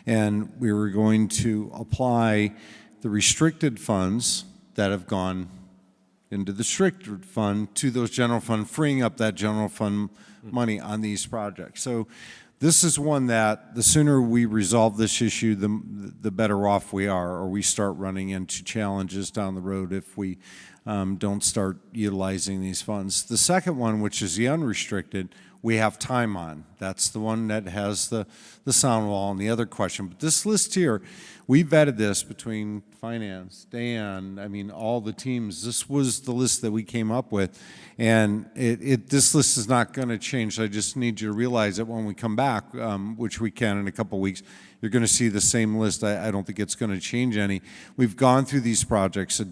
and we were going to apply the restricted funds that have gone into the restricted fund to those general fund, freeing up that general fund money on these projects. So this is one that the sooner we resolve this issue, the better off we are, or we start running into challenges down the road if we don't start utilizing these funds. The second one, which is the unrestricted, we have time on. That's the one that has the sound wall and the other question. But this list here, we vetted this between finance, Dan, I mean, all the teams. This was the list that we came up with. And this list is not going to change. I just need you to realize that when we come back, which we can in a couple weeks, you're going to see the same list. I don't think it's going to change any. We've gone through these projects.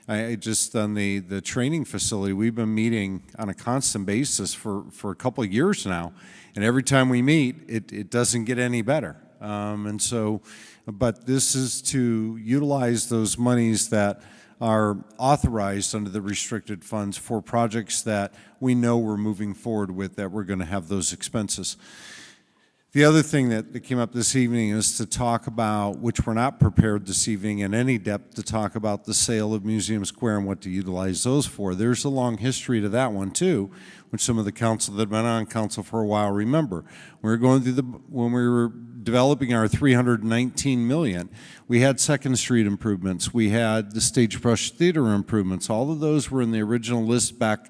I just on the training facility, we've been meeting on a constant basis for a couple of years now, and every time we meet, it doesn't get any better. And so, but this is to utilize those monies that are authorized under the restricted funds for projects that we know we're moving forward with, that we're going to have those expenses. The other thing that came up this evening is to talk about, which we're not prepared this evening in any depth, to talk about the sale of Museum Square and what to utilize those for. There's a long history to that one too, which some of the council that have been on council for a while remember. We were going through when we were developing our $319 million, we had Second Street improvements, we had the Sagebrush Theater improvements. All of those were in the original list back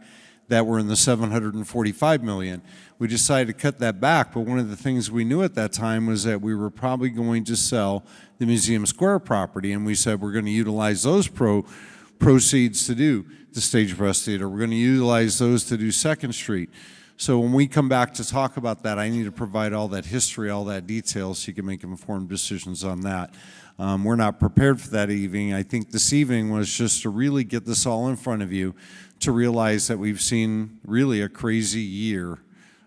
that were in the $745 million. We decided to cut that back, but one of the things we knew at that time was that we were probably going to sell the Museum Square property, and we said we're going to utilize those proceeds to do the Sagebrush Theater. We're going to utilize those to do Second Street. So when we come back to talk about that, I need to provide all that history, all that detail, so you can make informed decisions on that. We're not prepared for that evening. I think this evening was just to really get this all in front of you, to realize that we've seen really a crazy year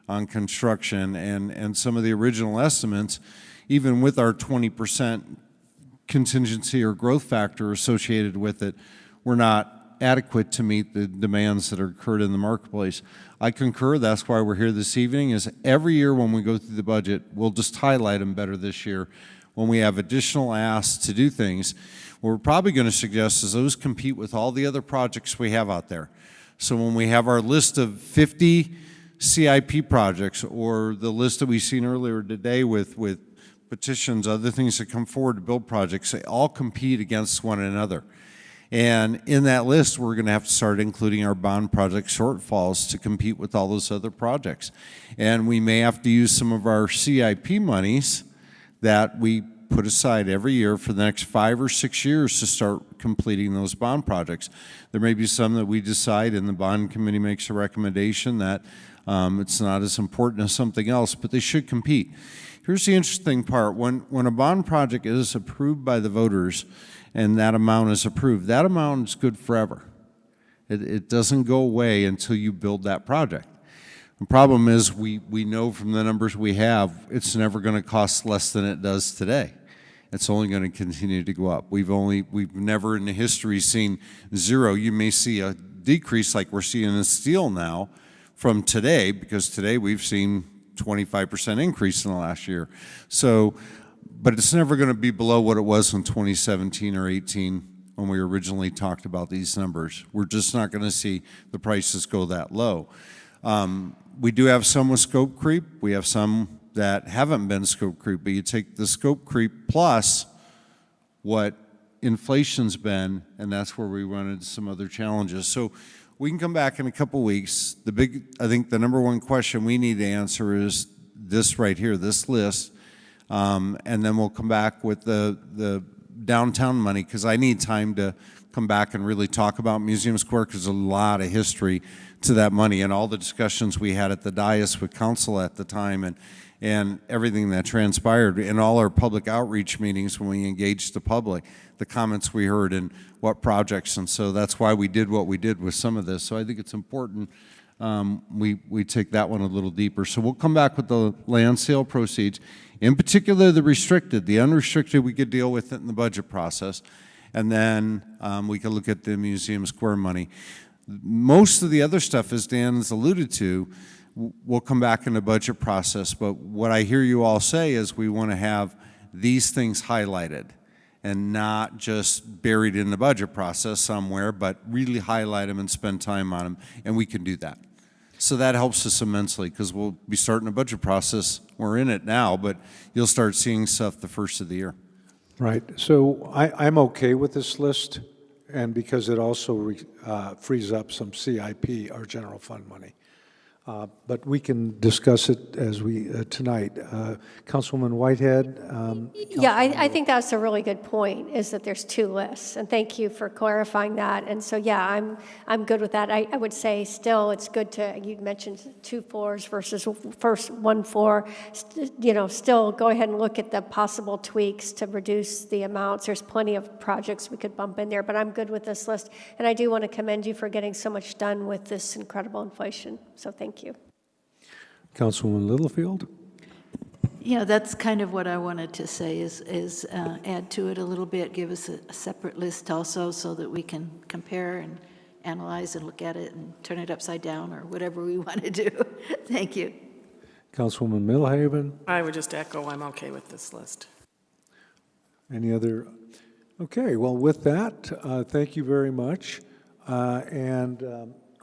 on construction, and some of the original estimates, even with our 20% contingency or growth factor associated with it, were not adequate to meet the demands that are occurred in the marketplace. I concur. That's why we're here this evening, is every year when we go through the budget, we'll just highlight them better this year. When we have additional asks to do things, what we're probably going to suggest is those compete with all the other projects we have out there. So when we have our list of 50 CIP projects, or the list that we've seen earlier today with petitions, other things that come forward to build projects, they all compete against one another. And in that list, we're going to have to start including our bond project shortfalls to compete with all those other projects. And we may have to use some of our CIP monies that we put aside every year for the next 5 or 6 years to start completing those bond projects. There may be some that we decide, and the bond committee makes a recommendation that it's not as important as something else, but they should compete. Here's the interesting part. When a bond project is approved by the voters and that amount is approved, that amount is good forever. It doesn't go away until you build that project. The problem is we know from the numbers we have, it's never going to cost less than it does today. It's only going to continue to go up. We've never in the history seen zero. You may see a decrease like we're seeing in steel now from today, because today we've seen 25% increase in the last year. So, but it's never going to be below what it was in 2017 or 18 when we originally talked about these numbers. We're just not going to see the prices go that low. We do have some with scope creep. We have some that haven't been scope creep, but you take the scope creep plus what inflation's been, and that's where we run into some other challenges. So we can come back in a couple weeks. I think the number one question we need to answer is this right here, this list, and then we'll come back with the downtown money, because I need time to come back and really talk about Museum Square, because there's a lot of history to that money and all the discussions we had at the dais with council at the time, and everything that transpired in all our public outreach meetings when we engaged the public, the comments we heard and what projects. And so that's why we did what we did with some of this. So I think it's important we take that one a little deeper. So we'll come back with the land sale proceeds, in particular the restricted. The unrestricted, we could deal with it in the budget process, and then we could look at the Museum Square money. Most of the other stuff, as Dan has alluded to, we'll come back in the budget process. But what I hear you all say is we want to have these things highlighted and not just buried in the budget process somewhere, but really highlight them and spend time on them, and we can do that. So that helps us immensely, because we'll be starting a budget process. We're in it now, but you'll start seeing stuff the first of the year. Right. So I'm okay with this list. and because it also frees up some CIP, our general fund money. But we can discuss it as we, tonight. Councilwoman Whitehead? Yeah, I think that's a really good point, is that there's two lists, and thank you for clarifying that. And so, yeah, I'm good with that. I would say still it's good to, you mentioned 2 floors versus first 1 floor, still go ahead and look at the possible tweaks to reduce the amounts. There's plenty of projects we could bump in there, but I'm good with this list. And I do want to commend you for getting so much done with this incredible inflation, so thank you. Councilwoman Littlefield? Yeah, that's kind of what I wanted to say is add to it a little bit, give us a separate list also so that we can compare and analyze and look at it and turn it upside down or whatever we want to do. Thank you. Councilwoman Millhaven? I would just echo, I'm okay with this list. Any other? Okay, well, with that, thank you very much.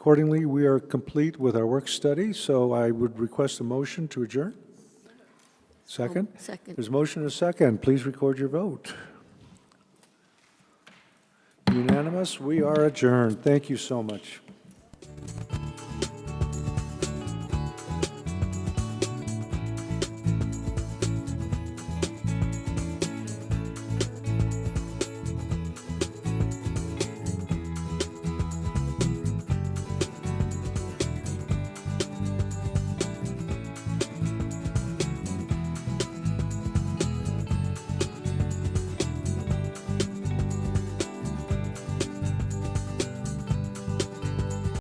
Accordingly, we are complete with our work study, so I would request a motion to adjourn. Second? Second. There's a motion and a second. Please record your vote. Unanimous. We are adjourned. Thank you so much.